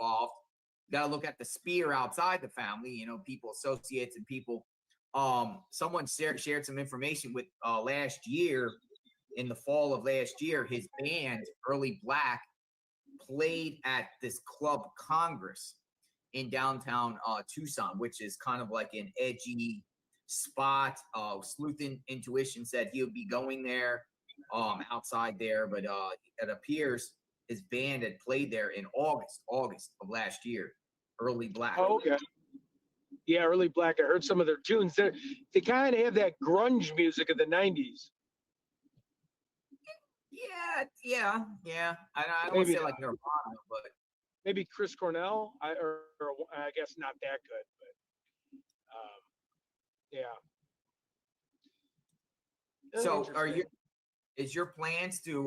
involved. You got to look at the sphere outside the family, you know, people, associates, and people. Someone shared some information with last year, in the fall of last year, his band Early Black played at this club Congress in downtown Tucson, which is kind of like an edgy spot. Sleuth Intuition said he would be going there outside there, but it appears his band had played there in August of last year. Early Black. Oh, okay. Yeah, Early Black. I heard some of their tunes. They kind of have that grunge music of the 90s. Yeah. I don't want to say like Nirvana, but maybe Chris Cornell. I guess not that good, but yeah. So is your plans to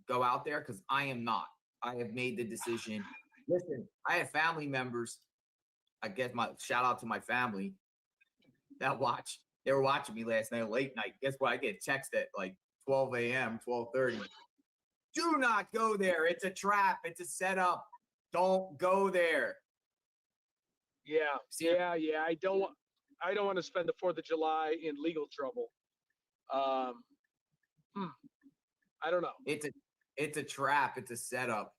go out there? Because I am not. I have made the decision. Listen, I have family members. I guess my shout out to my family that watch. They were watching me last night, late night. Guess what? I get a text at like 12 a.m., 12:30. Do not go there. It's a trap. It's a setup. Don't go there. Yeah. I don't want to spend the 4th of July in legal trouble. I don't know. It's a trap. It's a setup.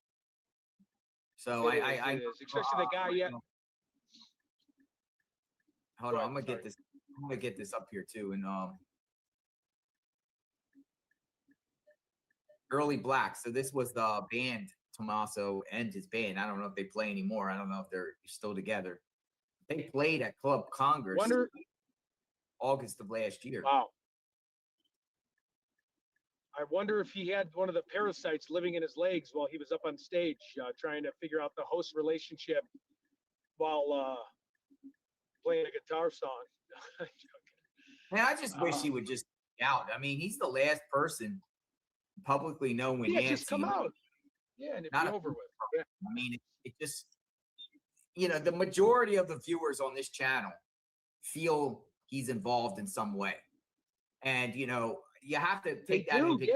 So it is. Especially the guy. Yeah. Hold on. I'm gonna get this up here too. And Early Black. So this was the band, Tommaso and his band. I don't know if they play anymore. I don't know if they're still together. They played at Club Congress August of last year. Wow. I wonder if he had one of the parasites living in his legs while he was up on stage trying to figure out the host relationship while playing a guitar song. Man, I just wish he would just get out. I mean, he's the last person publicly known when Nancy. Just come out. Yeah, and it'd be over with. Yeah. I mean, it just, you know, the majority of the viewers on this channel feel he's involved in some way. And, you know, you have to take that into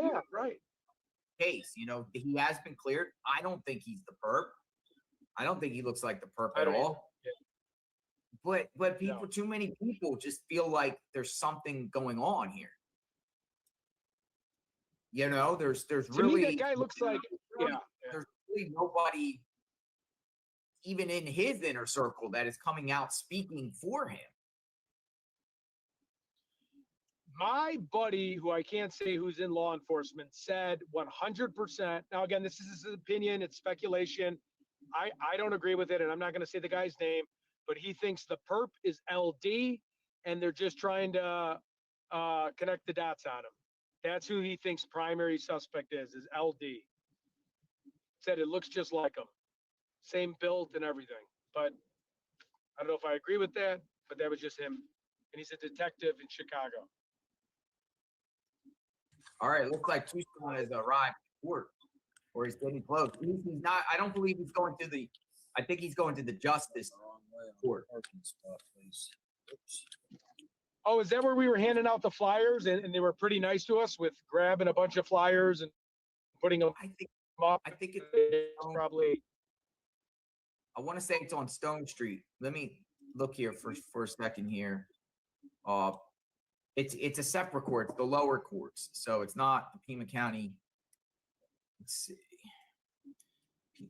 case. You know, he has been cleared. I don't think he's the perp. I don't think he looks like the perp at all. Yeah. But people, too many people just feel like there's something going on here. You know, there's really, that guy looks like there's really nobody even in his inner circle that is coming out speaking for him. My buddy, who I can't say who's in law enforcement, said 100%. Now, again, this is his opinion. It's speculation. I don't agree with it, and I'm not going to say the guy's name, but he thinks the perp is LD, and they're just trying to connect the dots on him. That's who he thinks primary suspect is LD. Said it looks just like him. Same build and everything. But I don't know if I agree with that, but that was just him. And he's a detective in Chicago. All right, looks like Tuscon has arrived at court, or he's getting close. He's not. I don't believe he's going to the. I think he's going to the justice court. Oh, is that where we were handing out the flyers, and they were pretty nice to us with grabbing a bunch of flyers and putting them up? I think it's probably. I want to say it's on Stone Street. Let me look here for a second here. It's a separate court, it's the lower courts, so it's not the Pima County. Let's see,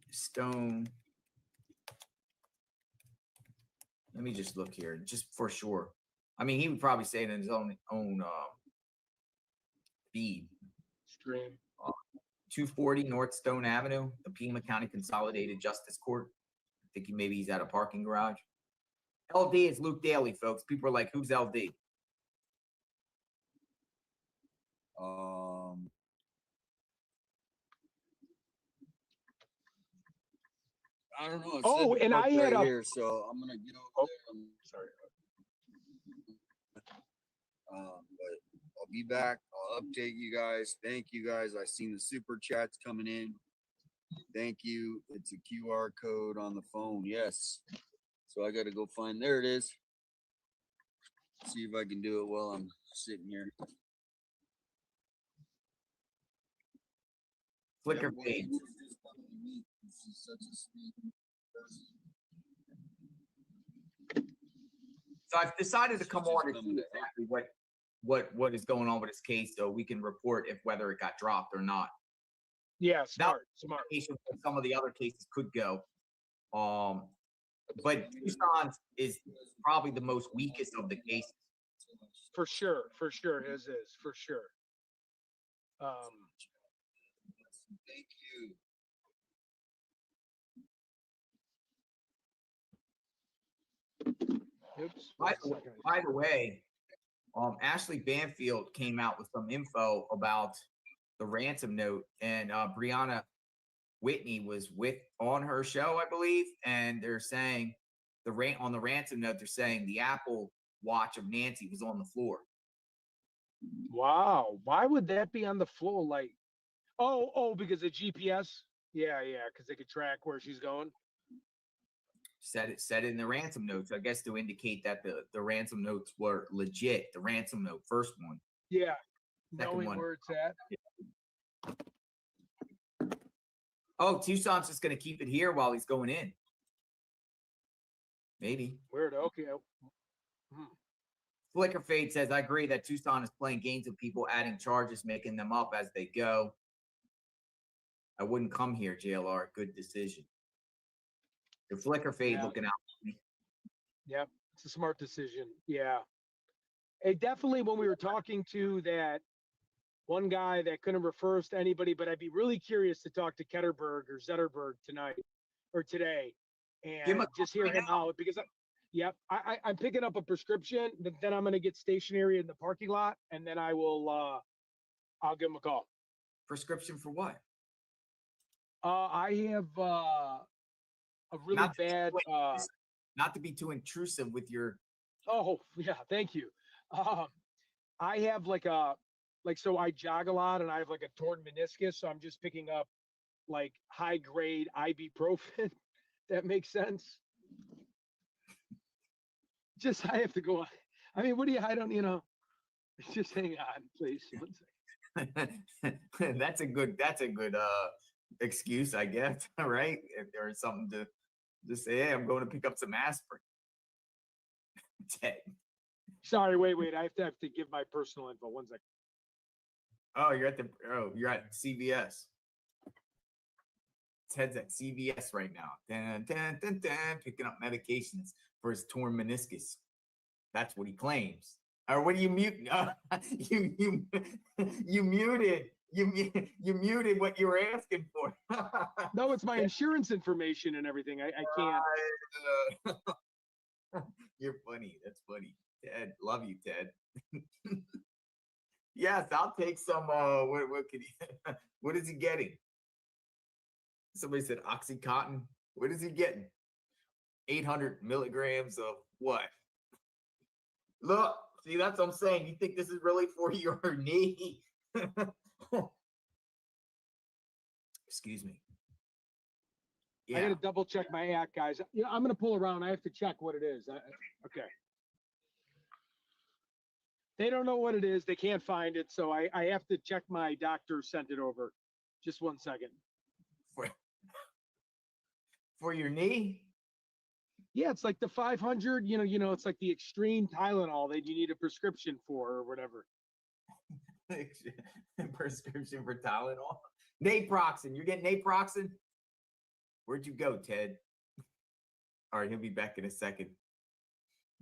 Stone. Let me just look here, just for sure. I mean, he would probably say it in his own feed. Stream. 240 North Stone Avenue, the Pima County Consolidated Justice Court. I think maybe he's at a parking garage. LD is Luke Daly, folks. People are like, who's LD? I don't know. Oh, and I had right here, so I'm gonna get over there. Sorry. But I'll be back. I'll update you guys. Thank you guys. I seen the super chats coming in. Thank you. It's a QR code on the phone. Yes. So I got to go find. There it is. See if I can do it while I'm sitting here. Flickr page. This is such a sweet So I've decided to come on and see exactly what is going on with this case, so we can report if whether it got dropped or not. Yeah, That smart, smart. some of the other cases could go. But Tucson is probably the most weakest of the cases. For sure, his is for sure. Thank you. Oops. By the way, Ashley Banfield came out with some info about the ransom note, and Brianna Whitney was on her show, I believe, and they're saying on the ransom note, they're saying the Apple Watch of Nancy was on the floor. Wow, why would that be on the floor? Like, oh, because of GPS. Yeah, because they could track where she's going. Said it in the ransom notes, I guess, to indicate that the ransom notes were legit. The ransom note, first one. Yeah, Second knowing one. where it's at. Oh, Tucson's just gonna keep it here while he's going in. Maybe. Weird. Okay. Flicker Fade says, I agree that Tucson is playing games with people, adding charges, making them up as they go. I wouldn't come here, JLR. Good decision. The Flicker Fade looking out. Yep, it's a smart decision. Yeah. It definitely, when we were talking to that one guy that couldn't refer us to anybody, but I'd be really curious to talk to Ketterberg or Zetterberg tonight or today and just hear him out, because I'm picking up a prescription, but then I'm going to get stationary in the parking lot, and then I'll give him a call. Prescription for what? I have a really bad not to be too intrusive with your. Oh yeah, thank you. I have so I jog a lot, and I have like a torn meniscus, so I'm just picking up like high grade ibuprofen. That makes sense. Just I have to go on. I mean, I don't, just hang on, please. 1 second. That's a good excuse, I guess. Right? If there's something to just say, hey, I'm going to pick up some aspirin. Sorry, wait. I have to give my personal info. 1 second. Oh, you're at CVS. Ted's at CVS right now. Picking up medications for his torn meniscus. That's what he claims. Or what do you mute? You muted. You muted what you were asking for. No, it's my insurance information and everything. I can't. You're funny. That's funny. Ted, love you, Ted. Yes, I'll take some. What can he? What is he getting? Somebody said Oxycontin. What is he getting? 800 milligrams of what? Look, see, that's what I'm saying. You think this is really for your knee? Excuse me. Yeah. I got to double check my act, guys. I'm going to pull around. I have to check what it is. Okay. They don't know what it is. They can't find it. So I have to check my doctor sent it over. Just 1 second. For your knee? Yeah, it's like the 500, it's like the extreme Tylenol that you need a prescription for or whatever. Prescription for Tylenol? Naproxen. You're getting naproxen? Where'd you go, Ted? All right, he'll be back in a second.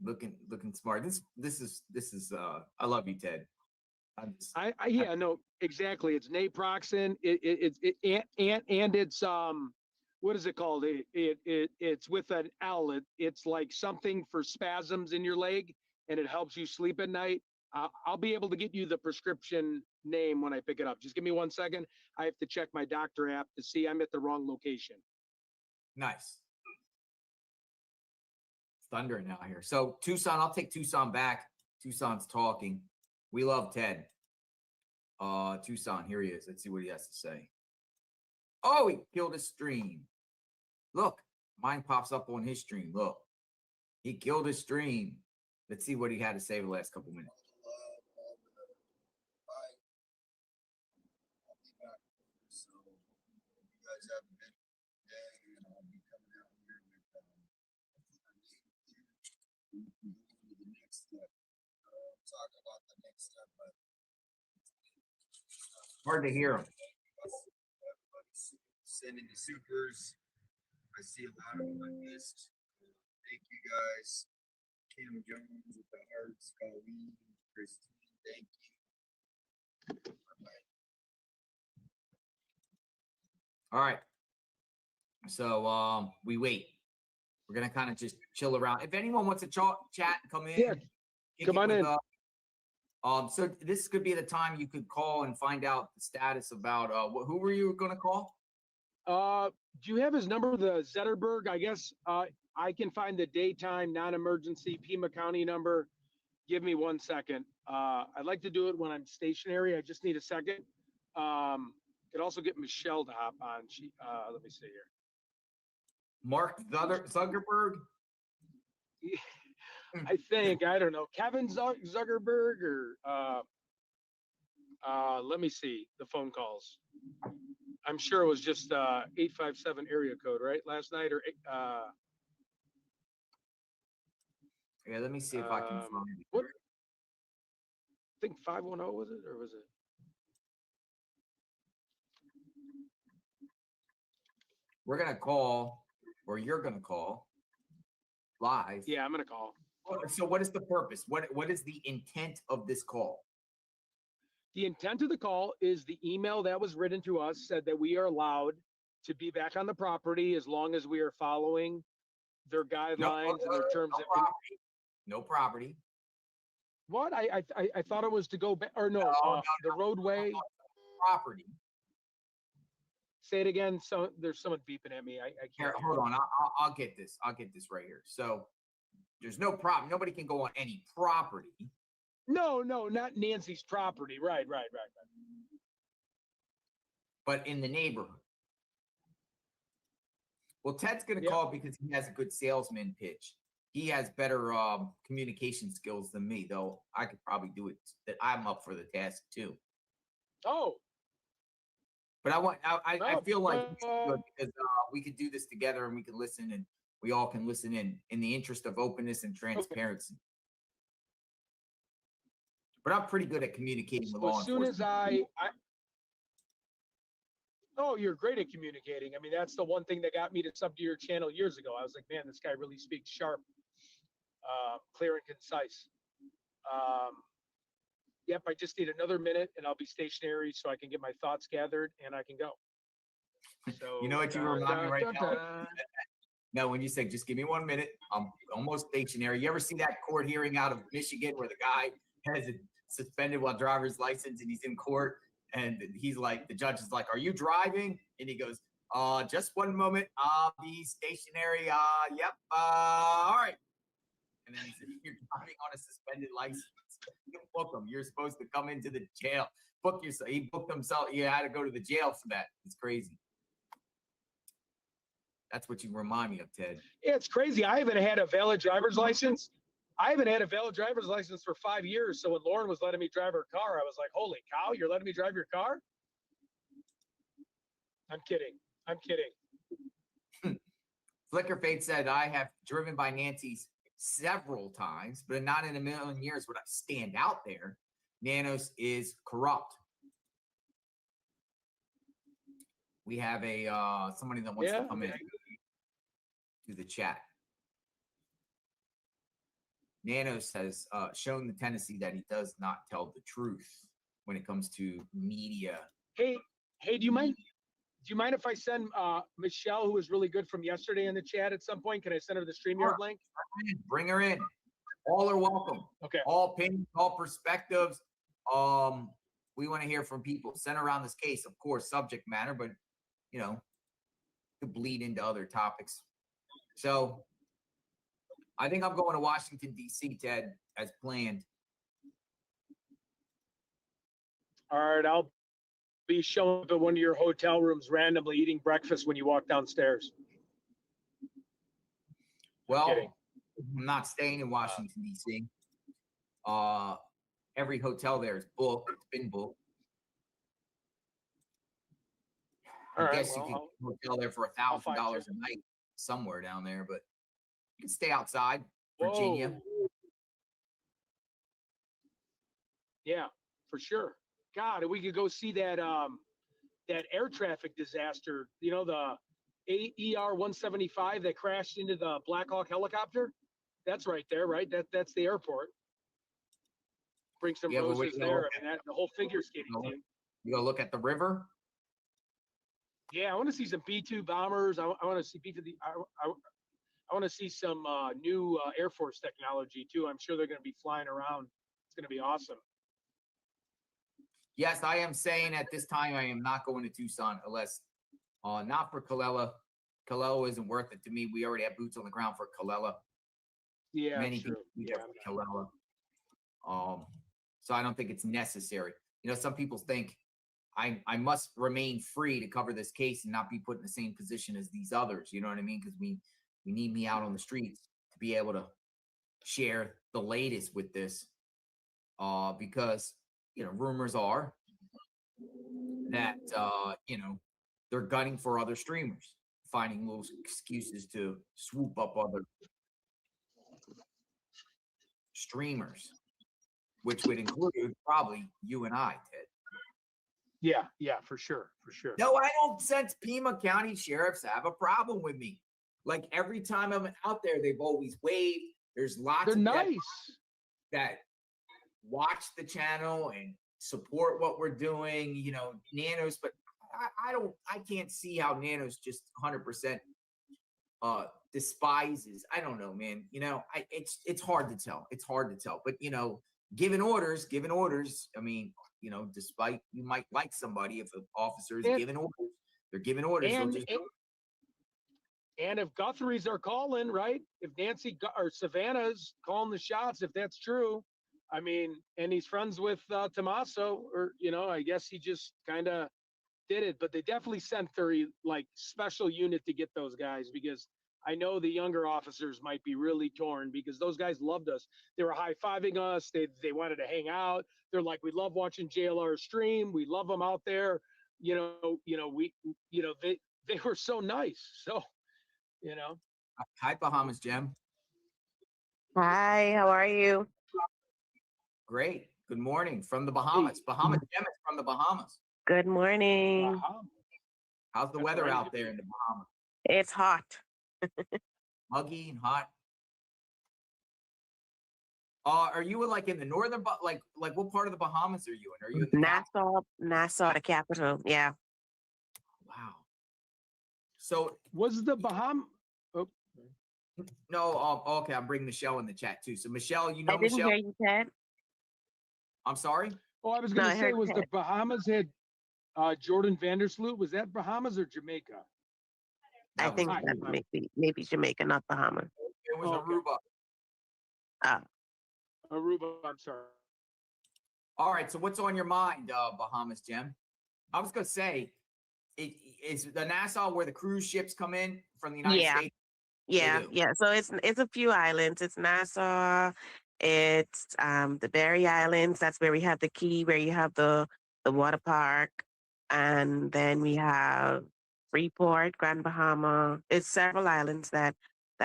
Looking smart. This is I love you, Ted. No, exactly. It's naproxen. It's what is it called? It's with an L. It's like something for spasms in your leg, and it helps you sleep at night. I'll be able to get you the prescription name when I pick it up. Just give me 1 second. I have to check my doctor app to see I'm at the wrong location. Nice. It's thundering out here. So Tucson, I'll take Tucson back. Tucson's talking. We love Ted. Tucson, here he is. Let's see what he has to say. Oh, he killed his stream. Look, mine pops up on his stream. Look, he killed his stream. Let's see what he had to say the last couple minutes. So you guys have a good day, and I'll be coming out here Hard to hear him. Sending the supers. I see a lot of them I missed. Thank you guys. Kim Jones with the hearts. Colleen, Christine, thank you. All right. So we wait. We're gonna kind of just chill around. If anyone wants to chat, come in. Yeah, come on in. So this could be the time you could call and find out the status about who were you gonna call? Do you have his number, the Zetterberg? I guess I can find the daytime non-emergency Pima County number. Give me 1 second. I'd like to do it when I'm stationary. I just need a second. Could also get Michelle to hop on. She, let me see here. Mark Zuckerberg? I think, I don't know, Kevin Zuckerberg or, let me see the phone calls. I'm sure it was just 857 area code, right? Last night or, Yeah, let me see if I can find it. What? I think 510 was it, or was it? We're gonna call, or you're gonna call live. Yeah, I'm gonna call. So what is the purpose? What is the intent of this call? The intent of the call is the email that was written to us said that we are allowed to be back on the property as long as we are following their guidelines and their terms. No property. What? I thought it was to go back, or no, the roadway. Property. Say it again. So there's someone beeping at me. I can't. Here, hold on. I'll get this. I'll get this right here. So there's no problem. Nobody can go on any property. No, not Nancy's property. Right. But in the neighborhood. Well, Ted's going to call because he has a good salesman pitch. He has better communication skills than me, though. I could probably do it. That I'm up for the task too. Oh. But I feel like we should do it because we could do this together and we can listen and we all can listen in the interest of openness and transparency. Okay. But I'm pretty good at communicating with law enforcement. As soon as oh, you're great at communicating. I mean, that's the one thing that got me to sub to your channel years ago. I was like, man, this guy really speaks sharp, clear and concise. Yep, I just need another minute and I'll be stationary so I can get my thoughts gathered and I can go. So you know what you remind me right now? No, when you say just give me 1 minute, I'm almost stationary. You ever see that court hearing out of Michigan where the guy has it suspended while driver's license and he's in court and he's like, the judge is like, are you driving? And he goes, just 1 moment, I'll be stationary. Yep, all right. And then he said, you're driving on a suspended license. You book him. You're supposed to come into the jail. Book yourself. He booked himself. You had to go to the jail for that. It's crazy. That's what you remind me of, Ted. Yeah, it's crazy. I haven't had a valid driver's license. I haven't had a valid driver's license for 5 years. So when Lauren was letting me drive her car, I was like, holy cow, you're letting me drive your car? I'm kidding. Flicker Fate said, I have driven by Nancy's several times, but not in a million years would I stand out there. Nanos is corrupt. We have a somebody that wants to come in to the chat. Nanos has shown the tendency that he does not tell the truth when it comes to media. Hey, do you mind if I send Michelle, who was really good from yesterday, in the chat at some point? Can I send her the StreamYard link? Bring her in. All are welcome. Okay. All opinions, all perspectives. We want to hear from people. Center around this case, of course, subject matter, but you know, to bleed into other topics. So I think I'm going to Washington, D.C., Ted, as planned. All right, I'll be showing up at one of your hotel rooms randomly eating breakfast when you walk downstairs. Well, I'm not staying in Washington, D.C. Every hotel there is booked. It's been booked. I guess you can hotel there for $1,000 a night somewhere down there, but you can stay outside Virginia. Yeah, for sure. God, we could go see that that air traffic disaster. You know, the AER 175 that crashed into the Black Hawk helicopter. That's right there, right? That's the airport. Bring some Yeah, but roses there. I mean, that the whole figure skating team. You go look at the river. Yeah, I want to see some B-2 bombers. I want to see B-2. I want to see some new Air Force technology too. I'm sure they're going to be flying around. It's going to be awesome. Yes, I am saying at this time I am not going to Tucson unless not for Colella. Colella isn't worth it to me. We already have boots on the ground for Colella. Yeah, Many true. people for Colella. So I don't think it's necessary. You know, some people think I must remain free to cover this case and not be put in the same position as these others. You know what I mean? Because we need me out on the streets to be able to share the latest with this. Because you know, rumors are that you know, they're gunning for other streamers, finding little excuses to swoop up other streamers, which would include probably you and I, Ted. Yeah, for sure. No, I don't sense Pima County sheriffs have a problem with me. Like every time I'm out there, they've always waved. There's lots They're of nice. that watch the channel and support what we're doing, you know, Nanos, but I can't see how Nanos just 100% despises. I don't know, man. You know, it's hard to tell. It's hard to tell. But you know, given orders. I mean, you know, despite you might like somebody, if an officer is giving orders, they're giving orders. And if Guthrie's are calling, right? If Nancy or Savannah's calling the shots, if that's true, I mean, and he's friends with Tommaso, or you know, I guess he just kind of did it. But they definitely sent their like special unit to get those guys, because I know the younger officers might be really torn, because those guys loved us. They were high-fiving us. They wanted to hang out. They're like, we love watching JLR stream. We love them out there. They were so nice. So, you know. Hi, Bahamas Gem. Hi, how are you? Great. Good morning from the Bahamas. Bahamas Gem is from the Bahamas. Good morning. How's the weather out there in the Bahamas? It's hot. Muggy and hot. Are you like in the northern, like what part of the Bahamas are you in? Are you in the Nassau, the capital. Yeah. Wow. So was the Bahamas? Oh. No. Okay, I'm bringing Michelle in the chat too. So Michelle, you know, I didn't Michelle. hear you, Ted. I'm sorry. Oh, I was going to say, was the Bahamas had Jordan Vandersloot? Was that Bahamas or Jamaica? I think that maybe Jamaica, not Bahamas. It was Aruba. Aruba, I'm sorry. All right, so what's on your mind, Bahamas Gem? I was gonna say, is the Nassau where the cruise ships come in from the United States? Yeah. So it's a few islands. It's Nassau. It's the Berry Islands. That's where we have the Key, where you have the water park, and then we have Freeport, Grand Bahama. It's several islands that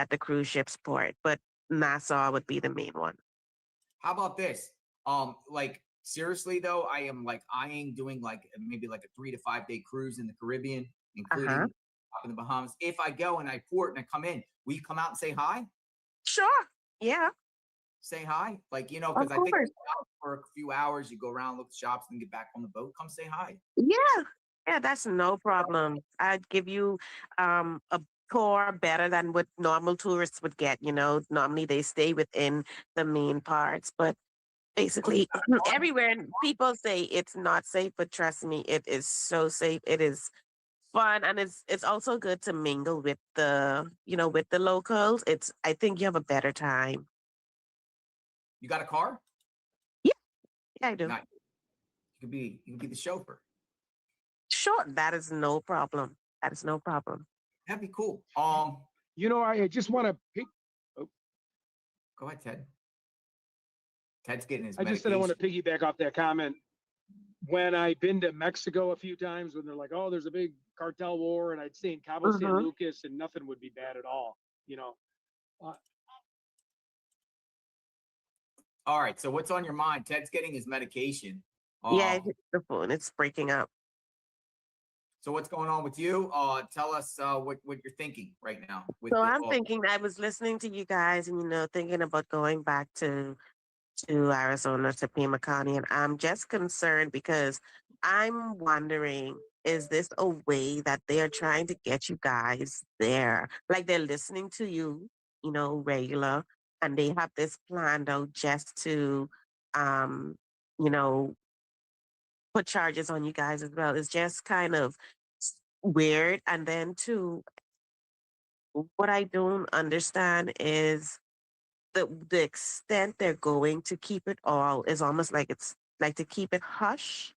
the cruise ships port, but Nassau would be the main one. How about this? Like seriously though, I am like eyeing doing like maybe like a 3 to 5 day cruise in the Caribbean, including in the Bahamas. If I go and I port and I come in, will you come out and say hi? Sure. Yeah. Say hi, like, you know, because I think for a few hours you go around, look at shops, and get back on the boat. Come say hi. Yeah, that's no problem. I'd give you a tour better than what normal tourists would get. You know, normally they stay within the main parts, but basically everywhere. And people say it's not safe, but trust me, it is so safe. It is fun, and it's also good to mingle with the locals. I think you have a better time. You got a car? Yeah, I do. Nice. You can be the chauffeur. Sure, that is no problem. That'd be cool. You know, I just want to pick. Oh. Go ahead, Ted. Ted's getting his. I just said I want to piggyback off that comment. When I've been to Mexico a few times, when they're like, "Oh, there's a big cartel war," and I'd stay in Cabo San Lucas, and nothing would be bad at all. You know. All right. So what's on your mind? Ted's getting his medication. Yeah, Um, the phone, it's breaking up. so what's going on with you? Tell us what you're thinking right now with So the I'm thinking, I was listening to you guys and, thinking about going back to Arizona, to Pima County, and I'm just concerned because I'm wondering, is this a way that they are trying to get you guys there? Like they're listening to you, regular, and they have this planned out just to, um, you know, put charges on you guys as well. It's just kind of weird. And then too, what I don't understand is the extent they're going to keep it all is almost like it's like to keep it hush.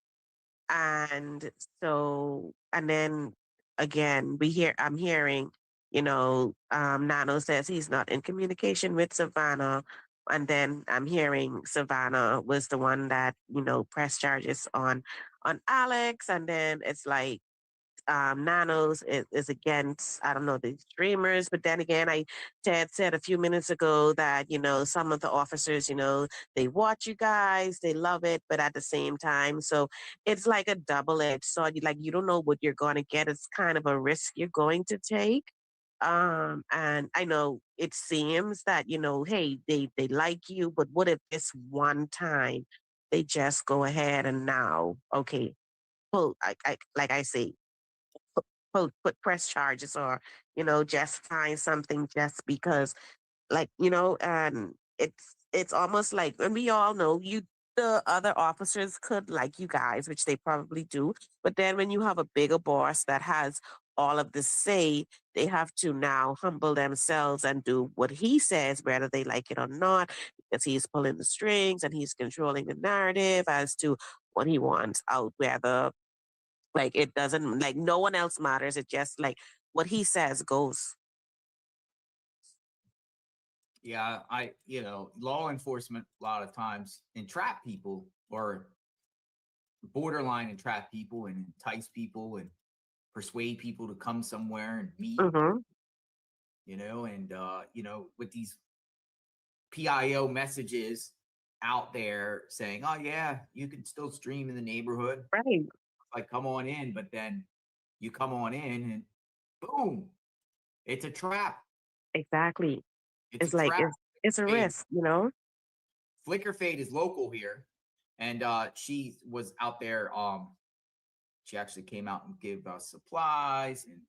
And so, and then again, I'm hearing, Nano says he's not in communication with Savannah. And then I'm hearing Savannah was the one that, pressed charges on Alex. And then it's like, Nanos is against, I don't know, the streamers. But then again, Ted said a few minutes ago that, some of the officers, they watch you guys, they love it, but at the same time, so it's like a double-edged sword. Like, you don't know what you're going to get. It's kind of a risk you're going to take. And I know it seems that, hey, they like you, but what if this one time they just go ahead and now, okay, well, like I say, put press charges or just find something just because, like, and it's almost like, and we all know you, the other officers could like you guys, which they probably do, but then when you have a bigger boss that has all of the say, they have to now humble themselves and do what he says, whether they like it or not, because he's pulling the strings and he's controlling the narrative as to what he wants out, whether, like, it doesn't, like, no one else matters. It just, like, what he says goes. yeah, law enforcement a lot of times entrap people or borderline entrap people and entice people and persuade people to come somewhere and meet, Mm-hmm. and with these PIO messages out there saying, "Oh yeah, you can still stream in the neighborhood, Right. like come on in," but then you come on in and boom, it's a trap. Exactly. It's a It's like, trap. it's a Fade. risk. Flicker Fade is local here, and she was out there. She actually came out and gave us supplies and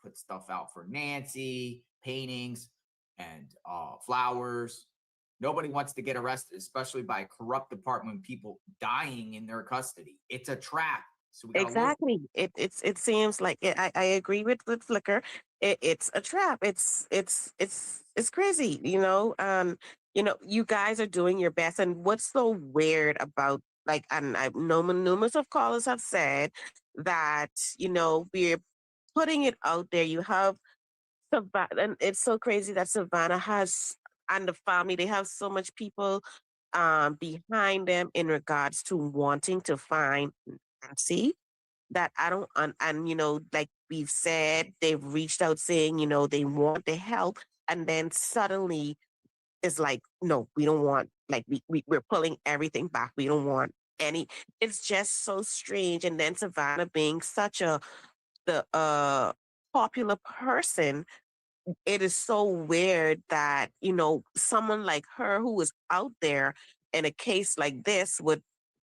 put stuff out for Nancy, paintings and flowers. Nobody wants to get arrested, especially by a corrupt department, people dying in their custody. It's a trap. So we got to look. Exactly. It seems like I agree with Flicker. It's a trap. It's crazy, you guys are doing your best. And what's so weird about, like, and I know numerous of callers have said that, we're putting it out there. You have Savannah, and it's so crazy that Savannah has, and the family, they have so much people behind them in regards to wanting to find Nancy, that I don't, and like we've said, they've reached out saying, they want the help, and then suddenly it's like, no, we don't want, like, we're pulling everything back. We don't want any. It's just so strange. And then Savannah being such the popular person, it is so weird that, someone like her who was out there in a case like this would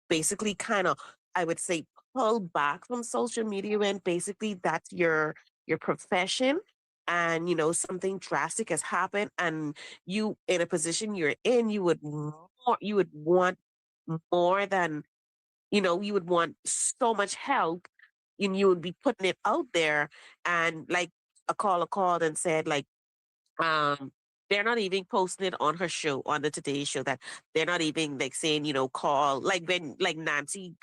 basically kind of, I would say, pull back from social media, and basically that's your profession. And something drastic has happened, and you, in a position you're in, you would want more than, you would want so much help, and you would be putting it out there. And like, a caller called and said, like, um, they're not even posting it on her show, on the Today Show, that they're not even, like, saying, call, like, when, like, Nancy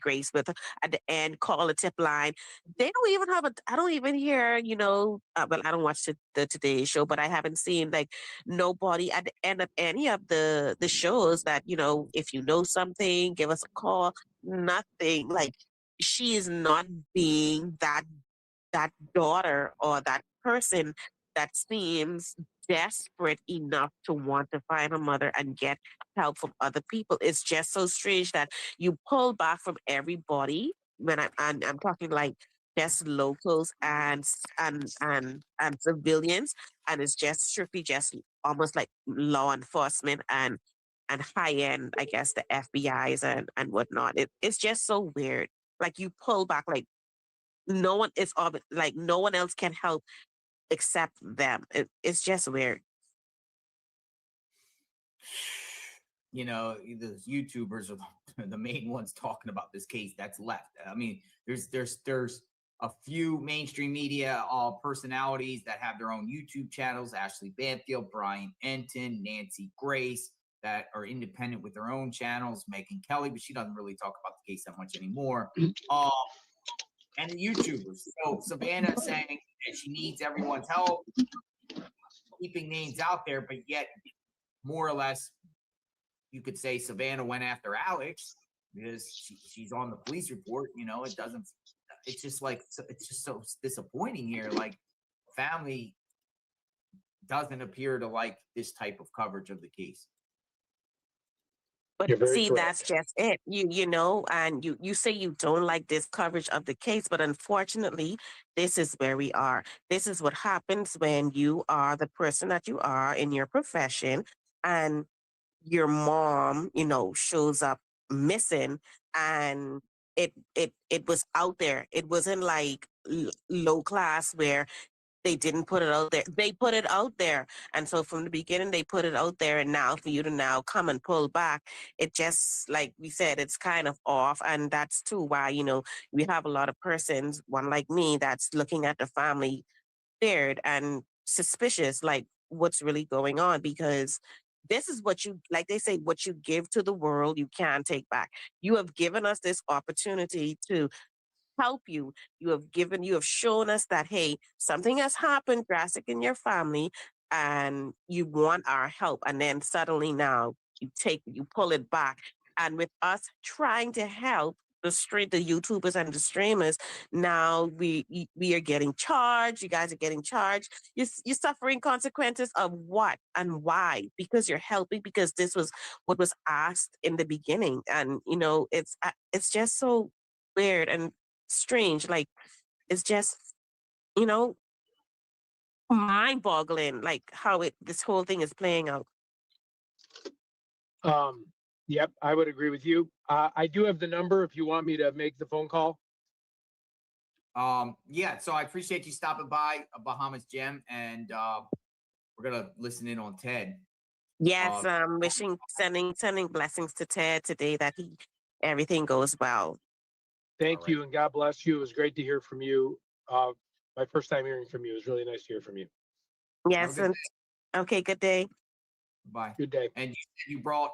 Grace with at the end, call a tip line. They don't even have I don't even hear, well, I don't watch the Today Show, but I haven't seen, like, nobody at the end of any of the shows that, if you know something, give us a call. Nothing. Like, she is not being that daughter or that person that seems desperate enough to want to find a mother and get help from other people. It's just so strange that you pull back from everybody. When I'm talking like just locals and civilians, and it's just strictly just almost like law enforcement and high end, I guess the FBI's and whatnot. It's just so weird. Like you pull back, like no one is like no one else can help except them. It's just weird. You know, the YouTubers are the main ones talking about this case that's left. I mean, there's a few mainstream media personalities that have their own YouTube channels: Ashley Banfield, Brian Enton, Nancy Grace, that are independent with their own channels. Megan Kelly, but she doesn't really talk about the case that much anymore. And YouTubers. So Savannah saying that she needs everyone's help, keeping names out there, but yet more or less you could say Savannah went after Alex because she's on the police report. You know, it's just so disappointing here. Like, family doesn't appear to like this type of coverage of the case. But see, correct. that's just it. You know, and you say you don't like this coverage of the case, but unfortunately, this is where we are. This is what happens when you are the person that you are in your profession, and your mom, you know, shows up missing, and it was out there. It wasn't like low class where they didn't put it out there. They put it out there. And so from the beginning, they put it out there. And now for you to now come and pull back, it just, like we said, it's kind of off. And that's too why, you know, we have a lot of persons, one like me, that's looking at the family scared and suspicious, like what's really going on, because this is what you, like they say, what you give to the world, you can't take back. You have given us this opportunity to help you. You have shown us that, hey, something has happened drastic in your family and you want our help. And then suddenly now you pull it back. And with us trying to help the YouTubers and the streamers, now we are getting charged. You guys are getting charged. You're suffering consequences of what and why? Because you're helping, because this was what was asked in the beginning. And you know, it's just so weird and strange. Like, it's just, you know, mind boggling, like how this whole thing is playing out. Yep, I would agree with you. I do have the number if you want me to make the phone call. Yeah, so I appreciate you stopping by Bahamas Gem, and we're gonna listen in on Ted. Yes, sending blessings to Ted today, that everything goes well. Thank you, and God bless you. It was great to hear from you. My first time hearing from you. It was really nice to hear from you. Yes, and okay, good day. Bye. Good day. And you brought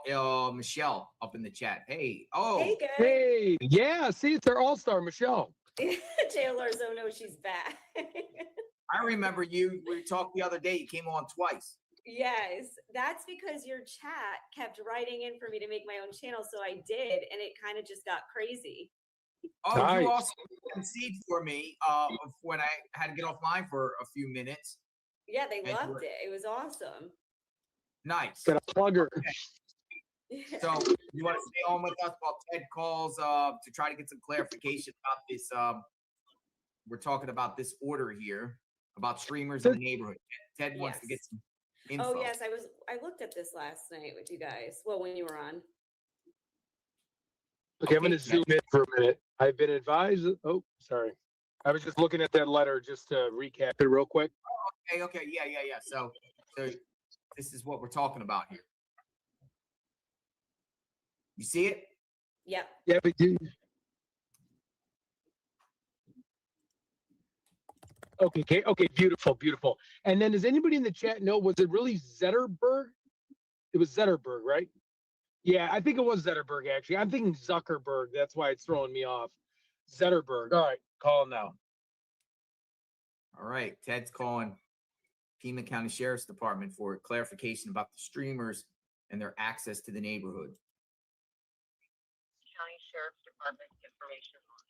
Michelle up in the chat. Hey, Hey, guys. Hey, yeah, see, it's our all-star, Michelle. JLR's don't know she's back. I remember you. We talked the other day. You came on twice. Yes, that's because your chat kept writing in for me to make my own channel, so I did, and it kind of just got crazy. Oh, Nice. you also conceded for me when I had to get off mine for a few minutes. Yeah, they loved it. It was awesome. Nice. Got a plugger. Okay. So you want to stay on with us while Ted calls to try to get some clarification about this? We're talking about this order here about streamers in the neighborhood. Ted wants to get some info. Oh yes, I looked at this last night with you guys. Well, when you were on. Okay, I'm going to zoom in for a minute. I've been advised. Oh, sorry. I was just looking at that letter just to recap it real quick. Okay. Yeah. So this is what we're talking about here. You see it? Yep. Yeah, we do. Okay, beautiful. And then does anybody in the chat know, was it really Zetterberg? It was Zetterberg, right? Yeah, I think it was Zetterberg, actually. I'm thinking Zuckerberg. That's why it's throwing me off. Zetterberg. All right, call him now. All right. Ted's calling Pima County Sheriff's Department for clarification about the streamers and their access to the neighborhood. County Sheriff's Department information line.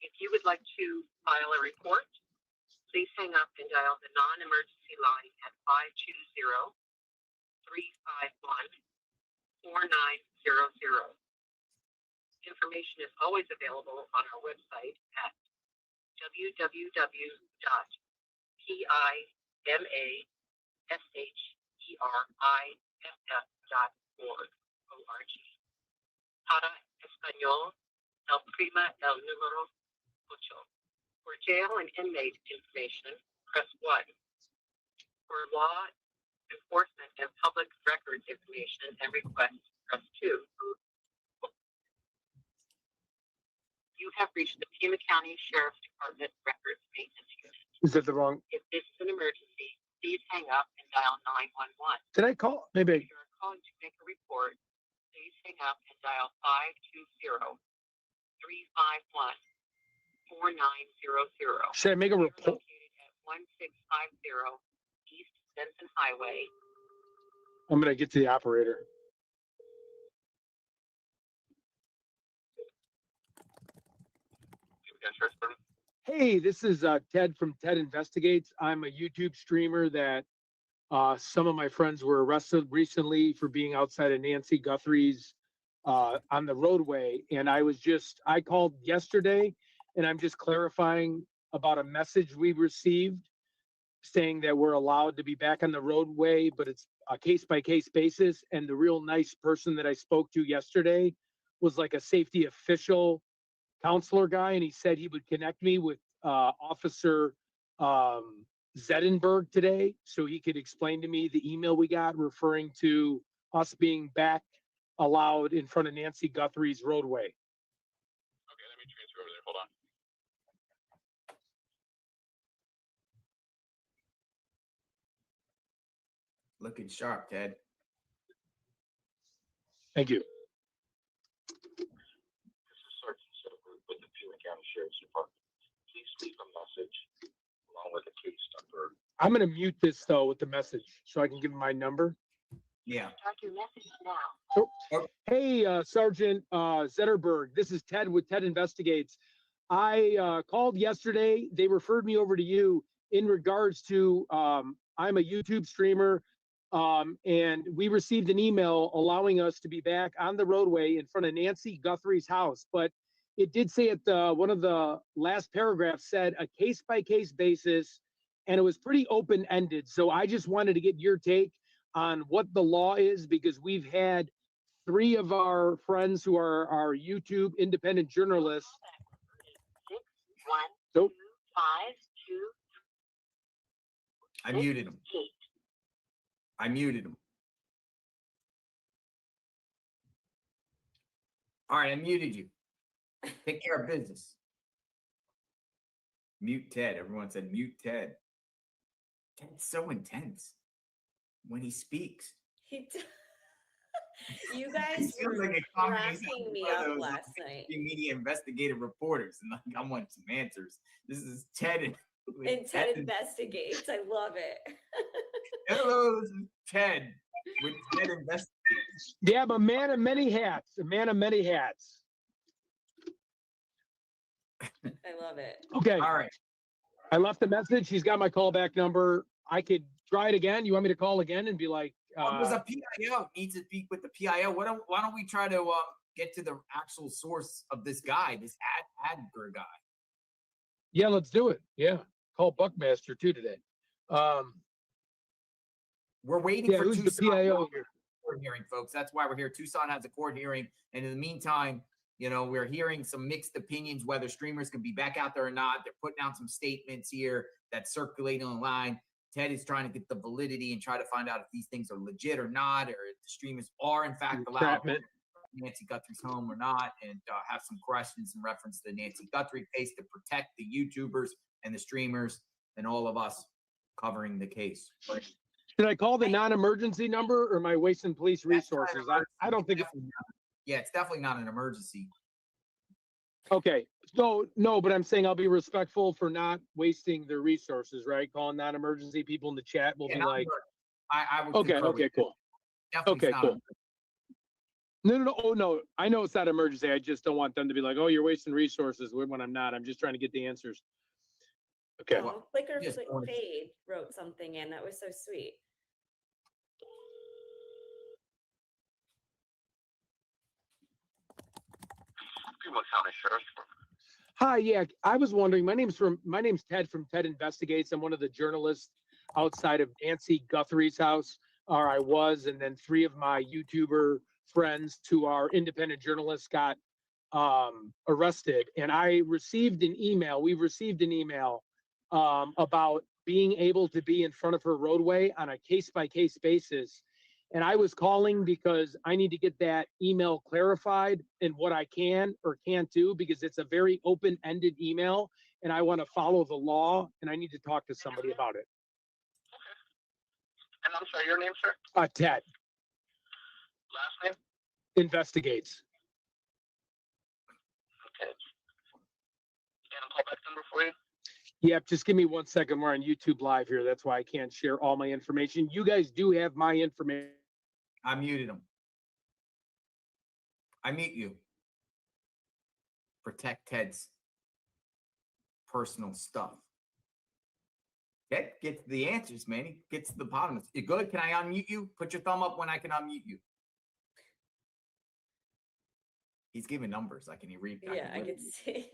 If you would like to file a report, please hang up and dial the non-emergency line at 520-351-4900. Information is always available on our website at www.PIMASHERIFF.org. Para Español, el prima el número 8. For jail and inmate information, press 1. For law enforcement and public records information and requests, press 2. You have reached the Pima County Sheriff's Department Records Maintenance Unit. Is that the wrong? If this is an emergency, please hang up and dial 911. Did I call? Maybe. If you are calling to make a report, please hang up and dial 520-351-4900. Should I make a We are report? located at 1650 East Benson Highway. I'm gonna get to the operator. Hey, this is Ted from Ted Investigates. I'm a YouTube streamer that some of my friends were arrested recently for being outside of Nancy Guthrie's on the roadway. And I called yesterday and I'm just clarifying about a message we received saying that we're allowed to be back on the roadway, but it's a case-by-case basis. And the real nice person that I spoke to yesterday was like a safety official counselor guy, and he said he would connect me with Officer Zedenberg today so he could explain to me the email we got referring to us being back allowed in front of Nancy Guthrie's roadway. Okay, let me transfer over there. Hold on. Looking sharp, Ted. Thank you. This is Sergeant Silver with the Pima County Sheriff's Department. Please leave a message along with a case number. I'm going to mute this though with the message so I can give him my number. Yeah. Start your message now. Hey, Sergeant Zetterberg, this is Ted with Ted Investigates. I called yesterday. They referred me over to you in regards to I'm a YouTube streamer, and we received an email allowing us to be back on the roadway in front of Nancy Guthrie's house. But it did say at one of the last paragraphs said a case-by-case basis, and it was pretty open-ended. So I just wanted to get your take on what the law is, because we've had 3 of our friends who are our YouTube independent journalists. 6 1 Nope. 2 5 2 I muted him. 8. I muted him. All right, I muted you. Take care of business. Mute Ted. Everyone said mute Ted. Ted's so intense when he speaks. You guys He feels were like a combination cracking of me one of up those last night. media investigative reporters, and like, I want some answers. This is Ted and And Ted Investigates. I love it. Hello, this is Ted with Ted Investigates. Yeah, I'm a man of many hats. A man of many hats. I love it. Okay. All right. I left the message. He's got my callback number. I could try it again. You want me to call again and be like, There's a PIO. Needs to speak with the PIO. Why don't we try to get to the actual source of this guy, this Adger guy? yeah, let's do it. Yeah. Call Buckmaster too today. We're waiting for who's the Tucson PIO here? court hearing, folks. That's why we're here. Tucson has a court hearing, and in the meantime, we're hearing some mixed opinions whether streamers can be back out there or not. They're putting out some statements here that circulate online. Ted is trying to get the validity and try to find out if these things are legit or not, or if the streamers are in fact allowed Entrapment. Nancy Guthrie's home or not, and have some questions in reference to the Nancy Guthrie case to protect the YouTubers and the streamers and all of us covering the case. Should I call the non-emergency number, or am I wasting police resources? I don't think. Yeah, it's definitely not an emergency. Okay. So no, but I'm saying I'll be respectful for not wasting their resources, right? Calling non-emergency people in the chat will Yeah, be not like, emergency. I would okay, concur with okay, you. cool. Definitely Okay, not cool. No. Oh, no. I know it's not emergency. I just don't want them to be like, oh, you're wasting resources when I'm not. I'm just trying to get the answers. Okay. Oh, Clicker Just wanted- Fade wrote something in. That was so sweet. Fremont County Sheriff's Department. Hi, yeah, I was wondering, my name's Ted from Ted Investigates. I'm one of the journalists outside of Nancy Guthrie's house, or I was, and then 3 of my YouTuber friends who are independent journalists got arrested. And we received an email about being able to be in front of her roadway on a case-by-case basis. And I was calling because I need to get that email clarified and what I can or can't do, because it's a very open-ended email and I want to follow the law and I need to talk to somebody about it. And I'm sorry, your name, sir? Ted Last name? Investigates. Okay. And a callback number for you? Yep, just give me 1 second. We're on YouTube Live here. That's why I can't share all my information. You guys do have my information. I muted him. I mute you. Protect Ted's personal stuff. Okay, get to the answers, Manny. Get to the bottom. You good? Can I unmute you? Put your thumb up when I can unmute you. He's giving numbers. I can read. Yeah, I could see.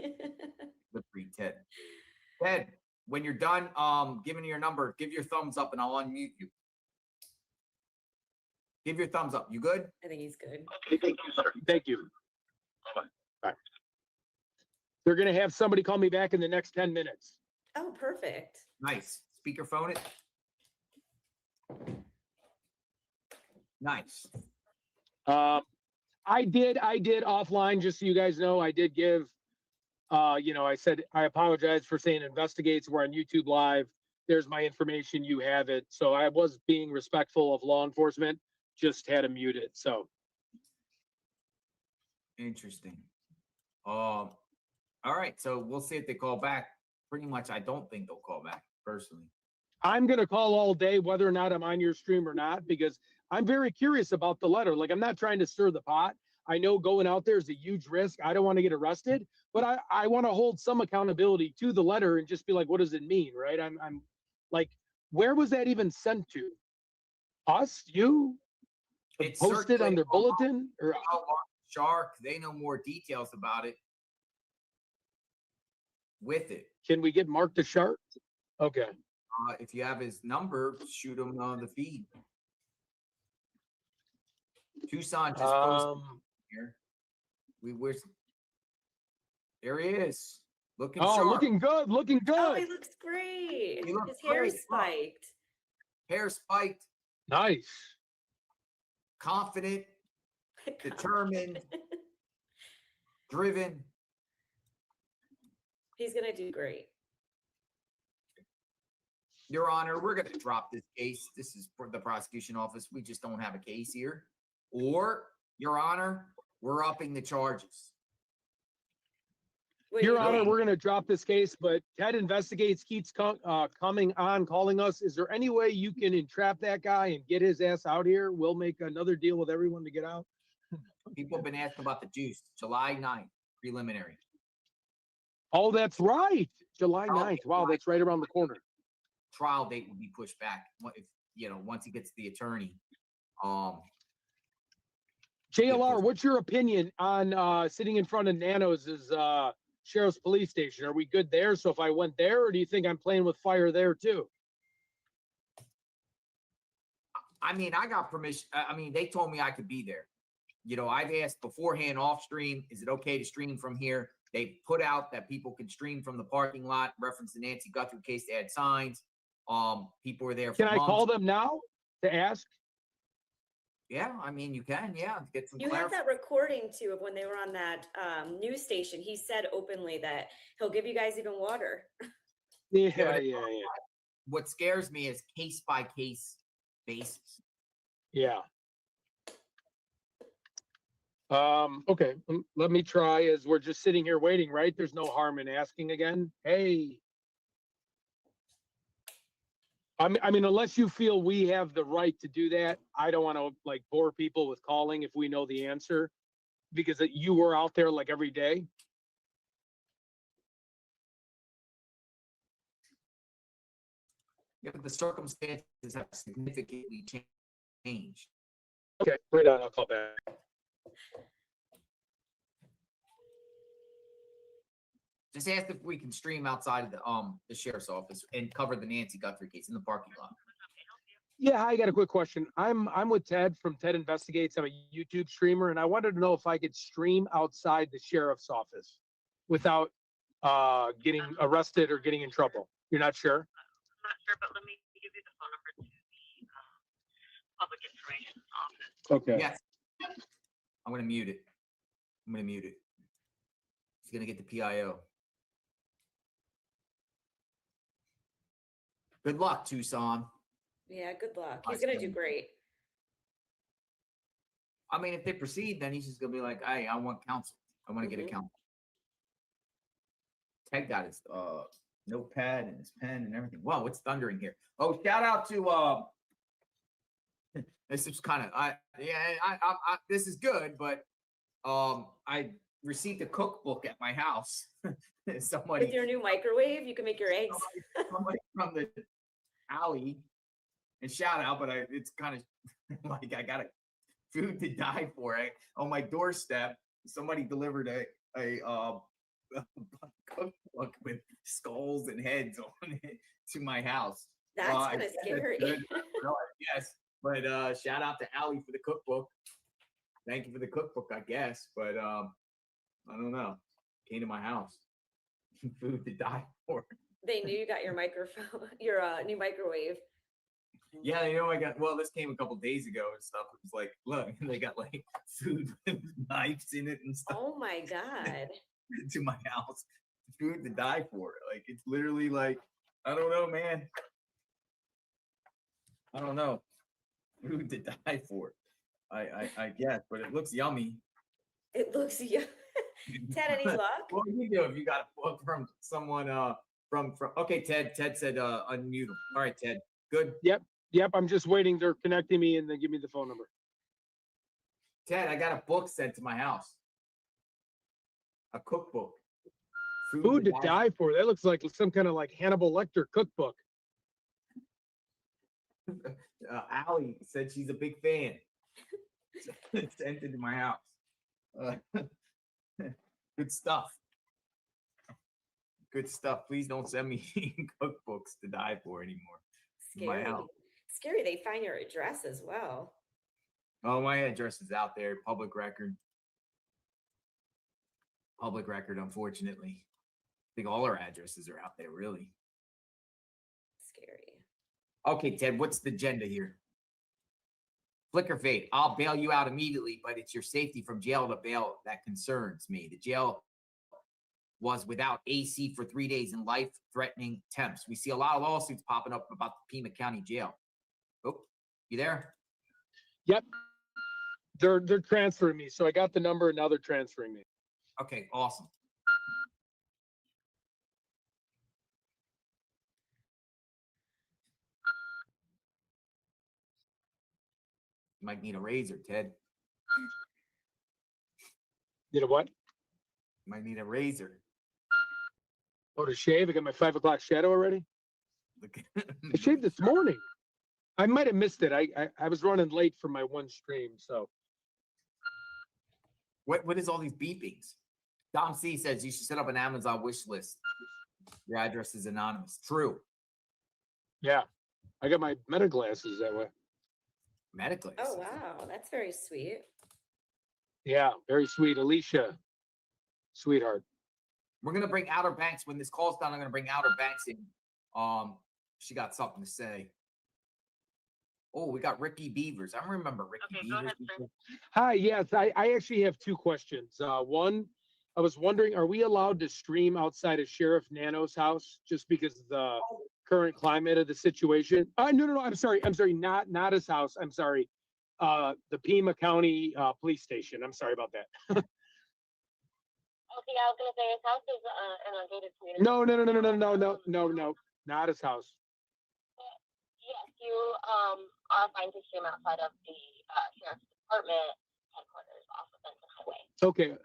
Read Ted. Ted, when you're done giving your number, give your thumbs up and I'll unmute you. Give your thumbs up. You good? I think he's good. Okay, thank you, sir. Thank you. Bye-bye. Bye. They're going to have somebody call me back in the next 10 minutes. Oh, perfect. Nice. Speakerphone it. Nice. I did offline, just so you guys know, I did give, I said, I apologize for saying Investigates. We're on YouTube Live. There's my information. You have it. So I was being respectful of law enforcement, just had to mute it. So. Interesting. All right. So we'll see if they call back. Pretty much, I don't think they'll call back personally. I'm going to call all day, whether or not I'm on your stream or not, because I'm very curious about the letter. Like, I'm not trying to stir the pot. I know going out there is a huge risk. I don't want to get arrested, but I want to hold some accountability to the letter and just be like, what does it mean? Right. I'm like, where was that even sent to? Us? You? It's Posted on their bulletin? Or Shark, they know more details about it with it. can we get Mark the Shark? Okay. If you have his number, shoot him on the feed. Tucson just posted here. We're there he is. Looking sharp. looking good. Looking Oh, good. he looks great. He looks His hair is great. spiked. Hair spiked, Nice. confident, determined, driven. He's gonna do great. Your Honor, we're going to drop this case. This is for the prosecution office. We just don't have a case here. Or, Your Honor, we're upping the charges. What do Your you Honor, think? we're going to drop this case, but Ted Investigates keeps coming on, calling us. Is there any way you can entrap that guy and get his ass out here? We'll make another deal with everyone to get out. People have been asking about the juice. July 9th, preliminary. Oh, that's right. July Oh, 9th. Wow, that's right around the corner. Trial date will be pushed back if, once he gets the attorney. JLR, what's your opinion on sitting in front of Nanos' Sheriff's Police Station? Are we good there? So if I went there, or do you think I'm playing with fire there too? I mean, I got permission. I mean, they told me I could be there. I've asked beforehand off stream, is it okay to stream from here? They put out that people can stream from the parking lot, reference the Nancy Guthrie case, they had signs. People were there for Can I months. call them now to ask? Yeah, I mean, you can, get some You have that recording too of when they were on that news station. He said openly that he'll give you guys even water. Yeah. What scares me is case by case basis. Yeah. Okay, let me try as we're just sitting here waiting, right? There's no harm in asking again. Hey. I mean, unless you feel we have the right to do that, I don't want to like bore people with calling if we know the answer, because you were out there like every day. Yeah, but the circumstances have significantly changed. Okay, right on. I'll call back. Just ask if we can stream outside of the sheriff's office and cover the Nancy Guthrie case in the parking lot. Yeah, I got a quick question. I'm with Ted from Ted Investigates. I'm a YouTube streamer, and I wanted to know if I could stream outside the sheriff's office without getting arrested or getting in trouble. You're not sure? I'm not sure, but let me give you the phone number to the public information office. Okay. Yes. I'm gonna mute it. He's gonna get the PIO. Good luck, Tucson. Yeah, good luck. He's gonna do great. I mean, if they proceed, then he's just gonna be like, "Hey, I want counsel. I want to get a counsel." Ted got his notepad and his pen and everything. Wow, it's thundering here. Oh, shout out to this is kind of I this is good, but I received a cookbook at my house. Somebody With your new microwave, you can make your eggs. somebody from the alley, and shout out, but it's kind of like I got a food to die for. On my doorstep, somebody delivered a cookbook with skulls and heads on it to my house. That's kind of scary. Yes, but shout out to Allie for the cookbook. Thank you for the cookbook, I guess, but I don't know. Came to my house. Food to die for. They knew you got your microphone, your new microwave. Yeah, you know, well, this came a couple days ago and stuff. It was like, look, they got like food with knives in it and stuff. Oh my God. To my house. Food to die for. Like, it's literally like, I don't know, man. I don't know. Food to die for. I guess, but it looks yummy. It looks yummy. Ted, any luck? What do you do if you got a book from someone from okay, Ted said unmute him. All right, Ted. Good. Yep, I'm just waiting. They're connecting me and they give me the phone number. Ted, I got a book sent to my house. A cookbook. Food to die for. That looks like some kind of like Hannibal Lecter cookbook. Allie said she's a big fan. Sent it to my house. Good stuff. Good stuff. Please don't send me cookbooks to die for anymore. Scary. Scary. They find your address as well. Oh, my address is out there. Public record. Public record, unfortunately. I think all our addresses are out there, really. Scary. Okay, Ted, what's the agenda here? Flicker fade. I'll bail you out immediately, but it's your safety from jail to bail that concerns me. The jail was without AC for 3 days and life-threatening temps. We see a lot of lawsuits popping up about the Pima County Jail. Oh, you there? Yep. They're transferring me. So I got the number and now they're transferring me. Okay, awesome. You might need a razor, Ted. Need a what? You might need a razor. Oh, to shave? I got my 5 o'clock shadow already? I shaved this morning. I might have missed it. I was running late for my one stream, so. What is all these beepings? Dom C says you should set up an Amazon wish list. Your address is anonymous. True. Yeah. I got my meta glasses that way. Meta glasses. Oh, wow. That's very sweet. Yeah, very sweet. Alicia, sweetheart. We're gonna bring Outer Banks when this call's done. I'm gonna bring Outer Banks in. She got something to say. Oh, we got Ricky Beavers. I remember Ricky Okay, go Beavers. ahead, sir. Hi, yes, I actually have 2 questions. One, I was wondering, are we allowed to stream outside of Sheriff Nano's house just because of the current climate of the situation? No, I'm sorry, not his house. I'm sorry. The Pima County Police Station. I'm sorry about that. Okay, I was gonna say his house is in a gated community. No, not his house. you are fine to stream outside of the sheriff's department headquarters off of Benson Highway. Okay.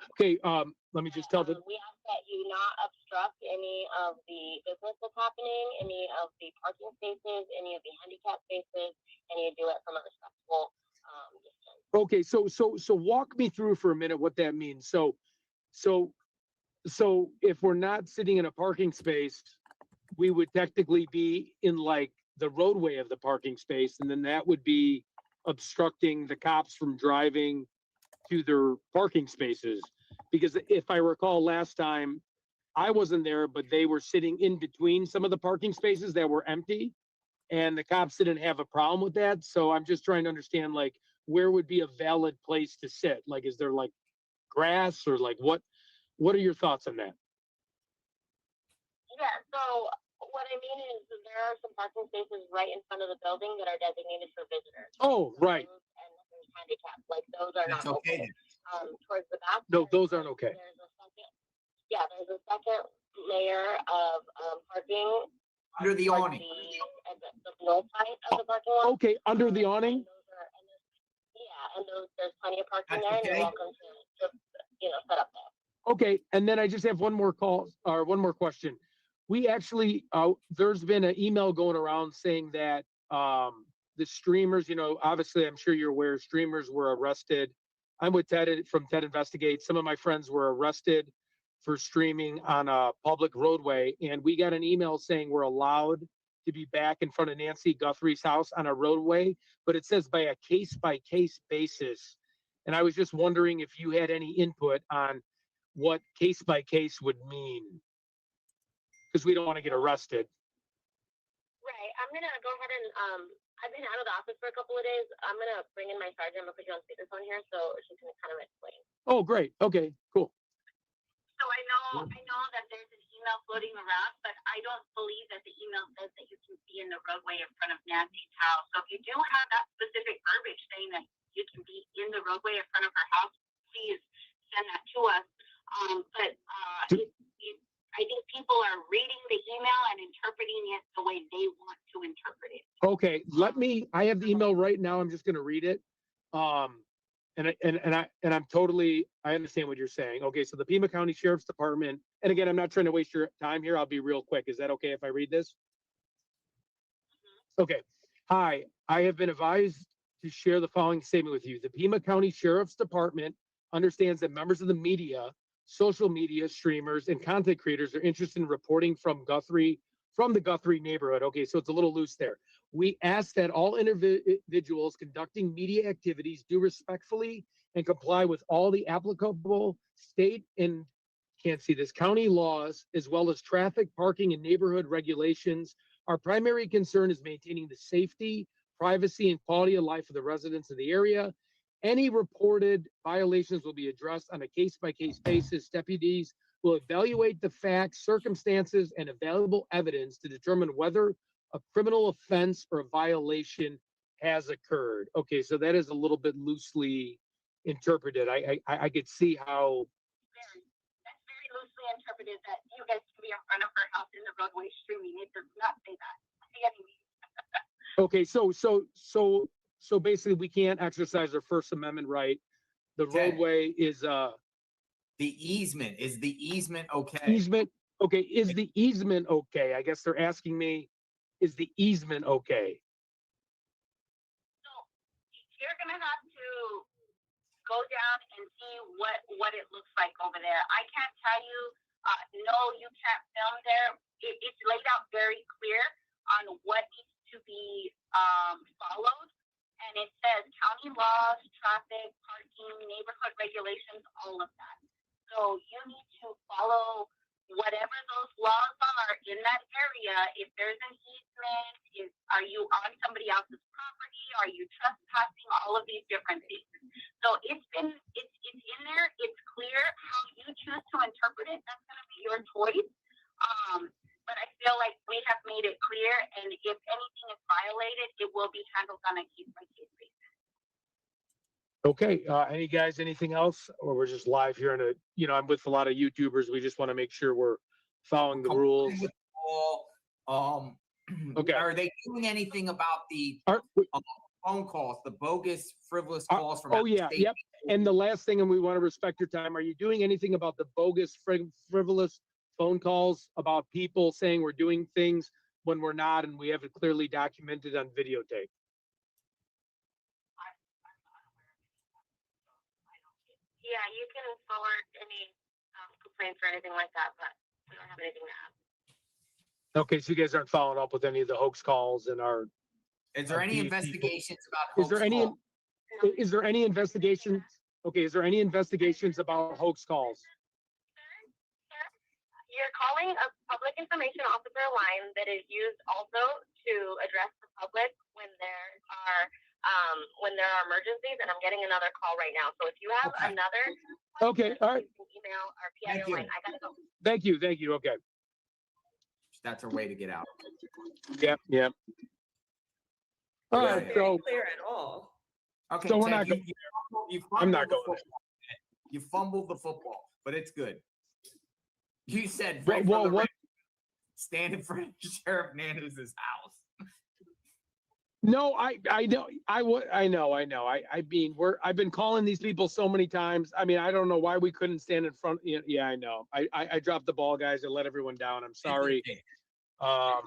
Let me just tell the. We ask that you not obstruct any of the business that's happening, any of the parking spaces, any of the handicap spaces, and you do it from a respectful distance. Okay, so walk me through for a minute what that means. So if we're not sitting in a parking space, we would technically be in like the roadway of the parking space, and then that would be obstructing the cops from driving to their parking spaces. Because if I recall last time, I wasn't there, but they were sitting in between some of the parking spaces that were empty, and the cops didn't have a problem with that. So I'm just trying to understand, like, where would be a valid place to sit? Like, is there like grass or like what are your thoughts on that? Yeah, so what I mean is there are some parking spaces right in front of the building that are designated for visitors. Oh, right. And there's handicap, like those are That's not okay. open. Towards the back. No, those aren't okay. There's a second layer of parking. Under the towards awning. The north side of the parking lot. Okay, under the awning? And there's plenty of parking That's there, and okay. you're welcome to set up there. Okay, and then I just have one more question. We actually, there's been an email going around saying that the streamers, obviously I'm sure you're aware, streamers were arrested. I'm with Ted from Ted Investigate. Some of my friends were arrested for streaming on a public roadway, and we got an email saying we're allowed to be back in front of Nancy Guthrie's house on a roadway, but it says by a case-by-case basis. And I was just wondering if you had any input on what case-by-case would mean, because we don't want to get arrested. Right. I'm going to go ahead and, I've been out of the office for a couple of days. I'm going to bring in my sergeant. I'm going to put you on speakerphone here so she can kind of explain. Oh, great. Okay, cool. So I know that there's an email floating around, but I don't believe that the email says that you can be in the roadway in front of Nancy's house. So if you do have that specific verbiage saying that you can be in the roadway in front of her house, please send that to us. I think people are reading the email and interpreting it the way they want to interpret it. Okay, I have the email right now. I'm just going to read it. I understand what you're saying. Okay, so the Pima County Sheriff's Department, and again, I'm not trying to waste your time here. I'll be real quick. Is that okay if I read this? Okay. Hi, I have been advised to share the following statement with you. The Pima County Sheriff's Department understands that members of the media, social media streamers, and content creators are interested in reporting from the Guthrie neighborhood. Okay, so it's a little loose there. We ask that all individuals conducting media activities do respectfully and comply with all the applicable state and county laws, as well as traffic, parking, and neighborhood regulations. Our primary concern is maintaining the safety, privacy, and quality of life of the residents of the area. Any reported violations will be addressed on a case-by-case basis. Deputies will evaluate the facts, circumstances, and available evidence to determine whether a criminal offense or a violation has occurred. Okay, so that is a little bit loosely interpreted. I could see how. That's very loosely interpreted that you guys can be in front of her house in the roadway streaming. It does not say that. Okay, so basically we can't exercise our First Amendment right. The roadway is the easement. Is the easement okay? Easement. Okay, is the easement okay? I guess they're asking me, is the easement okay? So you're gonna have to go down and see what it looks like over there. I can't tell you, no, you can't film there. It's laid out very clear on what needs to be followed. And it says county laws, traffic, parking, neighborhood regulations, all of that. So you need to follow whatever those laws are in that area. If there's an easement, are you on somebody else's property? Are you trespassing? All of these different things. So it's in there. It's clear how you choose to interpret it. That's going to be your choice. But I feel like we have made it clear, and if anything is violated, it will be handled on a case-by-case basis. Okay, anything else? Or we're just live here I'm with a lot of YouTubers. We just want to make sure we're following the rules. Okay. Are they doing anything about the Are, phone calls, the bogus, frivolous Are- calls from oh out of yeah, state? yep. And the last thing, and we want to respect your time. Are you doing anything about the bogus, frivolous phone calls about people saying we're doing things when we're not, and we have it clearly documented on videotape? Yeah, you can forward any complaints or anything like that, but we don't have anything to add. Okay, so you guys aren't following up with any of the hoax calls and our. Is there any These people- investigations about Is hoax there any? calls? Is there any investigation? Okay, is there any investigations about hoax calls? You're calling a public information officer line that is used also to address the public when there are emergencies, and I'm getting another call right now. So if you have Okay. another Okay, all right. you can email our Thank PIO you. line. I gotta go. Thank you. Okay. That's her way to get out. Yep. All Yeah, right, yeah. so Clear at all. Okay, So we're Ted, not going you I'm not fumbled the going football. You fumbled the football, but it's good. You said Well, right well, from the what- rim, stand in front of Sheriff Nanos' house. no, I know, I know. I mean, I've been calling these people so many times. I mean, I don't know why we couldn't stand in front. Yeah, I know. I dropped the ball, guys. I let everyone down. I'm sorry. I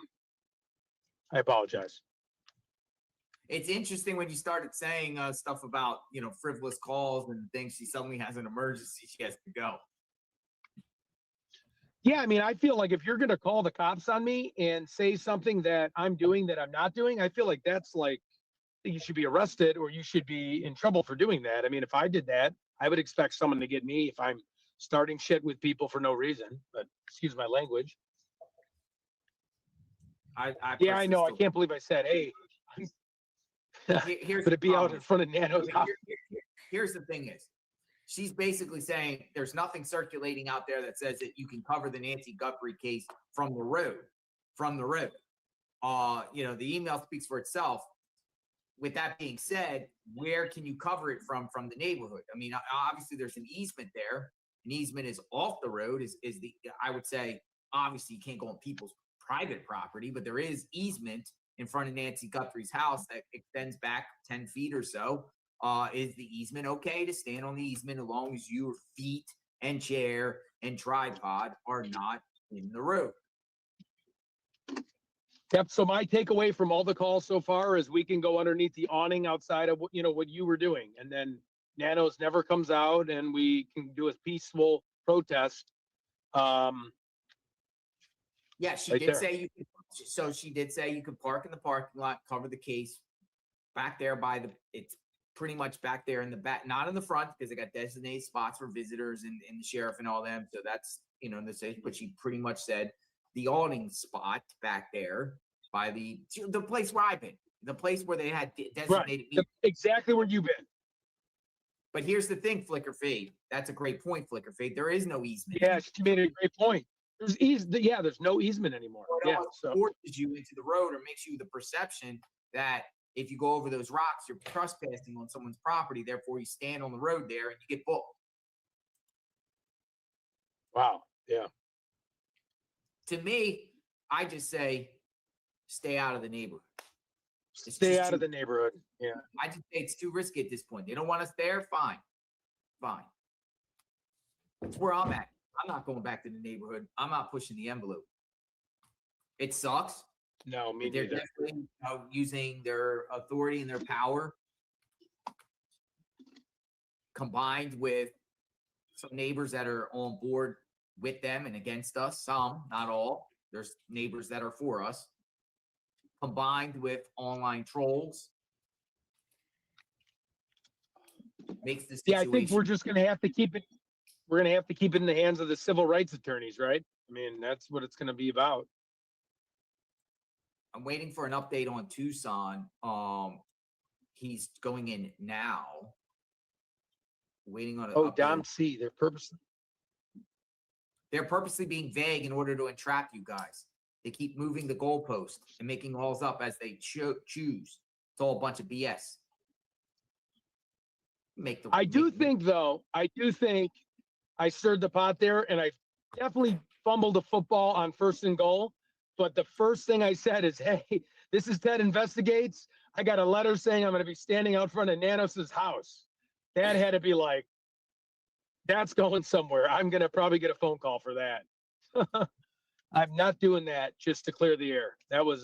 apologize. It's interesting when you started saying stuff about, frivolous calls and things. She suddenly has an emergency. She has to go. Yeah, I mean, I feel like if you're going to call the cops on me and say something that I'm doing that I'm not doing, I feel like that's like you should be arrested or you should be in trouble for doing that. I mean, if I did that, I would expect someone to get me if I'm starting shit with people for no reason. But excuse my language. I Yeah, I know. I personally can't believe I said, hey, still- Here's but the it be out problem. in front of Nano's house. Here's the thing is, she's basically saying there's nothing circulating out there that says that you can cover the Nancy Guthrie case from the road. The email speaks for itself. With that being said, where can you cover it from the neighborhood? I mean, obviously there's an easement there. An easement is off the road. I would say, obviously you can't go on people's private property, but there is easement in front of Nancy Guthrie's house that extends back 10 feet or so. Is the easement okay to stand on the easement as long as your feet and chair and tripod are not in the road? Yep. So my takeaway from all the calls so far is we can go underneath the awning outside of what you were doing, and then Nanos never comes out, and we can do a peaceful protest. Yeah, she Right did there. say you could. So she did say you could park in the parking lot, cover the case back there it's pretty much back there in the back, not in the front because they got designated spots for visitors and the sheriff and all them. So that's, the safe, but she pretty much said the awning spot back there by the place where I've been, the place where they had designated. Exactly where you've been. But here's the thing, Flicker Fade. That's a great point, Flicker Fade. There is no easement. Yeah, she made a great point. There's no easement anymore. It Yeah, almost so forces you into the road or makes you the perception that if you go over those rocks, you're trespassing on someone's property. Therefore, you stand on the road there and you get booked. wow. Yeah. To me, I just say, stay out of the neighborhood. Stay out of the neighborhood. Yeah. I just say it's too risky at this point. They don't want us there. Fine. That's where I'm at. I'm not going back to the neighborhood. I'm not pushing the envelope. It sucks. No, me But they're neither. definitely using their authority and their power combined with some neighbors that are on board with them and against us. Some, not all. There's neighbors that are for us. Combined with online trolls. Makes the situation. Yeah, I think we're just gonna have to keep it. We're gonna have to keep it in the hands of the civil rights attorneys, right? I mean, that's what it's gonna be about. I'm waiting for an update on Tucson. He's going in now. Waiting on an Oh, update. Dom C. They're purposely being vague in order to entrap you guys. They keep moving the goalpost and making laws up as they choose. It's all a bunch of BS. I do think I stirred the pot there, and I definitely fumbled a football on 1st and goal. But the first thing I said is, hey, this is Ted Investigates. I got a letter saying I'm going to be standing out front of Nanos's house. That had to be like, that's going somewhere. I'm going to probably get a phone call for that. I'm not doing that just to clear the air. That was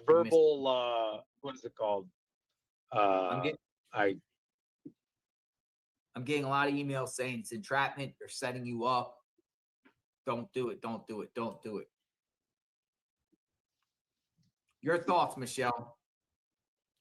verbal, what is it called? I'm getting a lot of emails saying it's entrapment. They're setting you up. Don't do it. Don't do it. Don't do it. Your thoughts, Michelle?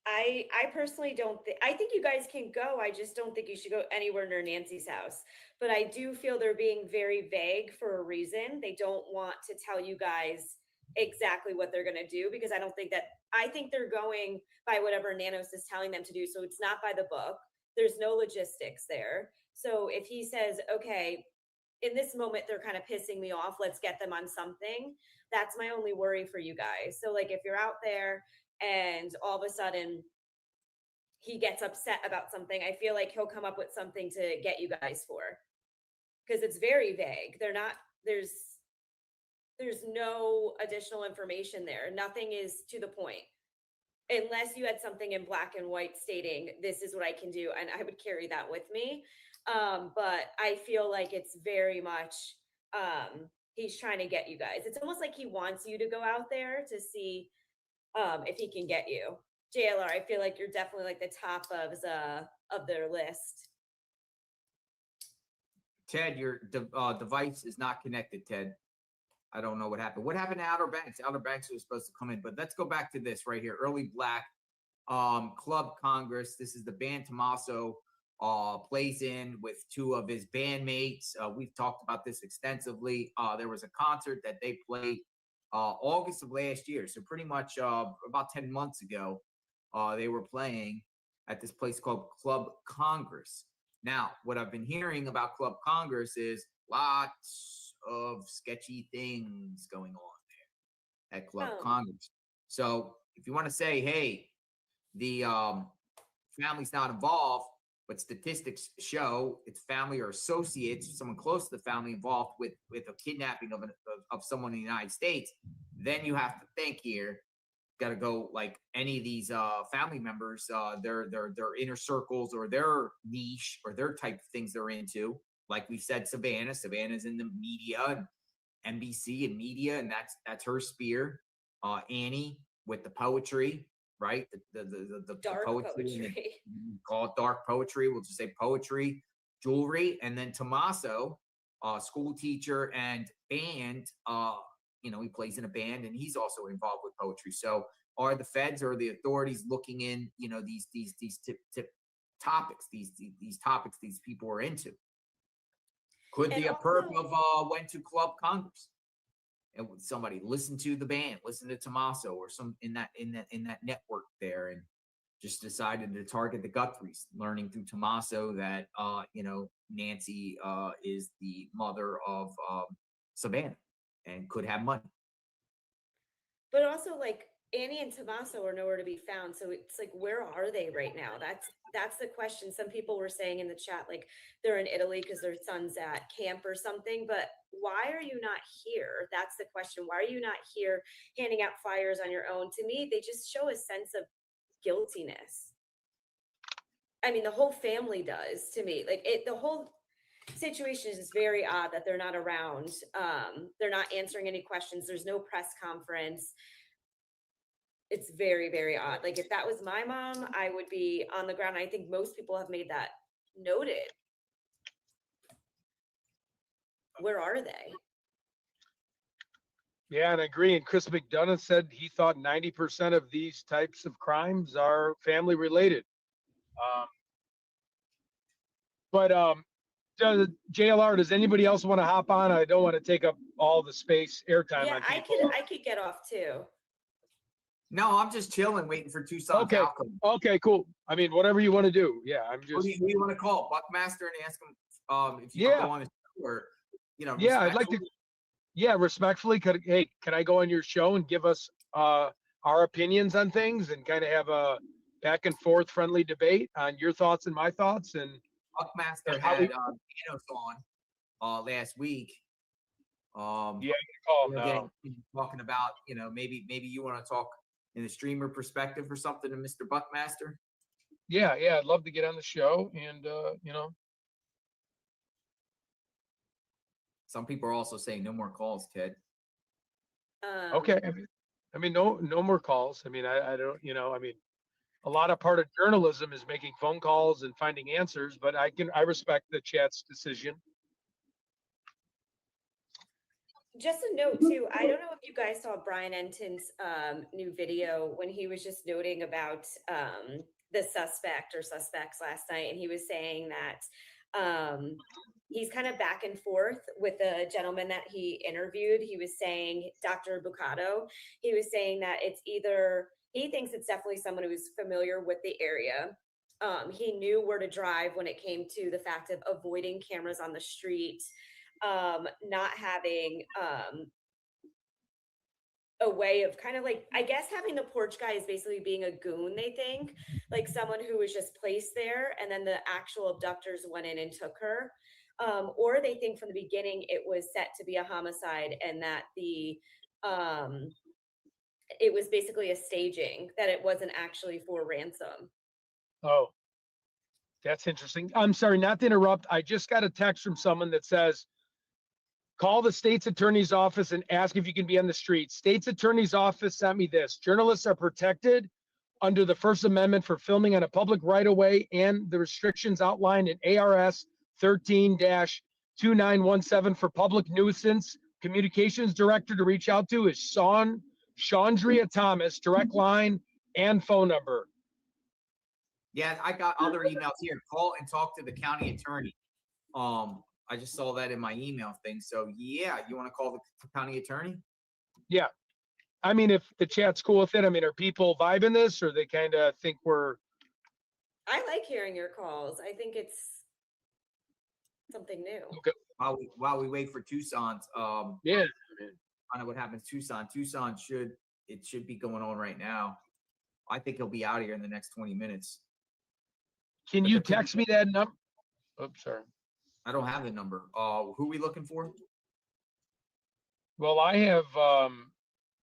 I personally don't think, I think you guys can go. I just don't think you should go anywhere near Nancy's house. But I do feel they're being very vague for a reason. They don't want to tell you guys exactly what they're going to do, because I think they're going by whatever Nanos is telling them to do. So it's not by the book. There's no logistics there. So if he says, okay, in this moment, they're kind of pissing me off, let's get them on something. That's my only worry for you guys. So like, if you're out there and all of a sudden he gets upset about something, I feel like he'll come up with something to get you guys for, because it's very vague. There's no additional information there. Nothing is to the point, unless you had something in black and white stating this is what I can do, and I would carry that with me. But I feel like it's very much he's trying to get you guys. It's almost like he wants you to go out there to see if he can get you. JLR, I feel like you're definitely like the top of their list. Ted, your device is not connected, Ted. I don't know what happened. What happened to Outer Banks? Outer Banks was supposed to come in, but let's go back to this right here. Early Black Club Congress. This is the band Tommaso plays in with two of his bandmates. We've talked about this extensively. There was a concert that they played August of last year. So pretty much about 10 months ago, they were playing at this place called Club Congress. Now, what I've been hearing about Club Congress is lots of sketchy things going on there at Club Congress. So if you want to say, hey, the family's not involved, but statistics show it's family or associates, someone close to the family involved with a kidnapping of someone in the United States, then you have to think here. Got to go like any of these family members, their inner circles or their niche or their type of things they're into. Like we said, Savannah's in the media and NBC and media, and that's her spear. Annie with the poetry, right? The Dark poetry. Call it dark poetry. We'll just say poetry, jewelry, and then Tommaso, school teacher and band. He plays in a band and he's also involved with poetry. So are the feds or the authorities looking in, these topics, these topics these people are into? Could be a perp of went to Club Congress and somebody listened to the band, listened to Tommaso or some in that network there, and just decided to target the Guthries, learning through Tommaso that Nancy is the mother of Savannah and could have money. But also, like, Annie and Tommaso are nowhere to be found. So it's like, where are they right now? That's the question. Some people were saying in the chat, like, they're in Italy because their son's at camp or something. But why are you not here? That's the question. Why are you not here handing out flyers on your own? To me, they just show a sense of guiltiness. I mean, the whole family does to me. Like, the whole situation is very odd that they're not around. They're not answering any questions. There's no press conference. It's very, very odd. Like, if that was my mom, I would be on the ground. I think most people have made that noted. Where are they? Yeah, and I agree. And Chris McDonough said he thought 90% of these types of crimes are family related. JLR, does anybody else want to hop on? I don't want to take up all the space airtime. Yeah, on people. I could get off too. No, I'm just chilling, waiting for Tucson's outcome. Okay, cool. I mean, whatever you want to do. Yeah, I'm just. Who do you want to call Buckmaster and ask him if you can go on his show or Yeah, I'd like to. Yeah, respectfully, can I go on your show and give us our opinions on things and kind of have a back and forth friendly debate on your thoughts and my thoughts? And Buckmaster had Thanos on last week, Yeah, call again, now. talking about, maybe you want to talk in the streamer perspective or something to Mr. Buckmaster. Yeah, I'd love to get on the show, and Some people are also saying no more calls, Ted. okay. I mean, no more calls. I mean, I don't, I mean, a lot of part of journalism is making phone calls and finding answers, but I respect the chat's decision. Just a note too, I don't know if you guys saw Brian Enton's new video when he was just noting about the suspect or suspects last night, and he was saying that he's kind of back and forth with the gentleman that he interviewed. He was saying, Dr. Bucato, he was saying that it's either, he thinks it's definitely someone who's familiar with the area. He knew where to drive when it came to the fact of avoiding cameras on the street, not having a way of kind of like, I guess having the porch guy is basically being a goon, they think, like someone who was just placed there and then the actual abductors went in and took her. Or they think from the beginning it was set to be a homicide and that it was basically a staging, that it wasn't actually for ransom. Oh, that's interesting. I'm sorry, not to interrupt. I just got a text from someone that says, call the state's attorney's office and ask if you can be on the street. State's attorney's office sent me this. Journalists are protected under the First Amendment for filming on a public right-of-way and the restrictions outlined in ARS 13-2917 for public nuisance. Communications director to reach out to is Shaundria Thomas, direct line and phone number. Yeah, I got other emails here. Call and talk to the county attorney. I just saw that in my email thing. So yeah, you want to call the county attorney? Yeah. I mean, if the chat's cool with it, I mean, are people vibing this or they kind of think we're. I like hearing your calls. I think it's something new. Okay. While we wait for Tucson's, Yeah. kind of what happens Tucson. Tucson should be going on right now. I think he'll be out of here in the next 20 minutes. Can you text me that number? Oops, sorry. I don't have the number. Who are we looking for? Well, I have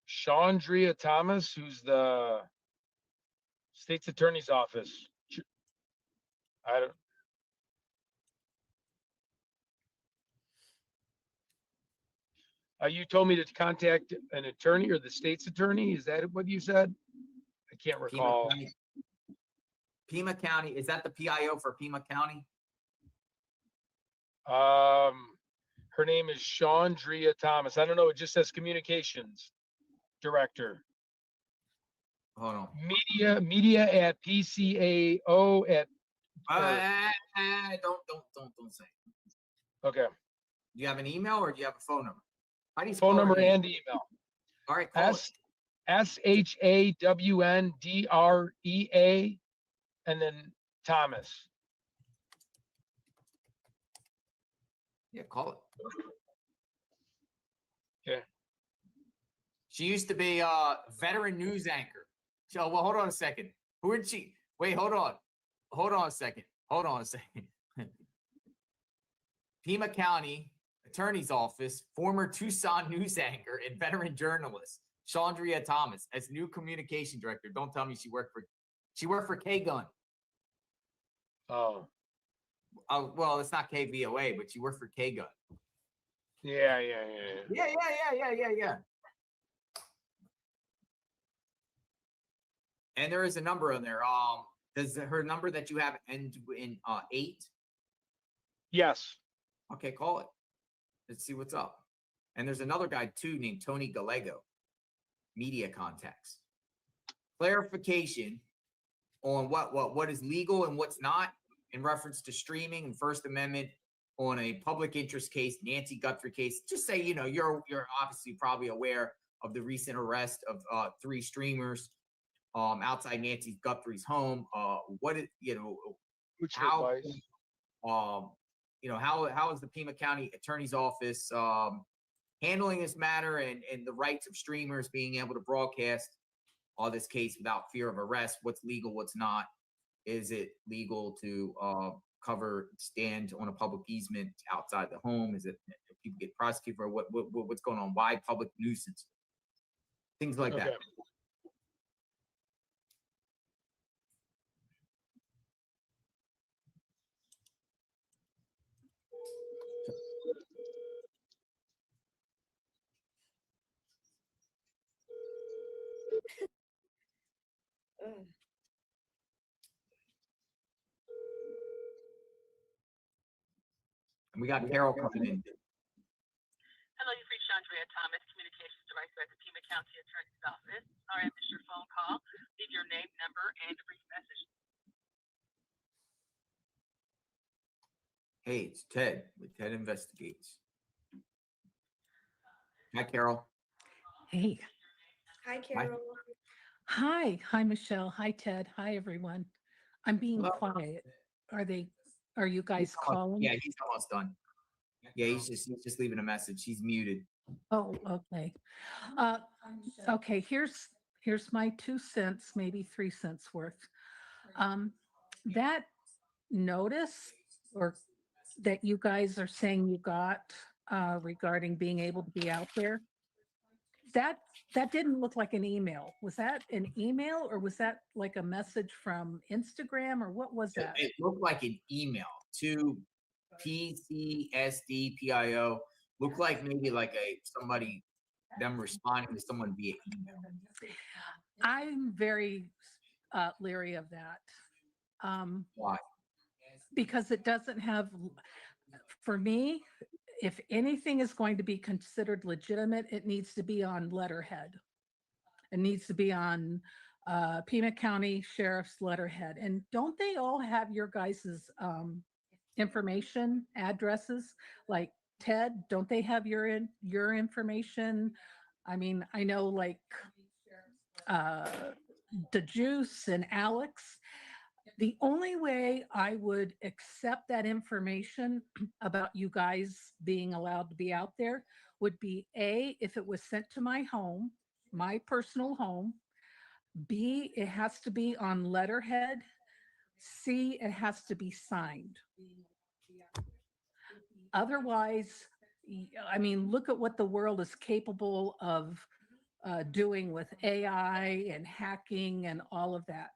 Shaundria Thomas, who's the state's attorney's office. I don't. You told me to contact an attorney or the state's attorney. Is that what you said? I can't recall. Pima County. Is that the PIO for Pima County? Her name is Shaundria Thomas. I don't know. It just says communications director. Hold on. Media at PCAO at. Don't say. Okay. Do you have an email or do you have a phone number? How do you phone number and email? All right. Call SHAWNDREA and then Thomas. Yeah, call it. Okay. She used to be a veteran news anchor. So, well, hold on a second. Who did she? Wait, hold on. Hold on a second. Pima County Attorney's Office, former Tucson news anchor and veteran journalist, Shaundria Thomas, as new communication director. Don't tell me she worked for K-Gun. Oh, well, it's not KVOA, but she worked for K-Gun. Yeah. And there is a number on there. Does her number that you have end in 8? Yes. Okay, call it. Let's see what's up. And there's another guy too named Tony Gallego, media contacts. Clarification on what is legal and what's not in reference to streaming and First Amendment on a public interest case, Nancy Guthrie case. Just say, you're obviously probably aware of the recent arrest of 3 streamers outside Nancy Guthrie's home. How is the Pima County Attorney's Office handling this matter and the rights of streamers being able to broadcast this case without fear of arrest? What's legal, what's not? Is it legal to stand on a public easement outside the home? Is it people get prosecuted for what's going on? Why public nuisance? Things like that. Okay. Ugh. And we got Carol coming in. Hello, you've reached Andrea Thomas, Communications Director at the Pima County Attorney's Office. Sorry I missed your phone call. Leave your name, number, and a brief message. Hey, it's Ted with Ted Investigates. Hi, Carol. Hey, Hi, Carol. hi, Michelle. Hi, Ted. Hi, everyone. I'm being Hello. quiet. Are you guys calling? Yeah, he's almost done. Yeah, he's just leaving a message. He's muted. Oh, okay. Okay, here's my 2 cents, maybe 3 cents worth. That notice or that you guys are saying you got regarding being able to be out there, that didn't look like an email. Was that an email or was that like a message from Instagram or what was that? It looked like an email to PCSDPIO. Looked like maybe like them responding to someone via email. I'm very leery of that. Why? Because it doesn't have, for me, if anything is going to be considered legitimate, it needs to be on letterhead. It needs to be on Pima County Sheriff's letterhead. And don't they all have your guys's information, addresses? Like Ted, don't they have your information? I mean, I know like the Juice and Alex. The only way I would accept that information about you guys being allowed to be out there would be A, if it was sent to my home, my personal home. B, it has to be on letterhead. C, it has to be signed. Otherwise, I mean, look at what the world is capable of doing with AI and hacking and all of that.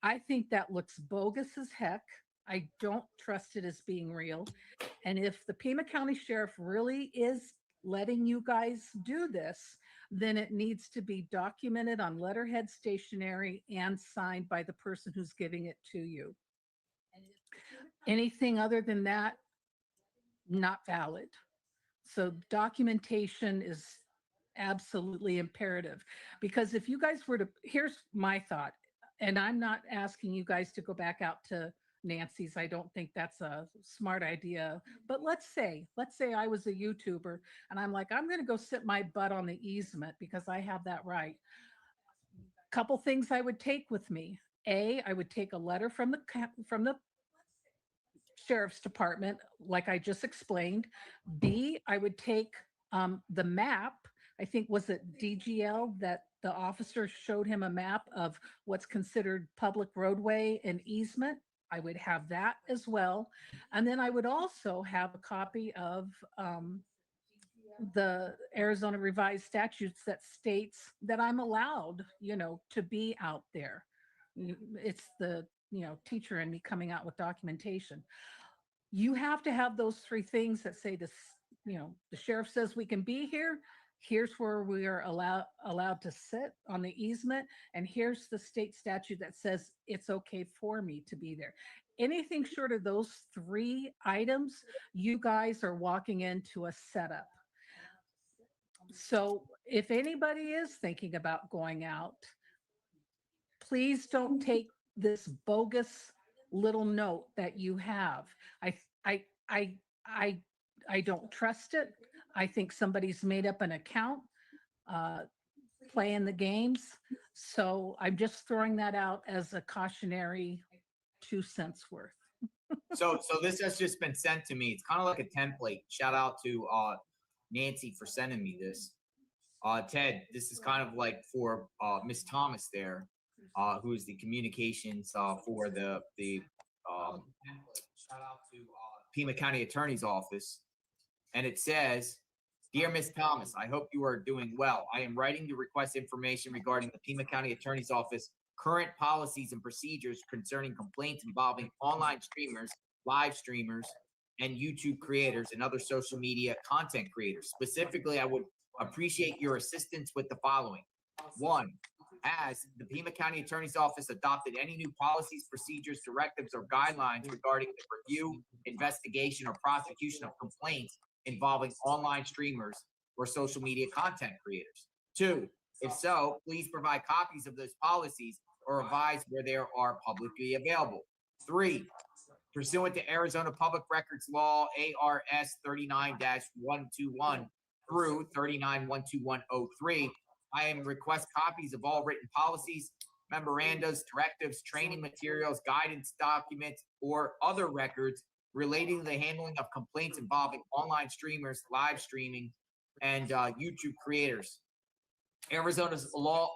I think that looks bogus as heck. I don't trust it as being real. And if the Pima County Sheriff really is letting you guys do this, then it needs to be documented on letterhead stationery and signed by the person who's giving it to you. Anything other than that, not valid. So documentation is absolutely imperative, because if you guys were to, here's my thought, and I'm not asking you guys to go back out to Nancy's. I don't think that's a smart idea. But let's say I was a YouTuber and I'm like, I'm going to go sit my butt on the easement because I have that right. Couple things I would take with me. A, I would take a letter from the Sheriff's Department, like I just explained. B, I would take the map. I think, was it DGL that the officer showed him a map of what's considered public roadway and easement? I would have that as well. And then I would also have a copy of the Arizona revised statutes that states that I'm allowed, to be out there. It's the, teacher in me coming out with documentation. You have to have those 3 things that say this, the sheriff says we can be here. Here's where we are allowed to sit on the easement. And here's the state statute that says it's okay for me to be there. Anything short of those 3 items, you guys are walking into a setup. So if anybody is thinking about going out, please don't take this bogus little note that you have. I don't trust it. I think somebody's made up an account, playing the games. So I'm just throwing that out as a cautionary 2 cents worth. So this has just been sent to me. It's kind of like a template. Shout out to Nancy for sending me this. Ted, this is kind of like for Miss Thomas there, who is the communications for the shout out to Pima County Attorney's Office, and it says, "Dear Ms. Thomas, I hope you are doing well. I am writing to request information regarding the Pima County Attorney's Office current policies and procedures concerning complaints involving online streamers, live streamers, and YouTube creators and other social media content creators. Specifically, I would appreciate your assistance with the following. One, has the Pima County Attorney's Office adopted any new policies, procedures, directives, or guidelines regarding the review, investigation, or prosecution of complaints involving online streamers or social media content creators? Two, if so, please provide copies of those policies or advise where they are publicly available. Three, pursuant to Arizona Public Records Law, ARS 39-121 through 39-12103, I am request copies of all written policies, memorandas, directives, training materials, guidance documents, or other records relating to the handling of complaints involving online streamers, live streaming, and YouTube creators. Arizona's law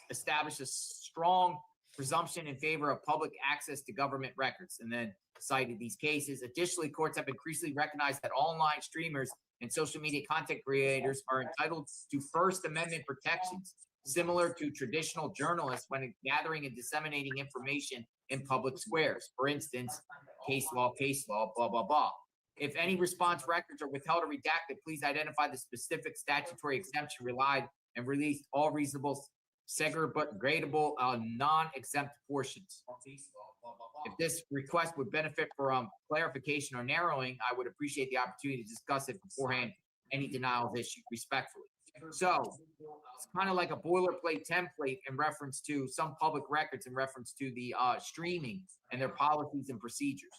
establishes strong presumption in favor of public access to government records, and then cited these cases. Additionally, courts have increasingly recognized that online streamers and social media content creators are entitled to First Amendment protections, similar to traditional journalists when gathering and disseminating information in public squares. For instance, case law, blah, blah, blah. If any response records are withheld or redacted, please identify the specific statutory exemption relied and release all reasonable, segregable, non-exempt portions. If this request would benefit from clarification or narrowing, I would appreciate the opportunity to discuss it beforehand. Any denials issued respectfully. So it's kind of like a boilerplate template in reference to some public records in reference to the streaming and their policies and procedures.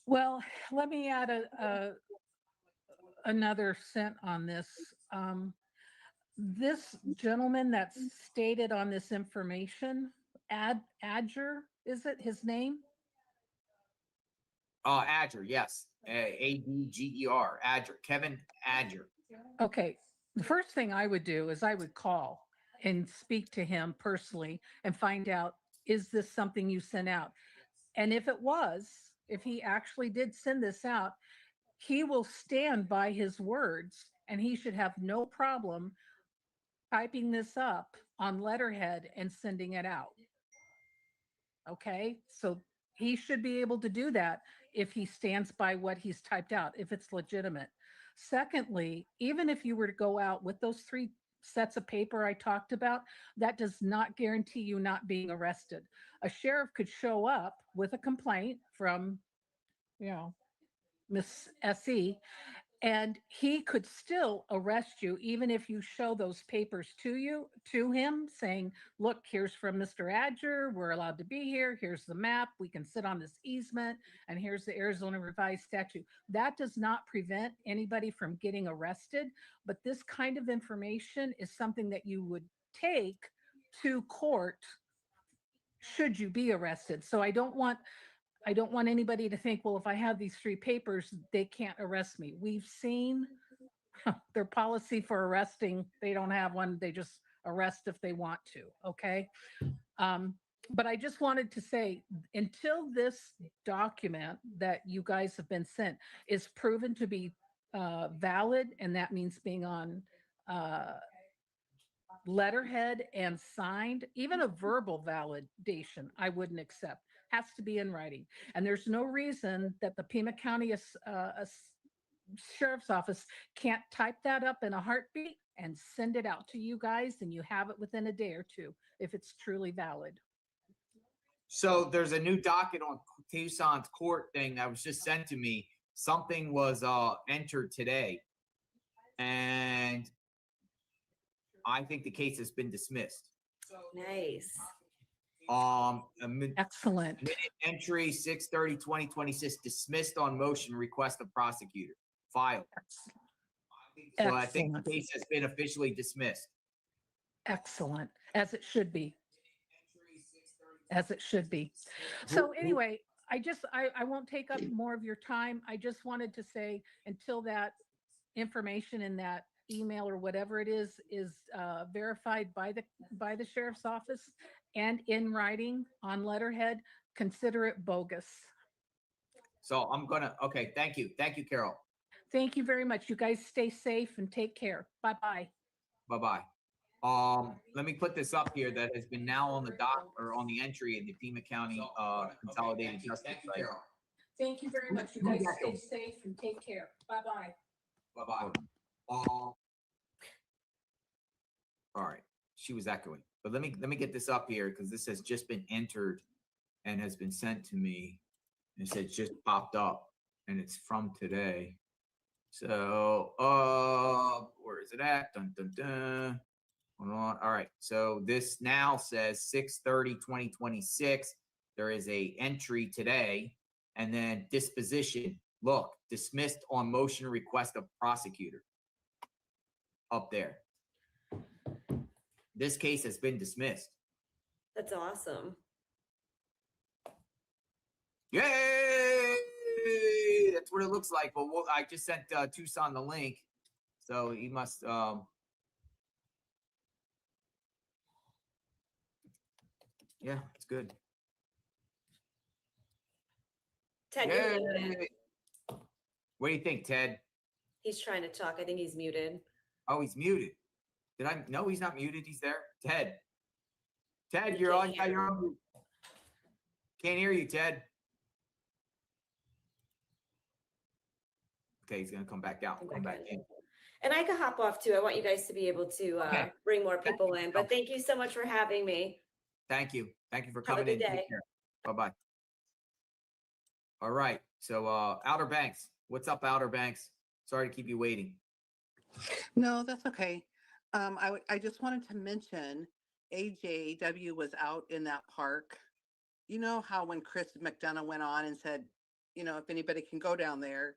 Well, let me add another cent on this. This gentleman that's stated on this information, Adger, is it his name? Adger, yes. Adger, Adger, Kevin Adger. Okay. The first thing I would do is I would call and speak to him personally and find out, is this something you sent out? And if it was, if he actually did send this out, he will stand by his words and he should have no problem typing this up on letterhead and sending it out. Okay, so he should be able to do that if he stands by what he's typed out, if it's legitimate. Secondly, even if you were to go out with those 3 sets of paper I talked about, that does not guarantee you not being arrested. A sheriff could show up with a complaint from, Miss S.E., and he could still arrest you even if you show those papers to him saying, look, here's from Mr. Adger, we're allowed to be here, here's the map, we can sit on this easement, and here's the Arizona revised statute. That does not prevent anybody from getting arrested, but this kind of information is something that you would take to court should you be arrested. So I don't want anybody to think, well, if I have these 3 papers, they can't arrest me. We've seen their policy for arresting. They don't have one. They just arrest if they want to. Okay. But I just wanted to say, until this document that you guys have been sent is proven to be valid, and that means being on letterhead and signed, even a verbal validation, I wouldn't accept. Has to be in writing. And there's no reason that the Pima County Sheriff's Office can't type that up in a heartbeat and send it out to you guys, and you have it within a day or 2 if it's truly valid. So there's a new docket on Tucson's court thing that was just sent to me. Something was entered today, and I think the case has been dismissed. Nice. Excellent. Minute entry 6/30/2026 dismissed on motion, request of prosecutor filed. So I think the case has been officially dismissed. Excellent, as it should be. As it should be. So anyway, I won't take up more of your time. I just wanted to say, until that information in that email or whatever it is verified by the sheriff's office and in writing on letterhead, consider it bogus. So I'm gonna, okay, thank you. Thank you, Carol. Thank you very much. You guys stay safe and take care. Bye-bye. Bye-bye. Let me put this up here that has been now on the doc or on the entry in the Pima County Consolidated Justice site. Thank you very much. You guys stay safe and take care. Bye-bye. Bye-bye. All right. She was echoing. But let me get this up here because this has just been entered and has been sent to me. And it says just popped up and it's from today. So where is it at? Dun dun dun. Hold on. All right. So this now says 6/30/2026. There is a entry today, and then disposition. Look, dismissed on motion request of prosecutor. Up there. This case has been dismissed. That's awesome. Yay! That's what it looks like. But I just sent Tucson the link, so he must. Yeah, it's good. Ted, you're muted. What do you think, Ted? He's trying to talk. I think he's muted. Oh, he's muted. Did I? No, he's not muted. He's there. Ted. Ted, We you're can't on. Yeah, hear you're on. Can't hear you, Ted. Okay, he's gonna come back out. Come back in. And I could hop off too. I want you guys to be able to Okay. bring more people in. But thank you so much for having me. Thank you. Thank you for Have a coming good in. day. Bye bye. All right. So Outer Banks. What's up, Outer Banks? Sorry to keep you waiting. No, that's okay. I just wanted to mention AJW was out in that park. You know how when Chris McDonough went on and said, you know, if anybody can go down there,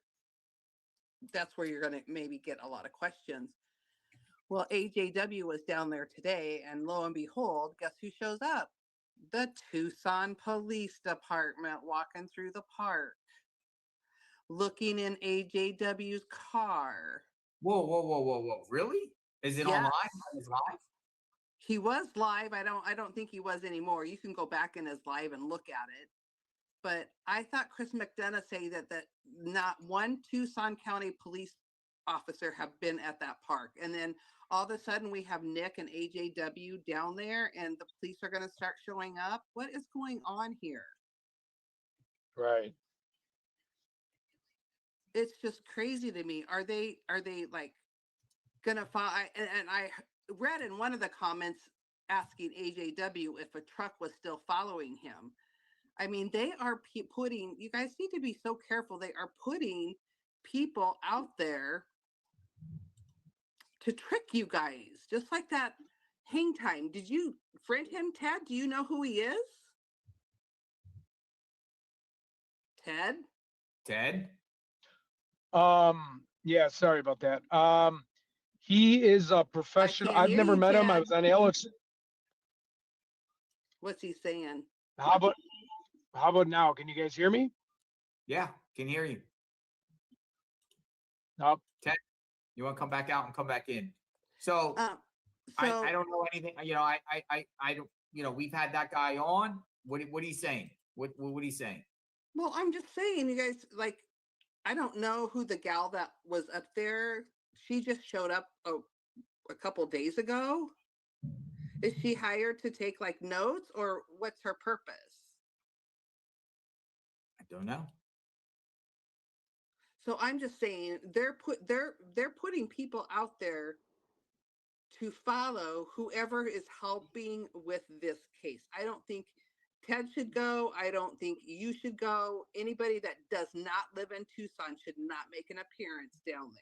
that's where you're going to maybe get a lot of questions. Well, AJW was down there today, and lo and behold, guess who shows up? The Tucson Police Department walking through the park, looking in AJW's car. Whoa. Really? Is it online? Is it live? He was live. I don't think he was anymore. You can go back in his live and look at it. But I thought Chris McDonough say that not one Tucson County police officer have been at that park. And then all of a sudden we have Nick and AJW down there and the police are going to start showing up. What is going on here? Right. It's just crazy to me. Are they like gonna follow? And I read in one of the comments asking AJW if a truck was still following him. I mean, they are putting, you guys need to be so careful. They are putting people out there to trick you guys, just like that hang time. Did you friend him, Ted? Do you know who he is? Ted? Ted? Yeah, sorry about that. He is a professional. can't I've hear never you, met him. I Ted. was on Alex. What's he saying? How about now? Can you guys hear me? Yeah, can hear you. Nope. Ted, you want to come back out and come back in? So, I don't know anything. You know, I don't. You know, we've had that guy on. What are you saying? What are you saying? Well, I'm just saying, you guys, like, I don't know who the gal that was up there. She just showed up a couple days ago. Is she hired to take like notes, or what's her purpose? I don't know. So I'm just saying they're putting people out there to follow whoever is helping with this case. I don't think Ted should go. I don't think you should go. Anybody that does not live in Tucson should not make an appearance down there.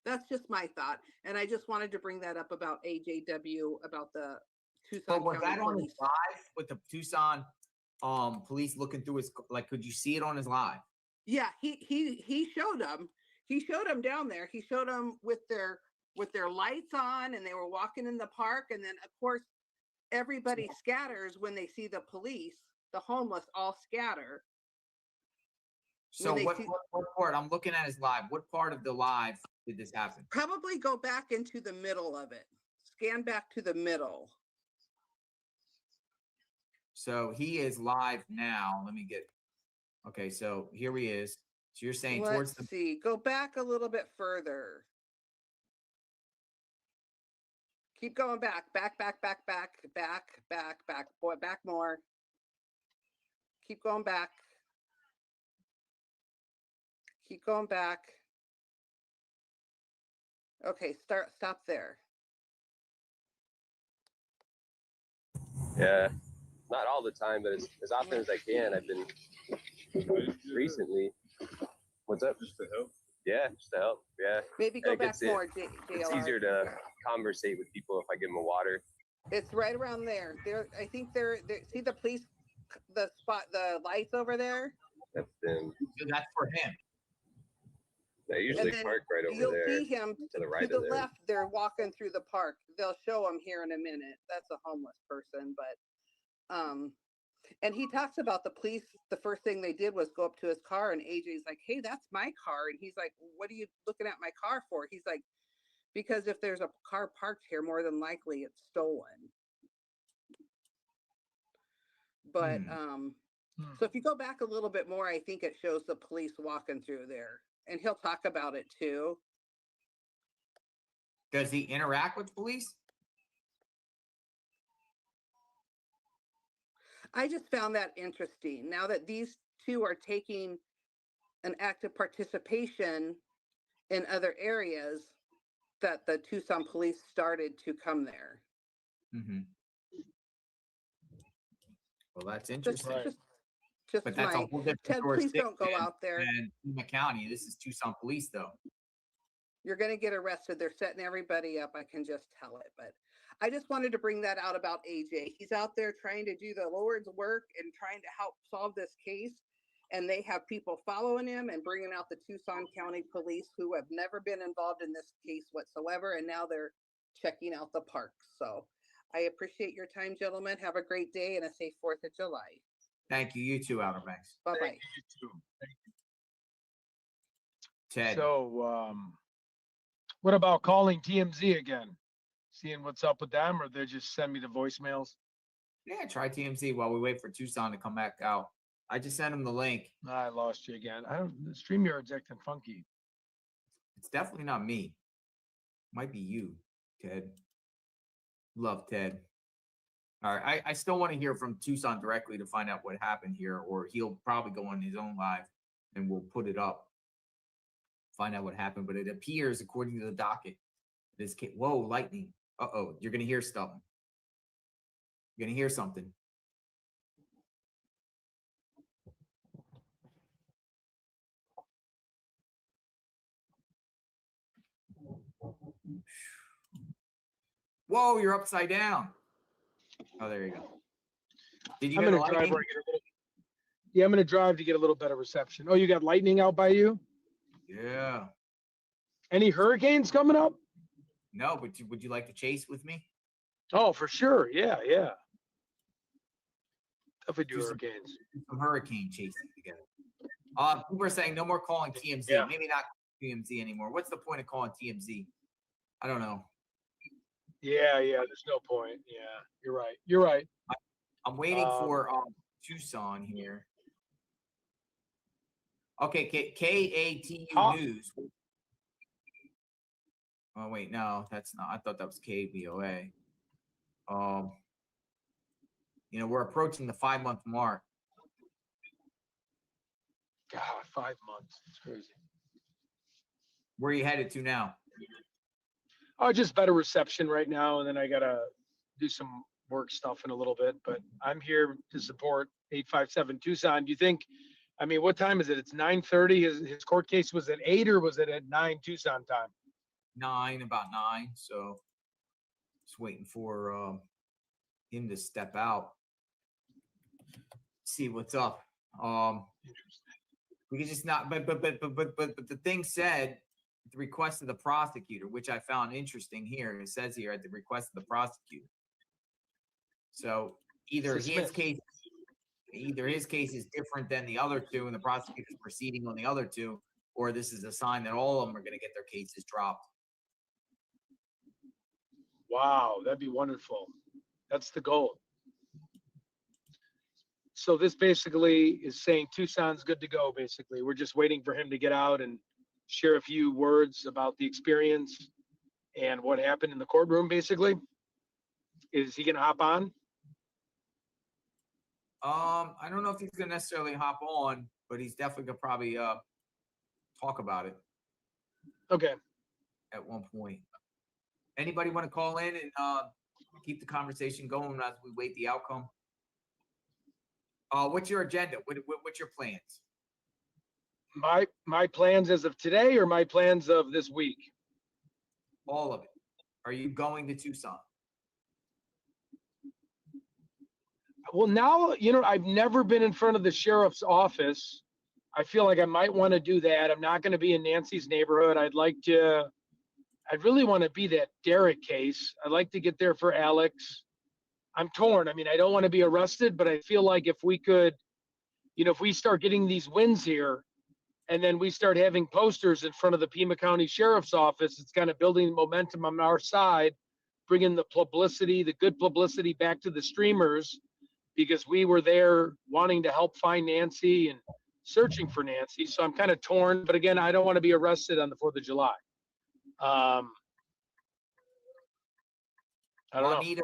That's just my thought. And I just wanted to bring that up about AJW, about the Tucson But was County that on his Police. live with the Tucson police looking through his, like, could you see it on his live? Yeah, he showed them. He showed them down there. He showed them with their lights on, and they were walking in the park. And then of course everybody scatters when they see the police. The homeless all scatter. So what part? I'm looking at his live. What part of the live did this happen? Probably go back into the middle of it. Scan back to the middle. So he is live now. Let me get, okay, so here he is. So you're saying towards Let's the, see. Go back a little bit further. Keep going back. Back. Boy, back more. Keep going back. Keep going back. Okay, stop there. Yeah, not all the time, but as often as I can. I've been recently. What's up? Just to help. Yeah, just to help. Yeah. Maybe go back more, JLR. It's easier to conversate with people if I give them a water. It's right around there. I think they're see the police, the lights over there. That's them. so that's for him. They usually park right over you'll there. see him to the right to of the there. left. They're walking through the park. They'll show him here in a minute. That's a homeless person, but and he talks about the police. The first thing they did was go up to his car, and AJ's like, "Hey, that's my car," and he's like, "What are you looking at my car for?" He's like, "Because if there's a car parked here, more than likely it's stolen." But so if you go back a little bit more, I think it shows the police walking through there, and he'll talk about it too. Does he interact with police? I just found that interesting. Now that these two are taking an active participation in other areas, that the Tucson police started to come there. Mm-hmm. Well, that's interesting. Just but that's a whole different Ted, please don't go out there. And Yuma County, this is Tucson police, though. You're going to get arrested. They're setting everybody up. I can just tell it. But I just wanted to bring that out about AJ. He's out there trying to do the Lord's work and trying to help solve this case. And they have people following him and bringing out the Tucson County police who have never been involved in this case whatsoever. And now they're checking out the park. So I appreciate your time, gentlemen. Have a great day and a safe 4th of July. Thank you. You too, Outer Banks. Bye-bye. Ted. So, what about calling TMZ again? Seeing what's up with them, or they just send me the voicemails? Yeah, try TMZ while we wait for Tucson to come back out. I just sent him the link. I lost you again. The StreamYard's acting funky. It's definitely not me. Might be you, Ted. Love Ted. All right, I still want to hear from Tucson directly to find out what happened here, or he'll probably go on his own live and we'll put it up. Find out what happened, but it appears, according to the docket, this case, whoa, lightning. Uh-oh, you're going to hear something. You're going to hear something. Whoa, you're upside down. Oh, there you go. Did you I'm get gonna drive where I get a little, yeah, I'm gonna drive to get a little better reception. Oh, you got lightning out by you? Yeah. Any hurricanes coming up? No, but would you like to chase with me? Oh, for sure. Yeah. Definitely do hurricanes. Some hurricane chasing together. People are saying no more calling TMZ. Yeah. Maybe not TMZ anymore. What's the point of calling TMZ? I don't know. Yeah. There's no point. Yeah, you're right. I'm waiting for Tucson here. Okay, KATU News. Oh wait, no, that's not. I thought that was KBOA. We're approaching the 5-month mark. God, 5 months. It's crazy. Where are you headed to now? Oh, just better reception right now, and then I gotta do some work stuff in a little bit. But I'm here to support 857 Tucson. Do you think? I mean, what time is it? It's 9:30. His court case was at 8, or was it at 9 Tucson time? 9, about 9. So just waiting for him to step out. See what's up. We can just not. But the thing said, at the request of the prosecutor, which I found interesting here. It says here at the request of the prosecutor. So either his case is different than the other two, and the prosecutor's proceeding on the other two, or this is a sign that all of them are going to get their cases dropped. Wow, that'd be wonderful. That's the goal. So this basically is saying Tucson's good to go, basically. We're just waiting for him to get out and share a few words about the experience and what happened in the courtroom, basically. Is he gonna hop on? I don't know if he's gonna necessarily hop on, but he's definitely gonna probably talk about it. Okay. At one point. Anybody want to call in and keep the conversation going as we wait the outcome? What's your agenda? What's your plans? My plans as of today, or my plans of this week? All of it. Are you going to Tucson? Well, now, I've never been in front of the sheriff's office. I feel like I might want to do that. I'm not going to be in Nancy's neighborhood. I'd really want to be that Derek case. I'd like to get there for Alex. I'm torn. I mean, I don't want to be arrested, but I feel like if we could, if we start getting these wins here, and then we start having posters in front of the Pima County Sheriff's Office, it's kind of building momentum on our side, bringing the publicity, the good publicity back to the streamers, because we were there wanting to help find Nancy and searching for Nancy. So I'm kind of torn, but again, I don't want to be arrested on the 4th of July. I don't know. Juanita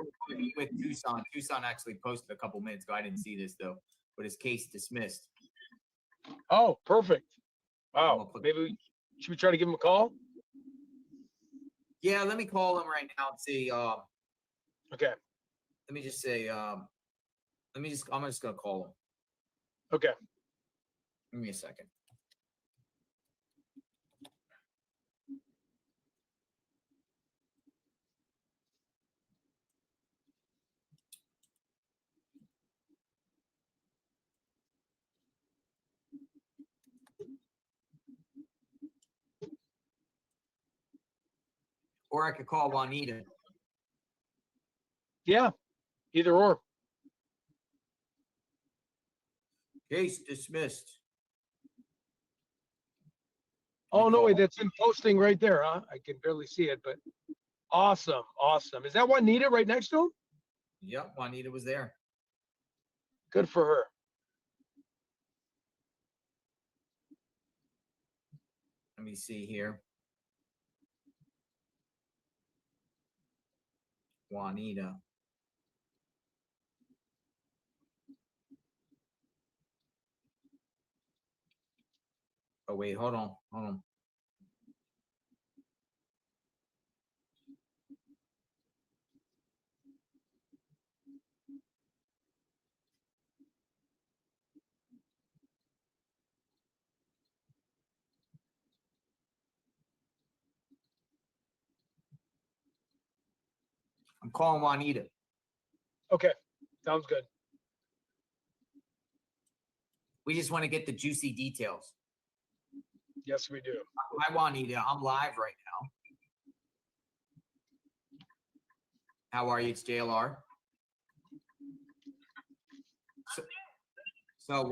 with Tucson. Tucson actually posted a couple minutes ago. I didn't see this though, but his case dismissed. Oh, perfect. Wow. Maybe should we try to give him a call? Yeah, let me call him right now and see. Okay. Let me just say, I'm just gonna call him. Okay. Give me a second. Or I could call Juanita. Yeah, either or. Case dismissed. Oh, no, wait, that's in posting right there, huh? I can barely see it, but awesome, awesome. Is that Juanita right next to him? Yep, Juanita was there. Good for her. Let me see here. Juanita. Oh, wait, hold on. I'm calling Juanita. Okay, sounds good. We just want to get the juicy details. Yes, we do. Hi, Juanita. I'm live right now. How are you? It's JLR. So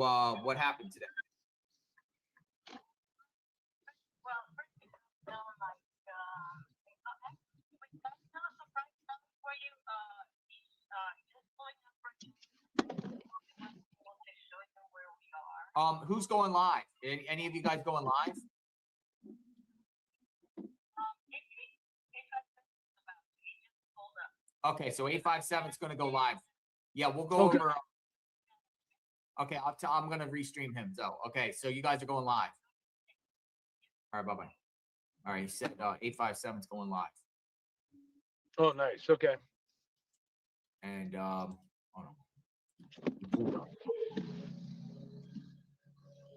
what happened today? Who's going live? Any of you guys going live? Okay, so 857 is going to go live. Yeah, we'll go over. Okay, I'm going to restream him. So, okay, so you guys are going live. All right, bye-bye. All right, he said 857 is going live. Oh, nice. Okay. And hold on.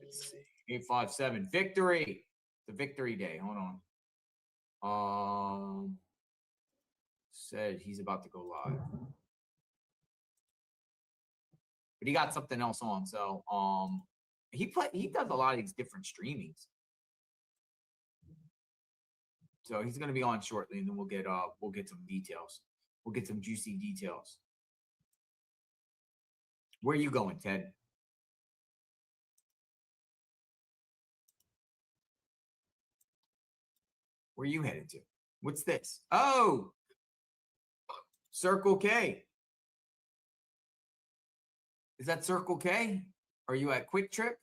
Let's see. 857 victory. The victory day. Hold on. Said he's about to go live. But he got something else on. So he does a lot of these different streamings. So he's gonna be on shortly, and then we'll get some details. We'll get some juicy details. Where are you going, Ted? Where are you headed to? What's this? Oh, Circle K. Is that Circle K? Are you at Quick Trip?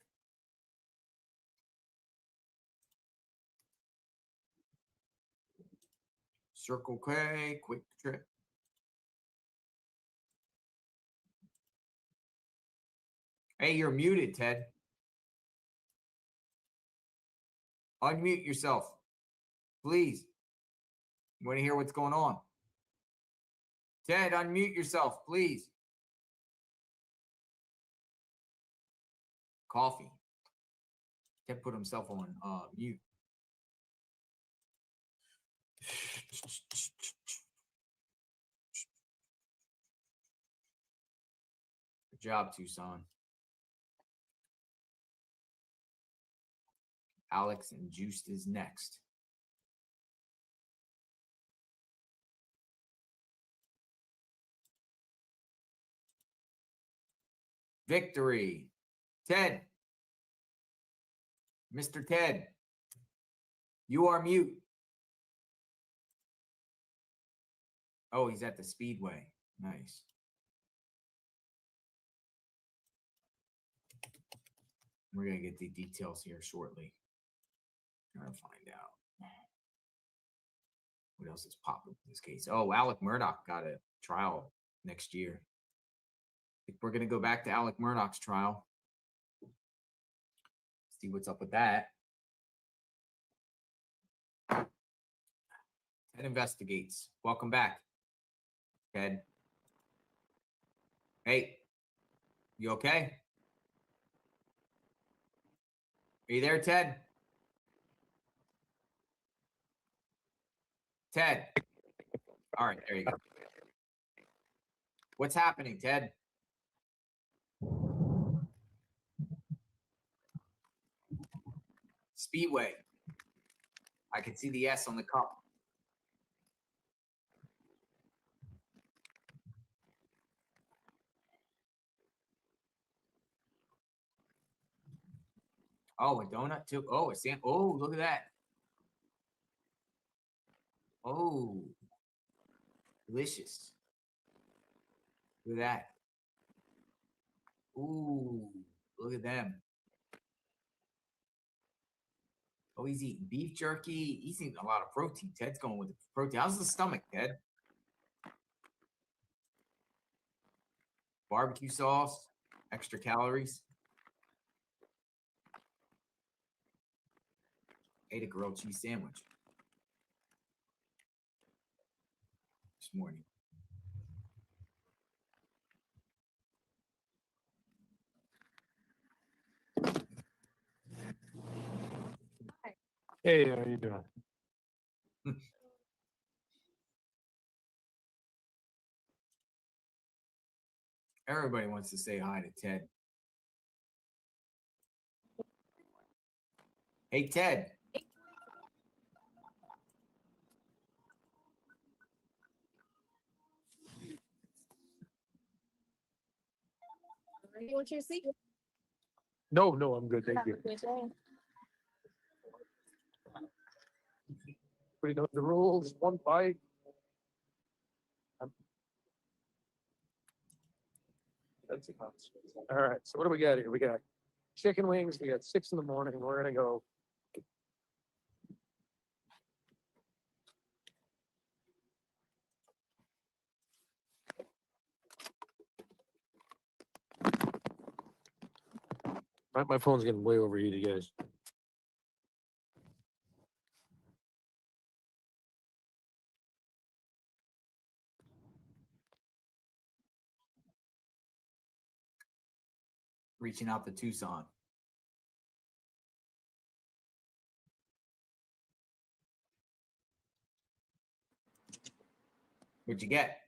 Circle K, Quick Trip. Hey, you're muted, Ted. Unmute yourself, please. You want to hear what's going on? Ted, unmute yourself, please. Coffee. Ted put himself on mute. Good job, Tucson. Alex and Juiced is next. Victory. Ted. Mr. Ted. You are mute. Oh, he's at the Speedway. Nice. We're going to get the details here shortly. Trying to find out what else is popping in this case. Oh, Alec Murdoch got a trial next year. I think we're going to go back to Alec Murdoch's trial. See what's up with that. Ted Investigates. Welcome back, Ted. Hey, you okay? Are you there, Ted? Ted. All right, there you go. What's happening, Ted? Speedway. I can see the S on the cup. Oh, a donut too. Oh, a sand. Oh, look at that. Oh, delicious. Look at that. Ooh, look at them. Oh, he's eating beef jerky. He's eating a lot of protein. Ted's going with the protein. How's the stomach, Ted? Barbecue sauce, extra calories. Ate a grilled cheese sandwich this morning. Hey, how you doing? Everybody wants to say hi to Ted. Hey, Ted. You want your seat? No, I'm good. Thank you. We know the rules. One bite. That's a consequence. All right. So what do we got here? We got chicken wings. We got 6 in the morning. We're gonna go. My phone's getting way overheated, guys. Reaching out to Tucson. What'd you get?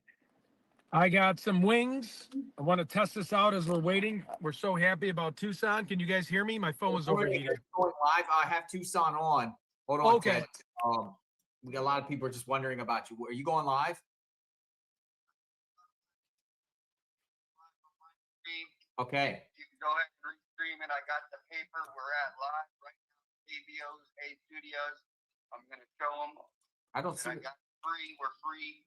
I got some wings. I want to test this out as we're waiting. We're so happy about Tucson. Can you guys hear me? My phone was overheating. Going live. I have Tucson on. Hold on, Okay. Ted. We got a lot of people just wondering about you. Are you going live? Okay. You can go ahead and restream it. I got the paper. We're at live right now. ABO's A Studios. I'm gonna show them. I don't see. I got free. We're free.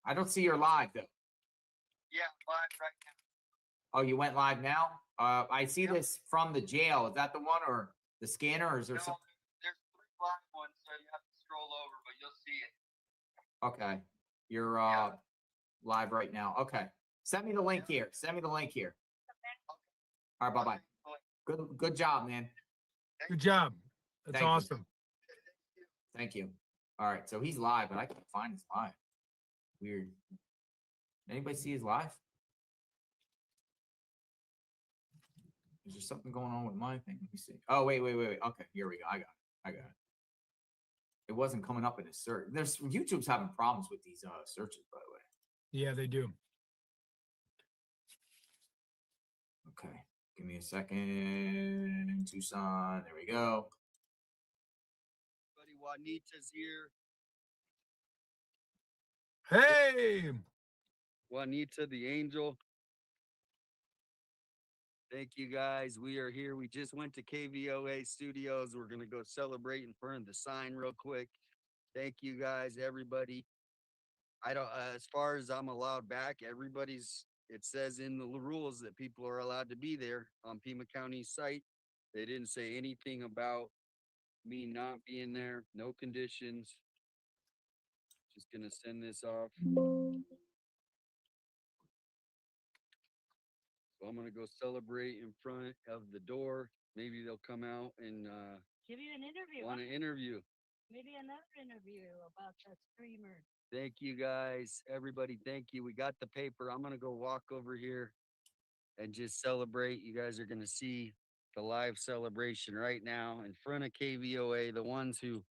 I don't see your live though. Yeah, live right now. Oh, you went live now? I see Yep. this from the jail. Is that the one or the scanner or is there No, something? there's 3 live ones, so you have to scroll over, but you'll see it. Okay. You're Yeah. live right now. Okay. Send me the link here. Send me the link here. All right, bye-bye. Good job, man. Good job. That's Thank you. awesome. Thank you. All right, so he's live, but I can't find his live. Weird. Anybody see his live? Is there something going on with my thing? Let me see. Oh, wait. Okay, here we go. I got it. It wasn't coming up in his search. YouTube's having problems with these searches, by the way. Yeah, they do. Okay, give me a second. Tucson, there we go. Buddy Juanita's here. Hey, Juanita the angel. Thank you guys. We are here. We just went to KVOA studios. We're gonna go celebrate in front of the sign real quick. Thank you guys, everybody. I don't as far as I'm allowed back, it says in the rules that people are allowed to be there on Pima County's site. They didn't say anything about me not being there, no conditions. Just gonna send this off. So I'm gonna go celebrate in front of the door. Maybe they'll come out and Give you an interview. want to interview. Maybe another interview about the streamer. Thank you guys, everybody. Thank you. We got the paper. I'm gonna go walk over here and just celebrate. You guys are gonna see the live celebration right now in front of KVOA. The ones who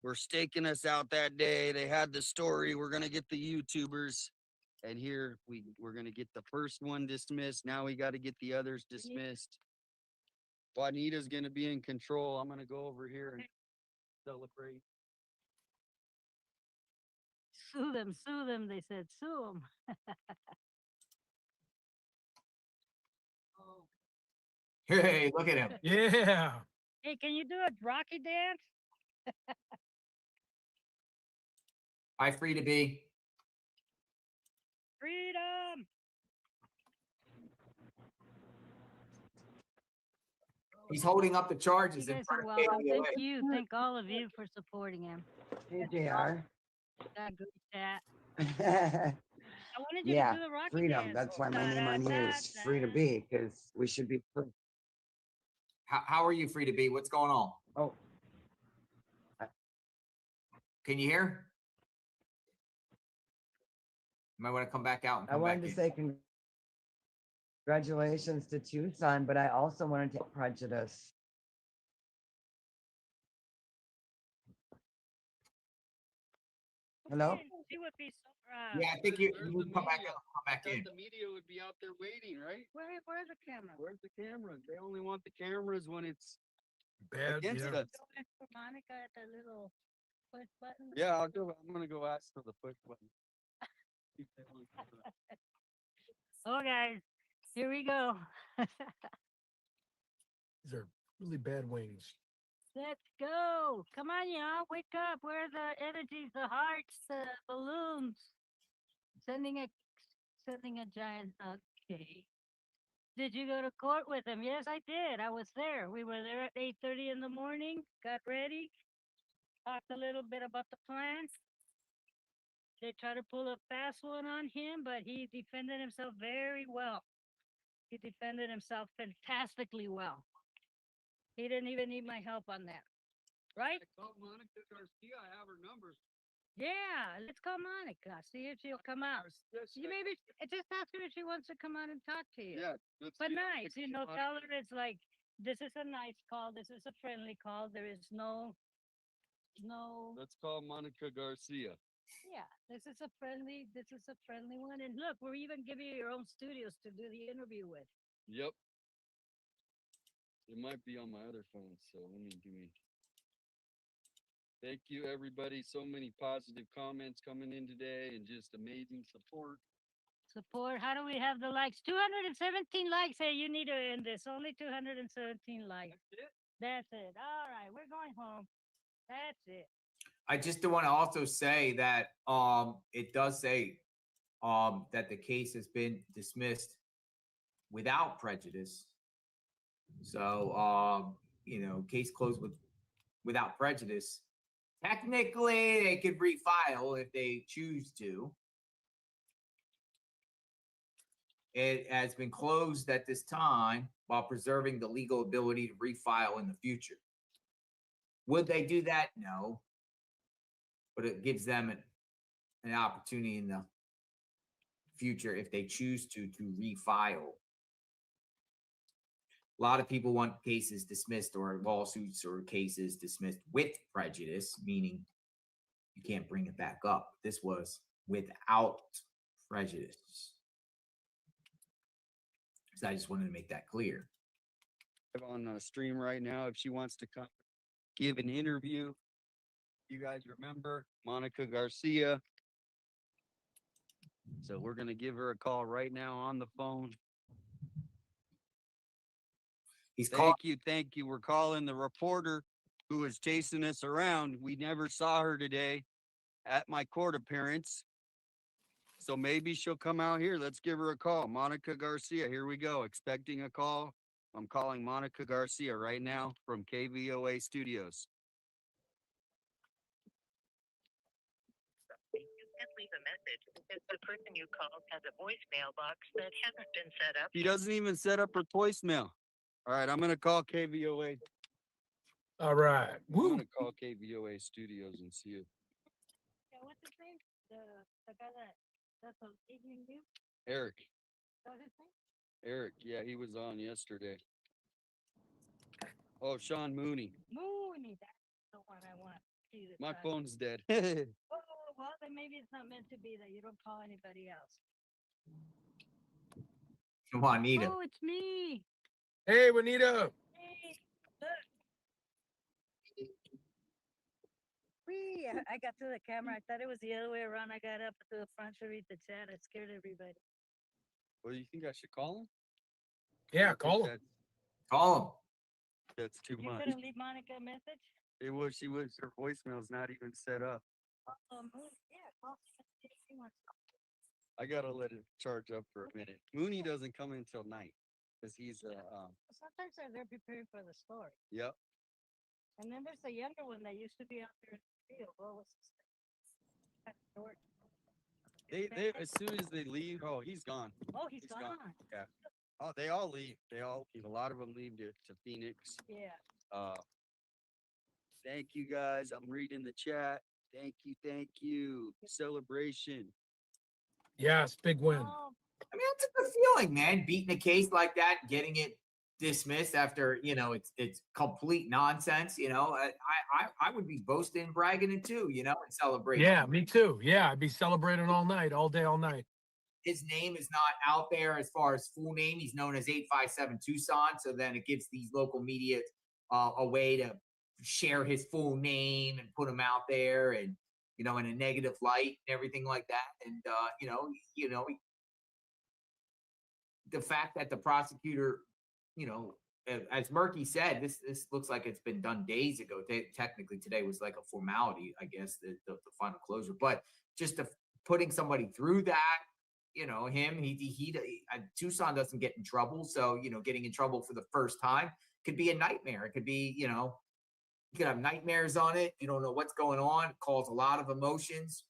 were staking us out that day. They had the story. We're gonna get the YouTubers. And here we're gonna get the first one dismissed. Now we got to get the others dismissed. Juanita's gonna be in control. I'm gonna go over here and celebrate. Sue them. They said, sue them. Hey, look at him. yeah. Hey, can you do a Rocky dance? Hi, free to be. Freedom. He's holding up the You charges in guys front are of welcome. KVOA. Thank you. Thank all of you for supporting him. Hey, JR. That good chat. I wanted you Yeah, to do the Rocky freedom. dance. That's why my name on here is free to be, because we should be free. How are you free to be? What's going on? Oh, Can you hear? You might want to come back out and I come back wanted to in. say congratulations to Tucson, but I also wanted to prejudice. Hello? She would be so proud. Yeah, I think you Where's you the come back media? out, come back in. The media would be out there waiting, right? Where's the camera? Where's the cameras? They only want the cameras when it's Bad. against Yeah. us. For Monica at the little push button. Yeah, I'm gonna go ask for the push button. Oh, guys, here we go. These are really bad wings. Let's go. Come on, y'all. Wake up. Where are the energies, the hearts, the balloons? Sending a giant hug. Okay. Did you go to court with him? Yes, I did. I was there. We were there at 8:30 in the morning, got ready, talked a little bit about the plan. They tried to pull a fast one on him, but he defended himself very well. He defended himself fantastically well. He didn't even need my help on that. Right? I called Monica Garcia. I have her number. Yeah, let's call Monica. See if she'll come out. You maybe just ask her if she wants to come out and talk to you. Yeah, But nice, tell her it's like this is a nice call, this is a friendly call. There is no. Let's call Monica Garcia. Yeah, this is a friendly one. And look, we're even giving you your own studios to do the interview with. Yep. It might be on my other phone, so let me give me. Thank you, everybody. So many positive comments coming in today and just amazing support. Support. How do we have the likes? 217 likes. Hey, you need to end this. Only 217 likes. That's it? That's it. All right, we're going home. That's it. I just want to also say that it does say that the case has been dismissed without prejudice. So case closed without prejudice. Technically, they could refile if they choose to. It has been closed at this time while preserving the legal ability to refile in the future. Would they do that? No. But it gives them an opportunity in the future if they choose to refile. A lot of people want cases dismissed or lawsuits or cases dismissed with prejudice, meaning you can't bring it back up. This was without prejudice. So I just wanted to make that clear. On a stream right now, if she wants to come give an interview, you guys remember Monica Garcia. So we're gonna give her a call right now on the phone. Thank you. We're calling the reporter who was chasing us around. We never saw her today at my court appearance. So maybe she'll come out here. Let's give her a call. Monica Garcia, here we go. Expecting a call. I'm calling Monica Garcia right now from KVOA Studios. You can leave a message because the person you called has a voicemail box that hasn't been set up. She doesn't even set up her voicemail. All right, I'm gonna call KVOA. All right. I'm Woo. gonna call KVOA Studios and see if Yeah, what's his name? The guy that's on evening news? Eric. What's his name? Eric, yeah, he was on yesterday. Oh, Sean Mooney. Mooney, that's the one I want. See this My time. phone's dead. Oh, well, then maybe it's not meant to be that you don't call anybody else. Juanita. Oh, it's me. Hey, Juanita. Hey, look. Wee, I got to the camera. I thought it was the other way around. I got up to the front to read the chat. I scared everybody. Well, you think I should call him? Yeah, I think call him. Call That's too You much. couldn't leave Monica a message? Her voicemail's not even set up. Yeah, call if she wants to. I gotta let it charge up for a minute. Mooney doesn't come in till night because he's Sometimes they're preparing for the story. yep. And then there's the younger one that used to be out there in the field. What was his name? Short. They as soon as they leave, oh, he's gone. Oh, he's gone. Yeah. Oh, they all leave. They all leave. A lot of them leave to Phoenix. Yeah. Thank you guys. I'm reading the chat. Thank you. Celebration. Yes, big win. Oh, I mean, that's a good feeling, man. Beating a case like that, getting it dismissed after it's complete nonsense. I would be boasting and bragging it too. And celebrating. Yeah, me too. Yeah, I'd be celebrating all night, all day, all night. His name is not out there as far as full name. He's known as 857 Tucson. So then it gives these local media a way to share his full name and put him out there and, in a negative light and everything like that. And, the fact that the prosecutor, as Murky said, this looks like it's been done days ago. Technically today was like a formality, I guess, the final closure, but just putting somebody through that, Tucson doesn't get in trouble. So, getting in trouble for the first time could be a nightmare. It could be, you could have nightmares on it. You don't know what's going on. It calls a lot of emotions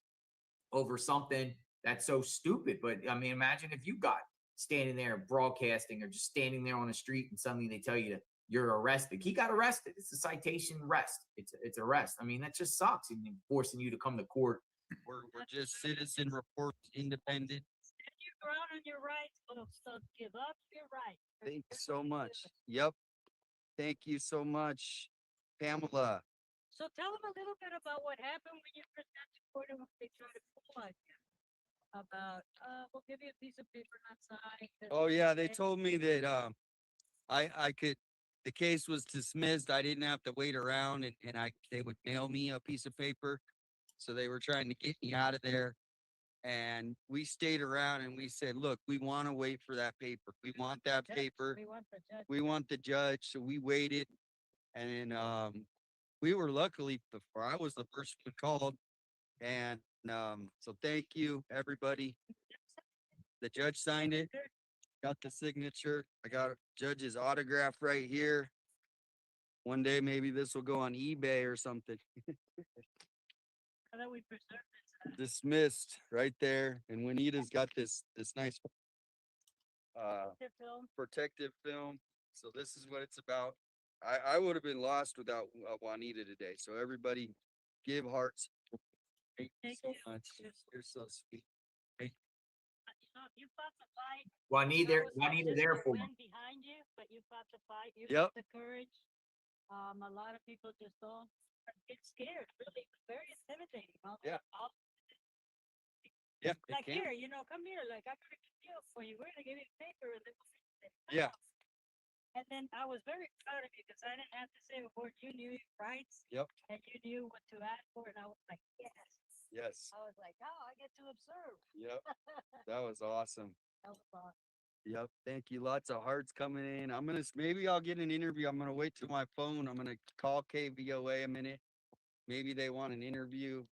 over something that's so stupid. But I mean, imagine if you got standing there broadcasting or just standing there on the street and suddenly they tell you you're arrested. He got arrested. It's a citation arrest. It's arrest. I mean, that just sucks. And forcing you to come to court. We're just citizen reports, independent. you're ground on your rights, folks. Don't give up your rights. Thank you so much. Yep. Thank you so much, Pamela. So tell them a little bit about what happened when you present to court and what they try to pull on you. About, we'll give you a piece of paper not signed. Oh yeah, they told me that I could, the case was dismissed. I didn't have to wait around and they would mail me a piece of paper. So they were trying to get me out of there. And we stayed around and we said, look, we want to wait for that paper. We want that paper. We want the judge. We want the judge. So we waited. And we were luckily I was the first one called. And so thank you, everybody. The judge signed it, got the signature. I got a judge's autograph right here. One day, maybe this will go on eBay or something. How do we preserve this? Dismissed right there. And Juanita's got this nice The film? protective film. So this is what it's about. I would have been lost without Juanita today. So everybody give hearts. Thank you Thank so you. much. You're so sweet. You know, you fought the fight. Juanita, That was not Juanita just there the for me. wind behind you, but you fought the fight. You Yep. fought the courage. A lot of people just don't get scared. Really, it's very intimidating. Yeah. Yeah. it Like can. here, you know, come here. Like I got a good deal for you. We're gonna give you a paper and then we'll fix it. Yeah. And then I was very proud of you because I didn't have to say a word. You knew your rights. Yep. And you knew what to ask for, and I was like, yes. Yes. I was like, oh, I get to observe. Yep. That was awesome. That was fun. Yep. Thank you. Lots of hearts coming in. Maybe I'll get an interview. I'm gonna wait till my phone. I'm gonna call KVOA a minute. Maybe they want an interview.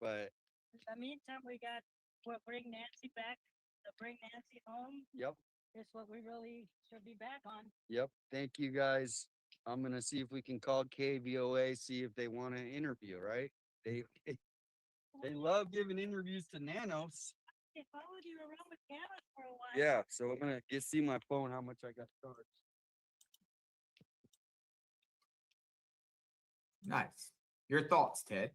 But In the meantime, we'll bring Nancy back. To bring Nancy home. yep. Is what we really should be back on. Yep. Thank you guys. I'm gonna see if we can call KVOA, see if they want to interview, right? They love giving interviews to nanos. They followed you around with cameras for a while. Yeah, so I'm gonna get see my phone how much I got charged. Nice. Your thoughts, Ted?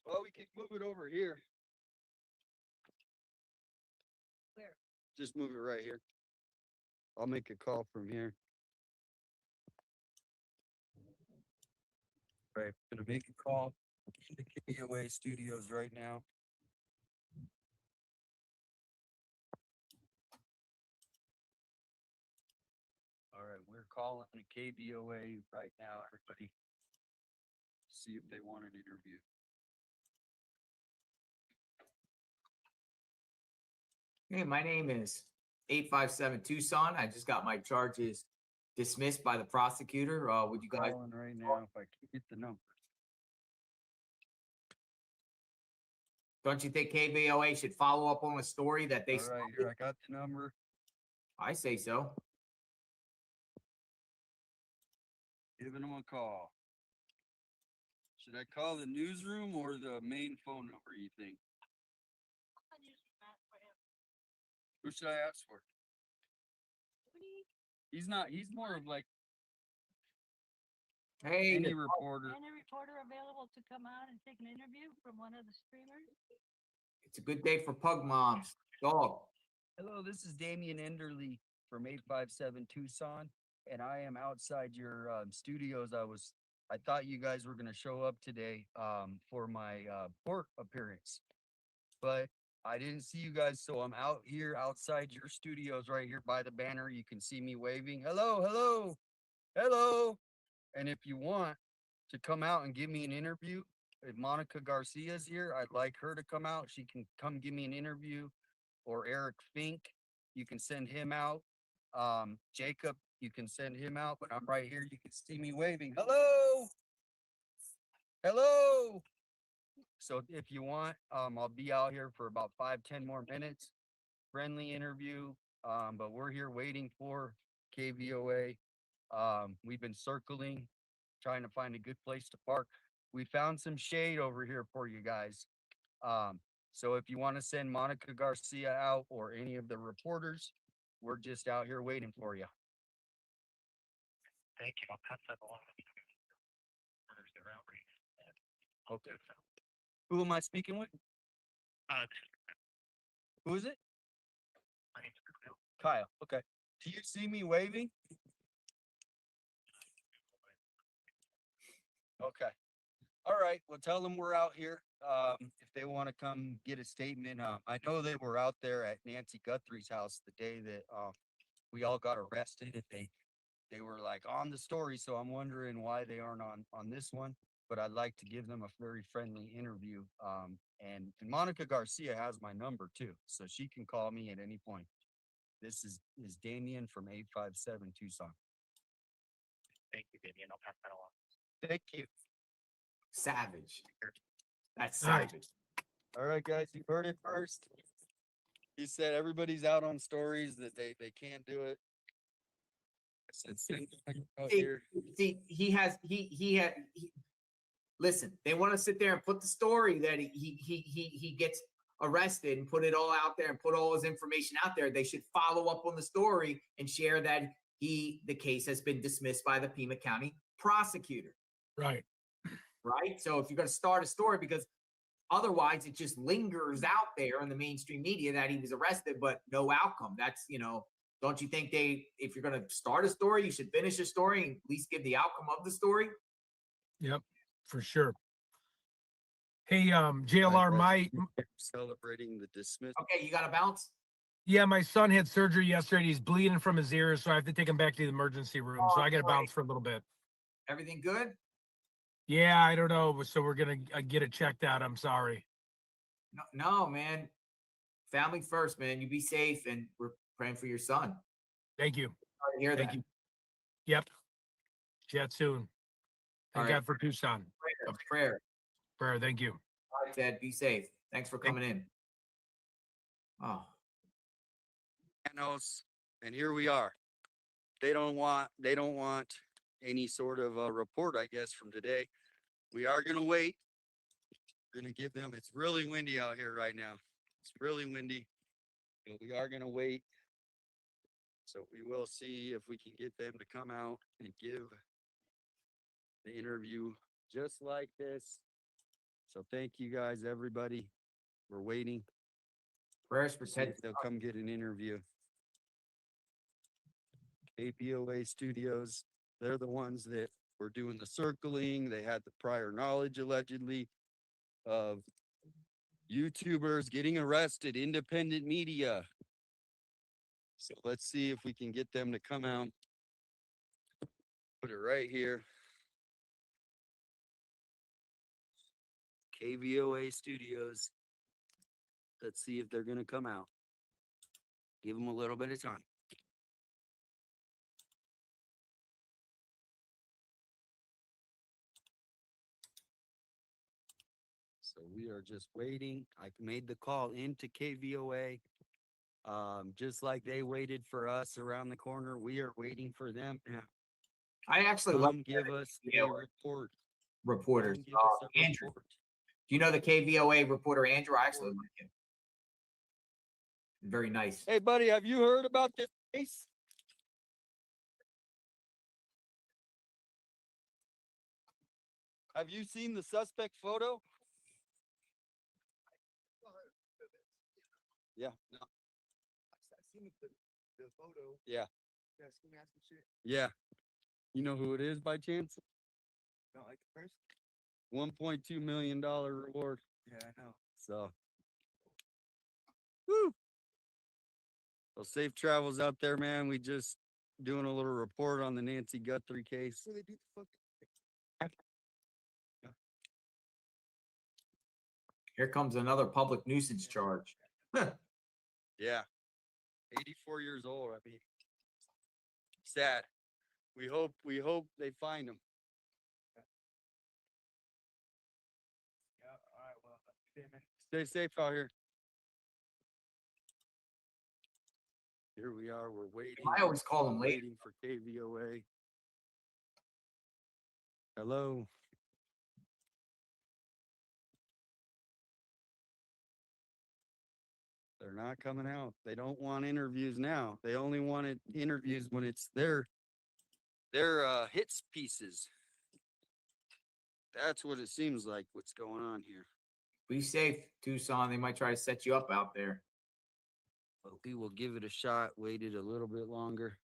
Well, we can move it over here. Where? Just move it right here. I'll make a call from here. Right, gonna make a call in the KVOA studios right now. All right, we're calling the KVOA right now, everybody. See if they want an interview. Hey, my name is 857 Tucson. I just got my charges dismissed by the prosecutor. Would you guys? Calling right now if I can get the number. Don't you think KVOA should follow up on a story that they? All right, here I got the number. I say so. Giving them a call. Should I call the newsroom or the main phone number, you think? Who should I ask for? He's more of like Hey, any reporter. Any reporter available to come out and take an interview from one of the streamers? it's a good day for pug moms. Dog. Hello, this is Damian Enderly from 857 Tucson, and I am outside your studios. I thought you guys were gonna show up today for my court appearance, but I didn't see you guys, so I'm out here outside your studios right here by the banner. You can see me waving. Hello, hello, hello. And if you want to come out and give me an interview, if Monica Garcia's here, I'd like her to come out. She can come give me an interview. Or Eric Fink, you can send him out. Jacob, you can send him out, but I'm right here. You can see me waving. Hello. Hello. So if you want, I'll be out here for about 5-10 more minutes. Friendly interview. But we're here waiting for KVOA. We've been circling, trying to find a good place to park. We found some shade over here for you guys. So if you want to send Monica Garcia out or any of the reporters, we're just out here waiting for you. Thank you. I'll pass that along. Where's their outreach? Okay. Who am I speaking with? Who is it? My name's Kyle. Okay. Do you see me waving? Okay. All right. Well, tell them we're out here. If they want to come get a statement, I know they were out there at Nancy Guthrie's house the day that we all got arrested. They were like on the story, so I'm wondering why they aren't on this one. But I'd like to give them a very friendly interview. And Monica Garcia has my number too, so she can call me at any point. This is Damian from 857 Tucson. Thank you, Damian. I'll pass that along. Thank you. Savage. That's All right. savage. All right, guys, you heard it first. He said everybody's out on stories that they can't do it. I said, "Send them out See, here." see, listen, they want to sit there and put the story that he gets arrested and put it all out there and put all his information out there. They should follow up on the story and share that the case has been dismissed by the Pima County prosecutor. Right. Right. So if you're going to start a story, because otherwise it just lingers out there in the mainstream media that he was arrested, but no outcome. That's, don't you think if you're going to start a story, you should finish a story and at least give the outcome of the story? Yep, for sure. Hey, JLR, Celebrating the dismissal. Okay, you got to bounce. yeah, my son had surgery yesterday. He's bleeding from his ears, so I have to take him back to the emergency room. So I got to bounce for a little bit. Everything good? Yeah, I don't know. So we're going to get it checked out. I'm sorry. No, man. Family first, man. You be safe, and we're praying for your son. Thank you. Sorry to hear Thank that. you. Yep. Chat soon. Thank All right. God for Tucson. Prayer. Thank you. All right, Ted. Be safe. Thanks for coming in. Oh. And here we are. They don't want any sort of a report, I guess, from today. We are gonna wait. We're gonna give them. It's really windy out here right now. It's really windy, but we are gonna wait. So we will see if we can get them to come out and give the interview just like this. So thank you guys, everybody. We're waiting. Prayers for See Ted. if they'll come get an interview. APOA Studios, they're the ones that were doing the circling. They had the prior knowledge, allegedly, of YouTubers getting arrested, independent media. So let's see if we can get them to come out. Put it right here. KVOA Studios. Let's see if they're going to come out. Give them a little bit of time. So we are just waiting. I made the call into KVOA. Just like they waited for us around the corner, we are waiting for them. I actually love give us a report. Reporters. Give us a Andrew. report. Do you know the KVOA reporter Andrew? I actually like him. Very nice. Hey, buddy, have you heard about this case? Have you seen the suspect photo? Yeah. No. I seen the photo. Yeah. Yeah, see me asking shit. Yeah. You know who it is by chance? No, like the person. $1.2 million reward. Yeah, I know. So. Woo. Well, safe travels out there, man. We just doing a little report on the Nancy Guthrie case. So they do the fuck. Here comes another public nuisance charge. Yeah. 84 years old. I mean, sad. We hope they find him. Yeah, all right, well, stay safe out here. Here we are, we're waiting. I always call them late. Waiting for KVOA. Hello. They're not coming out. They don't want interviews now. They only wanted interviews when it's their hits pieces. That's what it seems like, what's going on here. Be safe, Tucson. They might try to set you up out there. But we will give it a shot. Waited a little bit longer.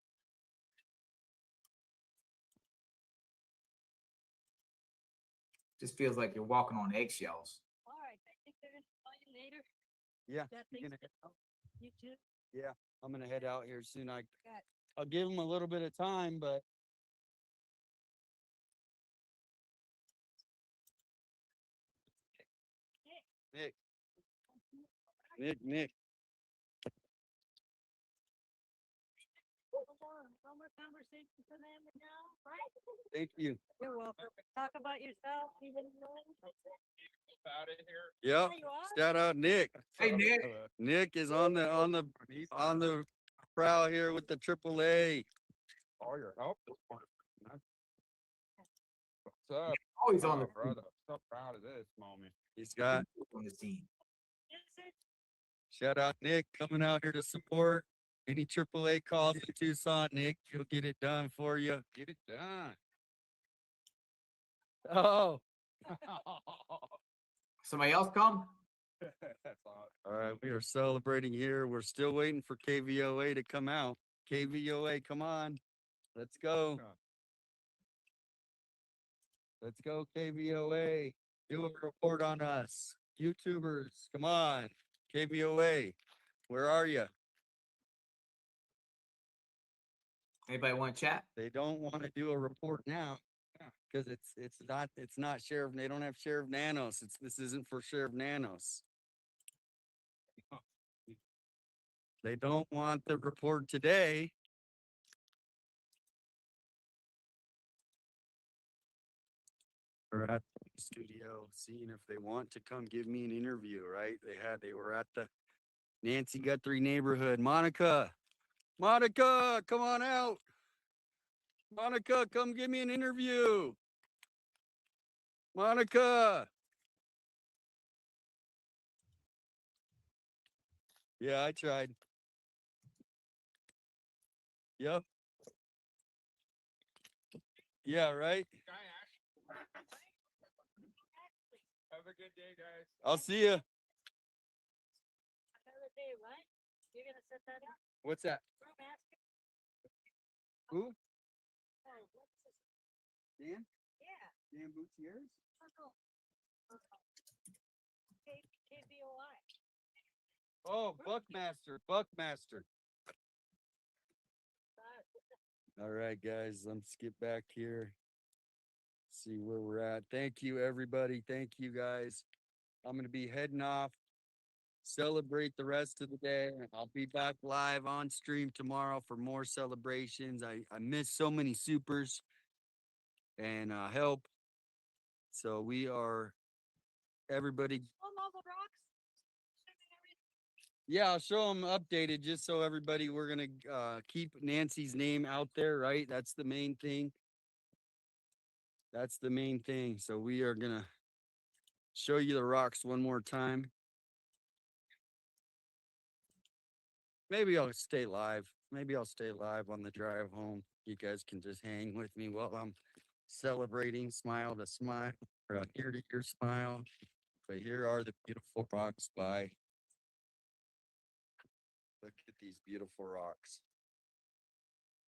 Just feels like you're walking on eggshells. All right, I think they're gonna call you later. Yeah. That You thing's gonna head out? You too. Yeah, I'm gonna head out here soon. Got I'll give them a little bit of time, but Nick. conversation for them now, right? Thank you. You're welcome. Talk about yourself, even though. Out of here. Yep. There you are. Shout out Nick. Hey, Nick. Nick is on the prowl here with the AAA. All your help this morning. What's up? Always on the brother. So proud of this moment. He's got on the scene. shout out Nick coming out here to support. Any AAA calls in Tucson, Nick, he'll get it done for you. Get it done. Oh, Somebody else come? That's all. all right. We are celebrating here. We're still waiting for KVOA to come out. KVOA, come on. Let's go. Let's go, KVOA. Do a report on us. YouTubers, come on. KVOA, where are you? Anybody want to chat? They don't want to do a report now because it's not Sheriff. They don't have Sheriff Nanos. This isn't for Sheriff Nanos. They don't want the report today. We're at the studio seeing if they want to come give me an interview, right? They were at the Nancy Guthrie neighborhood. Monica, come on out. Monica, come give me an interview. Monica. Yeah, I tried. Yep. Yeah, right. Have a good day, guys. I'll see you. Another day, right? You're gonna set that up? What's that? Brewmaster? Who? Oh, what's this? Dan? Yeah. Dan Boutier's? KBOI. Oh, Buckmaster. All right, guys, let's get back here. See where we're at. Thank you, everybody. Thank you, guys. I'm going to be heading off. Celebrate the rest of the day. I'll be back live on stream tomorrow for more celebrations. I missed so many supers and help. So we are, everybody. All the rocks? Yeah, I'll show them updated just so everybody, we're going to keep Nancy's name out there, right? That's the main thing. That's the main thing. So we are going to show you the rocks one more time. Maybe I'll stay live. Maybe I'll stay live on the drive home. You guys can just hang with me while I'm celebrating smile to smile, or ear to ear smile. But here are the beautiful rocks by. Look at these beautiful rocks.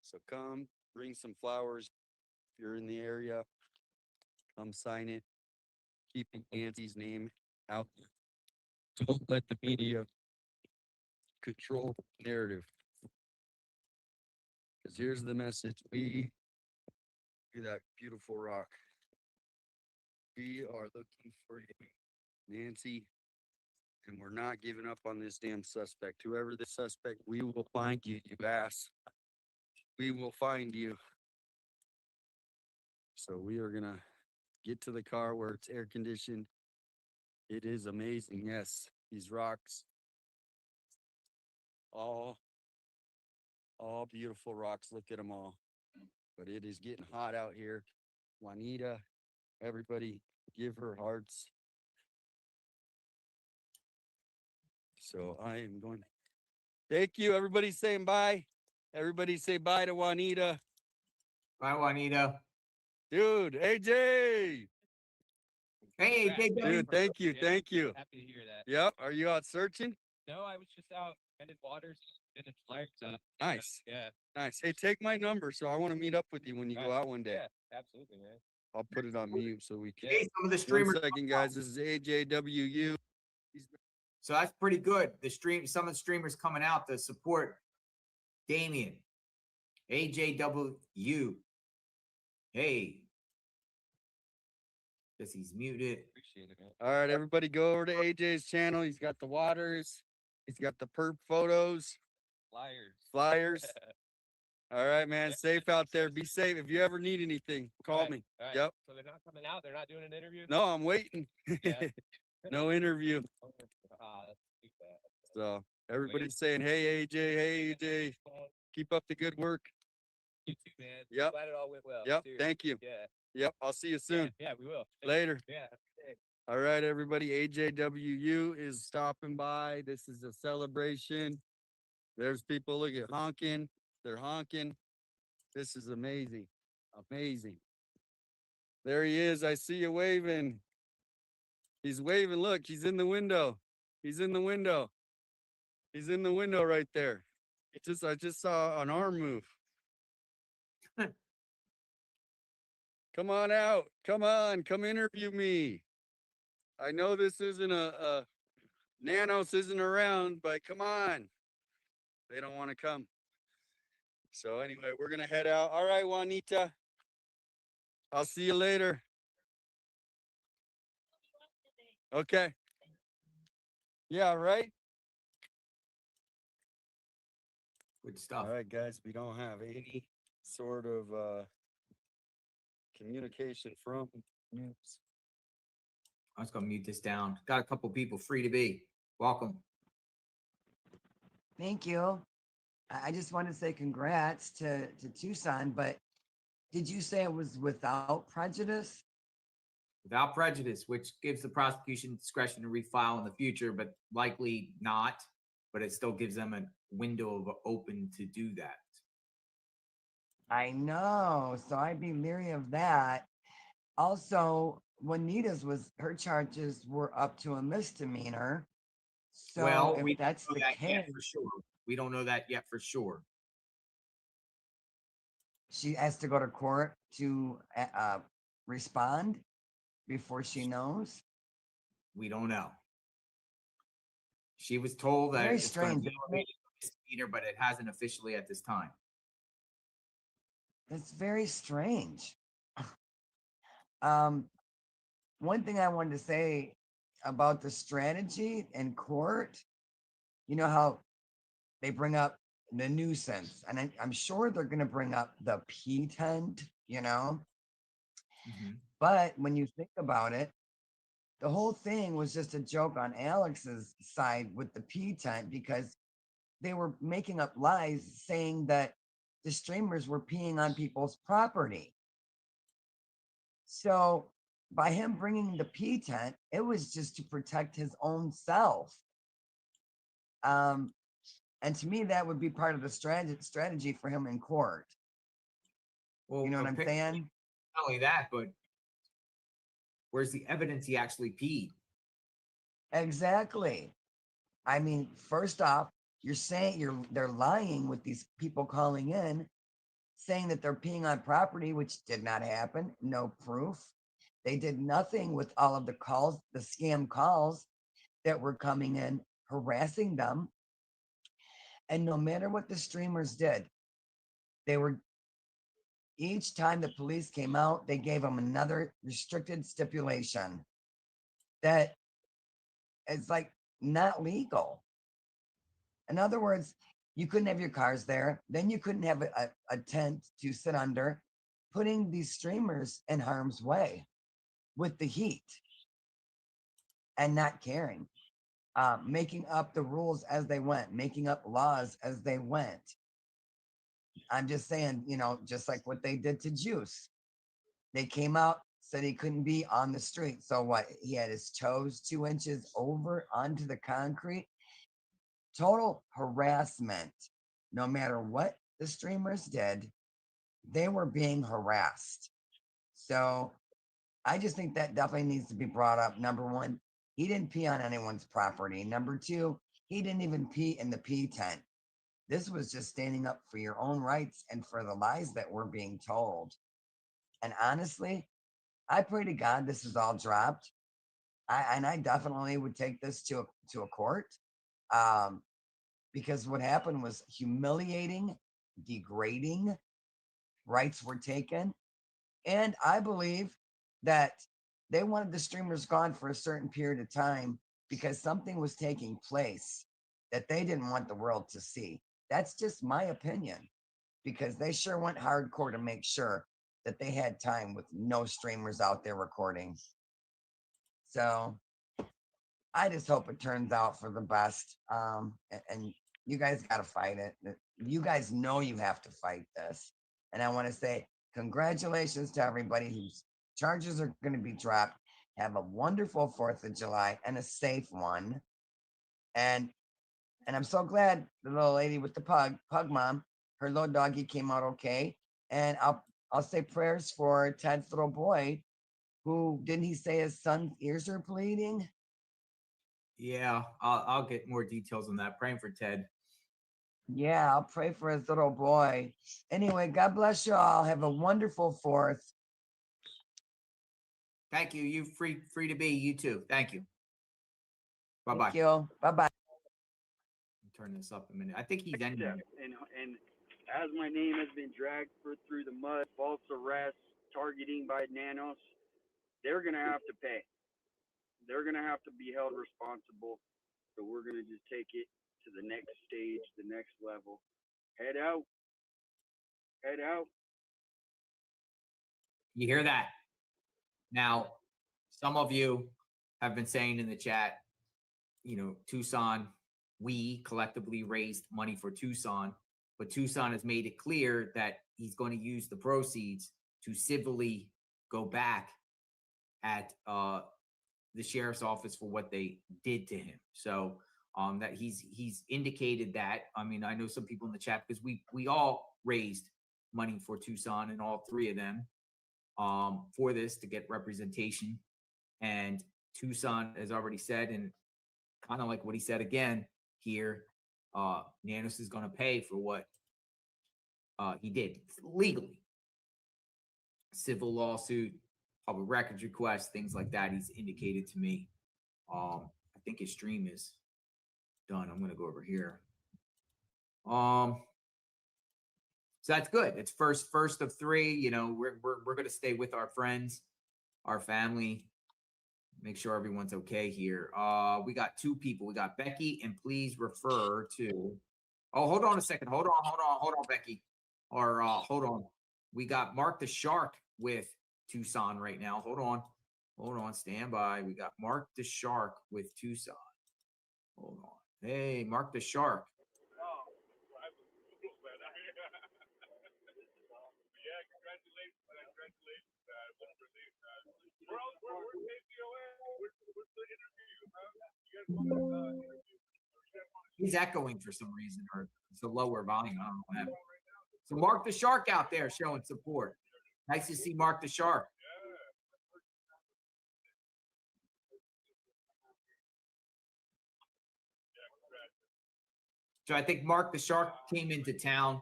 So come, bring some flowers. If you're in the area, come sign it. Keeping Nancy's name out there. Don't let the media control the narrative. Because here's the message. We do that beautiful rock. We are looking for you, Nancy, and we're not giving up on this damn suspect. Whoever the suspect, we will find you, you ass. We will find you. So we are gonna get to the car where it's air conditioned. It is amazing. Yes, these rocks, all beautiful rocks. Look at them all. But it is getting hot out here. Juanita, everybody give her hearts. So I am going. Thank you. Everybody saying bye. Everybody say bye to Juanita. Bye, Juanita. Dude, AJ. Hey, AJ. Dude, thank you. Thank you. Happy to hear that. Yep. Are you out searching? No, I was just out in waters, in the flags up. Nice. Yeah. Nice. Hey, take my number. So I want to meet up with you when you go out one day. Yeah, absolutely, man. I'll put it on mute so we can. Hey, some of the streamers. 1 second, guys. This is AJWU. So that's pretty good. Some of the streamers coming out to support Damian. AJWU. Hey. Guess he's muted. Appreciate it, man. All right, everybody go over to AJ's channel. He's got the waters. He's got the perp photos. Flyers. Flyers. All right, man. Safe out there. Be safe. If you ever need anything, call me. All right. Yep. So they're not coming out. They're not doing an interview. No, I'm waiting. Yeah. No interview. That's too bad. So everybody's saying, "Hey, AJ. Hey, AJ. Keep up the good work." You too, man. Yep. Glad it all went well. Yep. Seriously. Thank you. Yeah. Yep. I'll see you soon. Yeah, we will. Later. Yeah. All right, everybody. AJWU is stopping by. This is a celebration. There's people, look at honking. They're honking. This is amazing. Amazing. There he is. I see you waving. He's waving. Look, he's in the window. He's in the window. He's in the window right there. I just saw an arm move. Come on out. Come on. Come interview me. I know this isn't a Nanos isn't around, but come on. They don't want to come. So anyway, we're gonna head out. All right, Juanita. I'll see you later. Okay. Yeah, right. Good stuff. All right, guys. We don't have any sort of communication from news. I was gonna mute this down. Got a couple people free to be. Welcome. Thank you. I just want to say congrats to Tucson, but did you say it was without prejudice? Without prejudice, which gives the prosecution discretion to refile in the future, but likely not. But it still gives them a window of open to do that. I know, so I'd be leery of that. Also, Juanita's her charges were up to a misdemeanor. So well, if we that's don't the know that yet case, for sure. We don't know that yet for sure. she has to go to court to respond before she knows. We don't know. She was told that Very it's going to strange, be isn't it? elevated to misdemeanor, but it hasn't officially at this time. That's very strange. One thing I wanted to say about the strategy in court, you know how they bring up the nuisance, and I'm sure they're going to bring up the P tent, you know. But when you think about it, the whole thing was just a joke on Alex's side with the P tent because they were making up lies saying that the streamers were peeing on people's property. So by him bringing the P tent, it was just to protect his own self. And to me, that would be part of the strategy for him in court. Well, you know what I'm saying? Not only that, but where's the evidence he actually peed? Exactly. I mean, first off, you're saying they're lying with these people calling in, saying that they're peeing on property, which did not happen. No proof. They did nothing with all of the calls, the scam calls that were coming in, harassing them. And no matter what the streamers did, each time the police came out, they gave them another restricted stipulation that it's like not legal. In other words, you couldn't have your cars there. Then you couldn't have a tent to sit under, putting these streamers in harm's way with the heat and not caring, making up the rules as they went, making up laws as they went. I'm just saying, you know, just like what they did to Juice. They came out, said he couldn't be on the street. So what? He had his toes 2 inches over onto the concrete. Total harassment. No matter what the streamers did, they were being harassed. So I just think that definitely needs to be brought up. Number one, he didn't pee on anyone's property. Number two, he didn't even pee in the pee tent. This was just standing up for your own rights and for the lies that were being told. And honestly, I pray to God this is all dropped. I definitely would take this to a court. Because what happened was humiliating, degrading, rights were taken. And I believe that they wanted the streamers gone for a certain period of time because something was taking place that they didn't want the world to see. That's just my opinion. because they sure went hardcore to make sure that they had time with no streamers out there recording. So I just hope it turns out for the best. And you guys got to fight it. You guys know you have to fight this. And I want to say congratulations to everybody whose charges are going to be dropped. Have a wonderful 4th of July and a safe one. And I'm so glad the little lady with the pug mom, her little doggy came out okay. And I'll say prayers for Ted's little boy, who didn't he say his son's ears are bleeding? Yeah, I'll get more details on that. Praying for Ted. Yeah, I'll pray for his little boy. Anyway, God bless you all. Have a wonderful 4th. Thank you. You free to be. You too. Thank you. Bye bye. Thank you. Bye bye. Turn this up a minute. I think he's ending. And as my name has been dragged through the mud, false arrest, targeting by nanos, they're gonna have to pay. They're gonna have to be held responsible. So we're gonna just take it to the next stage, the next level. Head out. Head out. You hear that? Now, some of you have been saying in the chat, you know, Tucson, we collectively raised money for Tucson, but Tucson has made it clear that he's going to use the proceeds to civilly go back at the sheriff's office for what they did to him. So that he's indicated that. I mean, I know some people in the chat, because we all raised money for Tucson, and all three of them for this to get representation. And Tucson has already said, and kind of like what he said again here, Nanos is going to pay for what he did legally. Civil lawsuit, public records request, things like that. He's indicated to me. I think his stream is done. I'm going to go over here. So that's good. It's first of three. You know, we're going to stay with our friends, our family, make sure everyone's okay here. We got two people. We got Becky, and please refer to. Oh, hold on a second. Hold on, Becky. Or hold on. We got Mark the Shark with Tucson right now. Hold on. Stand by. We got Mark the Shark with Tucson. Hold on. Hey, Mark the Shark. He's echoing for some reason, or it's a lower volume. I don't know what happened. So Mark the Shark out there showing support. Nice to see Mark the Shark. So I think Mark the Shark came into town.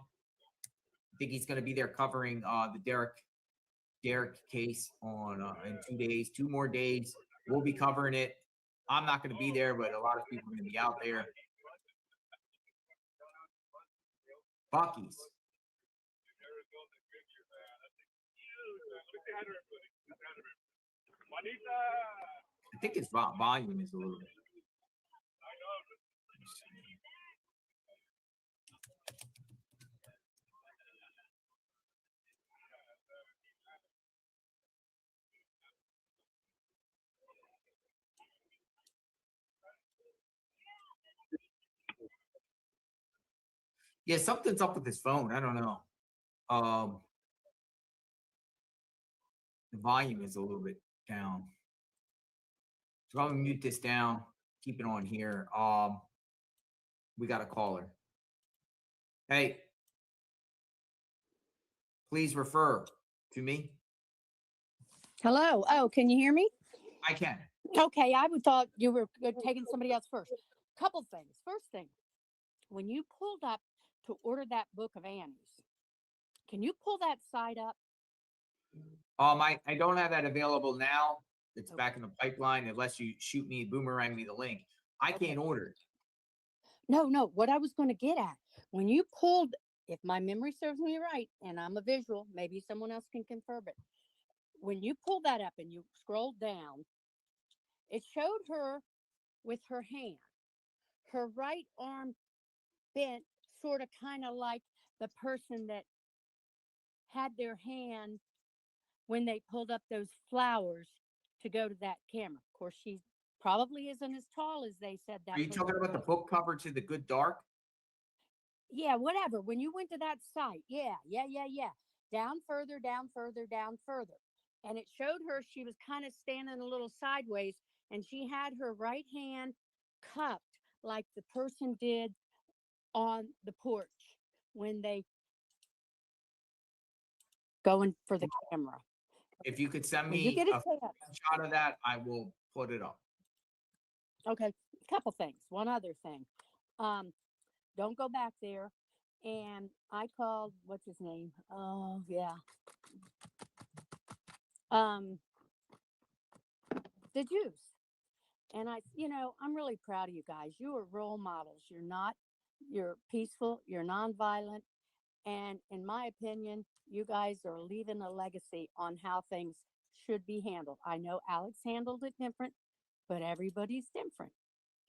I think he's going to be there covering the Derek case on in 2 days, 2 more days. We'll be covering it. I'm not going to be there, but a lot of people are going to be out there. Bucky's. I think its volume is a little bit. Yeah, something's up with his phone. I don't know. The volume is a little bit down. So I'm gonna mute this down, keep it on here. We got a caller. Hey, please refer to me. Hello. Oh, can you hear me? I can. Okay, I would thought you were taking somebody else first. Couple things. First thing, when you pulled up to order that book of Annie's, can you pull that site up? I don't have that available now. It's back in the pipeline unless you boomerang me the link. I can't order it. No. What I was going to get at, when you pulled, if my memory serves me right, and I'm a visual, maybe someone else can confirm it. When you pull that up and you scroll down, it showed her with her hand, her right arm bent, sort of kind of like the person that had their hand when they pulled up those flowers to go to that camera. Of course, she probably isn't as tall as they said that. Are you talking about the book cover to The Good Dark? Yeah, whatever. When you went to that site, yeah. Down further, down further, down further. And it showed her she was kind of standing a little sideways, and she had her right hand cupped like the person did on the porch when they going for the camera. If you could send When you me get a a chance. shot of that, I will put it up. Okay, a couple things. One other thing. Don't go back there. And I called, what's his name? Oh, yeah. The Jews. And I'm really proud of you guys. You are role models. You're peaceful, you're nonviolent. And in my opinion, you guys are leaving a legacy on how things should be handled. I know Alex handled it different, but everybody's different.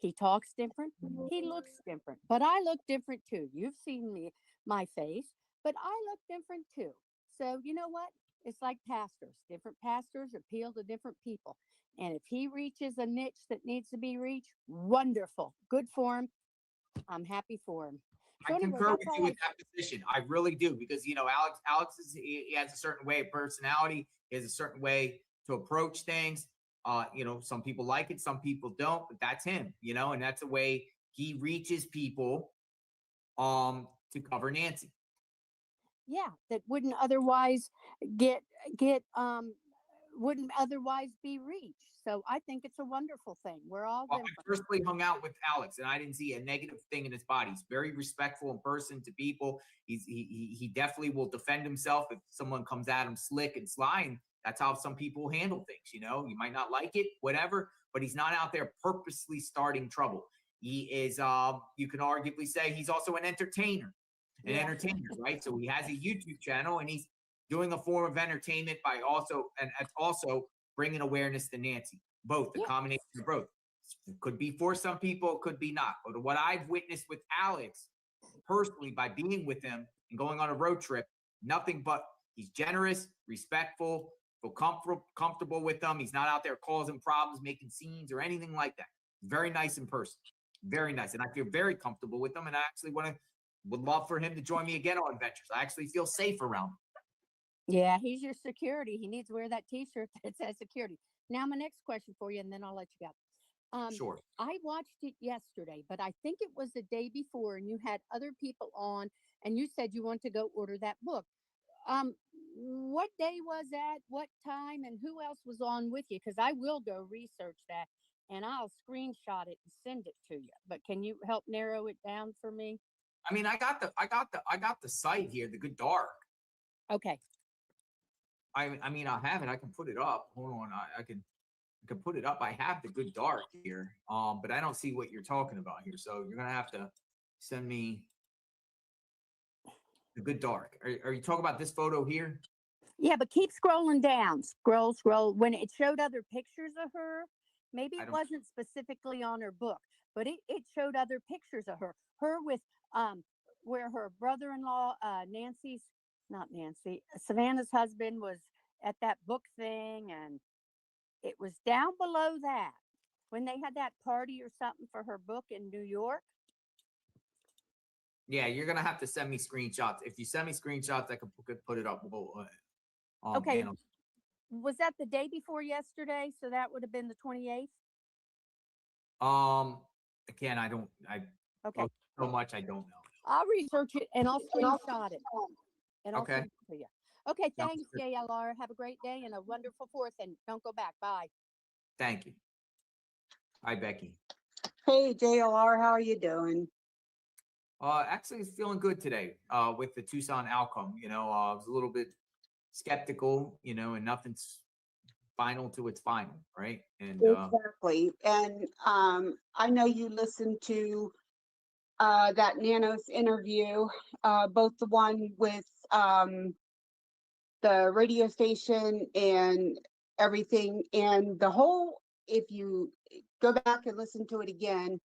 He talks different. He looks different, but I look different too. You've seen my face, but I look different too. So you know what? It's like pastors. Different pastors appeal to different people. And if he reaches a niche that needs to be reached, wonderful. Good for him. I'm happy for him. So I anyway, concur that's with all you I with that position. I really do, because Alex he has a certain way of personality. He has a certain way to approach things. Some people like it, some people don't, but that's him. And that's the way he reaches people to cover Nancy. Yeah, that wouldn't otherwise wouldn't otherwise be reached. So I think it's a wonderful thing. We're all Well, I different. personally hung out with Alex, and I didn't see a negative thing in his body. He's very respectful in person to people. He definitely will defend himself if someone comes at him slick and sly. And that's how some people handle things. You might not like it, whatever, but he's not out there purposely starting trouble. He is, you can arguably say he's also an entertainer, right? So he has a YouTube channel, and he's doing a form of entertainment by also bringing awareness to Nancy. Both, the combination of both. It could be for some people, it could be not. But what I've witnessed with Alex personally by being with him and going on a road trip, nothing but he's generous, respectful, feel comfortable with them. He's not out there causing problems, making scenes or anything like that. Very nice in person. Very nice. And I feel very comfortable with him. And I actually would love for him to join me again on adventures. I actually feel safe around him. Yeah, he's your security. He needs to wear that t-shirt that says security. Now, my next question for you, and then I'll let you go. Sure. I watched it yesterday, but I think it was the day before, and you had other people on, and you said you want to go order that book. What day was that? What time? And who else was on with you? Because I will go research that, and I'll screenshot it and send it to you. But can you help narrow it down for me? I mean, I got the site here, The Good Dark. Okay. I mean, I have it. I can put it up. Hold on. I can put it up. I have The Good Dark here. But I don't see what you're talking about here. So you're gonna have to send me The Good Dark. Are you talking about this photo here? Yeah, but keep scrolling down. Scroll. When it showed other pictures of her, maybe it wasn't specifically on her book, but it showed other pictures of her. Her with where her brother-in-law, Savannah's husband was at that book thing, and it was down below that when they had that party or something for her book in New York. Yeah, you're gonna have to send me screenshots. If you send me screenshots, I could put it up. Okay. Panel. Was that the day before yesterday? So that would have been the 28th. Again, Okay. So much I don't know. I'll research it and I'll screenshot it. And I'll Okay. send it to you. Okay, Sounds thanks, good. JLR. Have a great day and a wonderful 4th, and don't go back. Bye. Thank you. Hi, Becky. Hey, JLR, how are you doing? Actually, it's feeling good today with the Tucson outcome. I was a little bit skeptical, and nothing's final to its final, right? And Exactly. And I know you listened to that Nanos interview, both the one with the radio station and everything, and the whole, if you go back and listen to it again,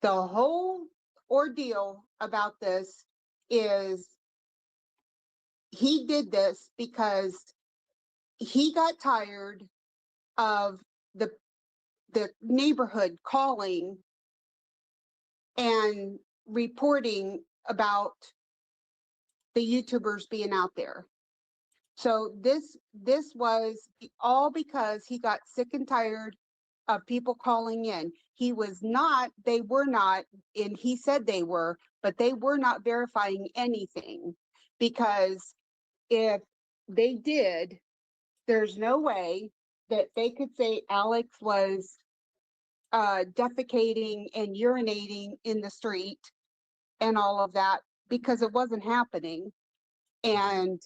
the whole ordeal about this is he did this because he got tired of the neighborhood calling and reporting about the YouTubers being out there. So this was all because he got sick and tired of people calling in. He was not, they were not, and he said they were, but they were not verifying anything, because if they did, there's no way that they could say Alex was defecating and urinating in the street and all of that, because it wasn't happening. And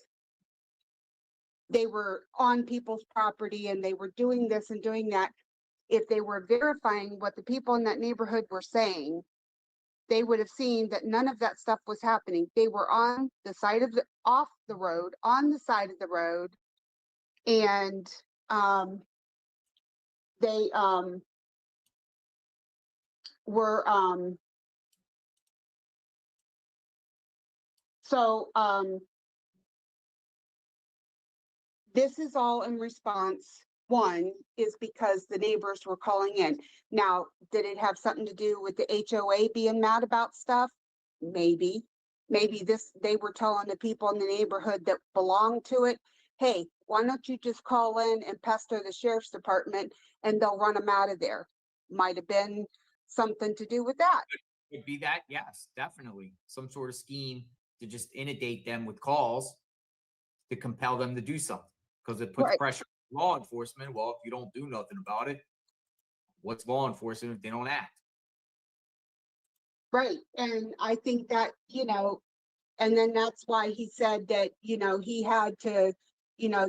they were on people's property and they were doing this and doing that. If they were verifying what the people in that neighborhood were saying, they would have seen that none of that stuff was happening. They were on the side of off the road, on the side of the road, and they were this is all in response. One is because the neighbors were calling in. Now, did it have something to do with the HOA being mad about stuff? Maybe. Maybe they were telling the people in the neighborhood that belonged to it, hey, why don't you just call in and pester the sheriff's department and they'll run them out of there. Might have been something to do with that. Could be that, yes, definitely. Some sort of scheme to just inundate them with calls to compel them to do something, because it puts pressure on law enforcement. Well, if you don't do nothing about it, what's law enforcement if they don't act? Right. And I think that, and then that's why he said that, he had to,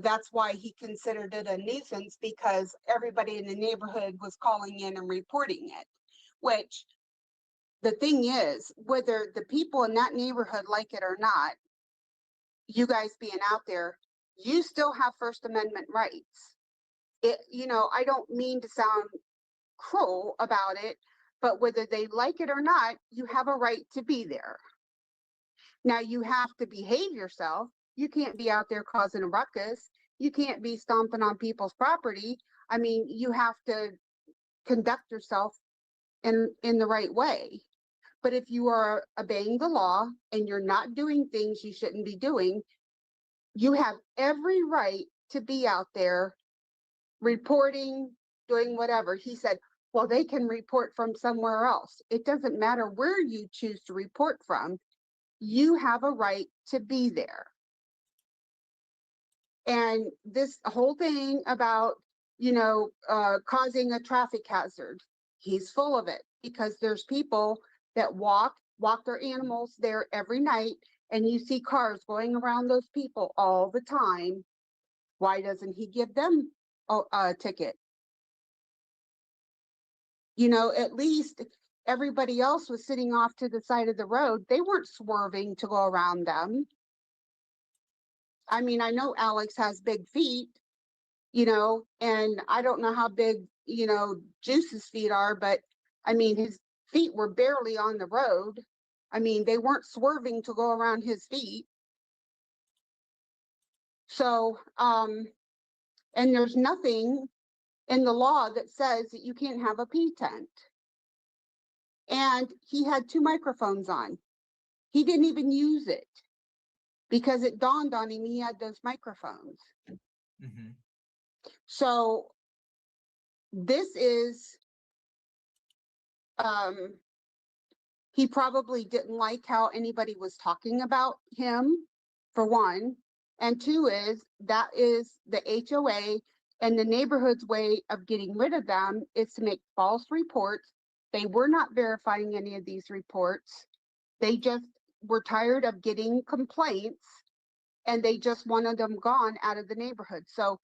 that's why he considered it a nuisance, because everybody in the neighborhood was calling in and reporting it. Which the thing is, whether the people in that neighborhood like it or not, you guys being out there, you still have First Amendment rights. I don't mean to sound cruel about it, but whether they like it or not, you have a right to be there. Now, you have to behave yourself. You can't be out there causing a ruckus. You can't be stomping on people's property. I mean, you have to conduct yourself in the right way. But if you are obeying the law and you're not doing things you shouldn't be doing, you have every right to be out there reporting, doing whatever. He said, well, they can report from somewhere else. It doesn't matter where you choose to report from. You have a right to be there. And this whole thing about, causing a traffic hazard, he's full of it, because there's people that walk their animals there every night, and you see cars going around those people all the time. Why doesn't he give them a ticket? At least everybody else was sitting off to the side of the road. They weren't swerving to go around them. I mean, I know Alex has big feet, and I don't know how big, Juice's feet are, but I mean, his feet were barely on the road. I mean, they weren't swerving to go around his feet. So, and there's nothing in the law that says that you can't have a pee tent. And he had 2 microphones on. He didn't even use it because it dawned on him he had those microphones. Mm-hmm. So this is, he probably didn't like how anybody was talking about him, for one. And 2 is, that is the HOA and the neighborhood's way of getting rid of them, is to make false reports. They were not verifying any of these reports. They just were tired of getting complaints, and they just wanted them gone out of the neighborhood. So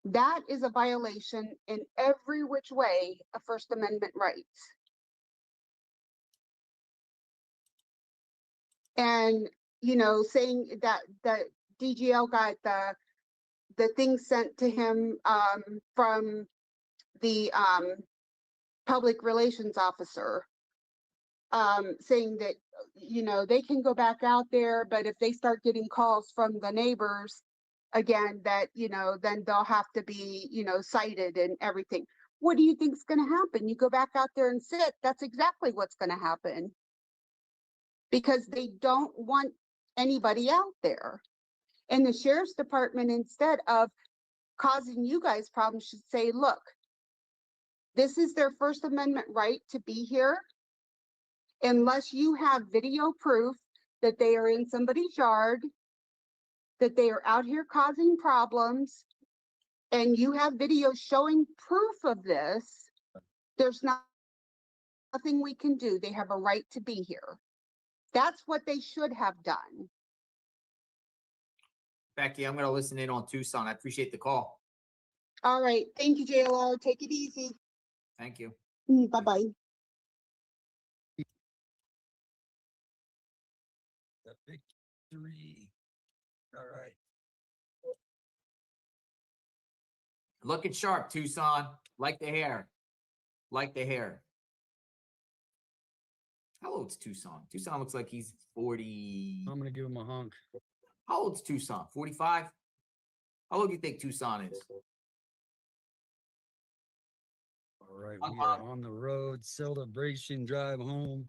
that is a violation in every which way of First Amendment rights. And, saying that the DGL got the thing sent to him from the public relations officer. saying that, they can go back out there, but if they start getting calls from the neighbors again, that, then they'll have to be, cited and everything. What do you think's going to happen? You go back out there and sit. That's exactly what's going to happen, because they don't want anybody out there. And the sheriff's department, instead of causing you guys problems, should say, look, this is their First Amendment right to be here. Unless you have video proof that they are in somebody's yard, that they are out here causing problems, and you have video showing proof of this, there's nothing we can do. They have a right to be here. That's what they should have done. Becky, I'm going to listen in on Tucson. I appreciate the call. All right. Thank you, JLR. Take it easy. Thank you. Bye-bye. The victory. All right. Looking sharp, Tucson. Like the hair. Like the hair. How old's Tucson? Tucson looks like he's 40. I'm going to give him a hunk. How old's Tucson? 45? How old do you think Tucson is? All right. We are on the road. Celebration drive home.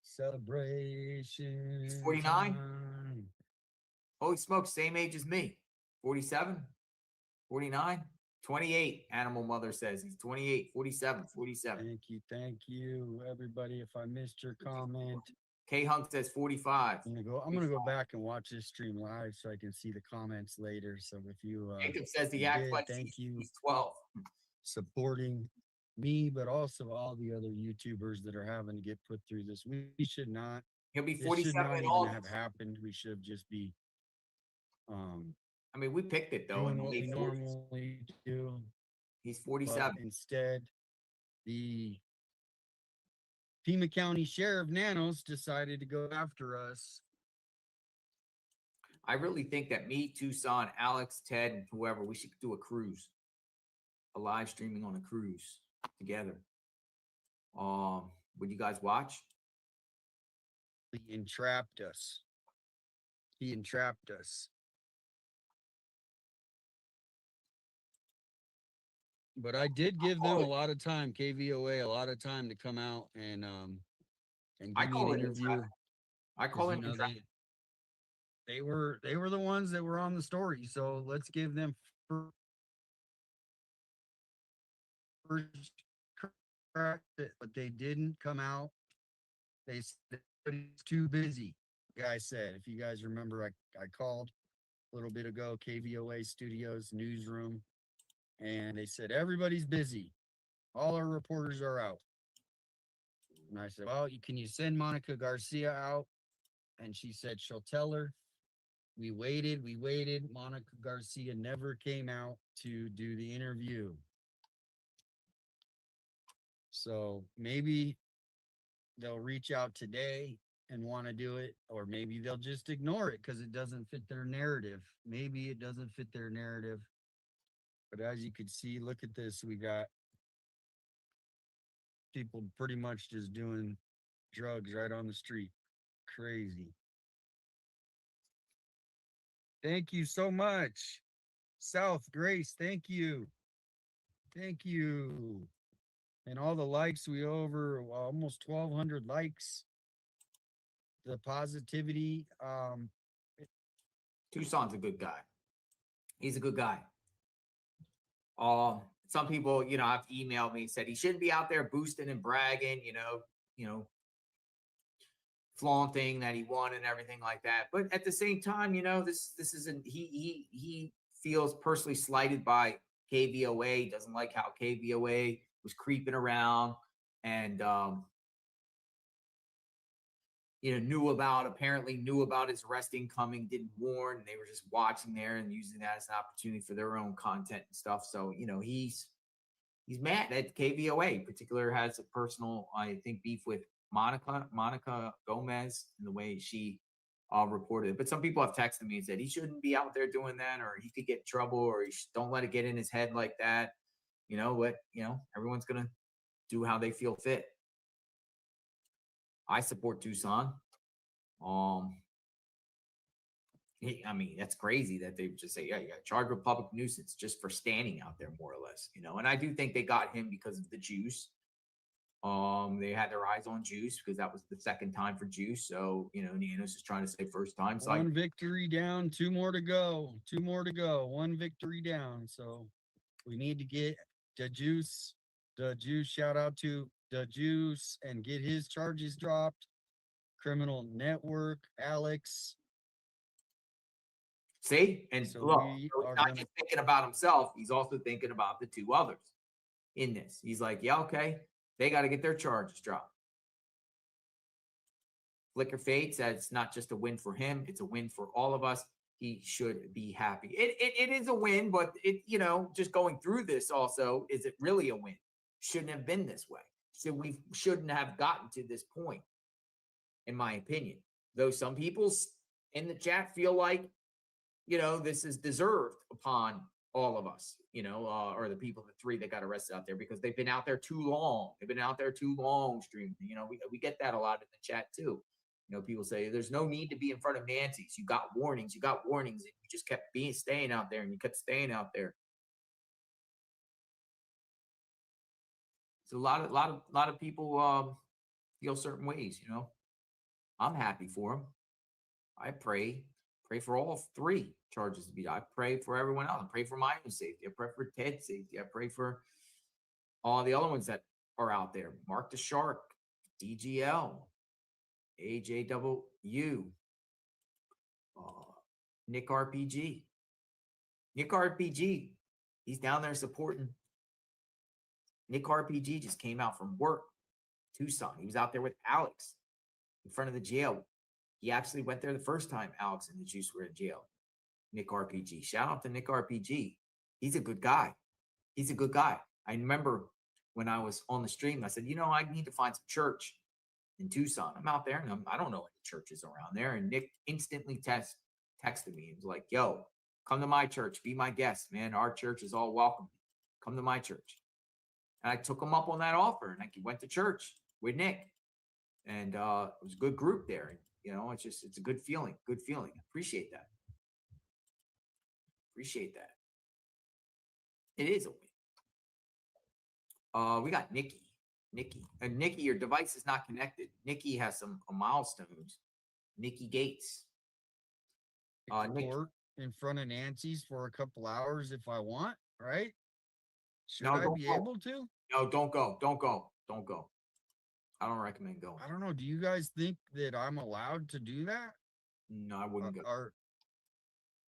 Celebration. He's 49? Holy smokes, same age as me. 47? 49? 28, Animal Mother says. He's 28, 47, 47. Thank you, everybody. If I missed your comment. K-Hunk says 45. I'm gonna go back and watch this stream live so I can see the comments later. So if you Jacob says he acts like thank you. He's 12. Supporting me, but also all the other YouTubers that are having to get put through this. We should not. He'll be This 47 should not in even August. have happened. We should just be I mean, we picked it though. doing In what the we late 40s. normally do. He's But 47. instead, the Pima County Sheriff Nanos decided to go after us. I really think that me, Tucson, Alex, Ted, and whoever, we should do a cruise. A live streaming on a cruise together. Would you guys watch? He entrapped us. He entrapped us. But I did give them a lot of time, KVOA, a lot of time to come out and give me an interview. I call it they were the ones that were on the story, so let's give them first crack, but they didn't come out. They said it's too busy. Guy said, if you guys remember, I called a little bit ago, KVOA Studios newsroom, and they said everybody's busy. All our reporters are out. And I said, well, can you send Monica Garcia out? And she said she'll tell her. We waited. Monica Garcia never came out to do the interview. So maybe they'll reach out today and want to do it, or maybe they'll just ignore it because it doesn't fit their narrative. Maybe it doesn't fit their narrative. But as you can see, look at this. We got people pretty much just doing drugs right on the street. Crazy. Thank you so much. South Grace, thank you. Thank you. And all the likes, we over almost 1,200 likes. The positivity. Tucson's a good guy. He's a good guy. Some people, have emailed me and said he shouldn't be out there boosting and bragging, flaunting that he won and everything like that. But at the same time, this isn't, he feels personally slighted by KVOA, doesn't like how KVOA was creeping around and, apparently knew about his arresting coming, didn't warn. They were just watching there and using that as an opportunity for their own content and stuff. So, he's mad that KVOA in particular has a personal, I think, beef with Monica Gomez and the way she reported it. But some people have texted me and said he shouldn't be out there doing that, or he could get in trouble, or don't let it get in his head like that. Everyone's going to do how they feel fit. I support Tucson. I mean, that's crazy that they just say, yeah, you got charged with public nuisance just for standing out there, more or less, you know. And I do think they got him because of the juice. They had their eyes on Juice because that was the second time for Juice. So, you know, Nanos is trying to say first time. So One victory down, 2 more to go. 2 more to go. 1 victory down. So we need to get the Juice. Shout out to the Juice and get his charges dropped. Criminal Network, Alex. See, and So look, we so he's are not gonna just thinking about himself, he's also thinking about the 2 others in this. He's like, yeah, okay, they got to get their charges dropped. Flicker Fate says it's not just a win for him, it's a win for all of us. He should be happy. It is a win, but it, you know, just going through this also, is it really a win? Shouldn't have been this way. So we shouldn't have gotten to this point, in my opinion. Though some people in the chat feel like, you know, this is deserved upon all of us, you know, or the people, the 3 that got arrested out there because they've been out there too long. They've been out there too long streaming. You know, we get that a lot in the chat too. You know, people say there's no need to be in front of Nancy's. You got warnings. You got warnings. And you just kept staying out there, and you kept staying out there. So a lot of people feel certain ways. You know, I'm happy for them. I pray for all 3 charges to be. I pray for everyone else. I pray for my own safety. I pray for Ted's safety. I pray for all the other ones that are out there. Mark the Shark, DGL, AJW, Nick RPG. Nick RPG, he's down there supporting. Nick RPG just came out from work, Tucson. He was out there with Alex in front of the jail. He actually went there the first time Alex and the Juice were in jail. Nick RPG. Shout out to Nick RPG. He's a good guy. He's a good guy. I remember when I was on the stream, I said, you know, I need to find some church in Tucson. I'm out there and I don't know any churches around there. And Nick instantly texted me and was like, yo, come to my church. Be my guest, man. Our church is all welcome. Come to my church. And I took him up on that offer and I went to church with Nick. And it was a good group there. And, you know, it's a good feeling. Good feeling. Appreciate that. Appreciate that. It is a win. We got Nikki. Nikki, your device is not connected. Nikki has some milestones. Nikki Gates. Court in front of Nancy's for a couple hours if I want, right? Should No, I be able to? No, don't go. Don't go. Don't go. I don't recommend going. I don't know. Do you guys think that I'm allowed to do that? No, I wouldn't go.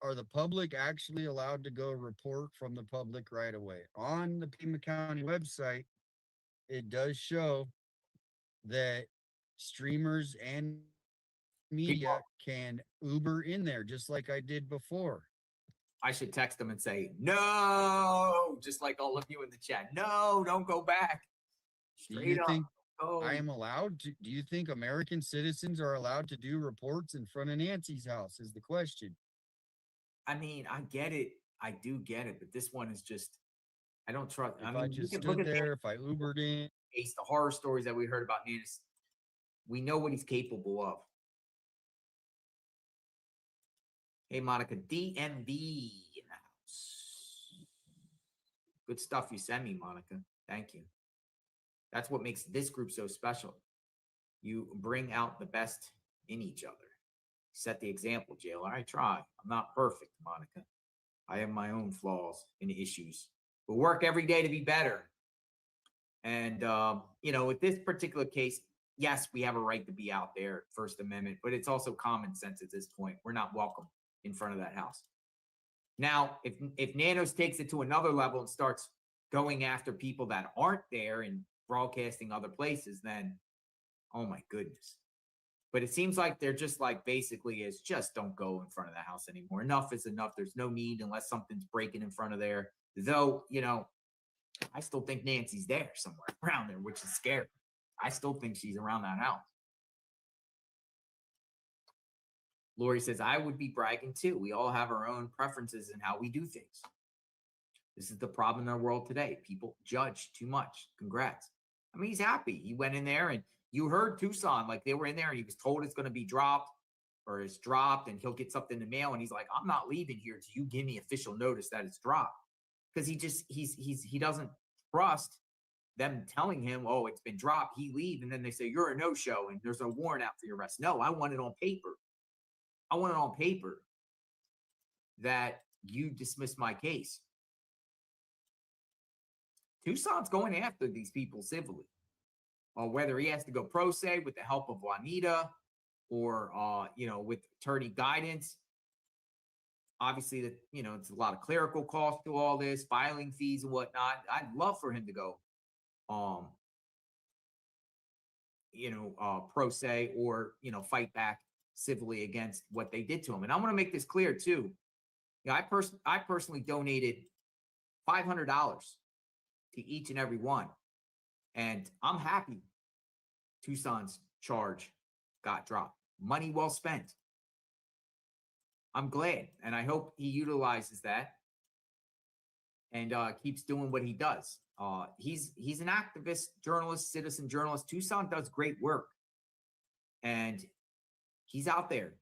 Are the public actually allowed to go report from the public right away? On the Pima County website, it does show that streamers and media can Uber in there, just like I did before. I should text them and say, no, just like all of you in the chat. No, don't go back. Do you think I am allowed to? Do you think American citizens are allowed to do reports in front of Nancy's house is the question. I mean, I get it. I do get it. But this one is just, I don't trust. If I just stood there, if I Ubered in. The horror stories that we heard about Nanis, we know what he's capable of. Hey, Monica, DMV in the house. Good stuff you send me, Monica. Thank you. That's what makes this group so special. You bring out the best in each other. Set the example, JLR. I try. I'm not perfect, Monica. I have my own flaws and issues. But work every day to be better. And, you know, with this particular case, yes, we have a right to be out there, First Amendment, but it's also common sense at this point. We're not welcome in front of that house. Now, if Nanos takes it to another level and starts going after people that aren't there and broadcasting other places, then, oh my goodness. But it seems like they're just like basically is just don't go in front of the house anymore. Enough is enough. There's no need unless something's breaking in front of there. Though, you know, I still think Nancy's there somewhere around there, which is scary. I still think she's around that house. Lori says, I would be bragging too. We all have our own preferences in how we do things. This is the problem in our world today. People judge too much. Congrats. I mean, he's happy. He went in there and You heard Tucson, like they were in there and he was told it's going to be dropped or it's dropped and he'll get something in the mail. And he's like, I'm not leaving here till you give me official notice that it's dropped. Because he doesn't trust them telling him, oh, it's been dropped. He leave. And then they say, you're a no-show and there's a warrant out for your arrest. No, I want it on paper. I want it on paper that you dismissed my case. Tucson's going after these people civilly. Whether he has to go pro se with the help of Juanita or, with attorney guidance. Obviously, that it's a lot of clerical costs to all this, filing fees and whatnot. I'd love for him to go, pro se or, fight back civilly against what they did to him. And I want to make this clear too. I personally donated $500 to each and every one. And I'm happy Tucson's charge got dropped. Money well spent. I'm glad. And I hope he utilizes that and keeps doing what he does. He's an activist, journalist, citizen journalist. Tucson does great work. And he's out there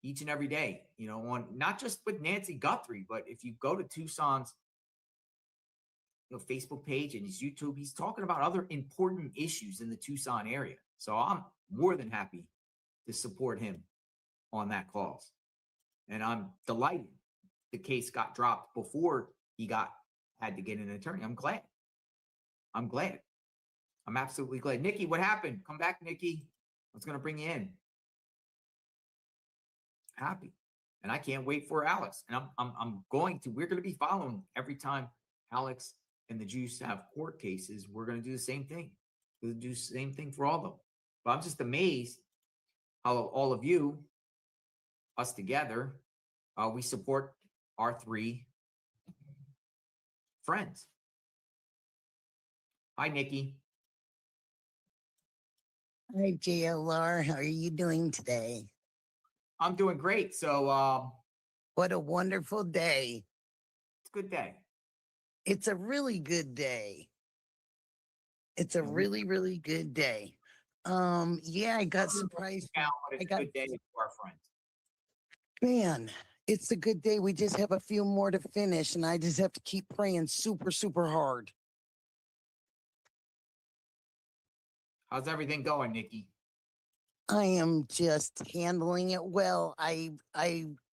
each and every day, on not just with Nancy Guthrie, but if you go to Tucson's Facebook page and his YouTube, he's talking about other important issues in the Tucson area. So I'm more than happy to support him on that cause. And I'm delighted the case got dropped before he had to get an attorney. I'm glad. I'm absolutely glad. Nikki, what happened? Come back, Nikki. I was going to bring you in. Happy. And I can't wait for Alex. And we're going to be following every time Alex and the Juice have court cases. We're going to do the same thing. We'll do the same thing for all of them. But I'm just amazed how all of you, us together, we support our three friends. Hi, Nikki. Hi, JLR. How are you doing today? I'm doing great. So, what a wonderful day. It's a good day. It's a really good day. It's a really, really good day. Yeah, I got surprised. It's a good day for our friends. Man, it's a good day. We just have a few more to finish, and I just have to keep praying super, super hard. How's everything going, Nikki? I am just handling it well. I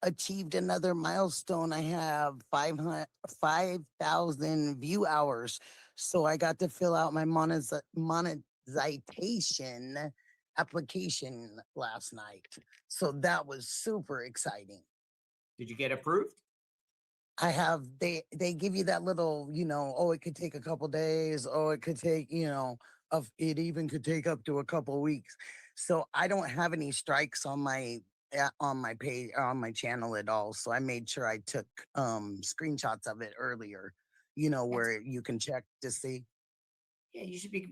achieved another milestone. I have 5,000 view hours. So I got to fill out my monetization application last night. So that was super exciting. Did you get approved? I have, they give you that little, oh, it could take a couple days. Oh, it could take, it even could take up to a couple weeks. So I don't have any strikes on my page, on my channel at all. So I made sure I took screenshots of it earlier, where you can check to see. Yeah, you should be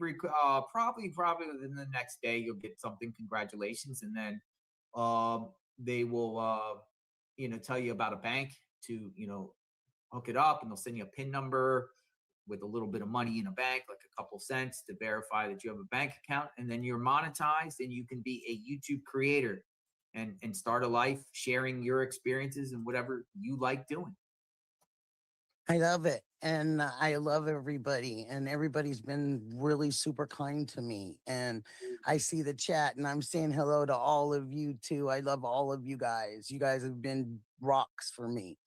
probably within the next day you'll get something. Congratulations, and then they will tell you about a bank to hook it up, and they'll send you a PIN number with a little bit of money in a bank, like a couple cents, to verify that you have a bank account, and then you're monetized and you can be a YouTube creator and start a life sharing your experiences and whatever you like doing. I love it. And I love everybody, and everybody's been really super kind to me. And I see the chat, and I'm saying hello to all of you too. I love all of you guys. You guys have been rocks for me.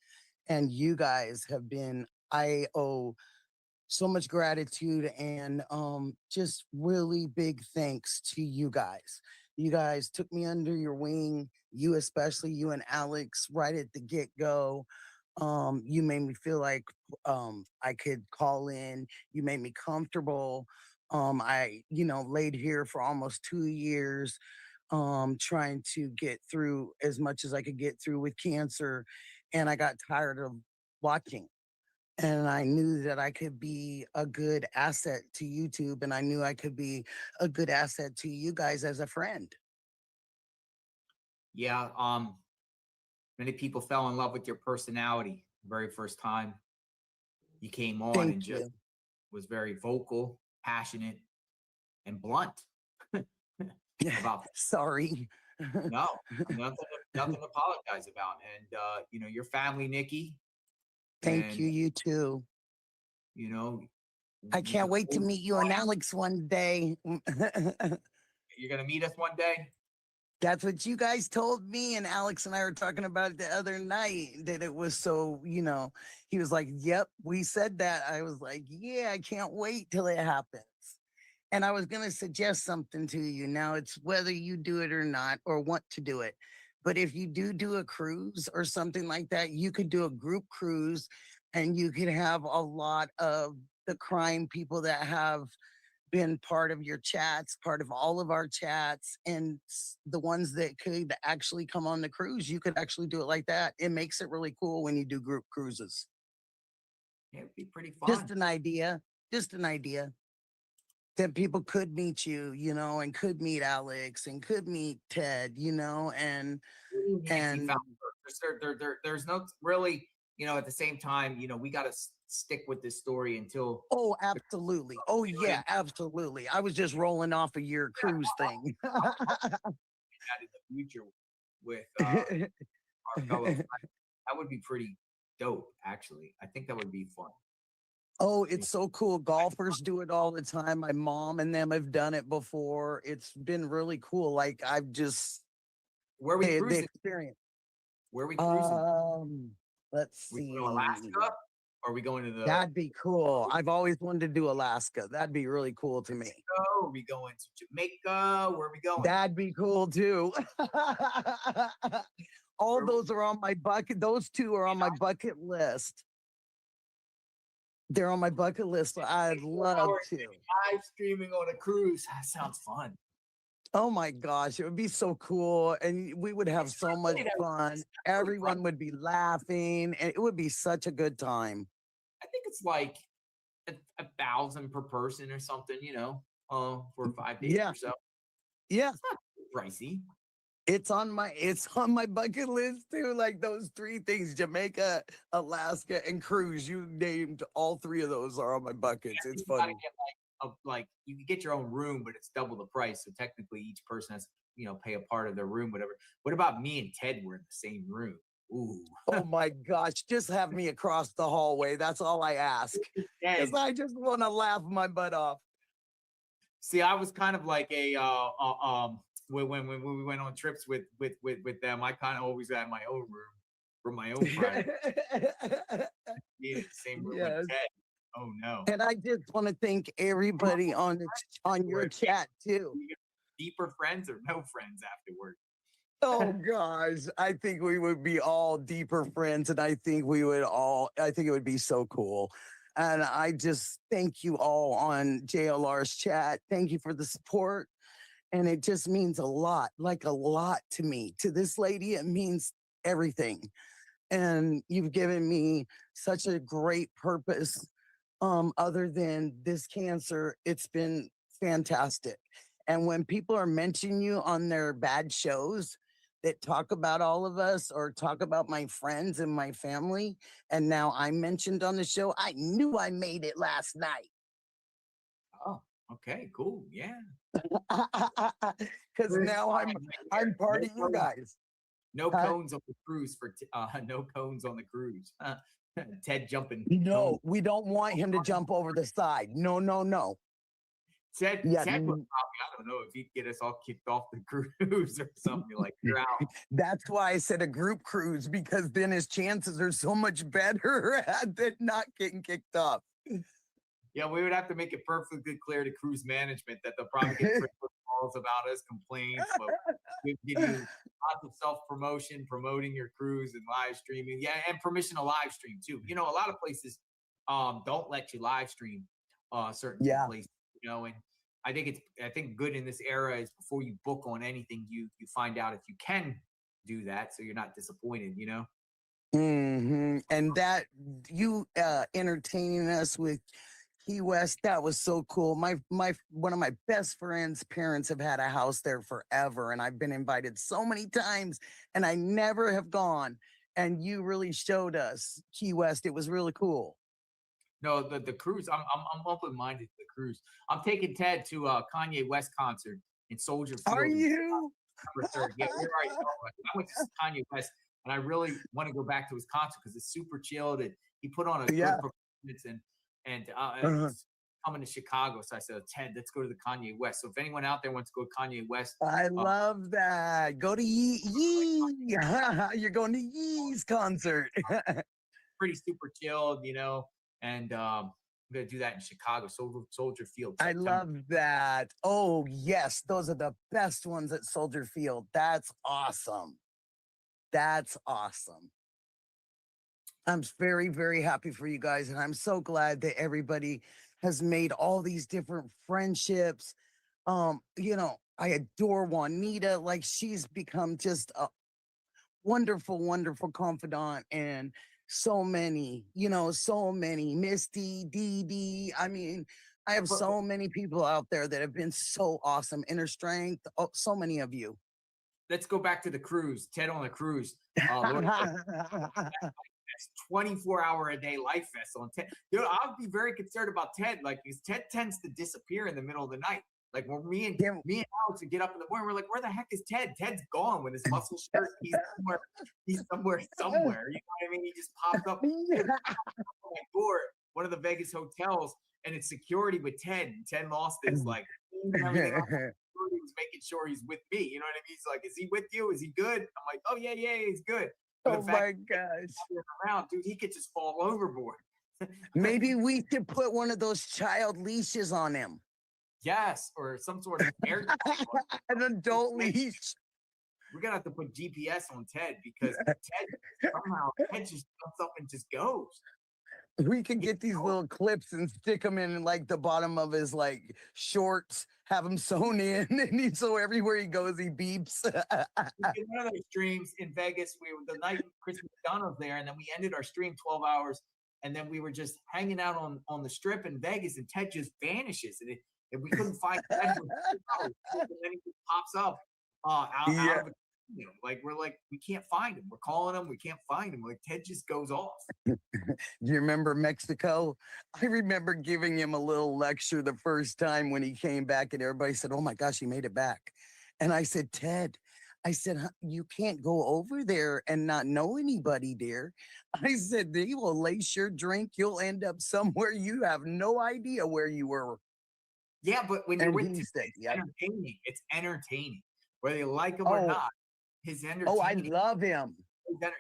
And you guys have been, I owe so much gratitude and just really big thanks to you guys. You guys took me under your wing, you especially, you and Alex, right at the get-go. You made me feel like I could call in. You made me comfortable. I, laid here for almost 2 years, trying to get through as much as I could get through with cancer. And I got tired of watching. And I knew that I could be a good asset to YouTube, and I knew I could be a good asset to you guys as a friend. Yeah, many people fell in love with your personality the very first time you came on. And just was very vocal, passionate, and blunt. about Sorry. no, nothing to apologize about. And you know, your family, Nikki. Thank And you. You too. you know, I you can't can wait to always meet you and Alex one day. you're gonna meet us one day. That's what you guys told me. And Alex and I were talking about it the other night that it was so, he was like, yep, we said that. I was like, yeah, I can't wait till it happens. And I was going to suggest something to you. Now it's whether you do it or not or want to do it. But if you do a cruise or something like that, you could do a group cruise and you could have a lot of the crime people that have been part of your chats, part of all of our chats, and the ones that could actually come on the cruise, you could actually do it like that. It makes it really cool when you do group cruises. Yeah, it'd be pretty fun. Just an idea. Just an idea. That people could meet you, and could meet Alex and could meet Ted, and there's no really, at the same time, we got to stick with this story until. Oh, absolutely. Oh, yeah, absolutely. I was just rolling off of your cruise thing. That in the future with our fellow friends. That would be pretty dope, actually. I think that would be fun. Oh, it's so cool. Golfers do it all the time. My mom and them have done it before. It's been really cool. Like I've just where we the cruising? experience. Where are we cruising? Let's we see. Going to Alaska? Or are we going to the? That'd be cool. I've always wanted to do Alaska. That'd be really cool to me. Are we going to Jamaica? Where are we going? That'd be cool too. All those are on my bucket. Those two are on my bucket list. They're on my bucket list. So I'd love to. Live streaming on a cruise. That sounds fun. Oh my gosh, it would be so cool. And we would have so much fun. Everyone would be laughing, and it would be such a good time. I think it's like a $1,000 per person or something, for 5 days or so. Yeah. It's not pricey. It's on my bucket list too. Like those 3 things: Jamaica, Alaska, and cruise. You named all 3 of those are on my buckets. It's funny. Like you can get your own room, but it's double the price. So technically, each person has pay a part of their room, whatever. What about me and Ted? We're in the same room. Ooh. Oh my gosh! Just have me across the hallway. That's all I ask. Because I just want to laugh my butt off. See, I was kind of like when we went on trips with them, I kind of always had my own room for my own private. Yeah, same room with Ted. Oh no! And I just want to thank everybody on your chat too. Deeper friends or no friends afterward? Oh gosh, I think we would be all deeper friends, and I think it would be so cool. And I just thank you all on JLR's chat. Thank you for the support. And it just means a lot, like a lot to me. To this lady, it means everything. And you've given me such a great purpose. Other than this cancer, it's been fantastic. And when people are mentioning you on their bad shows that talk about all of us or talk about my friends and my family, and now I'm mentioned on the show, I knew I made it last night. Oh, okay, cool. Yeah. Because now I'm part of you guys. No cones on the cruise no cones on the cruise. Ted jumping. No, we don't want him to jump over the side. No. Ted would probably, I don't know if he'd get us all kicked off the cruise or something like that. That's why I said a group cruise, because then his chances are so much better at not getting kicked off. Yeah, we would have to make it perfectly clear to cruise management that they'll probably get calls about us, complaints, but we give you lots of self-promotion, promoting your cruise and live streaming. Yeah, and permission to live stream too. A lot of places don't let you live stream certain places, and I think good in this era is before you book on anything, you find out if you can do that, so you're not disappointed, Mm-hmm. And that you entertaining us with Key West, that was so cool. My one of my best friends' parents have had a house there forever, and I've been invited so many times, and I never have gone. And you really showed us Key West. It was really cool. No, the cruise. I'm open-minded to the cruise. I'm taking Ted to a Kanye West concert in Soldier Are Field. you? December 3rd. Yeah, we already know. I went to Kanye West, and I really want to go back to his concert because it's super chilled, and he put on a good Yeah. performance, and Uh-huh. he's coming to Chicago. So I said, Ted, let's go to the Kanye West. So if anyone out there wants to go to Kanye West, I love that. Go to Yee. You're going to Yee's concert. pretty super chilled, you know, and I'm gonna do that in Chicago, Soldier Field. I September. love that. Oh, yes. Those are the best ones at Soldier Field. That's awesome. That's awesome. I'm very, very happy for you guys. And I'm so glad that everybody has made all these different friendships. You know, I adore Juanita. Like, she's become just a wonderful, wonderful confidant, and so many, you know, so many. Misty, Dee Dee. I mean, I have so many people out there that have been so awesome. Inner Strength. Oh, so many of you. Let's go back to the cruise. Ted on the cruise. Lord, that's 24-hour-a-day life vest on Ted. Dude, I'll be very concerned about Ted. Like, because Ted tends to disappear in the middle of the night. Like when me and Alex would get up in the morning, we're like, "Where the heck is Ted? Ted's gone with his muscle shirt. He's somewhere. He's somewhere. You know what I mean? He just popped up on my door, one of the Vegas hotels, and it's security with Ted. And Ted lost his like everything. He was making sure he's with me. You know what I mean? He's like, "Is he with you? Is he good?" I'm like, "Oh yeah, he's good." Oh my gosh! Around, dude, he could just fall overboard. Maybe we should put one of those child leashes on him. Yes, or some sort of air. An adult leash. We're gonna have to put GPS on Ted because Ted just jumps up and just goes. We can get these little clips and stick them in like the bottom of his like shorts, have them sewn in, and so everywhere he goes, he beeps. We did one of those streams in Vegas. We were the night Chris McDonald's there, and then we ended our stream 12 hours, and then we were just hanging out on the strip in Vegas, and Ted just vanishes, and we couldn't find Ted. And then he just pops up out of the, like we're like, we can't find him. We're calling him, we can't find him. Like Ted just goes off. Do you remember Mexico? I remember giving him a little lecture the first time when he came back, and everybody said, "Oh my gosh, he made it back." And I said, "Ted," I said, "you can't go over there and not know anybody, dear." I said, "They will lace your drink. You'll end up somewhere you have no idea where you were." Yeah, but when you're with it's entertaining, it's entertaining, whether you like him or not. His entertaining. Oh, I love him.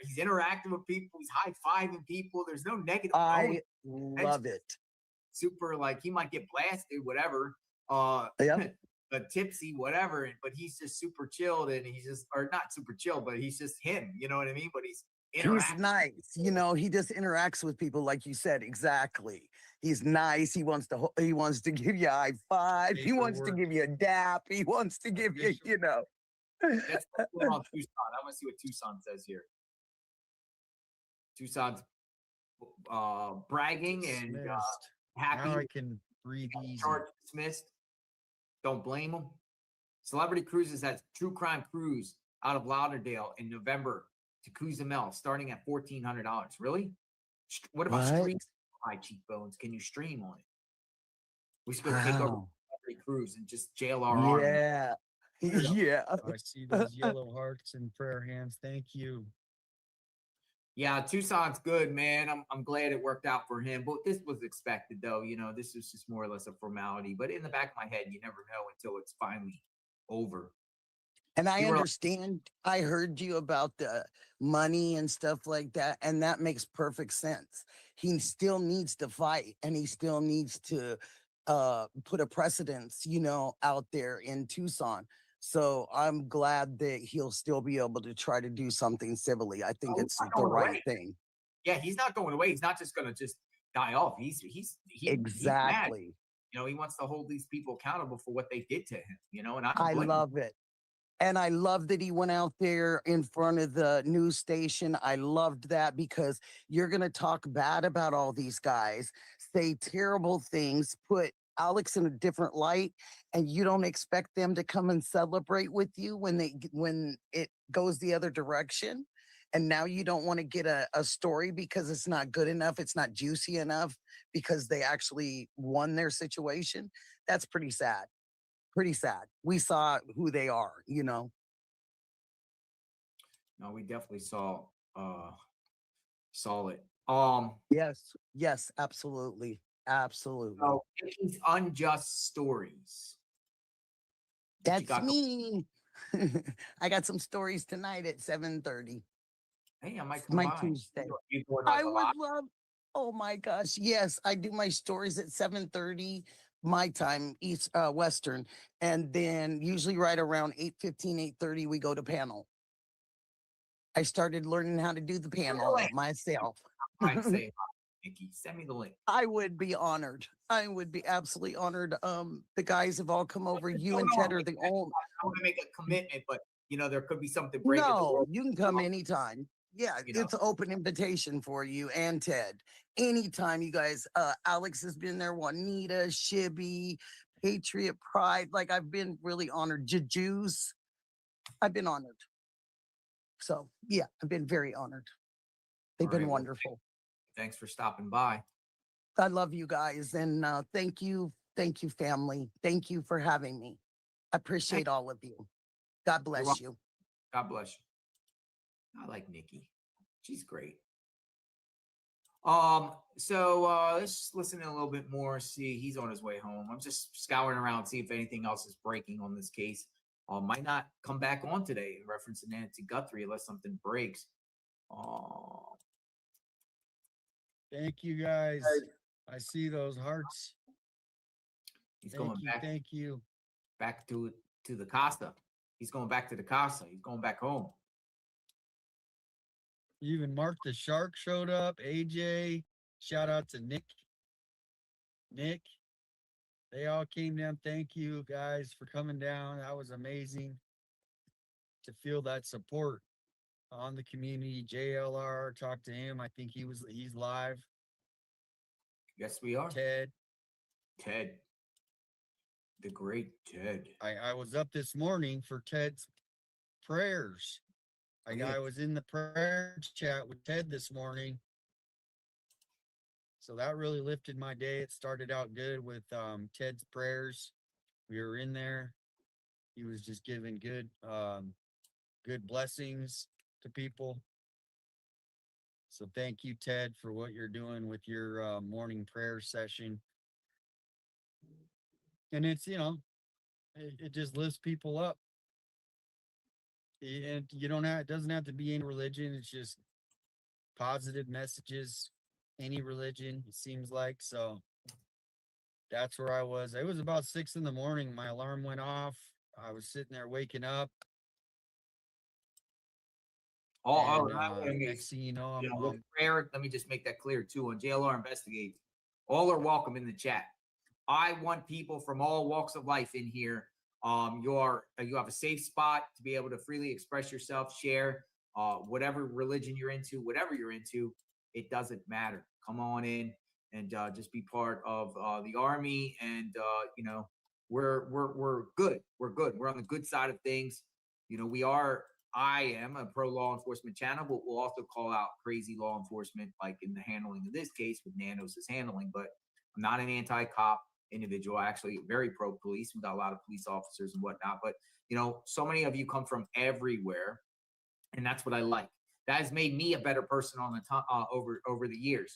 He's interacting with people. He's high-fiving people. There's no negative. I love it. Super, like he might get blasted, whatever. Tipsy, whatever. But he's just super chilled, and he's just, or not super chill, but he's just him. You know what I mean? But he's nice. You know, he just interacts with people, like you said. Exactly. He's nice. He wants to give you a high five. He wants to give you a dap. He wants to give you, you know. That's going on Tucson. I want to see what Tucson says here. Tucson's bragging and happy. Now I can breathe easy. Charge dismissed. Don't blame them. Celebrity Cruises has True Crime Cruise out of Lauderdale in November to Cozumel, starting at $1,400. Really? What about streams? High cheekbones. Can you stream on it? We should go take over Celebrity Cruise and just JLR. Yeah. Yeah. I see those yellow hearts and prayer hands. Thank you. Yeah, Tucson's good, man. I'm glad it worked out for him. But this was expected, though. You know, this is just more or less a formality. But in the back of my head, you never know until it's finally over. And I understand. I heard you about the money and stuff like that, and that makes perfect sense. He still needs to fight, and he still needs to put a precedence, you know, out there in Tucson. So I'm glad that he'll still be able to try to do something civilly. I think it's the right thing. Yeah, he's not going away. He's not just going to just die off. He's exactly. He's you know, he wants to hold these people accountable for what they did to him. You know, and I love it. And I love that he went out there in front of the news station. I loved that because you're going to talk bad about all these guys, say terrible things, put Alex in a different light, and you don't expect them to come and celebrate with you when it goes the other direction. And now you don't want to get a story because it's not good enough. It's not juicy enough because they actually won their situation. That's pretty sad. pretty sad. We saw who they are, you know. No, we definitely saw it. Yes, absolutely. Absolutely. So Nikki's unjust stories. What you That's got me. I got some stories tonight at 7:30. Hey, I might come My by. Tuesday. You doing like I a would lot? love. Oh my gosh. Yes, I do my stories at 7:30 my time, East Western. And then usually right around 8:15, 8:30, we go to panel. I started learning how to do the panel myself. I say hi, Nikki. Send me the link. I would be honored. I would be absolutely honored. The guys have all come over. You and Ted are the only. I want to make a commitment, but you know there could be something breaking the No, world. you can come anytime. Yeah, You know. it's an open invitation for you and Ted. Anytime you guys, Alex has been there, Juanita, Shibby, Patriot Pride. Like I've been really honored. Jews, I've been honored. So yeah, I've been very honored. They've All been right, well, wonderful. Thanks for stopping by. I love you guys and thank you, family. Thank you for having me. I appreciate all of you. God bless welcome. you. God bless you. I like Nikki. She's great. So let's listen in a little bit more. See, he's on his way home. I'm just scouring around, see if anything else is breaking on this case. Might not come back on today, referencing Nancy Guthrie, unless something breaks. Thank you guys. I see those hearts. He's Thank going you, back. Thank you. Back to the Casa. He's going back to the Casa. He's going back home. Even Mark the Shark showed up. AJ, shout out to Nick. They all came down. Thank you guys for coming down. That was amazing to feel that support on the community. JLR, talked to him. I think he's live. Yes, we are. Ted. The great Ted. I was up this morning for Ted's prayers. I was in the prayer chat with Ted this morning. So that really lifted my day. It started out good with Ted's prayers. We were in there. He was just giving good blessings to people. So thank you, Ted, for what you're doing with your morning prayer session. And it's, it just lifts people up. And it doesn't have to be any religion. It's just positive messages, any religion, it seems like. So that's where I was. It was about 6 a.m. My alarm went off. I was sitting there waking up. Next thing you know, with prayer, let me just make that clear too. On JLR Investigate, all are welcome in the chat. I want people from all walks of life in here. You have a safe spot to be able to freely express yourself, share whatever religion you're into, whatever you're into. It doesn't matter. Come on in and just be part of the army. And we're good. We're good. We're on the good side of things. I am a pro law enforcement channel, but we'll also call out crazy law enforcement, like in the handling of this case with Nanos' handling. But I'm not an anti-cop individual. Actually, very pro police. We've got a lot of police officers and whatnot. But so many of you come from everywhere, and that's what I like. That has made me a better person on the over the years.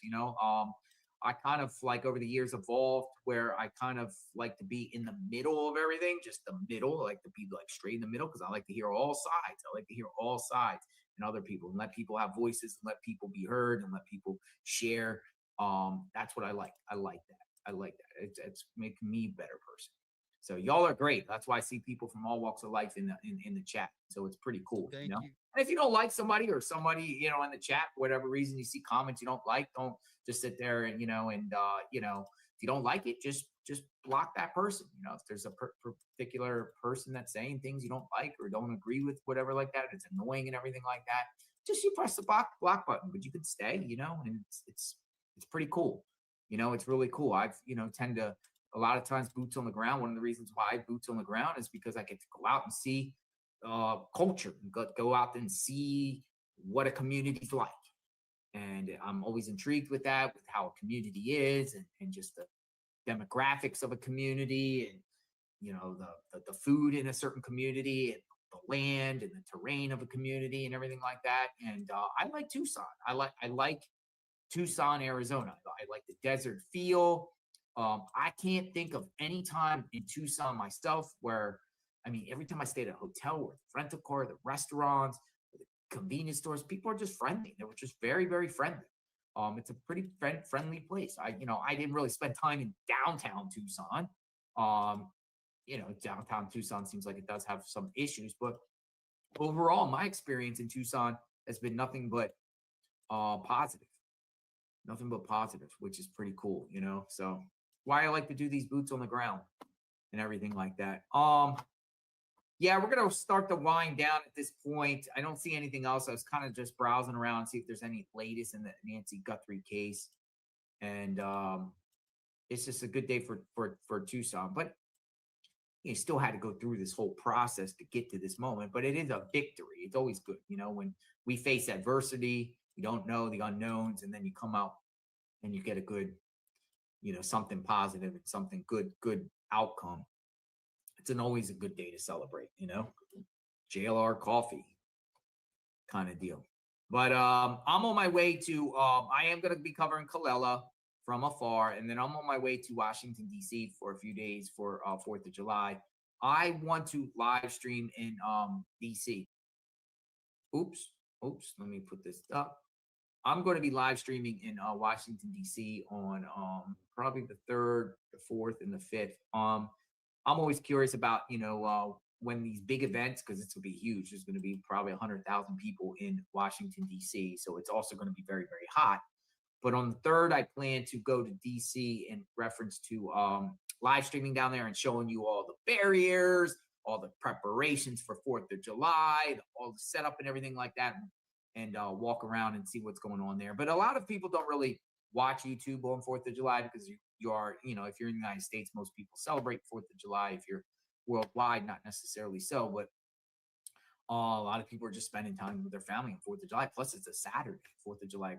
I kind of like over the years evolved where I kind of like to be in the middle of everything, just the middle. I like to be like straight in the middle because I like to hear all sides. I like to hear all sides and other people and let people have voices and let people be heard and let people share. That's what I like. I like that. It's making me a better person. So y'all are great. That's why I see people from all walks of life in the chat. So it's pretty cool. Thank you. And if you don't like somebody or somebody, in the chat, for whatever reason you see comments you don't like, don't just sit there and, if you don't like it, just block that person. If there's a particular person that's saying things you don't like or don't agree with, whatever like that, it's annoying and everything like that, just you press the block button, but you can stay, and it's pretty cool. It's really cool. I've, tend to, a lot of times boots on the ground. One of the reasons why boots on the ground is because I get to go out and see culture, go out and see what a community's like. And I'm always intrigued with that, with how a community is and just the demographics of a community. And, you know, the food in a certain community, and the land and the terrain of a community and everything like that. And I like Tucson. I like Tucson, Arizona. I like the desert feel. I can't think of any time in Tucson myself where, I mean, every time I stayed at a hotel or the rental car, the restaurants, the convenience stores, people are just friendly. They were just very, very friendly. It's a pretty friendly place. I didn't really spend time in downtown Tucson. Downtown Tucson seems like it does have some issues, but overall, my experience in Tucson has been nothing but positive. Nothing but positive, which is pretty cool, So why I like to do these boots on the ground and everything like that. Yeah, we're gonna start to wind down at this point. I don't see anything else. I was kind of just browsing around, see if there's any latest in the Nancy Guthrie case, and it's just a good day for Tucson. But you still had to go through this whole process to get to this moment. But it is a victory. It's always good, when we face adversity, you don't know the unknowns, and then you come out and you get a good, something positive and something good outcome. It's always a good day to celebrate, JLR coffee kind of deal. But I'm on my way to, I am going to be covering Colella from afar, and then I'm on my way to Washington, D.C. for a few days for 4th of July. I want to live stream in D.C. Oops, let me put this up. I'm going to be live streaming in Washington, D.C. on probably the 3rd, the 4th, and the 5th. I'm always curious about, when these big events, because it's going to be huge. There's going to be probably 100,000 people in Washington, D.C. So it's also going to be very, very hot. But on the 3rd, I plan to go to D.C. in reference to live streaming down there and showing you all the barriers, all the preparations for 4th of July, all the setup and everything like that, and walk around and see what's going on there. But a lot of people don't really watch YouTube on 4th of July because you are, if you're in the United States, most people celebrate 4th of July. If you're worldwide, not necessarily so, but a lot of people are just spending time with their family on 4th of July. Plus, it's a Saturday. 4th of July,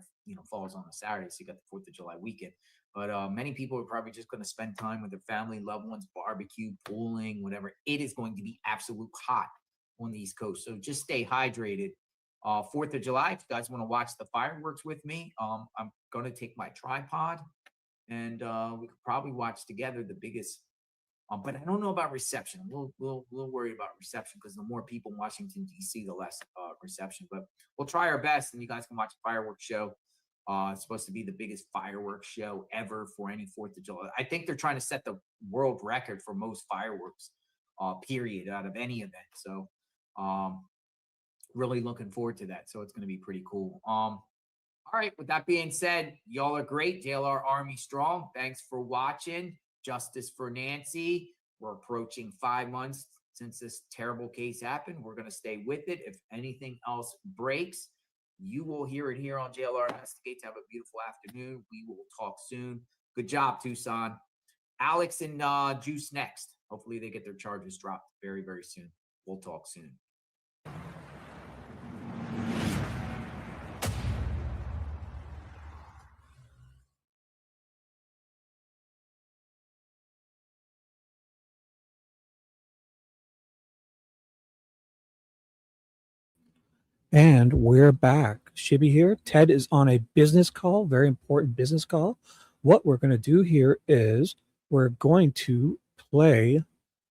falls on a Saturday, so you got the 4th of July weekend. But many people are probably just going to spend time with their family, loved ones, barbecue, pooling, whatever. It is going to be absolute hot on the East Coast, so just stay hydrated. 4th of July, if you guys want to watch the fireworks with me, I'm going to take my tripod, and we could probably watch together the biggest. But I don't know about reception. We'll worry about reception because the more people in Washington, D.C., the less reception. But we'll try our best, and you guys can watch a fireworks show. It's supposed to be the biggest fireworks show ever for any 4th of July. I think they're trying to set the world record for most fireworks, period, out of any event. So really looking forward to that. So it's going to be pretty cool. All right. With that being said, y'all are great. JLR Army strong. Thanks for watching. Justice for Nancy. We're approaching 5 months since this terrible case happened. We're going to stay with it. If anything else breaks, you will hear it here on JLR Investigates. Have a beautiful afternoon. We will talk soon. Good job, Tucson. Alex and Juice next. Hopefully they get their charges dropped very, very soon. We'll talk soon. And we're back. Shibby here. Ted is on a business call, very important business call. What we're going to do here is we're going to play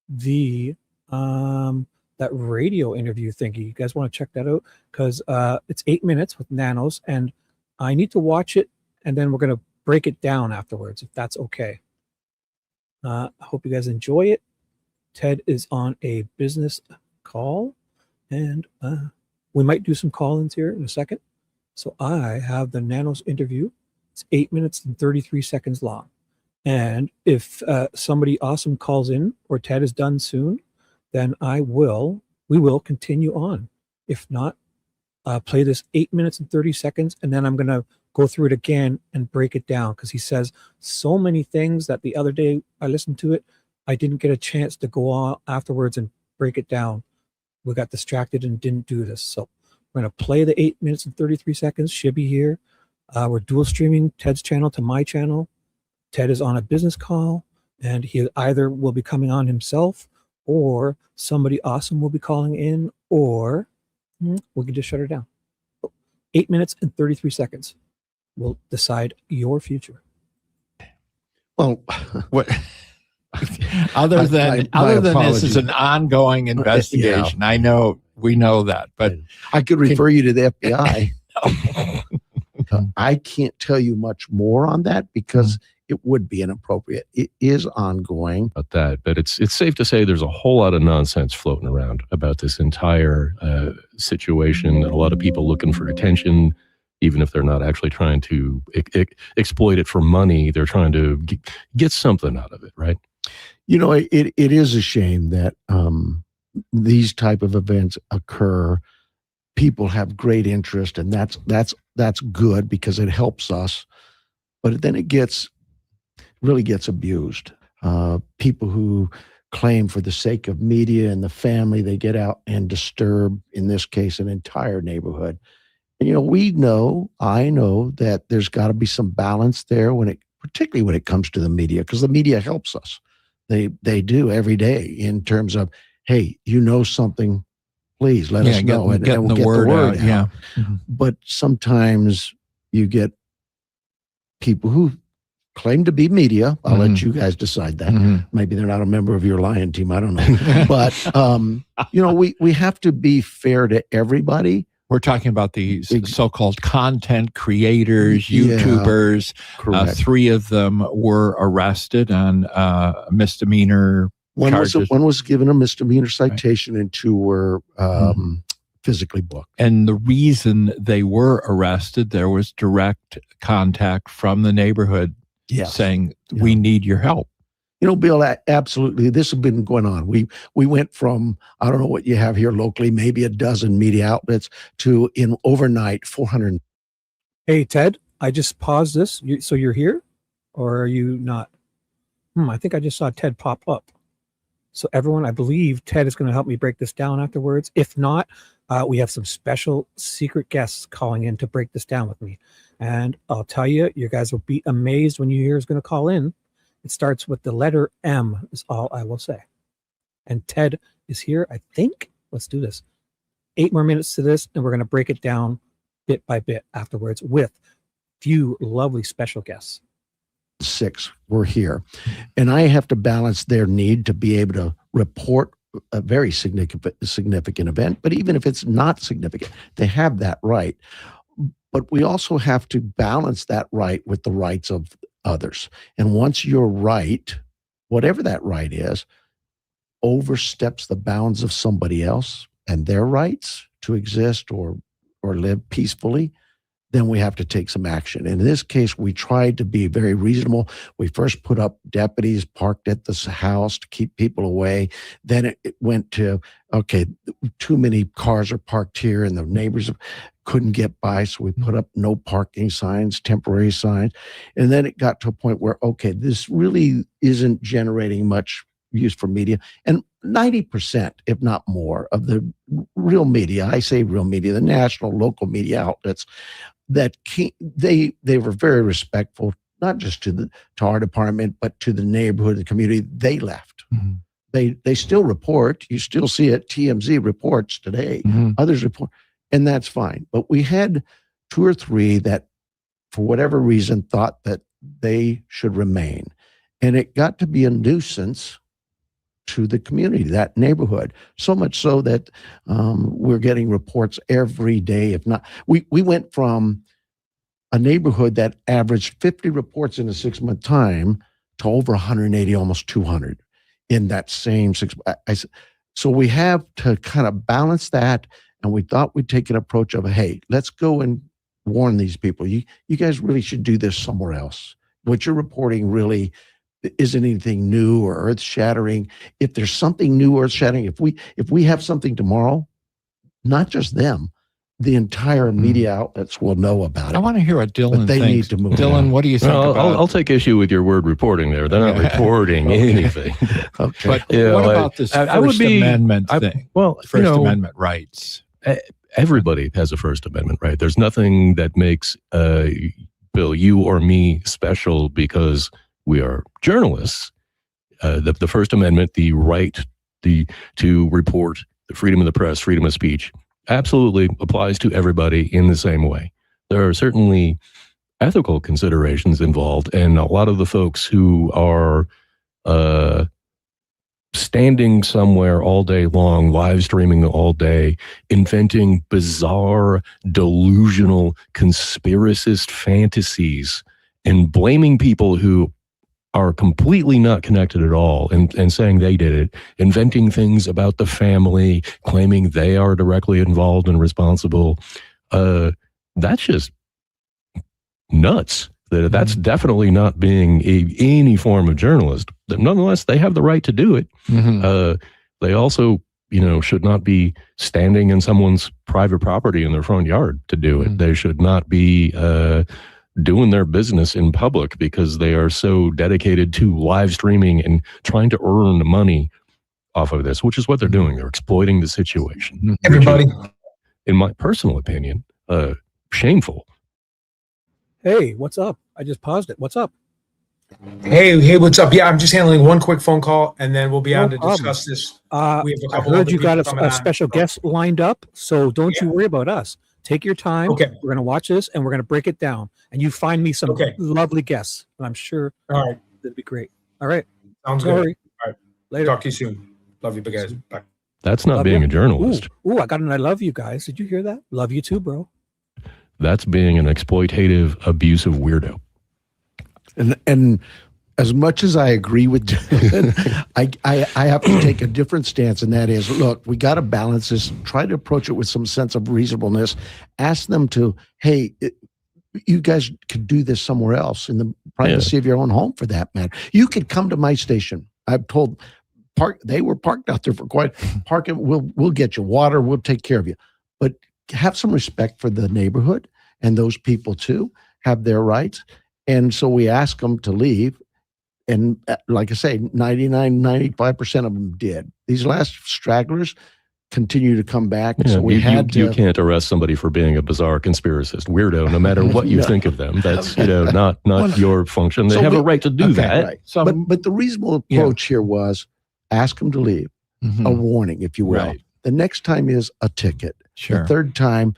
the that radio interview thingy. You guys want to check that out? Because it's 8 minutes with Nanos, and I need to watch it, and then we're going to break it down afterwards, if that's okay. I hope you guys enjoy it. Ted is on a business call, and we might do some call-ins here in a second. So I have the Nanos interview. It's 8 minutes and 33 seconds long. And if somebody awesome calls in or Ted is done soon, then we will continue on. If not, play this 8 minutes and 30 seconds, and then I'm going to go through it again and break it down because he says so many things that the other day I listened to it, I didn't get a chance to go on afterwards and break it down. We got distracted and didn't do this. So we're going to play the 8 minutes and 33 seconds. Shibby here. We're dual streaming Ted's channel to my channel. Ted is on a business call, and he either will be coming on himself, or somebody awesome will be calling in, or we can just shut her down. 8 minutes and 33 seconds will decide your future. Well, what? Other than this is an ongoing investigation. I know, we know that, but I could refer you to the FBI. I can't tell you much more on that because it would be inappropriate. It is ongoing. About that, but it's safe to say there's a whole lot of nonsense floating around about this entire situation. A lot of people looking for attention, even if they're not actually trying to exploit it for money. They're trying to get something out of it, right? You know, it is a shame that these type of events occur. People have great interest, and that's good because it helps us. But then it really gets abused. People who claim for the sake of media and the family, they get out and disturb, in this case, an entire neighborhood. And, you know, I know that there's got to be some balance there particularly when it comes to the media, because the media helps us. They do every day in terms of, hey, you know something, please let us know, and we'll get the word out. Yeah. But sometimes you get people who claim to be media. I'll let you guys decide that. Maybe they're not a member of your Lion team. I don't know. But, we have to be fair to everybody. We're talking about these so-called content creators, YouTubers. Correct. 3 of them were arrested on misdemeanor charges. One was given a misdemeanor citation, and 2 were physically booked. And the reason they were arrested, there was direct contact from the neighborhood saying, we need your help. You know, Bill, absolutely. This has been going on. We went from, I don't know what you have here locally, maybe a dozen media outlets to in overnight 400. Hey, Ted, I just paused this. So you're here, or are you not? I think I just saw Ted pop up. So everyone, I believe Ted is going to help me break this down afterwards. If not, we have some special secret guests calling in to break this down with me. And I'll tell you, you guys will be amazed when you hear who's going to call in. It starts with the letter M, is all I will say. And Ted is here, I think. Let's do this. 8 more minutes to this, and we're going to break it down bit by bit afterwards with few lovely special guests. 6 were here. And I have to balance their need to be able to report a very significant event. But even if it's not significant, they have that right. But we also have to balance that right with the rights of others. And once your right, whatever that right is, oversteps the bounds of somebody else and their rights to exist or live peacefully, then we have to take some action. In this case, we tried to be very reasonable. We first put up deputies parked at this house to keep people away. Then it went to, okay, too many cars are parked here and the neighbors couldn't get by, so we put up no parking signs, temporary signs. And then it got to a point where, okay, this really isn't generating much use for media. And 90%, if not more, of the real media, I say real media, the national, local media outlets, that they were very respectful, not just to our department, but to the neighborhood, the community. They left. They still report. You still see it. TMZ reports today. Others report. And that's fine. But we had 2 or 3 that, for whatever reason, thought that they should remain. And it got to be a nuisance to the community, that neighborhood. So much so that we're getting reports every day. If not, we went from a neighborhood that averaged 50 reports in a 6-month time to over 180, almost 200 in that same 6 months. So we have to kind of balance that. And we thought we'd take an approach of, hey, let's go and warn these people. You guys really should do this somewhere else. What you're reporting really isn't anything new or earth-shattering. If there's something new or earth-shattering, if we have something tomorrow, not just them, the entire media outlets will know about it. I want to hear what Dylan they thinks. need to move Dylan, on. what do you think about I'll take issue with your word reporting there. They're not reporting anything. Okay. But what about this First Amendment thing? First Amendment rights. Everybody has a First Amendment right. There's nothing that makes Bill, you or me special because we are journalists. The First Amendment, the right to report, the freedom of the press, freedom of speech, absolutely applies to everybody in the same way. There are certainly ethical considerations involved, and a lot of the folks who are standing somewhere all day long, live streaming all day, inventing bizarre, delusional, conspiracist fantasies and blaming people who are completely not connected at all and saying they did it, inventing things about the family, claiming they are directly involved and responsible. That's just nuts. That's definitely not being any form of journalist. Nonetheless, they have the right to do it. They also, should not be standing in someone's private property in their front yard to do it. They should not be doing their business in public because they are so dedicated to live streaming and trying to earn money off of this, which is what they're doing. They're exploiting the situation. Everybody, in my personal opinion, shameful. Hey, what's up? I just paused it. What's up? hey, what's up? Yeah, I'm just handling one quick phone call, and then we'll be on to discuss this. We have a I couple heard other you got people coming a on, special so- guest lined up, so don't you worry about us. Take your time. Okay. We're going to watch this, and we're going to break it down. And you find me some lovely guests, and I'm sure All right. that'd be great. All right. Sounds Sorry. good. All right. Later. Talk to you soon. Love you, big guys. Bye. That's not Love being ya. a journalist. Ooh, I got an I love you guys. Did you hear that? Love you too, bro. That's being an exploitative, abusive weirdo. And as much as I agree with Jen, I have to take a different stance, and that is, look, we got to balance this, try to approach it with some sense of reasonableness, ask them to, hey, you guys could do this somewhere else in the privacy of your own home for that matter. You could come to my station. I've told they were parked out there for park it, we'll get you water, we'll take care of you. But have some respect for the neighborhood, and those people too have their rights. And so we asked them to leave. And like I say, 95% of them did. These last stragglers continue to come back. Yeah, So we you can't arrest somebody for being a bizarre conspiracist weirdo, no matter what you think of them. That's not your function. They have a right to do that. Right. So, but the reasonable approach here was ask them to leave, a warning, if you will. Right. The next time is a ticket. Sure. The third time,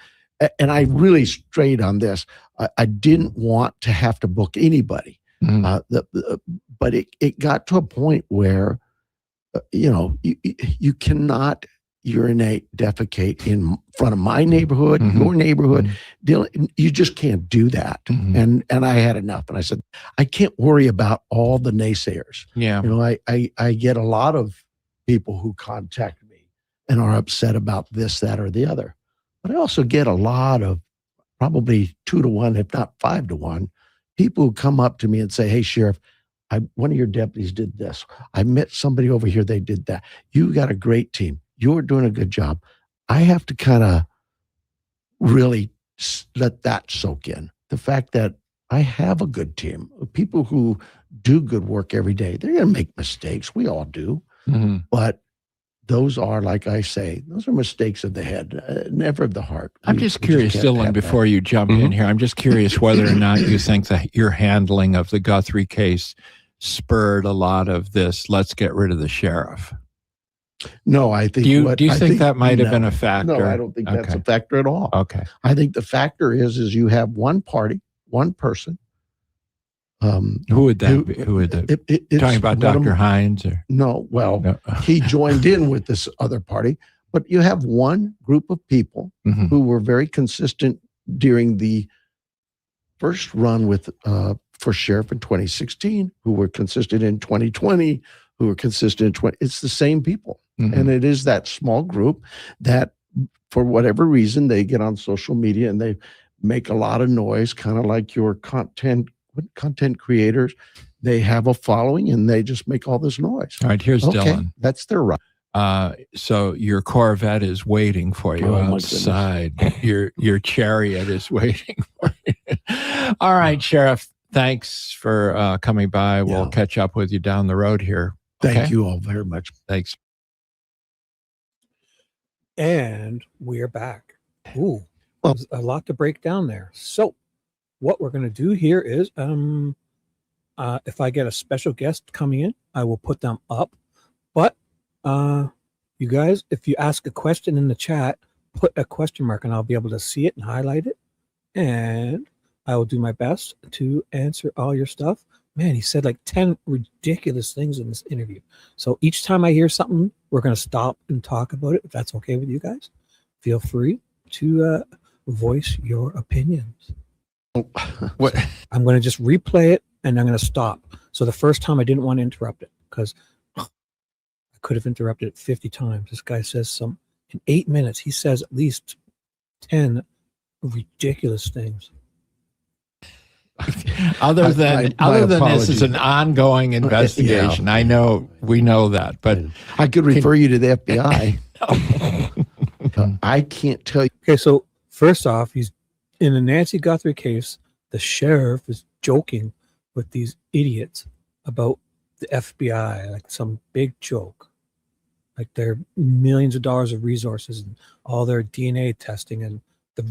and I really strayed on this. I didn't want to have to book anybody. But it got to a point where, you cannot urinate, defecate in front of my neighborhood, your neighborhood. You just can't do that. And I had enough. And I said, I can't worry about all the naysayers. Yeah. I get a lot of people who contact me and are upset about this, that, or the other. But I also get a lot of probably 2 to 1, if not 5 to 1, people who come up to me and say, hey, Sheriff, one of your deputies did this. I met somebody over here, they did that. You got a great team. You're doing a good job. I have to kind of really let that soak in. The fact that I have a good team, people who do good work every day. They're going to make mistakes. We all do. But those are, like I say, those are mistakes of the head, never of the heart. I'm just curious, Dylan, before you jump in here, I'm just curious whether or not you think that your handling of the Guthrie case spurred a lot of this, let's get rid of the sheriff. No, I think. Do you think that might have been a factor? No, I don't think that's a factor at all. Okay. I think the factor is you have one party, one person. Who would that be? Who would that be? Talking about Dr. Hines? Or? No, well, he joined in with this other party, but you have one group of people who were very consistent during the first run with for sheriff in 2016, who were consistent in 2020, who were consistent in 20. It's the same people. And it is that small group that, for whatever reason, they get on social media and they make a lot of noise, kind of like your content creators. They have a following and they just make all this noise. All right, here's Dylan. That's their right. So your Corvette is waiting for you outside. Your chariot is waiting for you. All right, Sheriff. Thanks for coming by. We'll catch up with you down the road here. Thank you all very much. Thanks. And we're back. Ooh, there's a lot to break down there. So what we're going to do here is, If I get a special guest coming in, I will put them up. But you guys, if you ask a question in the chat, put a question mark and I'll be able to see it and highlight it. And I will do my best to answer all your stuff. Man, he said like 10 ridiculous things in this interview. So each time I hear something, we're going to stop and talk about it. If that's okay with you guys, feel free to voice your opinions. What? I'm going to just replay it and I'm going to stop. So the first time I didn't want to interrupt it because I could have interrupted it 50 times. This guy says in 8 minutes, he says at least 10 ridiculous things. Other than this is an ongoing investigation. Yeah. I know, we know that, but I could refer you to the FBI. I can't tell you. Okay, so first off, he's in the Nancy Guthrie case. The sheriff is joking with these idiots about the FBI, like some big joke. Like their millions of dollars of resources and all their DNA testing and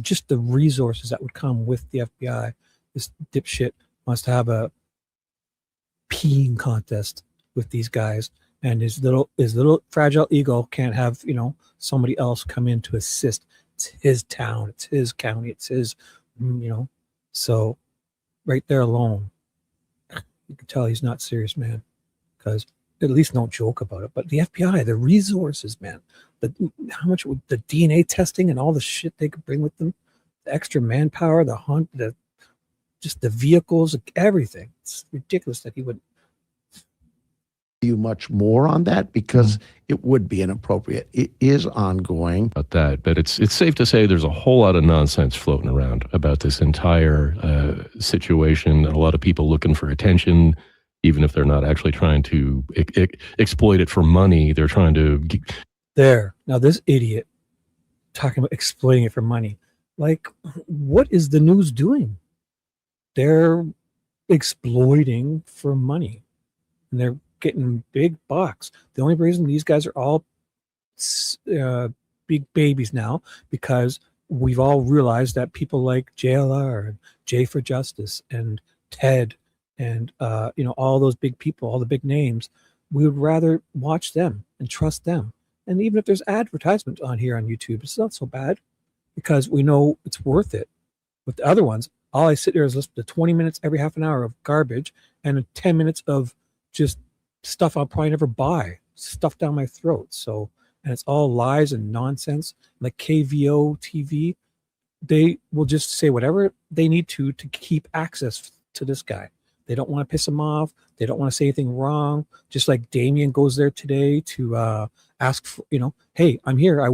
just the resources that would come with the FBI. This dipshit wants to have a peeing contest with these guys, and his little fragile ego can't have somebody else come in to assist. It's his town, it's his county, it's his So right there alone, you can tell he's not serious, man. Because at least don't joke about it. But the FBI, the resources, man, how much would the DNA testing and all the shit they could bring with them, the extra manpower, just the vehicles, everything. It's ridiculous that he would. You much more on that because it would be inappropriate. It is ongoing. About that, but it's safe to say there's a whole lot of nonsense floating around about this entire situation, and a lot of people looking for attention, even if they're not actually trying to exploit it for money. They're trying to. Now this idiot talking about exploiting it for money. Like, what is the news doing? They're exploiting for money, and they're getting big bucks. The only reason these guys are all big babies now because we've all realized that people like JLR and J for Justice and Ted and all those big people, all the big names, we would rather watch them and trust them. And even if there's advertisement on here on YouTube, it's not so bad because we know it's worth it. With the other ones, all I sit there is listen to 20 minutes every half an hour of garbage and 10 minutes of just stuff I'll probably never buy, stuff down my throat. So, and it's all lies and nonsense. Like KVO TV, they will just say whatever they need to keep access to this guy. They don't want to piss him off. They don't want to say anything wrong. Just like Damian goes there today to ask for, hey, I'm here.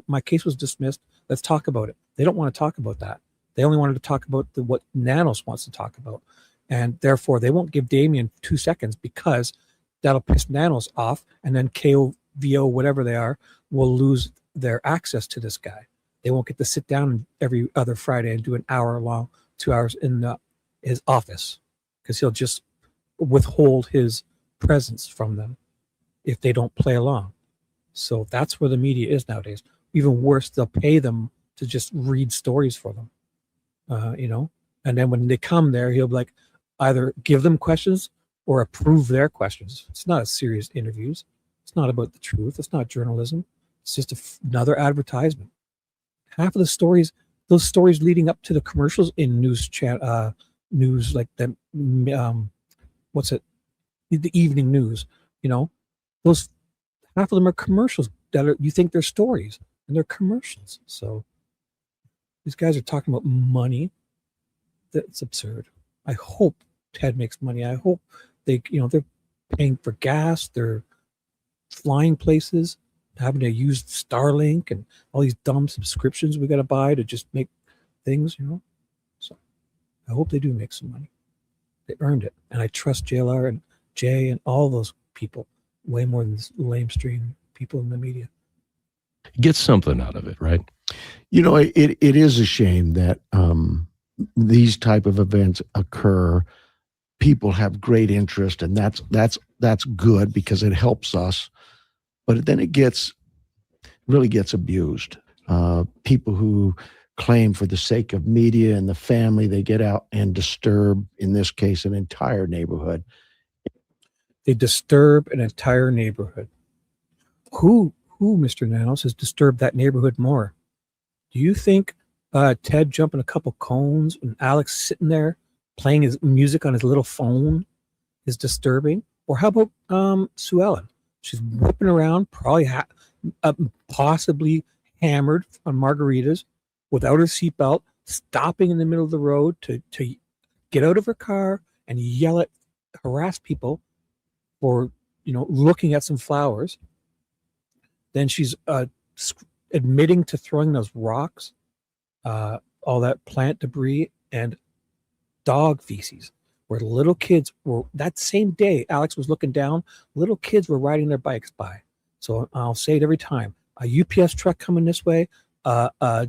My case was dismissed. Let's talk about it. They don't want to talk about that. They only wanted to talk about what Nanos wants to talk about. And therefore, they won't give Damian 2 seconds because that'll piss Nanos off. And then KOVO, whatever they are, will lose their access to this guy. They won't get to sit down every other Friday and do an hour long, 2 hours in his office because he'll just withhold his presence from them if they don't play along. So that's where the media is nowadays. Even worse, they'll pay them to just read stories for them. And then when they come there, he'll be like, either give them questions or approve their questions. It's not a serious interviews. It's not about the truth. It's not journalism. It's just another advertisement. Half of the stories, those stories leading up to the commercials in news like the the evening news. Those half of them are commercials that you think they're stories and they're commercials. So these guys are talking about money. That's absurd. I hope Ted makes money. I hope they're paying for gas. They're flying places, having to use Starlink and all these dumb subscriptions we got to buy to just make things, So I hope they do make some money. They earned it. And I trust JLR and Jay and all those people way more than this lamestream people in the media. Get something out of it, right? It is a shame that these type of events occur. People have great interest, and that's good because it helps us. But then it really gets abused. People who claim for the sake of media and the family, they get out and disturb, in this case, an entire neighborhood. They disturb an entire neighborhood. Who, Mr. Nanos, has disturbed that neighborhood more? Do you think Ted jumping a couple cones and Alex sitting there playing his music on his little phone is disturbing? Or how about Sue Ellen? She's whipping around, probably possibly hammered on margaritas without her seatbelt, stopping in the middle of the road to get out of her car and harass people for, looking at some flowers. Then she's admitting to throwing those rocks, all that plant debris and dog feces, where little kids were, that same day Alex was looking down, little kids were riding their bikes by. So I'll say it every time. A UPS truck coming this way, a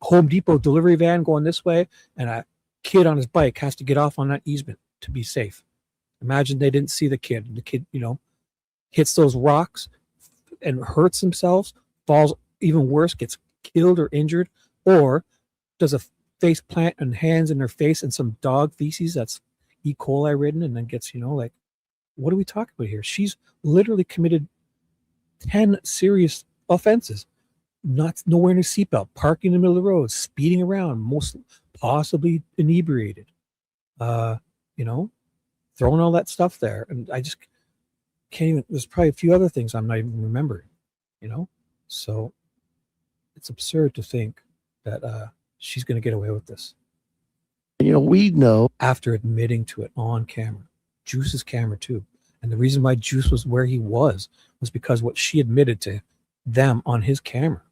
Home Depot delivery van going this way, and a kid on his bike has to get off on that easement to be safe. Imagine they didn't see the kid. And the kid, hits those rocks and hurts themselves, falls even worse, gets killed or injured, or does a face plant and hands in their face and some dog feces that's E. coli ridden, and then gets, what are we talking about here? She's literally committed 10 serious offenses. No wearing a seatbelt, parking in the middle of the road, speeding around, most possibly inebriated, throwing all that stuff there. And I just can't even, there's probably a few other things I'm not even remembering, So it's absurd to think that she's going to get away with this. We know. After admitting to it on camera, Juice's camera too. And the reason why Juice was where he was because what she admitted to them on his camera.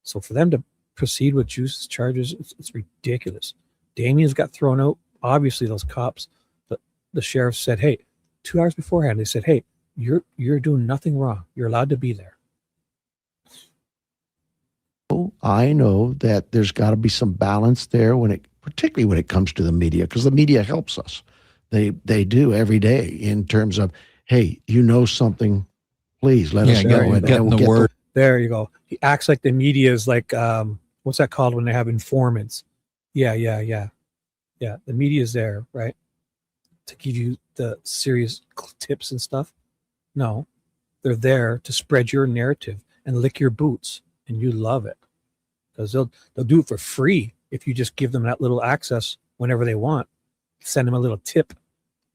So for them to proceed with Juice's charges, it's ridiculous. Damian's got thrown out. Obviously, those cops, the sheriff said, hey, 2 hours beforehand, they said, hey, you're doing nothing wrong. You're allowed to be there. I know that there's got to be some balance there particularly when it comes to the media, because the media helps us. They do every day in terms of, hey, something, please let us know. And Getting we'll the get word. There you go. He acts like the media is like, what's that called when they have informants? Yeah. The media is there, right? To give you the serious tips and stuff. No, they're there to spread your narrative and lick your boots, and you love it because they'll do it for free if you just give them that little access whenever they want. Send them a little tip,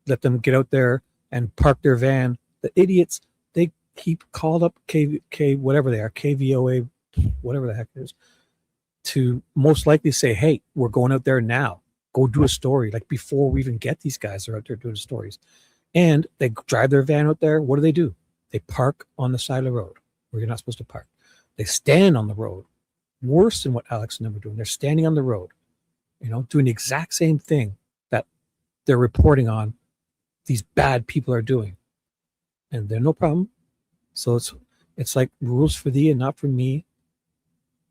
let them get out there and park their van. The idiots, they keep called up whatever they are, KVOA, whatever the heck it is, to most likely say, hey, we're going out there now. Go do a story. Like before we even get these guys, they're out there doing stories. And they drive their van out there. What do? They park on the side of the road where you're not supposed to park. They stand on the road. Worse than what Alex and them are doing. They're standing on the road, doing the exact same thing that they're reporting on these bad people are doing. And they're no problem. So it's like rules for thee and not for me.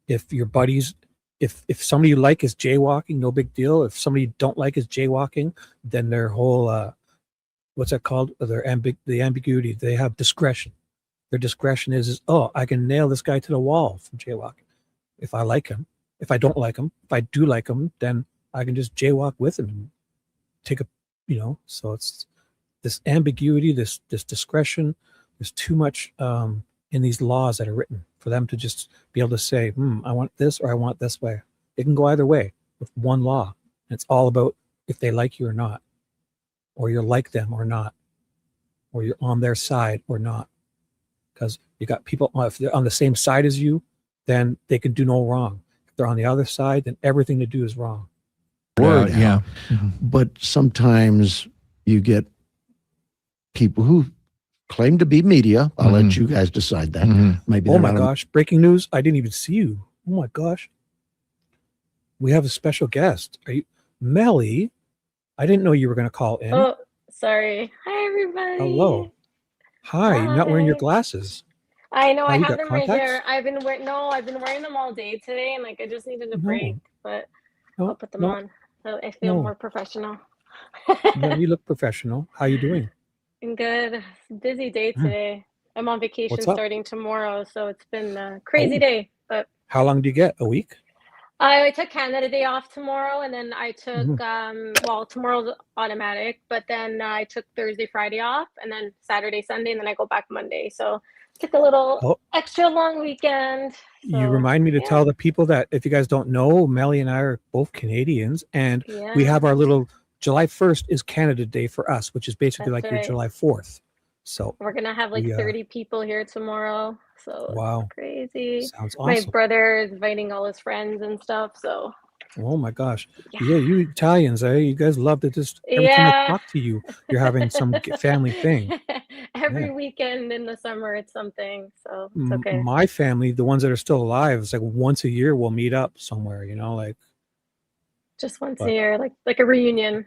If your buddies, if somebody you like is jaywalking, no big deal. If somebody you don't like is jaywalking, then their whole what's that called? The ambiguity. They have discretion. Their discretion is I can nail this guy to the wall from jaywalking. If I like him, if I don't like him, if I do like him, then I can just jaywalk with him and take so it's this ambiguity, this discretion. There's too much in these laws that are written for them to just be able to say, I want this or I want this way. It can go either way with one law. And it's all about if they like you or not, or you're like them or not, or you're on their side or not. Because you got people, if they're on the same side as you, then they can do no wrong. If they're on the other side, then everything to do is wrong. Word yeah. out. But sometimes you get people who claim to be media. I'll let you guys decide that. Maybe. Oh my gosh! Breaking news! I didn't even see you. Oh my gosh! We have a special guest. Are you Melly? I didn't know you were going to call in. Oh, sorry. Hi, everybody. Hello. Hi. You're not wearing your glasses. I know. I you have got them right contacts? here. I've been wearing them all day today, and I just needed a break. But I'll put them on so I feel more professional. No, you look professional. How you doing? I'm good. Busy day today. I'm on vacation What's up? starting tomorrow, so it's been a crazy day. But how long do you get? A week? I took Canada Day off tomorrow, and then I took Mhm. well, tomorrow's automatic, but then I took Thursday, Friday off, and then Saturday, Sunday, and then I go back Monday. So took a little Oh, extra long weekend. you So remind me to yeah, tell the people that if you guys don't know, Melly and I are both Canadians, and we yeah, have our little July 1st is Canada Day for us, which is basically that's like your right. July 4th. So We're gonna have like we 30 people here tomorrow, so it's wow, crazy. sounds My awesome. brother is inviting all his friends and stuff, so Oh my gosh. yeah. Yeah, you Italians, you guys love to just every time I Yeah. talk to you, you're having some family thing. Every Yeah. weekend in the summer, it's something, so it's okay. My family, the ones that are still alive, it's like once a year we'll meet up somewhere, like, Just once a but year, like a reunion.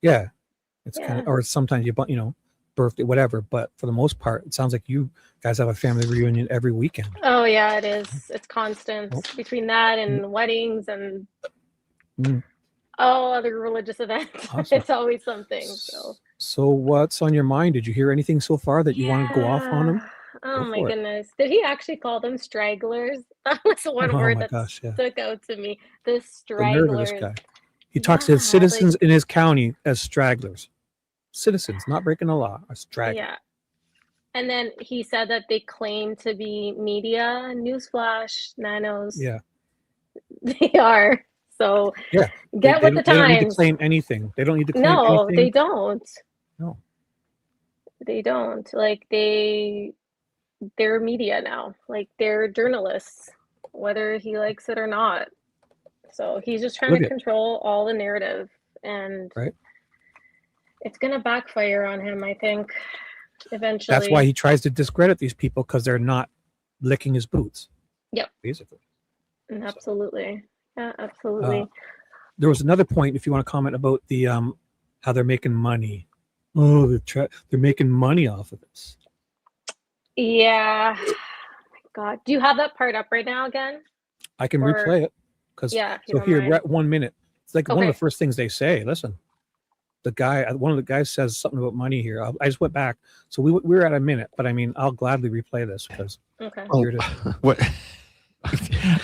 yeah, it's kind Yeah. of, or sometimes birthday, whatever. But for the most part, it sounds like you guys have a family reunion every weekend. Oh yeah, it is. It's constant Oh, between that mm, and weddings and mm, all other religious events. awesome. It's always something. So So what's on your mind? Did you hear anything so far that you want to go off on yeah. them? Oh Go my for it. goodness. Did he actually call them stragglers? That was one Oh word my that gosh, yeah. stuck out to me. The The nerve of this stragglers. guy. He talks to his Yeah, like citizens in his county as stragglers. Citizens, not breaking the law, are stragglers. yeah. And then he said that they claim to be media. Newsflash, nanos. Yeah. They are. So Yeah. get with the They don't need to times. claim anything. They don't need to claim No, anything. they don't. No. They don't. Like they're media now. Like they're journalists, whether he likes it or not. So he's just trying Look to at control all the narrative, and right. it's gonna backfire on him, I think, That's why eventually. he tries to discredit these people because they're not licking his boots, Yep. basically. Absolutely. Yeah, Uh, absolutely. there was another point, if you want to comment about the how they're making money. Oh, they're making money off of this. Yeah. God. Do you have that part up right now again? I can Or replay it because yeah, if you so don't here we're mind. at 1 minute. It's like one of Okay. the first things they say. Listen, one of the guys says something about money here. I just went back, so we're at a minute, but I mean, I'll gladly replay this because Okay. here it is. What?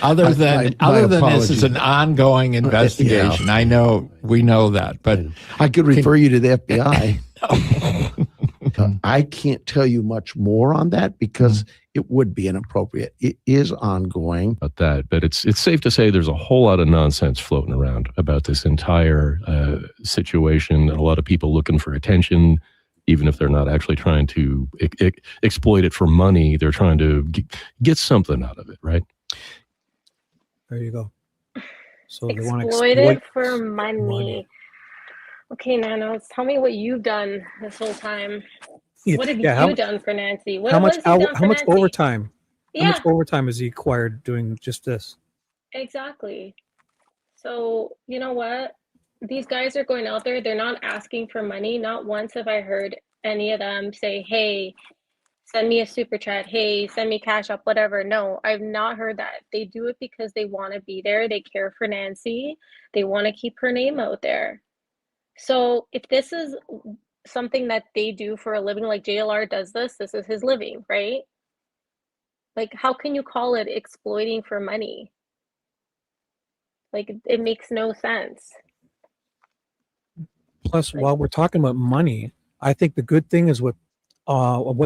Other than this is an apologies. ongoing investigation. I know we know that, but I could refer you to the FBI. I can't tell you much more on that because it would be inappropriate. It is ongoing. About that, but it's safe to say there's a whole lot of nonsense floating around about this entire situation, and a lot of people looking for attention, even if they're not actually trying to exploit it for money. They're trying to get something out of it, right? There you go. So they want to Exploit exploit it for money. Okay, Nanos, tell me what you've done this whole time. Yeah, What have yeah, you done for Nancy? What how much has he done how for much Nancy? overtime? How much Yeah, overtime has he acquired doing just this? exactly. So, you know what? These guys are going out there, they're not asking for money. Not once have I heard any of them say, hey, send me a super chat. Hey, send me cash up, whatever. No, I've not heard that. They do it because they want to be there. They care for Nancy. They want to keep her name out there. So if this is something that they do for a living, like JLR does this is his living, right? Like, how can you call it exploiting for money? Like, it makes no sense. Plus, while we're talking about money, I think the good thing is what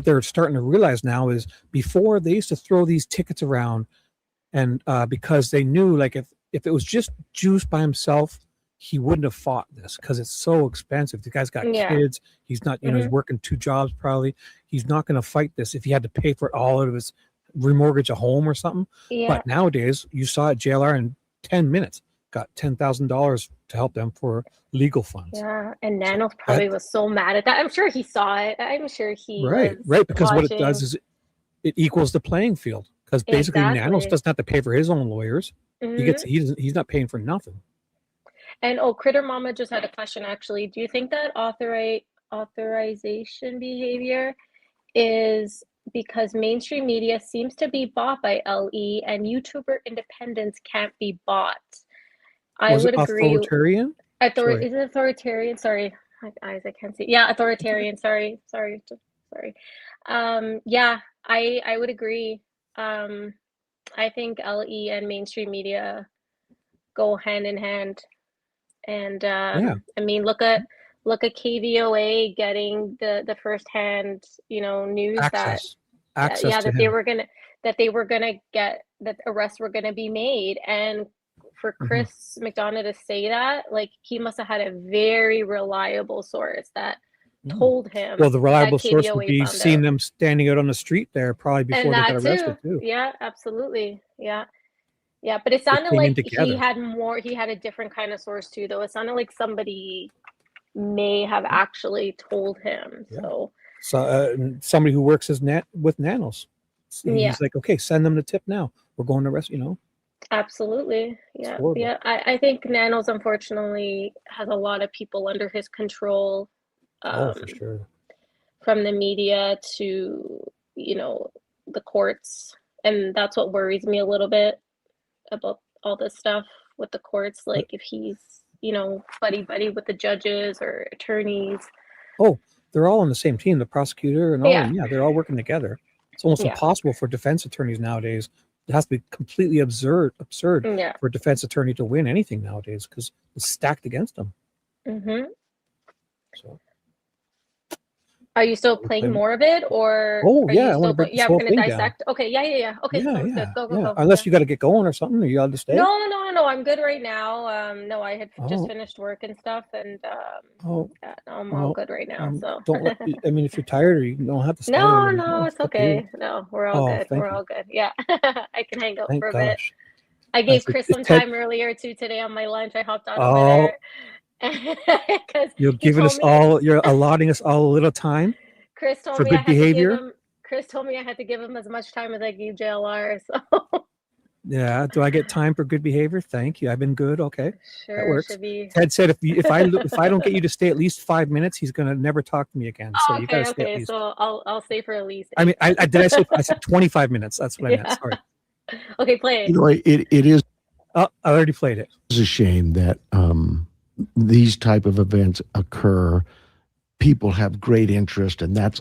they're starting to realize now is before they used to throw these tickets around, and because they knew like if it was just Juice by himself, he wouldn't have fought this because it's so expensive. The guy's got Yeah. kids. He's not, he's working 2 jobs probably. He's not going to fight this if he had to pay for it all out of his remortgage a home or something. Yeah. But nowadays, you saw at JLR in 10 minutes got $10,000 to help them for legal funds. Yeah, and Nanos probably was so mad at that. I'm sure he saw it. I'm sure he was Right. Because what it watching. does is it equals the playing field. Because basically, Nanos Exactly. doesn't have to pay for his own lawyers. Mhm. He's not paying for nothing. And Critter Mama just had a question actually. Do you think that authorization behavior is because mainstream media seems to be bought by LE and YouTuber independence can't be bought? I Was it would agree. authoritarian? Sorry. Is it authoritarian? Sorry, my eyes, I can't see. Yeah, authoritarian. Sorry. Yeah, I would agree. I think LE and mainstream media go hand in hand. And Yeah. I mean, look at KVOA getting the firsthand, news Access. that Access yeah, to that they him. were gonna get, that arrests were gonna be made. And for Chris McDonough to say that, like, he must have had a very reliable source that told him. Well, the reliable that source would KVOA be found seeing out. them standing out on the street there probably before And they that got arrested too. too. Yeah, absolutely. Yeah. Yeah, but it They sounded came in like he together. had a different kind of source too, though. It sounded like somebody may have actually told him. Yeah. So So somebody who works with nanos. He's yeah, like, okay, send them the tip now. We're going to arrest, absolutely. Yeah. horrible. Yeah. I think Nanos unfortunately has a lot of people under his control. Oh, for sure. From the media to, the courts. And that's what worries me a little bit about all this stuff with the courts. Like, if he's, buddy with the judges or attorneys. Oh, they're all on the same team, the prosecutor and all of them. Yeah, they're all working together. It's almost Yeah. impossible for defense attorneys nowadays. It has to be completely absurd Yeah. for a defense attorney to win anything nowadays because it's stacked against them. Mm-hmm. So. Are you still playing more of it, or? Oh, are yeah, you I wanna still break this yeah, whole we're gonna thing down. dissect. Okay, yeah. Okay, Yeah, sounds yeah, good. Go. yeah. Unless you got to get going or something, or you got to stay. No, I'm good right now. No, I had just Oh. finished work and stuff, and Oh, yeah, I'm all good right now. So don't let. I mean, if you're tired, or you don't have to stay. no, I mean, it's up to you. okay. No, we're all Oh, good. thank We're you. all good. Yeah, I can hang out Thank for a bit. gosh. I gave said, Chris "Is some Ted-" time earlier too today on my lunch. I hopped on Oh, over there because you're giving us you're allotting us all a little time Chris told for me good I had to give behavior. him. Chris told me I had to give him as much time as I gave JLR. So Yeah. Do I get time for good behavior? Thank you. I've been good. Okay. That sure, works. should be. Ted said if I don't get you to stay at least 5 minutes, he's gonna never talk to me again. So you gotta stay at Okay. least. So I'll stay for at least. I mean, 8 I did I said 25 minutes. That's what I meant. Yeah. Sorry. Okay, play it. You know, it is Oh, I already played it. It's a shame that these type of events occur. People have great interest, and that's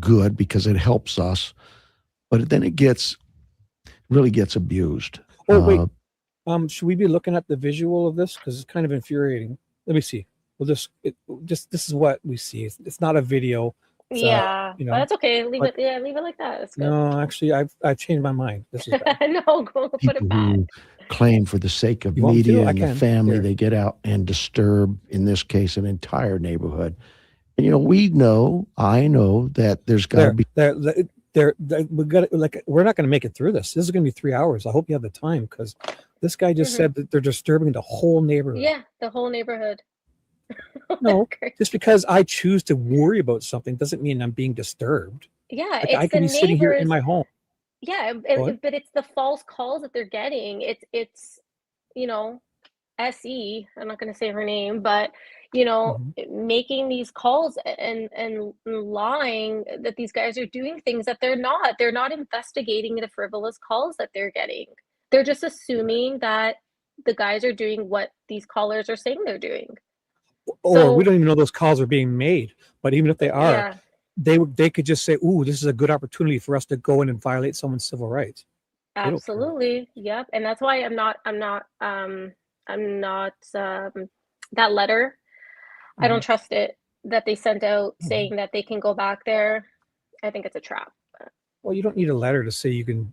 good because it helps us. But then it really gets abused. Oh wait. Should we be looking at the visual of this because it's kind of infuriating? Let me see. Well, this is what we see. It's not a video. It's, Yeah, but that's okay. Leave it. Yeah, leave it like that. It's good. No, actually, I've changed my mind. This is bad. No, go put it People back. who claim for the sake of You want me to? media I and the can. family, Here. they get out and disturb, in this case, an entire neighborhood. And I know that there's got to be. We're not going to make it through this. This is going to be 3 hours. I hope you have the time because this guy just said that they're disturbing the whole neighborhood. Yeah, the whole neighborhood. No, just because I choose to worry about something doesn't mean I'm being disturbed. Yeah, Like, it's I could the be sitting here in neighbors. my home. Yeah, What? but it's the false calls that they're getting. It's SE. I'm not going to say her name, but making these calls and lying that these guys are doing things that they're not. They're not investigating the frivolous calls that they're getting. They're just assuming that the guys are doing what these callers are saying they're doing. Or we don't even know those calls are being made. But even if they are, Yeah. they could just say, "Ooh, this is a good opportunity for us to go in and violate someone's civil rights." They don't care. Absolutely. Yep. And that's why I'm not that letter. I don't trust it that they sent out saying that they can go back there. I think it's a trap. Well, you don't need a letter to say you can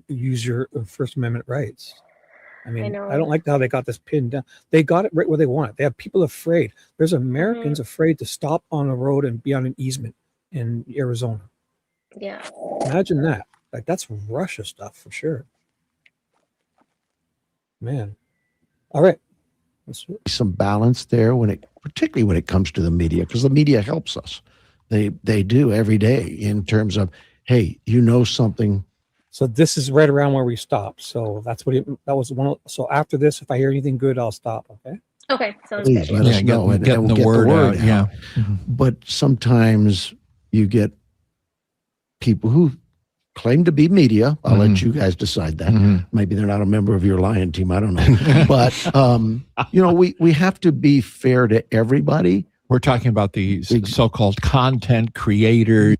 use your First Amendment rights. I mean, know. I don't like how they got this pinned down. They got it right where they want it. They have people afraid. There's Americans afraid to stop on a road and be on an easement in Arizona. Yeah. Imagine that. Like, that's Russia stuff for sure. Man. All right. Some balance there particularly when it comes to the media, because the media helps us. They do every day in terms of, hey, something. So this is right around where we stopped. So that's what that was one. So after this, if I hear anything good, I'll stop. Okay. Okay. Sounds Please good. let us know, and we'll get the word out. Yeah. But sometimes you get people who claim to be media. I'll let you guys decide that. Maybe they're not a member of your Lion team. I don't know. But we have to be fair to everybody. We're talking about these so-called content creators.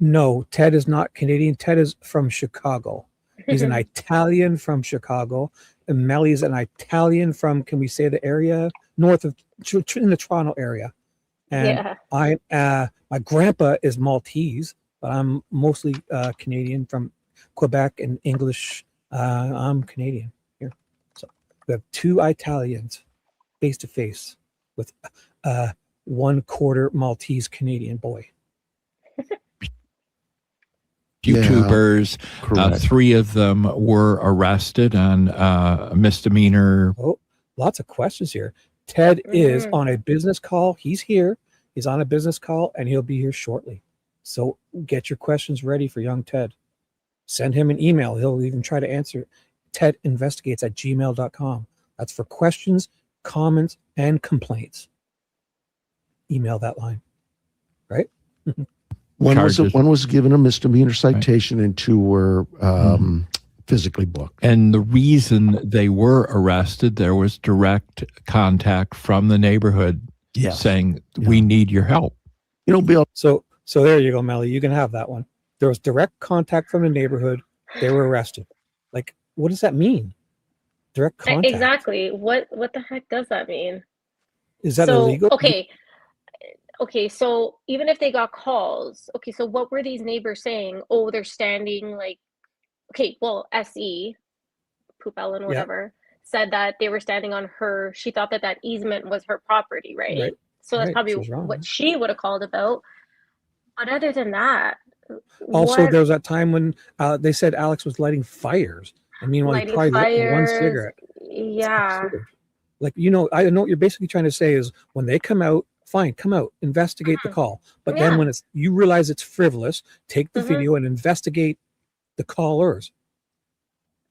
No, Ted is not Canadian. Ted is from Chicago. He's an Italian from Chicago, and Melly's an Italian from, can we say the area north of in the Toronto area? And Yeah. my grandpa is Maltese, but I'm mostly Canadian from Quebec and English. I'm Canadian here, so we have two Italians face to face with 1/4 Maltese Canadian boy. YouTubers. correct. 3 of them were arrested on misdemeanor. Oh, lots of questions here. Ted is on a business call. He's here. He's on a business call, and he'll be here shortly. So get your questions ready for young Ted. Send him an email. He'll even try to answer. tedinvestigates@gmail.com. That's for questions, comments, and complaints. Email that line. Right? One was given a misdemeanor citation and 2 were physically booked. And the reason they were arrested, there was direct contact from the neighborhood saying, we need your help. You know, Bill. So there you go, Melly. You can have that one. There was direct contact from the neighborhood. They were arrested. Like, what does that mean? Direct contact. Exactly. What the heck does that mean? Is that illegal? Okay, so even if they got calls, okay, so what were these neighbors saying? Oh, they're standing like, okay, well, SE, Poop Ellen, whatever, said that they were standing on her, she thought that easement was her property, right? So that's probably what she would have called about. But other than that, also, there was that time when they said Alex was lighting fires. And meanwhile, he probably lit one cigarette. Yeah. Like, I know what you're basically trying to say is when they come out, fine, come out, investigate the call. But then when you realize it's frivolous, take the video and investigate the callers.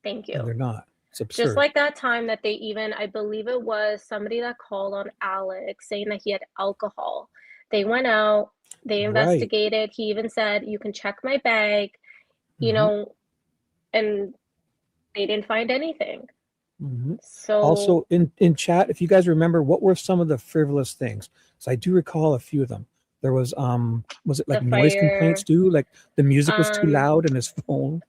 Thank you. And they're not. It's absurd. Just like that time that they even, I believe it was somebody that called on Alex saying that he had alcohol. They went out, they investigated. He even said, you can check my bag, you know, and they didn't find anything. So also in chat, if you guys remember, what were some of the frivolous things? So I do recall a few of them. There was it like noise complaints too? Like the music was too loud in his phone.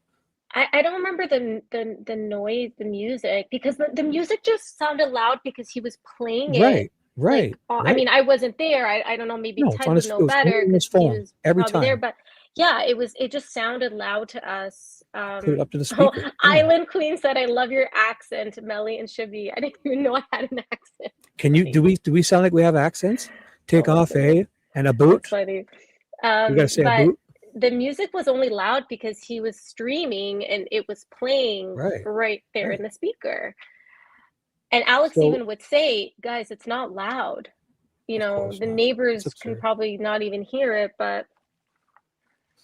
I don't remember the noise, the music, because the music just sounded loud because he was playing it. Right. I mean, I wasn't there. I don't know. Maybe No, Ted would know better because he was every time. there. But yeah, it just sounded loud to us. Put it up to the speaker. Island Queen said, "I love your accent, Melly and Shibby." I didn't even know I had an accent. Can you do we sound like we have accents? Take off a and a boot. That's funny. You gotta say a boot. The music was only loud because he was streaming and it was playing right there in the speaker. And Alex even would say, guys, it's not loud. You know, the neighbors can probably not even hear it, but.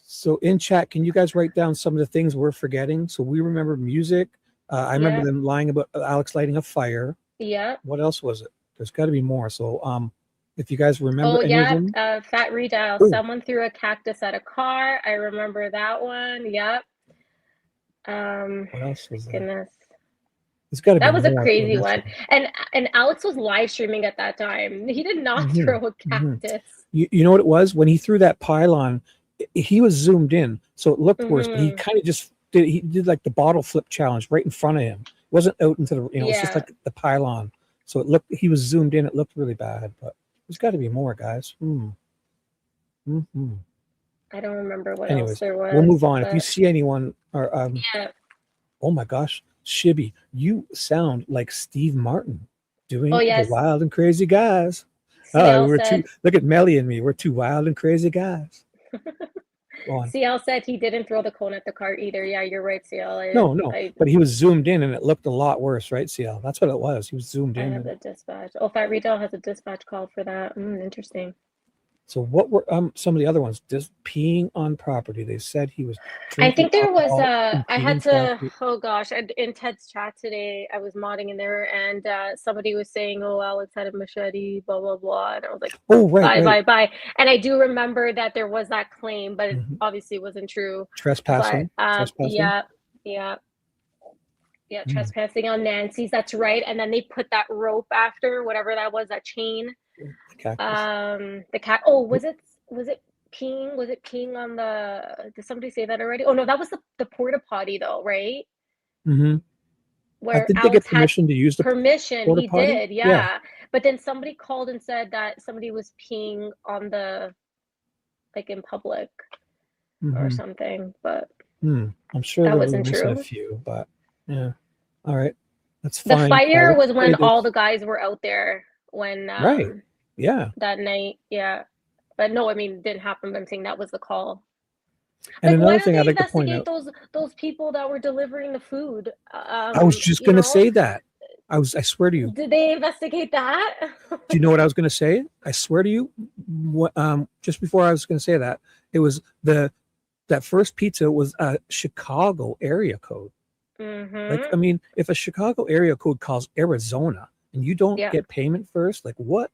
So in chat, can you guys write down some of the things we're forgetting? So we remember music. I remember them lying about Alex lighting a fire. Yeah. What else was it? There's got to be more. So if you guys remember any of them. Fat Redial. Ooh. Someone threw a cactus at a car. I remember that one. Yep. What else was there? Goodness. It's got to be That was a more. crazy one. And Alex was live streaming at that time. He did not throw a cactus. You know what it was? When he threw that pylon, he was zoomed in, so it looked worse. But he kind of just did like the bottle flip challenge right in front of him. It wasn't out into the it's just like the pylon. So it looked, he was zoomed in. It looked really bad, but there's got to be more, guys. I don't remember what Anyways, else there was. we'll move on. If you see anyone, or oh my gosh, Shibby, you sound like Steve Martin doing the Wild and Crazy Guys. Look at Melly and me. We're two wild and crazy guys. CL said he didn't throw the cone at the car either. Yeah, you're right, CL. But he was zoomed in and it looked a lot worse, right, CL? That's what it was. He was zoomed in. I have the dispatch. Oh, Fat Retail has a dispatch call for that. Interesting. So what were some of the other ones? Just peeing on property. They said he was. I think there was I had to. Oh gosh, in Ted's chat today, I was modding in there, and somebody was saying, "Oh, Alex had a machete," blah blah blah, and I was like, "Oh, bye." And I do remember that there was that claim, but it obviously wasn't true. Trespassing. Trespassing on Nancy's. That's right. And then they put that rope after whatever that was, that chain. The cat. Oh, was it peeing. Was it peeing on the? Did somebody say that already? Oh no, that was the porta potty though, right? Mm-hmm. Where Did they get Alex had permission to use the permission. porta He potty? did, yeah. But then somebody called and said that somebody was peeing on the, like in public or Mm-hmm. something. But I'm sure that that we're wasn't missing a true. few, but yeah. All right, that's The fine. fire Let's was play when all this. the guys were out there when Right. Yeah. that night, yeah. But no, I mean, it didn't happen. But I'm saying that was the call. And Like, why another don't thing they I'd like to point investigate out. those people that were delivering the food? I was just You gonna know, say that. I swear to you. did they investigate that? Do you know what I was gonna say? I swear to you. Just before I was gonna say that, it was that first pizza was a Chicago area code. Like, Mm-hmm. I mean, if a Chicago area code calls Arizona and you don't Yeah. get payment first, like what?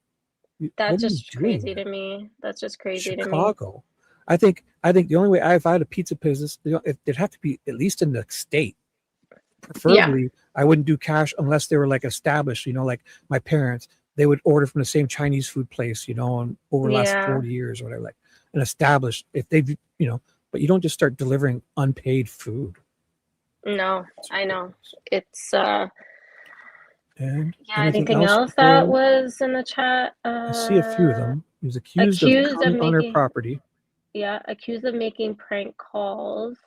What That's are you just doing crazy there? to me. That's just crazy to me. Chicago. I think the only way if I had a pizza business, it'd have to be at least in the state. Preferably, I wouldn't do cash unless they were like established. You know, like my parents, they would order from the same Chinese food place. You know, and over the last Yeah. 40 years or whatever, like an established. If they've, you know, but you don't just start delivering unpaid food. No, I know. It's And yeah, anything else before that was in the chat? I see a few of them. He was accused of coming on her property. Yeah, accused of making prank calls.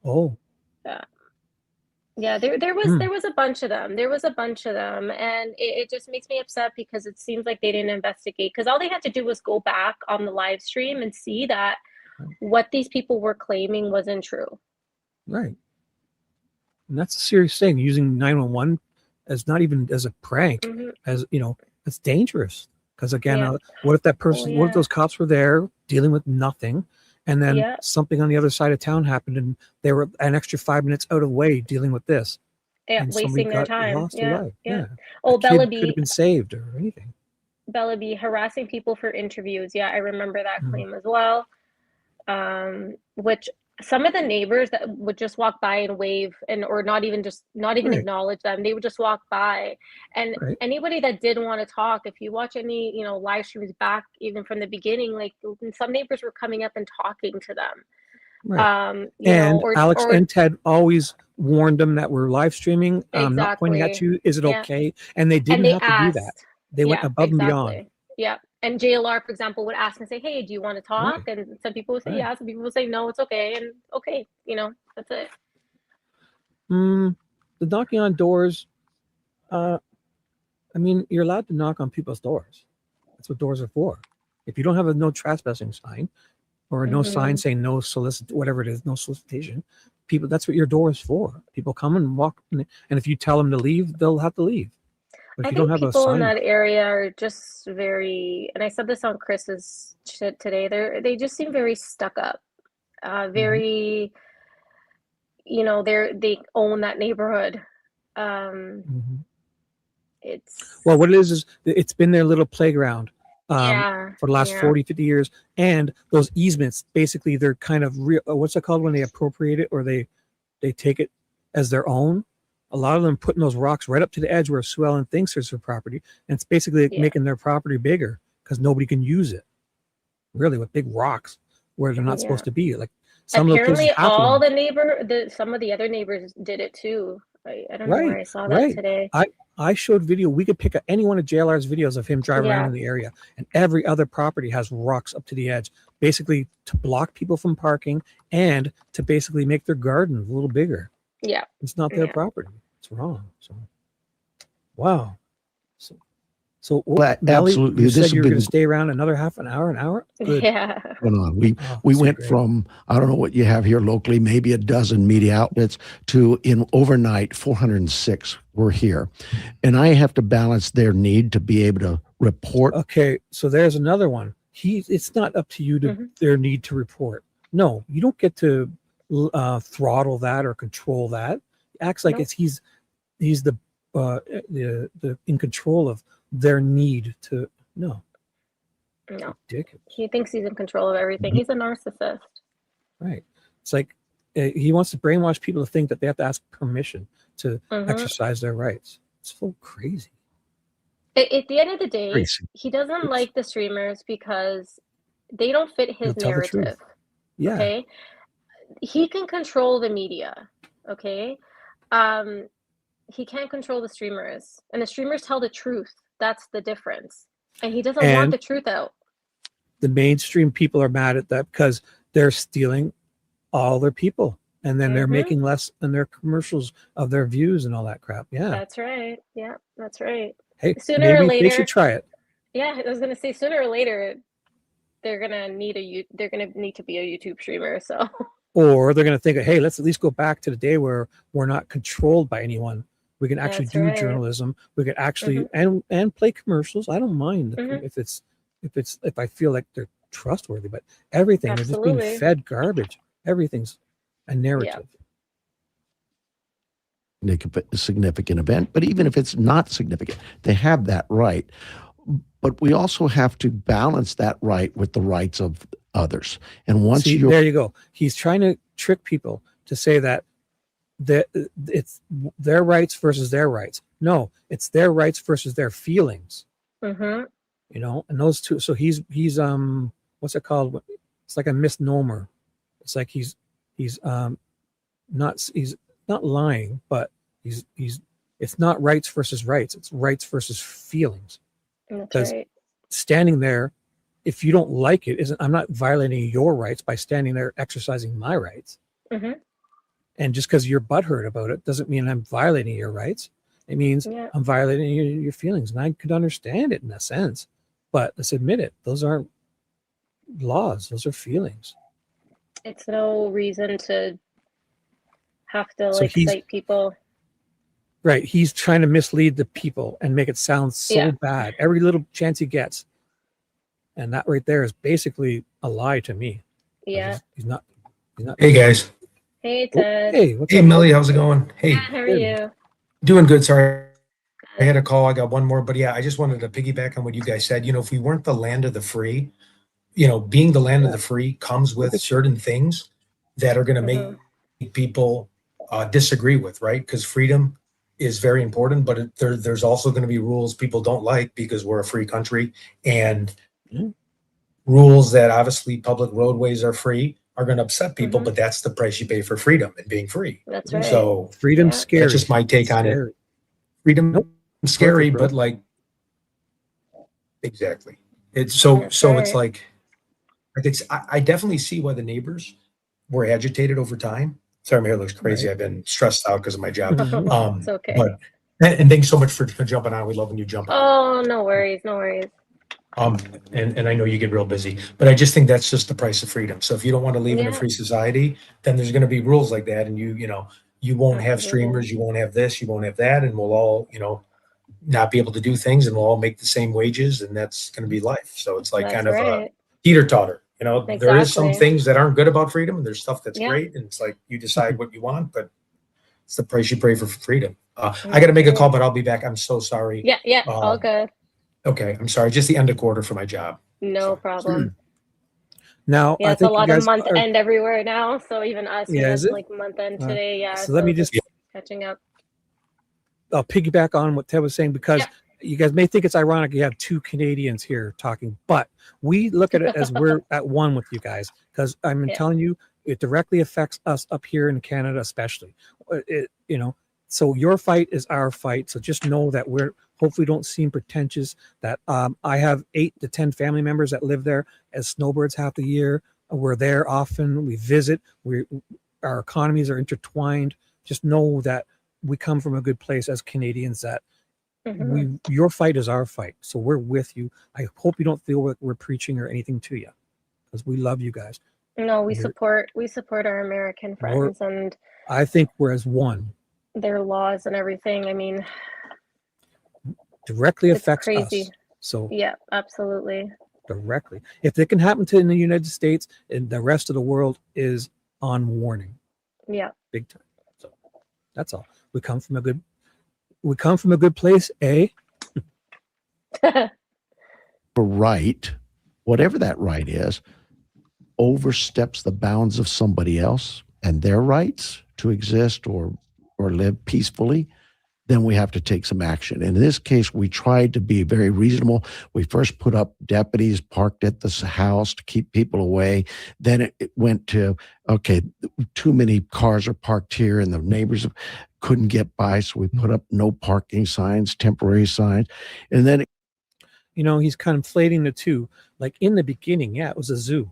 Oh. Yeah. Yeah, there was a bunch of them. There was a bunch of them, and it just makes me upset because it seems like they didn't investigate. Because all they had to do was go back on the live stream and see that what these people were claiming wasn't true. Right. And that's a serious thing. Using 911 as not even as a prank, as you know, it's dangerous. Because again, what if that person, what if those cops were there dealing with nothing, and then something on the other side of town happened, and they were an extra 5 minutes out of the way dealing with this, and somebody wasting their time. lost their life. Yeah. Oh, Oh, Bella could have been saved or anything. Bella B harassing people for interviews. Yeah, I remember that claim as well. Which some of the neighbors that would just walk by and wave or not even acknowledge them. They would just walk by. And anybody that did want to talk, if you watch any, you know, live streams back even from the beginning, like some neighbors were coming up and talking to them. Right. And Alex and Ted always warned them that we're live streaming. I'm not pointing at you. Is it okay? And they didn't have to do that. They went above and beyond. Yeah. And JLR, for example, would ask and say, "Hey, do you want to talk?" And some people would say, "Yeah." Some people would say, "No, it's okay." And okay, you know, that's it. The knocking on doors. I mean, you're allowed to knock on people's doors. That's what doors are for. If you don't have a no trespassing sign or no sign saying no solicit, whatever it is, no solicitation, people, that's what your door is for. People come and walk, and if you tell them to leave, they'll have to leave. But if you don't have a People sign in that area are just very, and I said this on Chris's shit today. They just seem very stuck up, very, you know, they own that neighborhood. It's well, what it is it's been their little playground for the last 40, 50 years. And those easements, basically, they're kind of real. What's it called when they appropriate it or they take it as their own? A lot of them putting those rocks right up to the edge where Sue Ellen thinks there's their property. And it's basically making their property bigger because nobody can use it. Really, with big rocks where they're not supposed to be. Like some apparently of the all some of the other neighbors did it too. I don't know where I saw that today. I showed video. We could pick any one of JLR's videos of him driving around in the area, and every other property has rocks up to the edge, basically to block people from parking and to basically make their garden a little bigger. Yeah, it's not their property. It's wrong. So, wow. So Melly, absolutely. you This said you were has going to been stay around another half an hour. Good. Yeah. going on. We went from, I don't know what you have here locally, maybe a dozen media outlets to in overnight 406 were here. And I have to balance their need to be able to report. Okay, so there's another one. It's not up to you to their need to report. No, you don't get to throttle that or control that. It acts like he's the in control of their need to no. Ridiculous. He thinks he's in control of everything. He's a narcissist. Right. It's like he wants to brainwash people to think that they have to ask permission to exercise their rights. It's so crazy. At the end of the day, he doesn't like the streamers because They don't fit his He'll tell the truth. narrative. Yeah. Okay. He can control the media. Okay. He can't control the streamers, and the streamers tell the truth. That's the difference. And he doesn't want And the truth out. the mainstream people are mad at that because they're stealing all their people, and then they're making less in their commercials of their views and all that crap. Yeah. That's right. Yeah, that's right. Hey, Sooner or maybe later, they should try it. Yeah, I was gonna say sooner or later they're gonna need to be a YouTube streamer. So Or they're going to think, hey, let's at least go back to the day where we're not controlled by anyone. We can actually That's do right. journalism. We can actually and play commercials. I don't mind if I feel like they're trustworthy. But everything they're just being Absolutely. fed garbage. Everything's a narrative. Significant event, but even if it's not significant, they have that right. But we also have to balance that right with the rights of others. And once See, there you go. He's trying to trick people to say that it's their rights versus their rights. No, it's their rights versus their feelings. Mm-hmm. You know, and those two. So he's what's it called? It's like a misnomer. It's like he's not lying, but he's it's not rights versus rights. It's rights versus feelings. That's right. Standing there, if you don't like it, I'm not violating your rights by standing there exercising my rights. Mm-hmm. And just because you're butthurt about it doesn't mean I'm violating your rights. It means I'm violating your feelings. And I could understand it in a sense, but let's admit it. Those aren't laws. Those are feelings. It's no reason to have to So cite people. Right. He's trying to mislead the people and make it sound so bad every little chance he gets. And that right there is basically a lie to me. Yeah. He's not. Hey guys. Hey Ted. Hey, what's Hey up? Melly, how's it going? Hey, How are you? doing good. Sorry, I had a call. I got one more, but yeah, I just wanted to piggyback on what you guys said. You know, if we weren't the land of the free, you know, being the land of the free comes with certain things that are going to make people disagree with, right? Because freedom is very important, but there's also going to be rules people don't like because we're a free country, and rules that obviously public roadways are free are going to upset people, but that's the price you pay for freedom and being free. That's right. So freedom's scary. that's just my take on it. Freedom scary, but like exactly. It's so it's like it's I definitely see why the neighbors were agitated over time. Sorry, my hair looks crazy. I've been stressed out because of my job. It's okay. But and thanks so much for jumping on. We love when you jump on. Oh, no worries, no worries. And I know you get real busy, but I just think that's just the price of freedom. So if you don't want to live in a free society, then there's going to be rules like that, and you won't have streamers, you won't have this, you won't have that, and we'll all not be able to do things, and we'll all make the same wages, and that's going to be life. So it's like kind of a teeter-totter. There is some things that aren't good about freedom, and there's stuff that's great, and it's like you decide what you want, but it's the price you pay for freedom. I got to make a call, but I'll be back. I'm so sorry. Yeah, all good. Okay, I'm sorry. Just the end of quarter for my job. No problem. Now, Yeah, I it's a think lot you of guys month are- end everywhere now. So even us, Yeah, is it? like month end today. Yeah. So let me just catching up. I'll piggyback on what Ted was saying, because you guys may think it's ironic you have two Canadians here talking, but we look at it as we're at one with you guys, because I'm telling you, it directly affects us up here in Canada, especially. So your fight is our fight. So just know that we're hopefully don't seem pretentious. That I have 8 to 10 family members that live there as snowbirds half the year. We're there often. We visit. Our economies are intertwined. Just know that we come from a good place as Canadians. That your fight is our fight. So we're with you. I hope you don't feel like we're preaching or anything to you, because we love you guys. No, we support our American friends and I think we're as one. their laws and everything. I mean, Directly it's affects crazy. us. So Yeah, absolutely. directly, if it can happen to in the United States, and the rest of the world is on warning, Yeah. big time. So that's all. We come from a good place, eh? right, whatever that right is, oversteps the bounds of somebody else and their rights to exist or live peacefully, then we have to take some action. In this case, we tried to be very reasonable. We first put up deputies parked at this house to keep people away. Then it went to, okay, too many cars are parked here and the neighbors couldn't get by. So we put up no parking signs, temporary signs. And then, he's conflating the two. Like in the beginning, yeah, it was a zoo.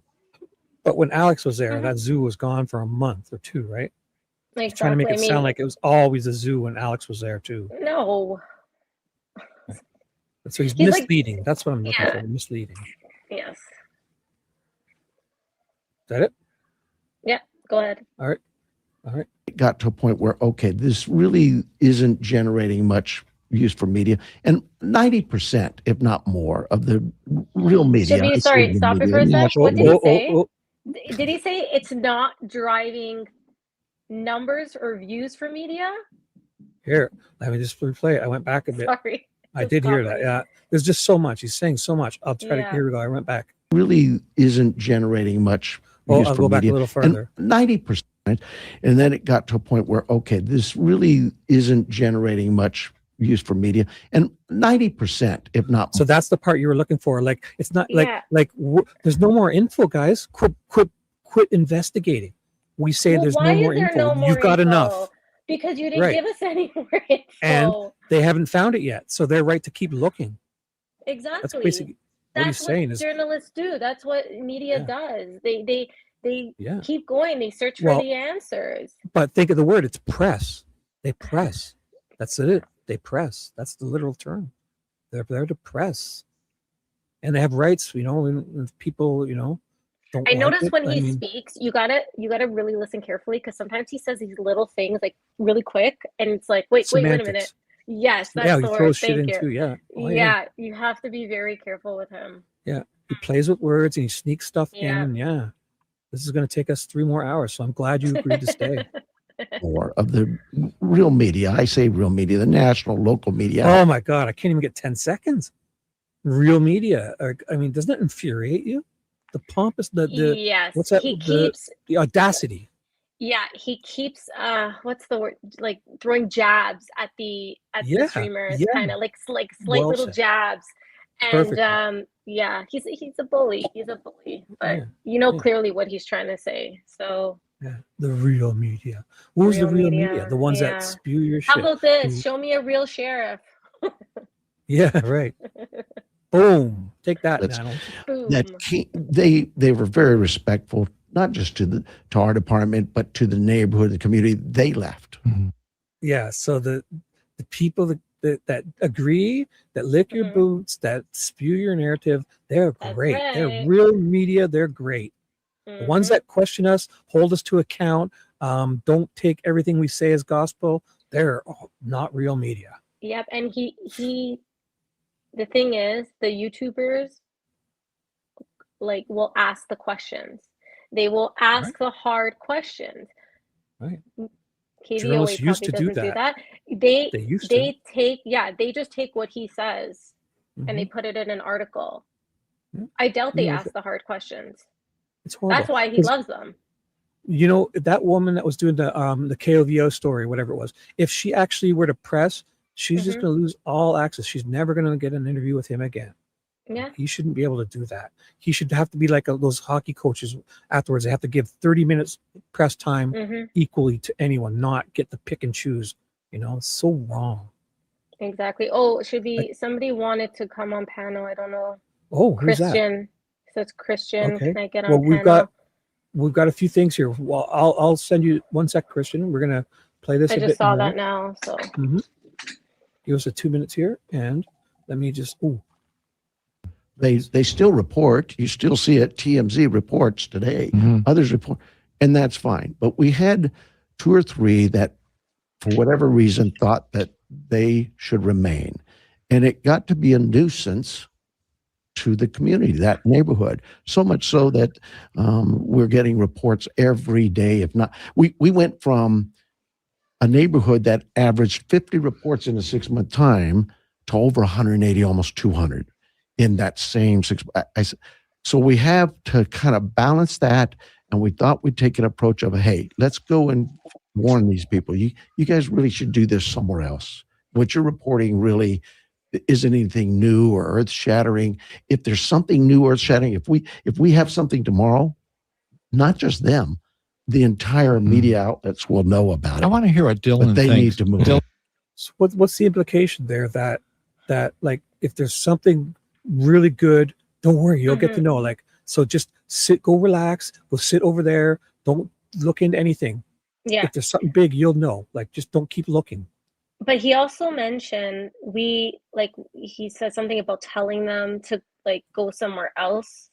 But when Alex was there, that zoo was gone for a month or two, right? He's trying to make it sound like it was always a zoo when Alex was there too. No. So he's misleading. That's what I'm looking for. Misleading. Yes. Is that it? Yeah. Go ahead. All right. It got to a point where, okay, this really isn't generating much use for media. And 90%, if not more, of the real media. Shibby, sorry, stop it for a sec. What did he say? Did he say it's not driving numbers or views for media? Here, let me just replay it. I went back a bit. Sorry. I did hear that. Yeah. There's just so much. He's saying so much. I'll try to, here we go. I went back. Really isn't generating much use I'll for go back media. a little further. And 90%. And then it got to a point where, okay, this really isn't generating much use for media. And 90%, if not. So that's the part you were looking for. Like, it's not there's no more info, guys. Quit investigating. We say there's no more info. You've got enough. Because you didn't give us any more info. And they haven't found it yet. So they're right to keep looking. Exactly. That's basically what he's saying. Journalists do. That's what media does. They keep going. They search for the answers. But think of the word. It's press. They press. That's it. They press. That's the literal term. They're there to press. And they have rights, if people, don't I notice it, when he speaks, you gotta really listen carefully because sometimes he says these little things like really quick, and it's like, wait a minute. Yes, that's the word. Thank you. Yeah, you have to be very careful with him. Yeah, he plays with words and he sneaks stuff in. Yeah, this is going to take us 3 more hours, so I'm glad you agreed to stay. More of the real media. I say real media, the national, local media. Oh my God, I can't even get 10 seconds. Real media. Doesn't it infuriate you? The pompous, yes, what's that? The audacity. Yeah, he keeps what's the word? Like throwing jabs at the streamers, kind of like slight little jabs. And he's a bully. He's a bully, but clearly what he's trying to say. So the real media. Who's the real media? The ones that spew your shit. How about this? Show me a real sheriff. Yeah, right. Boom. Take that, they were very respectful, not just to our department, but to the neighborhood, the community. They left. Mm-hmm. Yeah. So the people that agree, that lick your boots, that spew your narrative, they're great. Right. They're real media. They're great. The ones that question us, hold us to account, don't take everything we say as gospel, they're not real media. Yep. And he the thing is, the YouTubers will ask the questions. They will ask the hard questions. Right. KVOA used to probably do that. They just take what he says and they put it in an article. I doubt they ask the hard questions. It's horrible. That's why he loves them. That woman that was doing the KOVO story, whatever it was, if she actually were to press, she's just going to lose all access. She's never going to get an interview with him again. Yeah. He shouldn't be able to do that. He should have to be like those hockey coaches afterwards. They have to give 30 minutes press time equally to anyone, not get the pick and choose. It's so wrong. Exactly. Oh, it should be somebody wanted to come on panel. I don't know. Oh, who's Christian. That? So it's Christian. Okay. Can I get on panel? We've got a few things here. Well, I'll send you one sec, Christian. We're gonna play this. I just saw that now. So give us 2 minutes here, and let me just. They still report. You still see it. TMZ reports today. Others report, and that's fine. But we had 2 or 3 that, for whatever reason, thought that they should remain, and it got to be a nuisance to the community, that neighborhood. So much so that we're getting reports every day. If not, we went from a neighborhood that averaged 50 reports in a 6-month time to over 180, almost 200 in that same 6. So we have to kind of balance that. And we thought we'd take an approach of, hey, let's go and warn these people. You guys really should do this somewhere else. what you're reporting really isn't anything new or earth shattering. If there's something new or earth shattering, if we have something tomorrow, not just them, the entire media outlets will know about it. I want to hear what Dylan but they thinks. need to move. So what's the implication there that like if there's something really good, don't worry, you'll get to know. Like, so just go relax, go sit over there, don't look into anything. Yeah. If there's something big, you'll know. Like, just don't keep looking. But he also mentioned he said something about telling them to like go somewhere else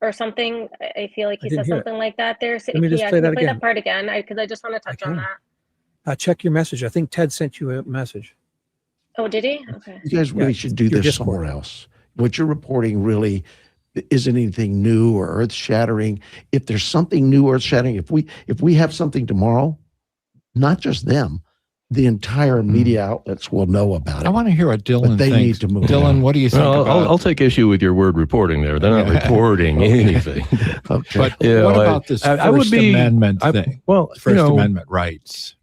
or something. I feel like he said something like that there. So, Let me just play that again. that part again because I just want to touch on that. Check your message. I think Ted sent you a message. Oh, did he? Okay. You guys really should do this somewhere else. What you're reporting really isn't anything new or earth shattering. If there's something new or earth shattering, if we have something tomorrow, not just them, the entire media outlets will know about it. I want to hear what Dylan but they thinks. need to move. Dylan, what do you think Well, about I'll take issue with your word reporting there. They're not reporting anything. But what about this First Amendment thing? Well, First Amendment rights.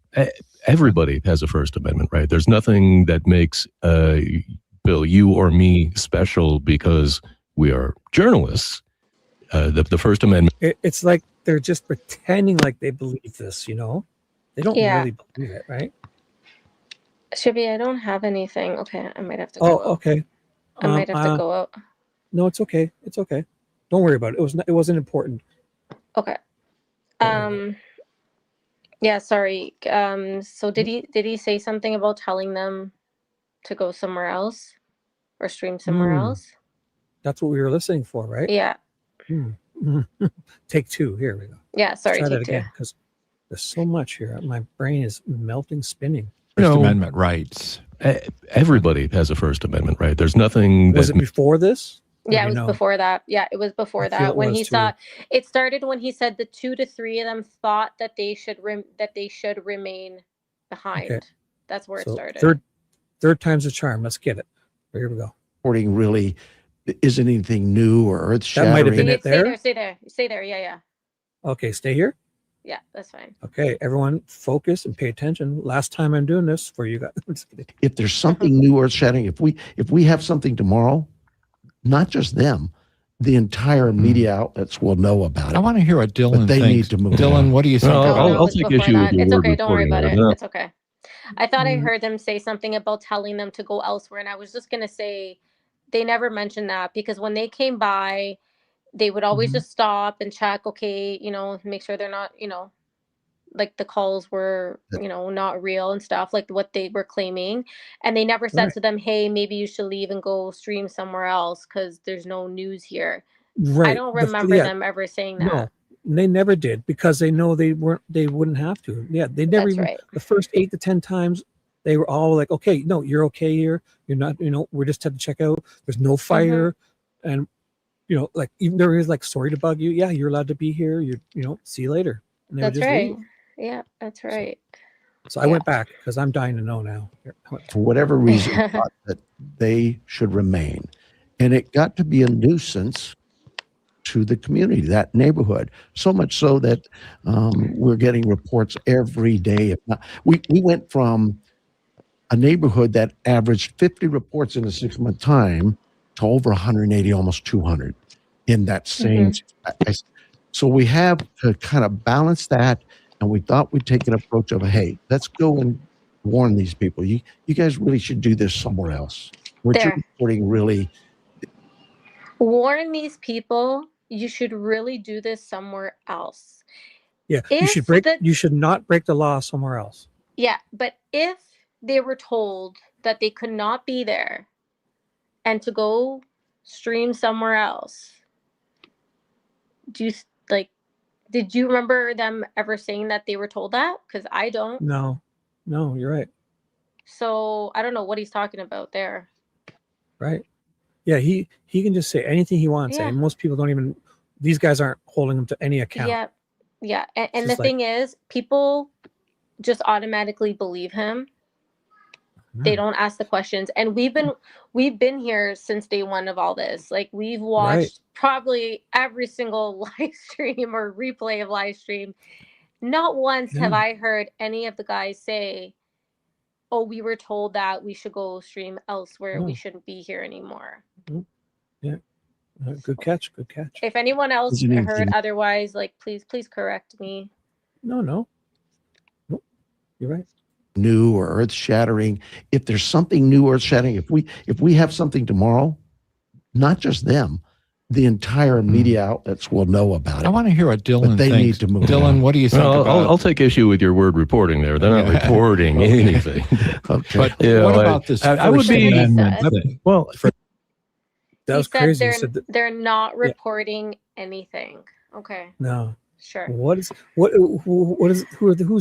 Everybody has a First Amendment right. There's nothing that makes Bill, you or me special because we are journalists. The First Amendment. It's like they're just pretending like they believe this, you know? They don't really believe it, right? Shibby, I don't have anything. Okay, I might have to go Oh, out. okay. I might have to go out. No, it's okay. It's okay. Don't worry about it. It wasn't important. Okay. Yeah, sorry. So did he say something about telling them to go somewhere else or stream somewhere else? That's what we were listening for, right? Yeah. Take two. Here we go. Yeah, sorry, Let's try take that again because there's so much here. My brain is melting, spinning. First Amendment rights. Everybody has a First Amendment right. There's nothing. Was it before this? Yeah, it was before that. Yeah, it was before I feel that. it When was he too. saw it started when he said the 2 to 3 of them thought that they should remain behind. Okay. That's where it So started. third time's a charm. Let's get it. Here we go. Reporting really isn't anything new or earth shattering. That might have been it there. Stay there. Yeah. Okay, stay here. Yeah, that's fine. Okay, everyone focus and pay attention. Last time I'm doing this for you guys. I'm just kidding. If there's something new or earth shattering, if we have something tomorrow, not just them, the entire media outlets will know about it. I want to hear what Dylan but they thinks. need to move. Dylan, what do you think? I'll take issue with your It's word okay. Don't worry reporting about there. it. No. It's okay. I thought I heard them say something about telling them to go elsewhere, and I was just gonna say they never mentioned that because when they came by, they would always just stop and check. Okay, make sure they're not, like the calls were, not real and stuff like what they were claiming, and they never said to them, "Hey, maybe you should leave and go stream somewhere else because there's no news here." Right. I don't remember them ever saying that. No, they never did because they know they wouldn't have to. Yeah, they never That's even right. the first 8 to 10 times they were all like, okay, no, you're okay here. You're not, we're just had to check out. There's no fire. And like even there is like, sorry to bug you. Yeah, you're allowed to be here. See you later. And they would That's just right. leave. Yeah, that's right. So I went back because I'm dying to know now. For whatever reason, thought that they should remain. And it got to be a nuisance to the community, that neighborhood, so much so that we're getting reports every day. We went from a neighborhood that averaged 50 reports in a 6-month time to over 180, almost 200 in that same. So we have to kind of balance that. And we thought we'd take an approach of, hey, let's go and warn these people. You guys really should do this somewhere else. What you're reporting really. Warn these people. You should really do this somewhere else. Yeah, you should not break the law somewhere else. Yeah, but if they were told that they could not be there and to go stream somewhere else, did you remember them ever saying that they were told that? Because I don't. No, you're right. So I don't know what he's talking about there. Right. Yeah, he can just say anything he wants. Yeah. And most people don't even, these guys aren't holding him to any account. Yeah. And the thing is, people just automatically believe him. They don't ask the questions. And we've been here since day one of all this. Like we've watched probably every single live stream or replay of live stream. Not once have I heard any of the guys say, oh, we were told that we should go stream elsewhere. We Oh. shouldn't be here anymore. Yeah. Good catch. Good catch. If anyone else Isn't heard anything- otherwise, like, please correct me. No. Nope. You're right. New or earth shattering. If there's something new or earth shattering, if we have something tomorrow, not just them, the entire media outlets will know about it. I want to hear what Dylan But they thinks. need to move Dylan, on. what do you think Well, about? I'll take issue with your word reporting there. They're not reporting anything. Okay. But Yeah, what like, about this I would First be Amendment said. thing? well. That He was said crazy. they're He said that, they're not Yeah. reporting anything. Okay, no. sure. Who's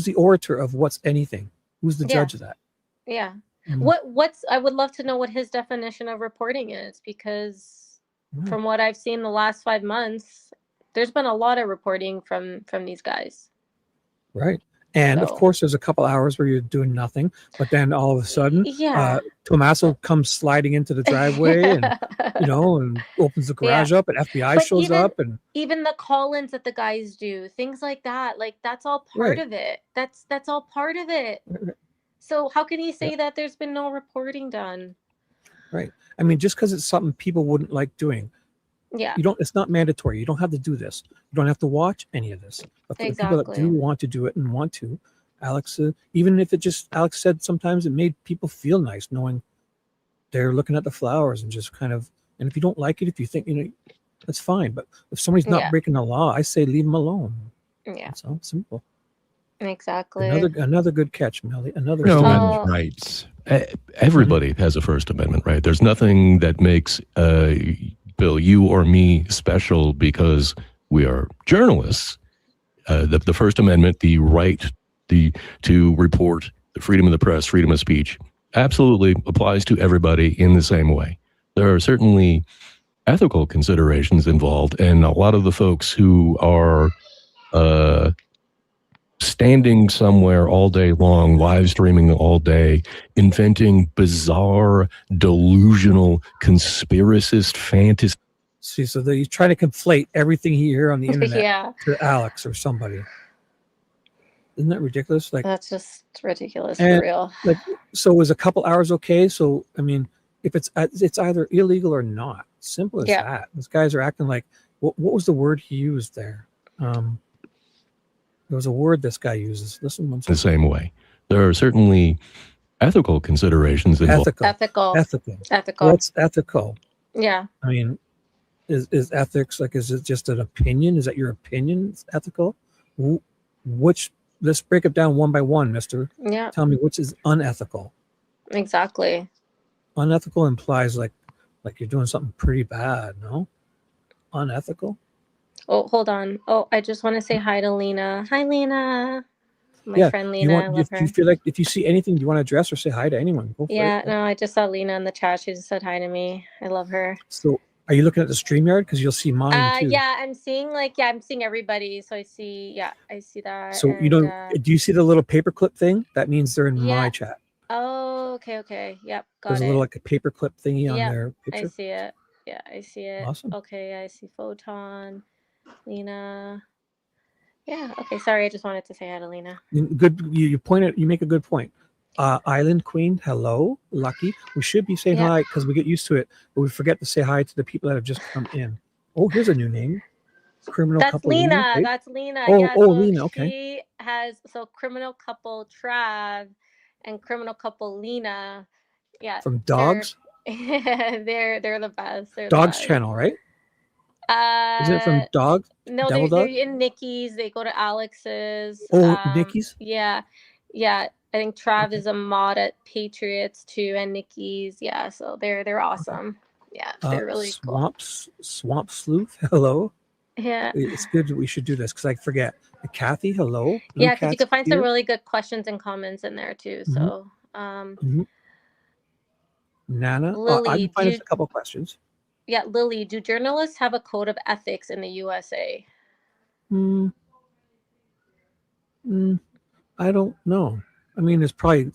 the orator of what's anything? Who's the Yeah. judge of that? Yeah. Mm. What's I would love to know what his definition of reporting is, because Mm. from what I've seen the last 5 months, there's been a lot of reporting from these guys. Right. And of So- course, there's a couple hours where you're doing nothing, but then all of a sudden, Yeah. Tommaso comes sliding into the driveway and and opens the garage up, and FBI But shows even- up, and Even the call-ins that the guys do, things like that, like that's all part Right. of it. That's all part of it. So how can he say that there's been no reporting done? right. I mean, just because it's something people wouldn't like doing, Yeah. it's not mandatory. You don't have to do this. You don't have to watch any of this. But for the people that do Exactly. want to do it and want to, Alex, even if Alex said sometimes it made people feel nice knowing they're looking at the flowers and just kind of, and if you don't like it, if you think, that's fine. But if somebody's not Yeah. breaking the law, I say leave them alone. Yeah. It's all simple. Exactly. Another good catch, Melly. Another No, good Oh. catch. Rights. Everybody has a First Amendment right. There's nothing that makes Bill, you or me special because we are journalists. The First Amendment, the right to report, the freedom of the press, freedom of speech, absolutely applies to everybody in the same way. There are certainly ethical considerations involved, and a lot of the folks who are standing somewhere all day long, live streaming all day, inventing bizarre, delusional, conspiracist fantasy. See, so he's trying to conflate everything he hear on the internet Yeah. to Alex or somebody. Isn't that ridiculous? Like, That's just ridiculous and, for real. like, so was a couple hours okay? So I mean, if it's either illegal or not. Simple as Yeah. that. These guys are acting like what was the word he used there? There was a word this guy uses. Listen, one The second. same way. There are certainly ethical considerations involved. Ethical. Ethical. What's ethical? Yeah. I mean, is ethics like? Is it just an opinion? Is that your opinion? It's ethical. Which? Let's break it down one by one, Mister. Yeah. Tell me which is unethical. Exactly. Unethical implies like you're doing something pretty bad. No, unethical. Oh, hold on. Oh, I just want to say hi to Lena. Hi, Lena. My friend Lena. I love If her. you feel like if you see anything you want to address or say hi to anyone, go for Yeah, it. no, I just saw Lena in the chat. She just said hi to me. I love her. So, are you looking at the StreamYard? Because you'll see mine too. Yeah, I'm seeing I'm seeing everybody. So I see that. So you and, don't. Do you see the little paperclip thing? That means they're in my Yeah. chat. Oh, okay. Yep, got There's it. a little like a paperclip thingy on Yep, their I picture. see it. Yeah, I see it. Awesome. Okay, I see Photon, Lena. Yeah, okay, sorry, I just wanted to say hi to Lena. Good. You make a good point. Island Queen, hello, Lucky. We should be saying Yeah. hi because we get used to it, but we forget to say hi to the people that have just come in. Oh, here's a new name. Criminal That's couple. Lena. right? That's Lena. Oh, Yeah, oh, so Lena. Okay. She has criminal couple Trav and criminal couple Lena. Yeah. From Dogs. They're the best. They're Dogs the best. Uh, channel, right? Isn't it from Dogs? No, Devil they're Dog? in Nikki's. They go to Alex's. Oh, Nikki's? Yeah. I think Trav is a mod at Patriots too, and Nikki's. Yeah, so they're awesome. Yeah, they're really cool. Swamp Sleuth, hello. Yeah. It's good. We should do this because I forget. Kathy, hello. Yeah, because you Cat's can find some here. really good questions and comments in there too. Mhm. So, Nana, I Lily, can find us do- a couple questions. yeah, Lily, do journalists have a code of ethics in the USA? I don't know. I mean, there's probably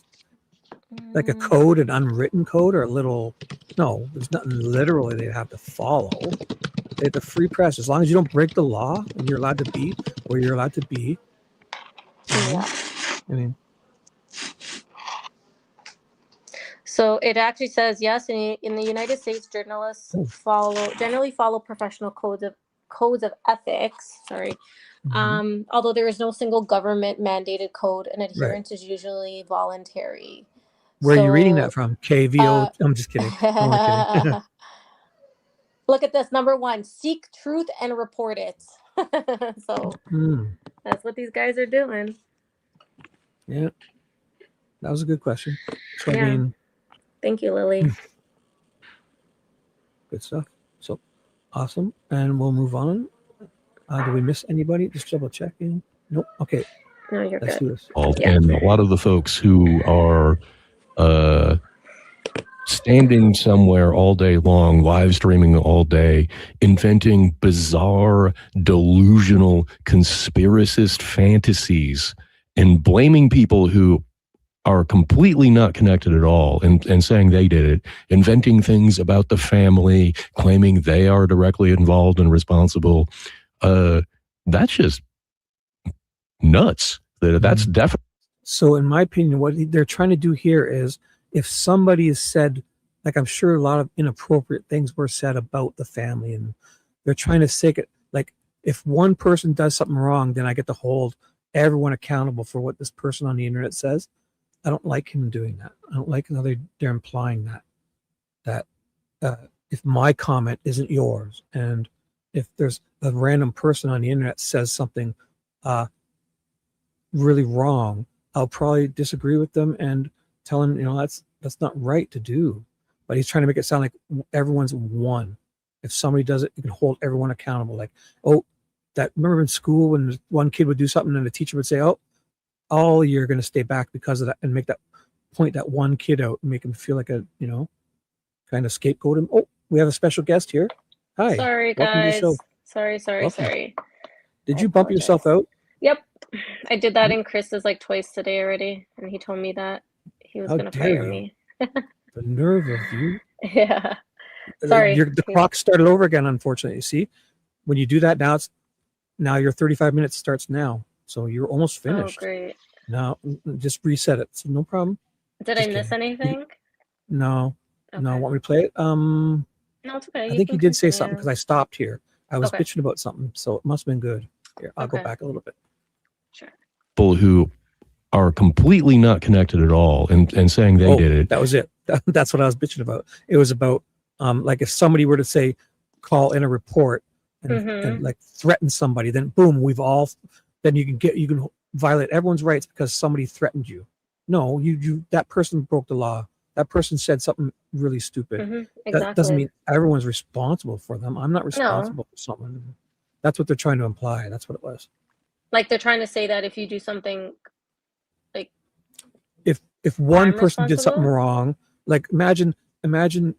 like a code, an unwritten code, or a little. No, there's nothing literally they have to follow. They have the free press. As long as you don't break the law and you're allowed to be where you're allowed to be. Yeah. I mean, So it actually says yes. In the United States, journalists generally follow professional codes of ethics. Sorry. Although there is no single government mandated code, and adherence is usually voluntary. Where are you reading that So, from? KVO. I'm just kidding. Only kidding. Look at this. Number 1, seek truth and report it. So that's what these guys are doing. Yeah, that was a good question. So Yeah. I mean, Thank you, Lily. good stuff. So awesome, and we'll move on. Did we miss anybody? Just double checking. Nope. Okay. No, you're Let's good. do this. And a lot of the folks who are standing somewhere all day long, live streaming all day, inventing bizarre, delusional, conspiracist fantasies and blaming people who are completely not connected at all and saying they did it, inventing things about the family, claiming they are directly involved and responsible. That's just nuts. That's definitely. So in my opinion, what they're trying to do here is, if somebody has said, like, I'm sure a lot of inappropriate things were said about the family, and they're trying to say it like, if one person does something wrong, then I get to hold everyone accountable for what this person on the internet says. I don't like him doing that. I don't like how they're implying that if my comment isn't yours, and if there's a random person on the internet says something really wrong, I'll probably disagree with them and tell him, that's not right to do. But he's trying to make it sound like everyone's one. If somebody does it, you can hold everyone accountable. Like, remember in school when one kid would do something and the teacher would say, all you're going to stay back because of that, and make that point that one kid out and make him feel like a, kind of scapegoat him. Oh, we have a special guest here. Hi. Sorry, Welcome to the guys. show. Sorry. Welcome. Did you bump yourself out? Yep. I did that in Chris's like twice today already, and he told me that he was How going to dare fire you. me. The nerve of you. Yeah. Sorry. The clock started over again, unfortunately. See, when you do that, now your 35 minutes starts now. So you're almost finished. Oh, great. Now just reset it. So no problem. Did I miss anything? No. Okay. No, want me to play it? No, it's okay. I think can he did say continue. something because I stopped here. I was Okay. bitching about something, so it must have been good. Here, I'll go Okay. back a little bit. Sure. People who are completely not connected at all and saying they did it. That was it. That's what I was bitching about. It was about like if somebody were to say, call in a report and like threaten somebody, then boom, then you can violate everyone's rights because somebody threatened you. No, you that person broke the law. That person said something really stupid. Exactly. That doesn't mean everyone's responsible for them. I'm not responsible for someone. That's what they're trying to imply. That's what it was. Like they're trying to say that if you do something, like if one I'm person did something responsible? wrong, like imagine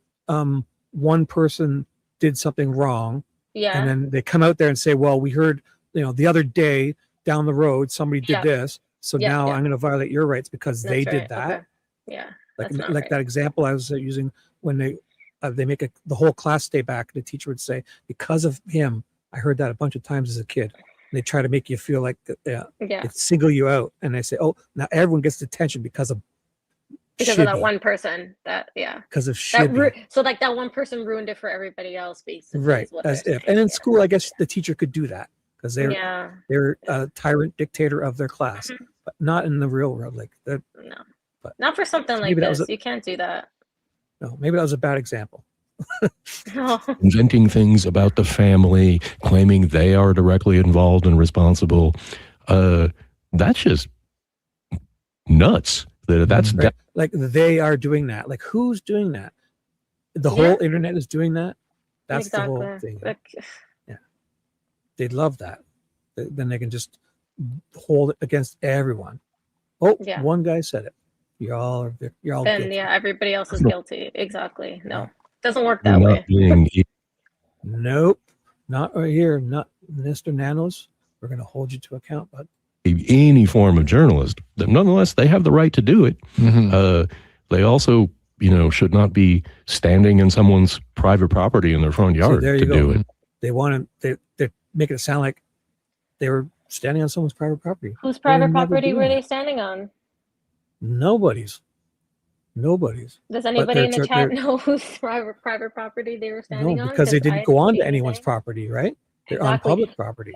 one person did something wrong, Yeah. and then they come out there and say, well, we heard the other day down the road somebody did this, so now I'm going to violate your rights because they did that. Okay. Yeah. Like that's not right. that example I was using when they make the whole class stay back. The teacher would say, because of him, I heard that a bunch of times as a kid. They try to make you feel like they single you out, and they say, oh, now everyone gets detention because of that one person. Because of Shibby. So like that one person ruined it for everybody else, basically. Right. As if. And in school, I guess the teacher could do that because they're a tyrant dictator of their class, but not in the real world. Like that. No. But not for something like this. You can't do that. No, maybe that was a bad example. Inventing things about the family, claiming they are directly involved and responsible. That's just nuts. That's right. Like they are doing that. Like who's doing that? The whole internet is doing that. That's the whole thing. Yeah. They'd love that. Then they can just hold it against everyone. Oh, one guy said it. You're all then guilty. Everybody else is guilty. Exactly. No. Doesn't work that way. Nope. Not right here. Not Mr. Nanos. We're going to hold you to account, bud. Any form of journalist, nonetheless, they have the right to do it. They also, should not be standing in someone's private property in their front yard to do it. They want to. They're making it sound like they were standing on someone's private property. Whose private property were they standing on? Nobody's. Nobody's. Does But anybody in the chat they're know whose private property they were standing no, on? because they Because I didn't go didn't on see to anyone's anything. property, right? They're on Exactly. public property.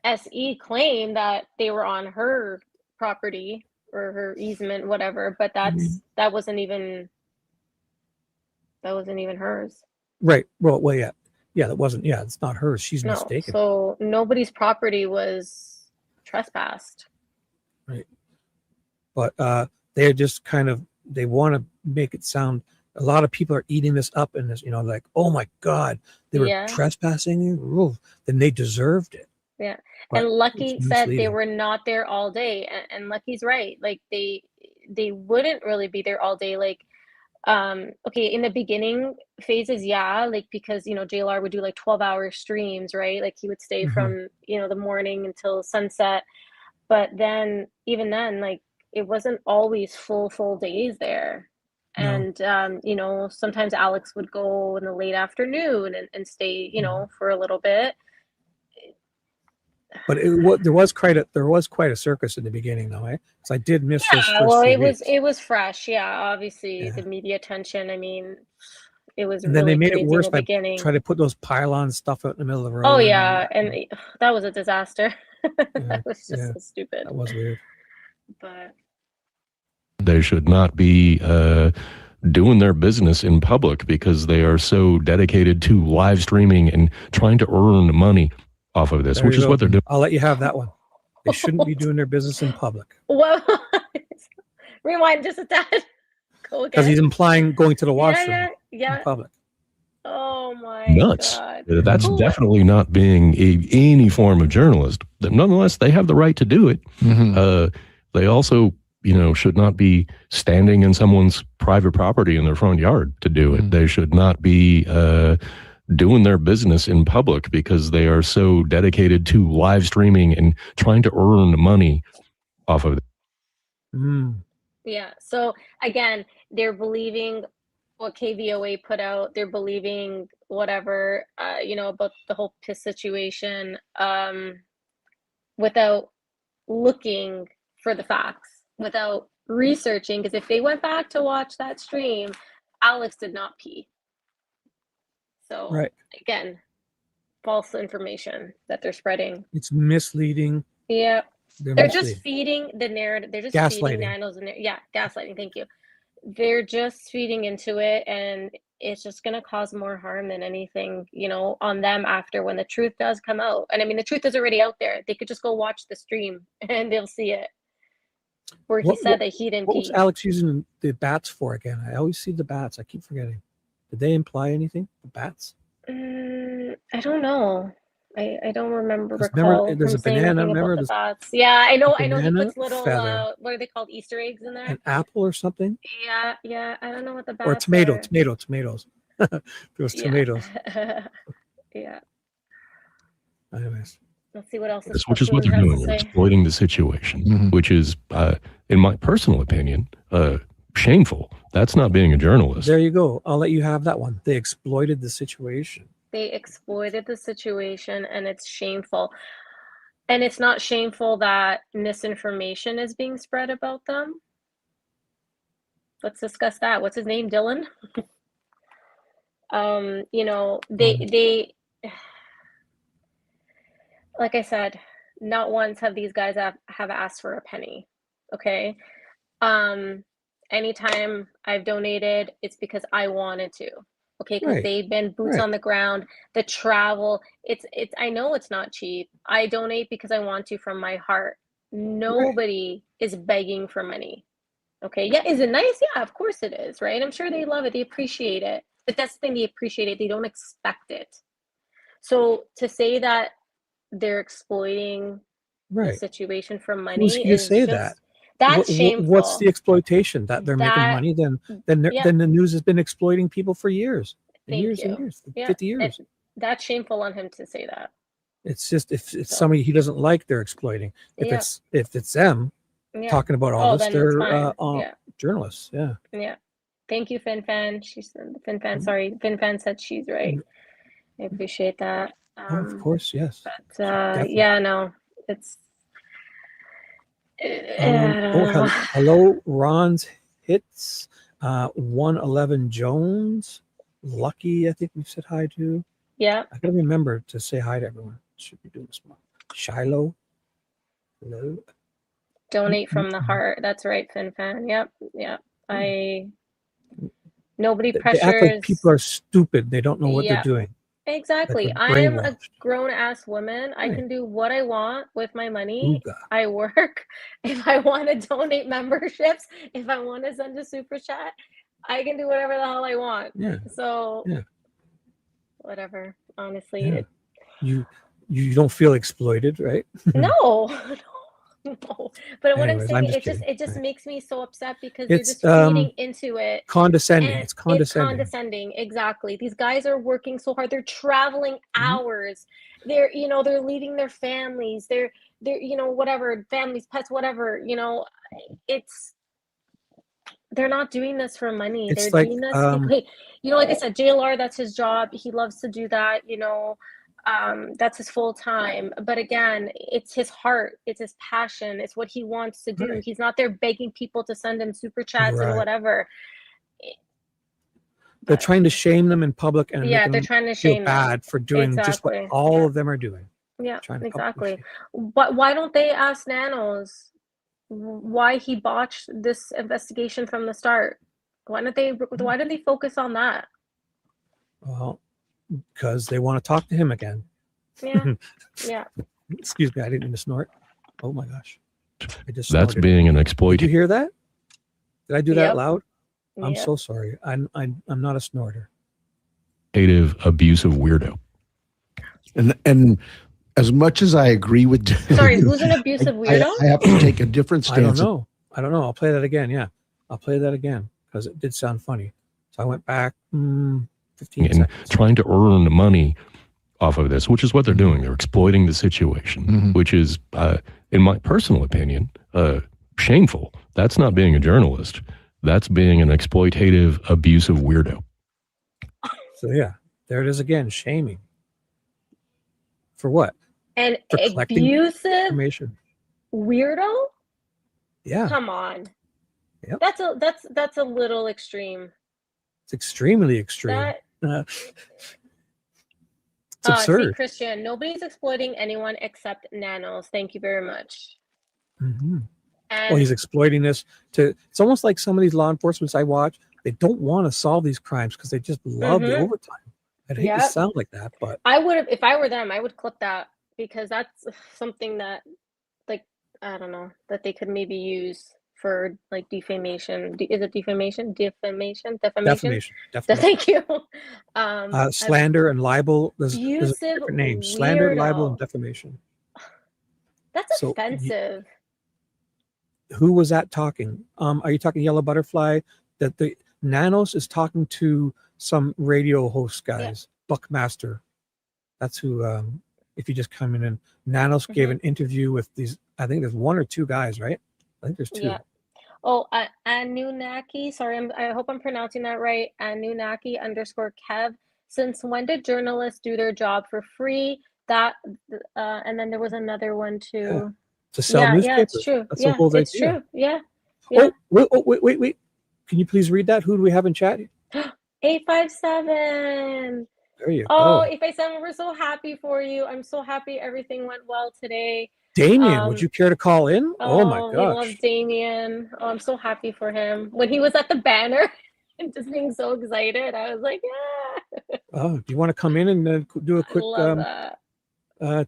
SE claimed that they were on her property or her easement, whatever, but that wasn't even hers. Right. Well, yeah. Yeah, that wasn't, yeah, it's not hers. She's No, mistaken. so nobody's property was trespassed. Right. But they're just kind of, they want to make it sound, a lot of people are eating this up and this, like, oh my God, they were Yeah. trespassing you. Ooh, then they deserved it. Yeah. But And Lucky it's said they misleading. were not there all day. And Lucky's right. Like they wouldn't really be there all day. Like, okay, in the beginning phases, yeah, like because JLR would do like 12-hour streams, right? Like he would stay from the morning until sunset. But then even then, like it wasn't always full days there. No. And sometimes Alex would go in the late afternoon and stay, for a little bit. But there was quite a circus in the beginning, though, eh? Because I did miss those Yeah, first well, 3 it weeks. was fresh. Yeah, obviously the media attention. I mean, it was And then really they made it crazy worse in the by beginning. trying to put those pylon stuff out in the middle of the road. Oh and yeah, then- and that was a disaster. Yeah, That was just yeah, so stupid. that was weird. But They should not be doing their business in public because they are so dedicated to live streaming and trying to earn money off of this, There which you is go. what they're doing. I'll let you have that one. They shouldn't be doing their business in public well, rewind just a tad. Go because again. he's implying going to the washroom Yeah. in public. Oh my Nuts. God. That's Who- definitely not being any form of journalist. Nonetheless, they have the right to do it. They also, should not be standing in someone's private property in their front yard to do it. They should not be doing their business in public because they are so dedicated to live streaming and trying to earn money off of it. Yeah. So again, they're believing what KVOA put out. They're believing whatever, about the whole piss situation, without looking for the facts, without researching. Because if they went back to watch that stream, Alex did not pee. So Right. again, false information that they're spreading. It's misleading. Yeah. They're They're misleading. just feeding the narrative. They're just Gaslighting. feeding nanos in there. Yeah, gaslighting. Thank you. They're just feeding into it, and it's just going to cause more harm than anything, on them after when the truth does come out. And I mean, the truth is already out there. They could just go watch the stream and they'll see it. Where he said that he didn't What was pee. Alex using the bats for again? I always see the bats. I keep forgetting. Did they imply anything? The bats? I don't know. I don't remember. 'Cause remember, Recall there's him a saying banana, anything remember about the this bats. Yeah, I know. He banana puts little feather. what are they called? Easter eggs in there. An apple or something? Yeah. I don't know what the bats Or are. tomatoes. Those tomatoes. Yeah. Anyways. Let's see what else. Yes, which is what they're doing. They're exploiting the situation, which is, in my personal opinion, shameful. That's not being a journalist. There you go. I'll let you have that one. They exploited the situation. They exploited the situation, and it's shameful. And it's not shameful that misinformation is being spread about them. Let's discuss that. What's his name? Dylan? They like I said, not once have these guys have asked for a penny. Okay. Anytime I've donated, it's because I wanted to. Okay, because Right. they've been boots Right. on the ground, the travel. It's I know it's not cheap. I donate because I want to from my heart. Nobody is begging for money. Okay. Yeah, is it nice? Yeah, of course it is, right? I'm sure they love it, they appreciate it. But that's the thing, they appreciate it, they don't expect it. So to say that they're exploiting the Right. situation for money Who's going to is say just that? that's shameful. What's the exploitation? That they're making That- money? Then yeah. then the news has been exploiting people for years. And Thank years you. and years. Yeah, 50 years. that's shameful on him to say that. It's just if it's somebody he doesn't like, they're exploiting. If Yeah. it's them Yeah. talking about all this, then it's they're fine. Yeah. journalists. Yeah. Yeah. Thank you, FinFan. She said FinFan, sorry. FinFan said she's right. I appreciate that. Oh, of course, yes. But Definitely. yeah, no, it's I don't know. Hello, Ron's Hits, 111 Jones, Lucky, I think we've said hi to. Yeah. I gotta remember to say hi to everyone. Should be doing this more. Shiloh. Hello. Donate from the heart. That's right, FinFan. Yep. Yep. Nobody They act like pressures. people are stupid. They don't know what they're Yeah. doing. Exactly. they're I am a brainwashed. grown ass woman. I Right. can do what I want with my money. Ooga. I work. If I want to donate memberships, if I want to send a super chat, I can do whatever the hell I want. Yeah. So Yeah. whatever. Honestly, Yeah. You don't feel exploited, right? no. No. But what I'm Anyways, saying, I'm just it just kidding. makes me so upset because It's you're just feeding into it. condescending. And It's condescending. condescending. Exactly. These guys are working so hard. They're traveling Mhm. hours. They're, they're leaving their families. They're, whatever, families, pets, whatever, they're not doing this for money. It's They're like, doing this because, like I said, JLR, that's his job. He loves to do that, that's his full time. But again, it's his heart, it's his passion, it's what he wants to do. Right. He's not there begging people to send him super chats and Right. whatever. They're trying to shame them in public and Yeah, making they're them trying to feel shame them. bad for doing just what Exactly. all of them are doing. Yeah, Trying to publicly exactly. But why don't they ask Nanos why he botched this investigation from the start? Why don't they focus on that? Well, because they want to talk to him again. Yeah. Yeah. Excuse me, I didn't mean to snort. Oh my gosh. I just That's snorted. being an Did exploit. you hear that? Did I do that Yep. loud? I'm Yep. so sorry. I'm not a snorter. Abusive weirdo. And as much as I agree with Sorry, who's an abusive weirdo? I have to take a different I don't stance. know. I'll play that again. Yeah. I'll play that again because it did sound funny. So I went back 15 And seconds. trying to earn money off of this, which is what they're doing. They're exploiting the situation, which is, in my personal opinion, shameful. That's not being a journalist. That's being an exploitative, abusive weirdo. So yeah, there it is again, shaming. For what? An For collecting abusive information. weirdo? Yeah. Come on. Yep. That's a little extreme. It's extremely extreme. That It's absurd. see, Christian, nobody's exploiting anyone except Nanos. Thank you very much. Mhm. And Well, he's exploiting this it's almost like some of these law enforcements I watch, they don't want to solve these crimes because they just love the Mhm. overtime. I'd hate to Yep. sound like that, but I would have, if I were them, I would clip that because that's something that, like, I don't know, that they could maybe use for like defamation. Is it defamation? Defamation? defamation. Thank you. Slander and libel. There's Abusive different names. Slander, libel, and weirdo. defamation. That's So offensive. who was that talking? Are you talking Yellow Butterfly? That the Nanos is talking to some radio host guys, Buckmaster. That's who. If you just come in and Nanos gave an interview with these. I think there's one or two guys, right? I think there's two. Yeah. Oh, Anunnaki. Sorry, I hope I'm pronouncing that right. Anunnaki _Kev. Since when did journalists do their job for free? That and then there was another one too. To sell newspapers. Yeah, it's true. That's the Yeah, whole it's idea. true. Yeah. Yeah. Wait. Can you please read that? Who do we have in chat? 857. There you Oh, go. 857, we're so happy for you. I'm so happy everything went well today. Damian, would you care to call in? Oh my We love gosh. Damien. Oh, I'm so happy for him. When he was at the banner and just being so excited, I was like, yeah. Oh, do you want to come in and do a quick love that.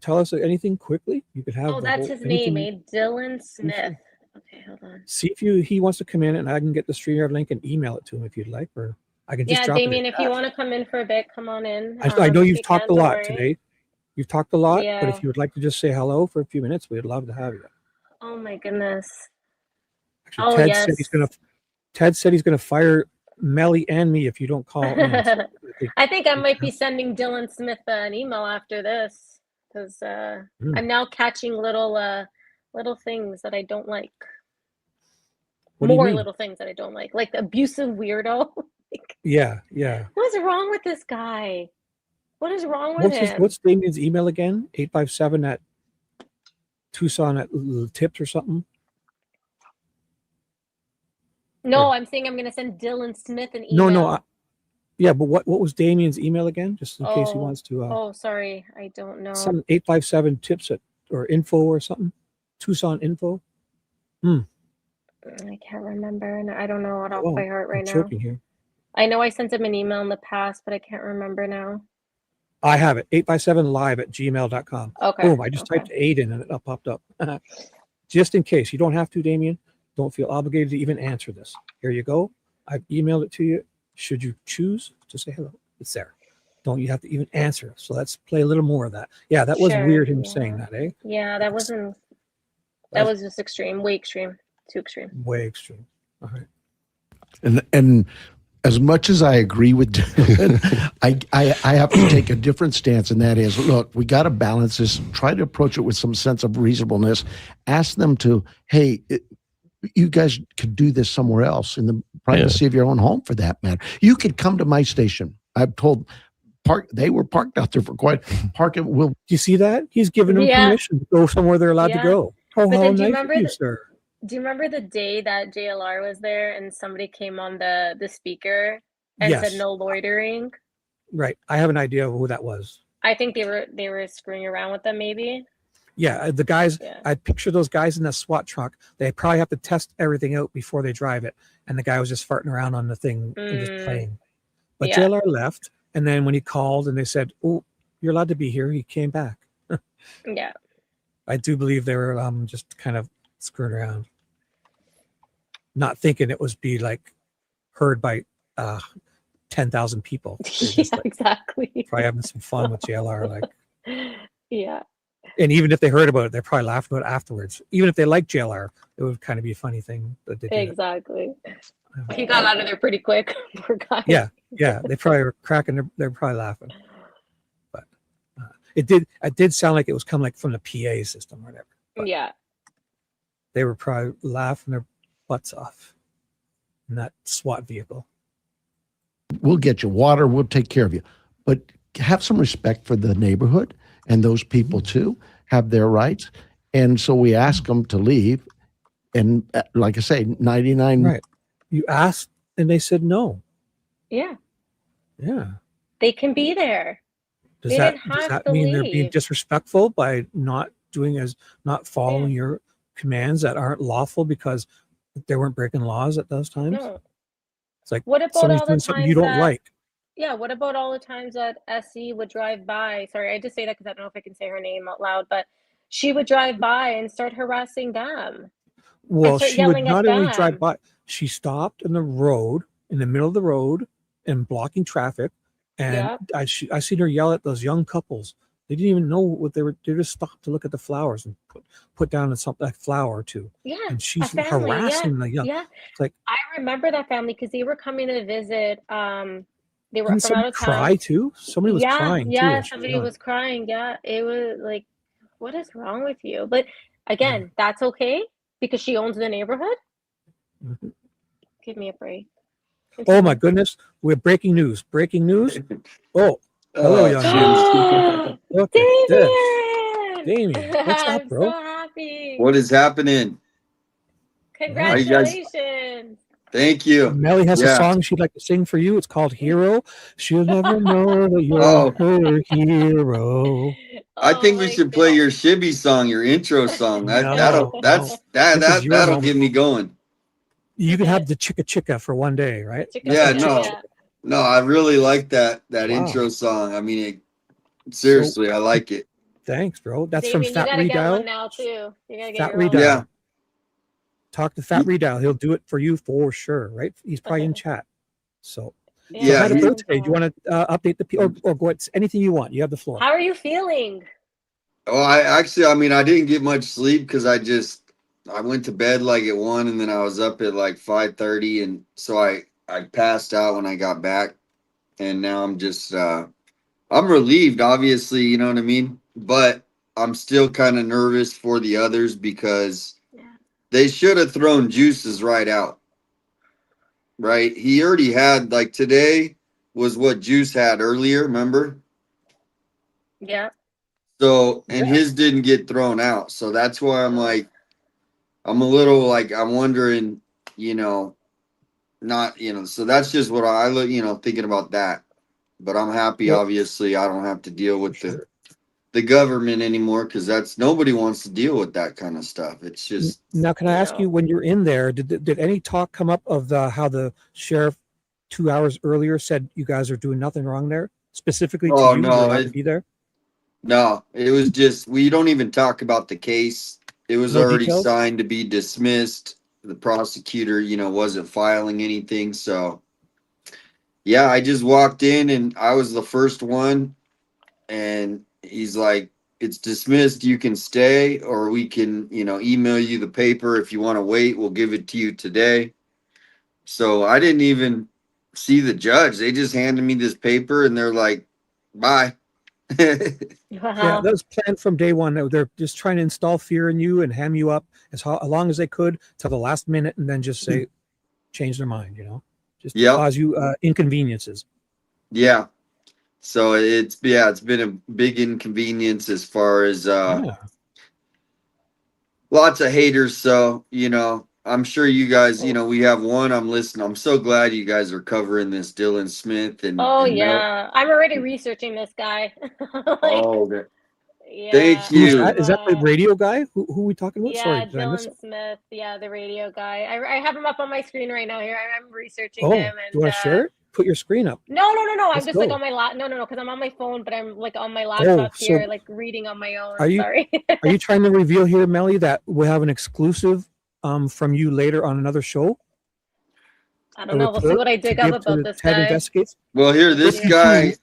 tell us anything quickly? You could have Oh, the that's whole, his anything name, Dylan Smith. Okay, hold on. See if he wants to come in and I can get the StreamYard link and email it to him if you'd like, or I can just Yeah, drop Damien, it. if you want to come in for a bit, come on in. I know if you've you talked can, a don't lot worry. today. You've talked a lot, but Yeah. if you would like to just say hello for a few minutes, we'd love to have you. Oh my goodness. Actually, Oh, Ted yes. said he's gonna fire Melly and me if you don't call in. So I think I might be sending Dylan Smith an email after this because I'm now catching little things that I don't like. What do you More mean? little things that I don't like abusive weirdo. Yeah. What's wrong with this guy? What is wrong with him? What's Damian's email again? 857 at Tucson at tips or something. No, I'm saying I'm gonna send Dylan Smith an No, email. no. Yeah, but what was Damian's email again? Just in case he wants to. Oh, sorry, I don't know. Some 857 tips at or info or something. Tucson info. I can't remember, and I don't know it off Oh, by heart right I'm now. choking here. I know I sent him an email in the past, but I can't remember now. I have it. 857live@gmail.com. Okay. Boom! I just typed 8 in and it popped up. Just in case, you don't have to, Damian. Don't feel obligated to even answer this. Here you go. I've emailed it to you. Should you choose to say hello, it's there. Don't you have to even answer? So let's play a little more of that. Yeah, that was Sure, weird. Him yeah. saying that, eh? Yeah, that wasn't. That was just extreme, way extreme, too extreme. Way extreme. All right. And as much as I agree with Dylan, I have to take a different stance, and that is, look, we got to balance this. Try to approach it with some sense of reasonableness. Ask them to, hey, you guys could do this somewhere else in the privacy of your own home, for that matter. You could come to my station. I've told they were parked out there for quite parking. Will you see that? He's giving them permission to go somewhere they're allowed to go. Oh, But how then do you nice of remember you, the, sir. do you remember the day that JLR was there and somebody came on the speaker and said Yes. no loitering? Right. I have an idea of who that was. I think they were screwing around with them, maybe. Yeah, the guys, Yeah. I picture those guys in the SWAT truck. They probably have to test everything out before they drive it. And the guy was just farting around on the thing and just playing. But yeah. JLR left. And then when he called and they said, oh, you're allowed to be here, he came back. Yeah. I do believe they were just kind of screwing around. Not thinking it was be like heard by 10,000 people. Yeah, exactly. Probably having some fun with JLR. Like, Yeah. and even if they heard about it, they're probably laughing about it afterwards. Even if they like JLR, it would kind of be a funny thing that they did. Exactly. He got out of there pretty quick. Poor guy. Yeah, they probably were cracking. They're probably laughing. But it did sound like it was coming like from the PA system or whatever. Yeah. They were probably laughing their butts off in that SWAT vehicle. we'll get you water, we'll take care of you. But have some respect for the neighborhood, and those people too have their rights. And so we ask them to leave. And like I say, 99. Right. You asked and they said no. Yeah. Yeah. They can be there. Does They that, didn't does have that to mean they're being leave. disrespectful by not following your commands that aren't lawful because they weren't breaking laws at those times? No. It's like What about somebody's all the doing something you times don't that, like. yeah, what about all the times that SE would drive by? Sorry, I just say that because I don't know if I can say her name out loud, but she would drive by and start harassing them. Well, start she would yelling at not only drive them. by, she stopped in the road, in the middle of the road, and blocking traffic. And Yep. I seen her yell at those young couples. They didn't even know what they were. They just stopped to look at the flowers and put down something like flower or two. Yeah, And a she's family. Yeah, harassing the young. yeah. It's like, I remember that family because they were coming to visit. They were didn't from out somebody of cry town. too? Somebody was crying too. Yeah, as she somebody yelling. was crying. Yeah, it was like, what is wrong with you? But again, that's okay because she owns the neighborhood. Mhm. Give me a break. Oh my goodness, we're breaking news. Breaking news. Oh, hello, young man. Look at this. Damien, what's up, I'm bro? so happy. What is happening? How you guys? Congratulations. Thank you. Melly has a Yeah. song she'd like to sing for you. It's called Hero. She'll never know that you're Oh. her hero. I think we should play your Shibby song, your intro song. That'll This is your that'll moment. get me going. You can have the chicka chicka for one day, right? Yeah, no, I really like that Wow. intro song. I mean, seriously, I like it. Thanks, bro. That's Damien, from you Fat gotta get Redial. one now too. You gotta get Fat your own. Redial. Yeah. Talk to Fat Redial. He'll do it for you for sure, right? He's probably in chat. So, Yeah, how to he- go today? Do you want to update the people or go at anything you want? You have the floor. How are you feeling? Oh, I mean, I didn't get much sleep because I went to bed like at 1 and then I was up at like 5:30, and so I passed out when I got back, and now I'm just I'm relieved, obviously, you know what I mean, but I'm still kind of nervous for the others because they should have thrown Juices right out. Right? He already had, like, today was what Juice had earlier, remember? Yeah. So, and his didn't get thrown out. So that's why I'm like, I'm a little like, I'm wondering, you know, not, you know, so that's just what I look, you know, thinking about that. But I'm happy, Yep. obviously, I don't have to deal with the government anymore, because that's, nobody wants to deal with that kind of stuff. It's just, Now, can I ask No. you, when you're in there, did any talk come up of how the sheriff 2 hours earlier said you guys are doing nothing wrong there, specifically to oh you? You're no, allowed to be there. no, it was just, we don't even talk about the case. It was No already details. signed to be dismissed. The prosecutor, you know, wasn't filing anything. So yeah, I just walked in and I was the first one, and he's like, it's dismissed. You can stay, or we can, you know, email you the paper. If you want to wait, we'll give it to you today. So I didn't even see the judge. They just handed me this paper and they're like, bye. Yeah, Wow. that was planned from day one. They're just trying to install fear in you and ham you up as long as they could till the last minute, and then just say, change their mind. You know, just to Yep. cause you inconveniences. Yeah. So it's been a big inconvenience as far as Yeah. lots of haters. So, you know, I'm sure you guys, you know, we have one. I'm listening. I'm so glad you guys are covering this, Dylan Smith and Oh Mel. yeah, I'm already researching this guy. Like, Oh, okay. yeah, Thank Who's you. that? Is that the radio guy? Who are we talking about? Sorry, yeah, did I miss Dylan it? Smith. Yeah, the radio guy. I have him up on my screen right now. Here, I'm researching Oh, him, do you and want to share it? Put your screen up. no. I'm Let's just like go. on my no, because I'm on my phone, but I'm like on my Oh, laptop here, so like reading on my own. are you Sorry. are you trying to reveal here, Melly, that we'll have an exclusive from you later on another show? I A don't know. We'll see report what I to dig up give about to this Ted guy. Investigates? Well, here, Let's this If see. you guy, choose,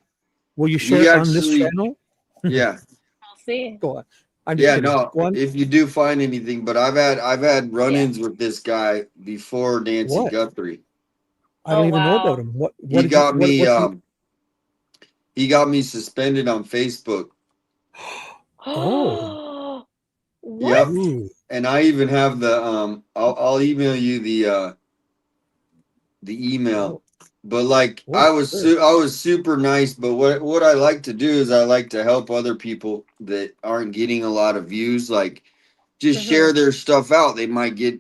will you share he it on this actually, channel? yeah, We'll see. Go on. I'm just yeah, kidding. no, Go on. if you do find anything, but I've had Yeah. run-ins with this guy before Nancy What? Guthrie. I Oh don't even know about wow. him. What He did you got me, what you he got me suspended on Facebook. Oh. What? Yep. Ooh. And I even have the I'll email you the email. Oh, But like oh, sure. I was super nice, but what I like to do is I like to help other people that aren't getting a lot of views, like just share their stuff out. They might get,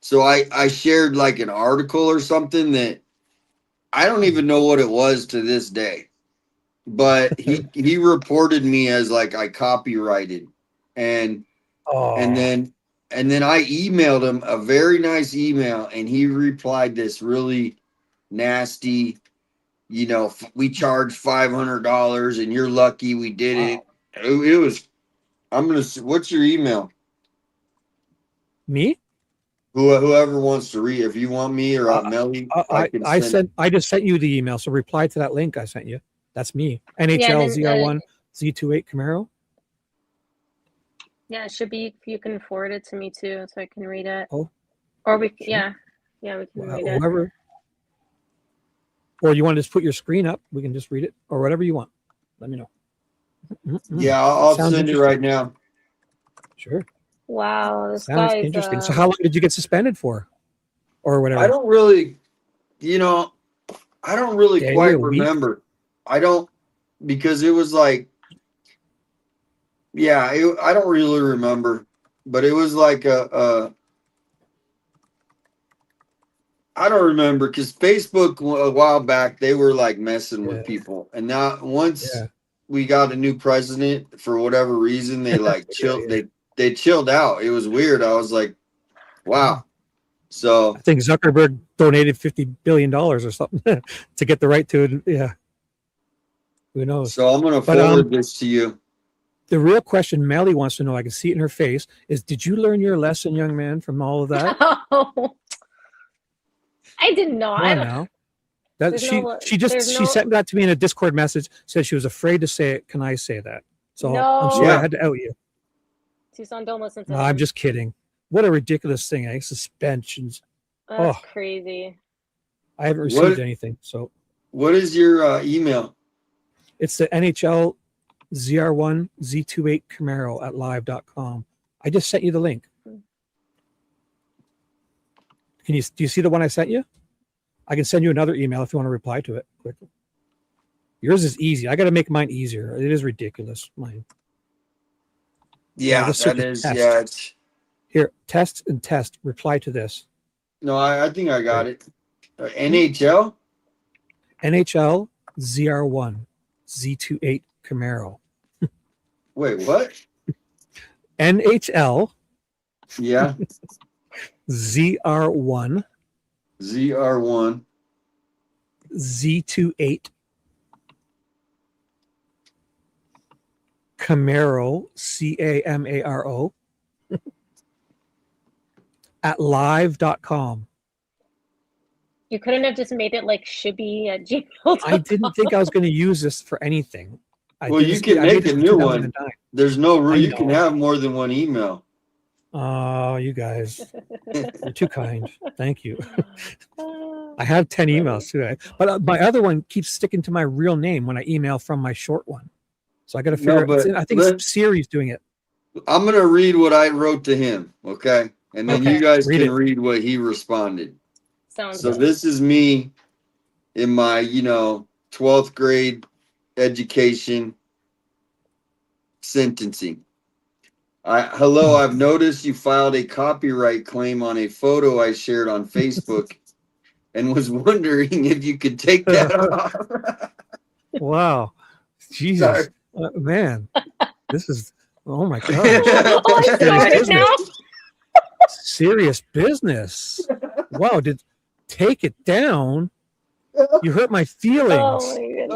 so I shared like an article or something that I don't even know what it was to this day. But he reported me as like I copyrighted, and and Oh. then and then I emailed him a very nice email, and he replied this really nasty, you know, we charged $500 and you're lucky we did it. Wow. It was, I'm gonna, what's your email? Me? Whoever wants to read, if you want me or Melly, I can send. I just sent you the email, so reply to that link I sent you. That's me. Yeah, NHL and then ZR1 Z28 Camaro. yeah, it should be if you can forward it to me too, so I can read it. Oh, Or we sure. yeah, we can read it. Whoever. Or you want to just put your screen up? We can just read it, or whatever you want. Let me know. Yeah, I'll Sounds send it interesting. right now. Sure. Wow, this Sounds guy's interesting. So how long did you get suspended for? Or whatever? I don't really, you know, I don't really Day, quite a week? remember. I don't, because it was like, yeah, I don't really remember, but it was like I don't remember, because Facebook a while back they were like messing with people, and now once we got a new president, for whatever reason they like chilled. They chilled out. It was weird. I was like, wow. So I think Zuckerberg donated $50 billion or something to get the right to it. Yeah. Who knows? So I'm gonna forward this to you. The real question Melly wants to know, I can see it in her face, is did you learn your lesson, young man, from all of that? Oh, I did not. Come on now. That she sent that to me in a Discord message, said she was afraid to say it. Can I say that? So I'm sorry I had to out you. Tucson, don't listen to No, him. I'm just kidding. What a ridiculous thing, eh? Suspensions. That's crazy. I haven't received anything. So what is your email? It's the NHL ZR1 Z28 Camaro at live.com. I just sent you the link. Do you see the one I sent you? I can send you another email if you want to reply to it quickly. Yours is easy. I got to make mine easier. It is ridiculous. Mine. Yeah, just that search is. test. Yeah. Here, test and test. Reply to this. No, I think I got it. NHL? NHL ZR1 Z28 Camaro. Wait, what? NHL Yeah. ZR1 ZR1 Z28 Camaro CAMARO at live.com. You couldn't have just made it like shibby@gmail.com. I didn't think I was going to use this for anything. Well, you can make a new one. There's no rule. You can have more than one email. Oh, you guys, you're too kind. Thank you. I have 10 emails today, but my other one keeps sticking to my real name when I email from my short one. So I got to figure out. I think Siri's doing it. I'm going to read what I wrote to him, okay? And then you guys Read can it. read what he responded. Sounds So good. this is me in my, 12th grade education sentencing. Hello, I've noticed you filed a copyright claim on a photo I shared on Facebook and was wondering if you could take that off. Wow. Jesus. Man, this is, oh my gosh. Oh, I started now. Serious business. Wow, take it down. You hurt my feelings. Oh my goodness.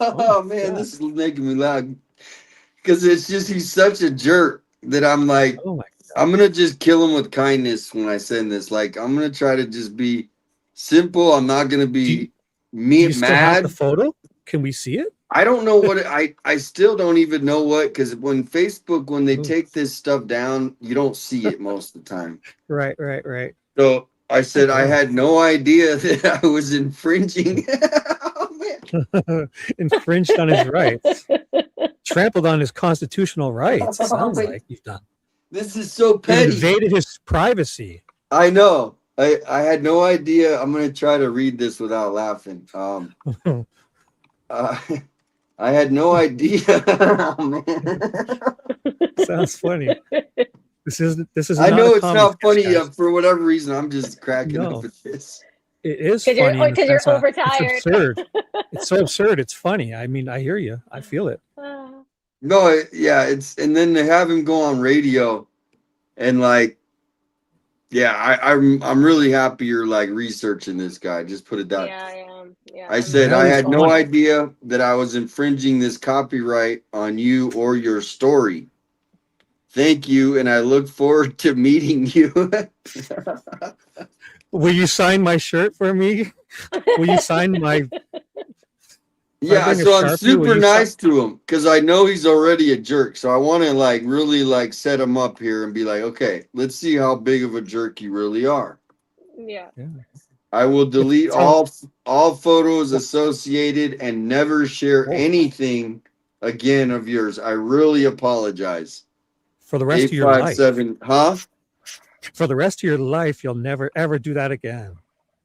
Oh man, this is making me laugh. Because it's just, he's such a jerk that I'm like, I'm going to just kill him with kindness when I send this. Like, I'm going to try to just be simple. I'm not going to be Do you still have mad. the photo? Can we see it? I don't know what I still don't even know what, because when Facebook, when they take this stuff down, you don't see it most of the time. Right. So I said I had no idea that I was infringing. Infringed on his rights. Trampled on his constitutional rights. It sounds like you've done. This is so petty. Invaded his privacy. I know. I had no idea. I'm going to try to read this without laughing. I had no idea. Oh, Sounds funny. This is. I not know a it's not comedy funny podcast. for whatever reason. I'm just cracking No. up at this. It is 'Cause funny you're- in the 'cause you're sense that overtired. It's absurd. It's so absurd. It's funny. I mean, I hear you. I feel it. No, and then to have him go on radio, and like, I'm really happy you're like researching this guy. Just put it down. Yeah, I am. Yeah. I said I Melly's had no on it. idea that I was infringing this copyright on you or your story. Thank you, and I look forward to meeting you. Will you sign my shirt for me? Will you sign my? Yeah, bring a so I'm Sharpie, will super you nice to him because I know he's already a jerk. So I want to like really like set him up here and be like, okay, let's see how big of a jerk you really are. Yeah. I will delete all photos associated and never share anything again of yours. I really apologize. For the rest of your life. 857, huh? For the rest of your life, you'll never ever do that again.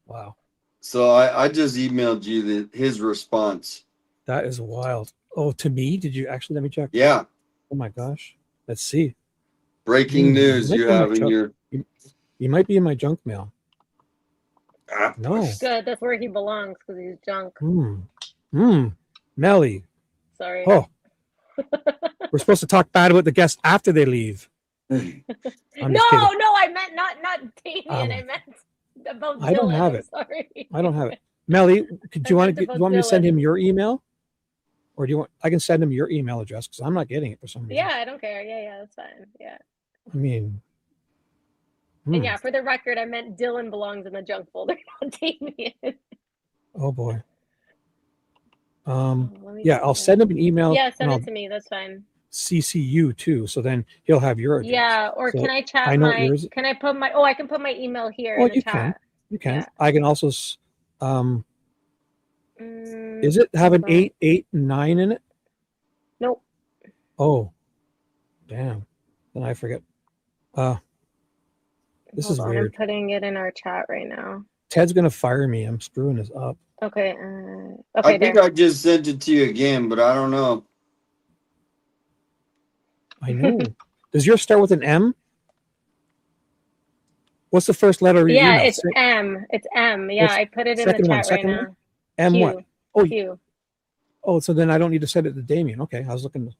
Wow. So I just emailed you his response. That is wild. Oh, to me? Did you actually? Let me check. Yeah. Oh my gosh. Let's see. Breaking news you have in your. You might be in my junk mail. No. Good. That's where he belongs because he's junk. Melly. Sorry. Oh. We're supposed to talk bad about the guests after they leave. I'm No, just kidding. I meant not Damian. I meant about Dylan. I don't have it. Sorry. I don't have it. Melly, do you want about me to send Dylan. him your email? Or do you want I can send him your email address because I'm not getting it for some reason. Yeah, I don't care. Yeah, that's fine. Yeah. I mean, And yeah, for the record, I meant Dylan belongs in the junk folder, not Damian. oh boy. Let me Yeah, see I'll that. send him an email. Yeah, send and it I'll to me. That's fine. CC you too, so then he'll have your address. Yeah, or So can I chat I know my? yours. Can I put my? Oh, I can put my email here Well, in the you chat. can. You can. Yeah. I can also is it have an 889 in it? Nope. Oh, damn. Then I forget. This Hold is on, weird. I'm putting it in our chat right now. Ted's gonna fire me. I'm screwing this up. Okay. I Okay. think There. I just sent it to you again, but I don't know. I know. Does yours start with an M? What's the first letter of your Yeah, email? it's M. It's M. Yeah, What's I put it in the second one? chat right Second one? now. M Q. what? Oh, Q. oh, so then I don't need to send it to Damian. Okay, I was looking.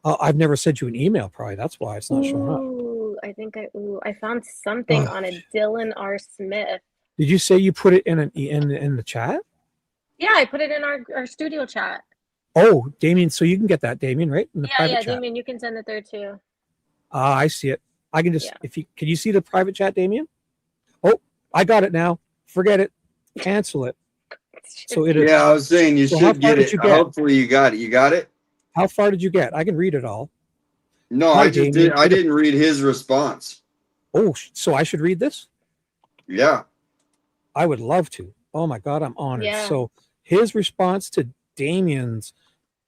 I've never sent you an email. Probably that's why it's not showing up. Ooh, I found something Oh, on a Dylan R. Smith. did you say you put it in the chat? Yeah, I put it in our studio chat. Oh, Damian, so you can get that, Damian, right? In the Yeah, private yeah, chat. Damian, you can send it there too. Ah, I see it. I can just Yeah. can you see the private chat, Damian? Oh, I got it now. Forget it. Cancel it. So it is. Yeah, I was saying you So how should far get did it. you get? Hopefully you got it. You got it? How far did you get? I can read it all. No, Hi, I just Damian. did. I didn't read his response. Oh, so I should read this? Yeah. I would love to. Oh my God, I'm honored. Yeah. So his response to Damian's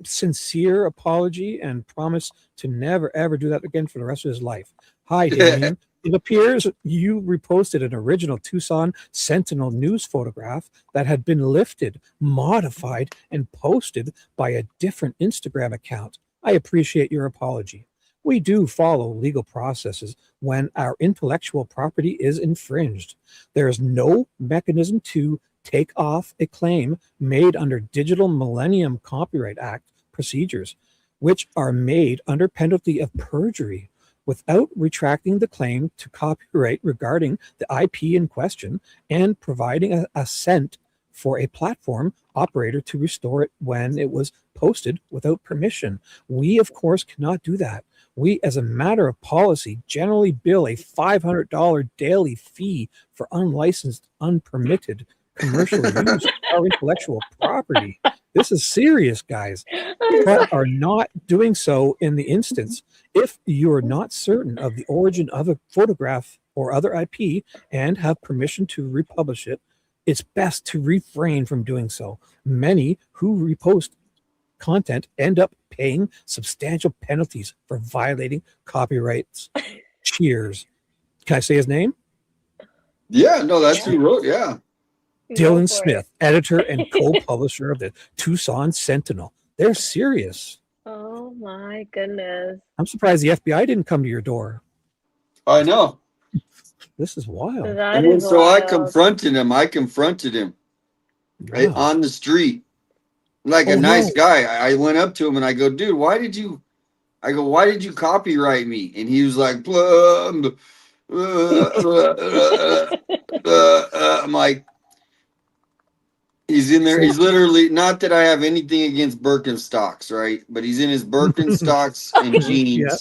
sincere apology and promise to never ever do that again for the rest of his life. Hi, Damian. It appears you reposted an original Tucson Sentinel news photograph that had been lifted, modified, and posted by a different Instagram account. I appreciate your apology. We do follow legal processes when our intellectual property is infringed. There is no mechanism to take off a claim made under Digital Millennium Copyright Act procedures, which are made under penalty of perjury without retracting the claim to copyright regarding the IP in question and providing a assent for a platform operator to restore it when it was posted without permission. We, of course, cannot do that. We, as a matter of policy, generally bill a $500 daily fee for unlicensed, unpermitted commercial use of our intellectual property. This is serious, guys, but are not doing so in the instance. If you are not certain of the origin of a photograph or other IP and have permission to republish it, it's best to refrain from doing so. Many who repost content end up paying substantial penalties for violating copyrights. Cheers. Can I say his name? Yeah, no, that's who wrote. Yeah. Dylan Smith, editor and co-publisher of the Tucson Sentinel. They're serious. Oh my goodness. I'm surprised the FBI didn't come to your door. I know. This is wild. That And then is so I wild. confronted him right Wow. on the street. Like a Oh, nice no. guy. I went up to him and I go, dude, why did you copyright me? And he was like, I'm like, he's in there. He's literally, not that I have anything against Birkenstocks, right? But he's in his Birkenstocks and jeans, Yeah.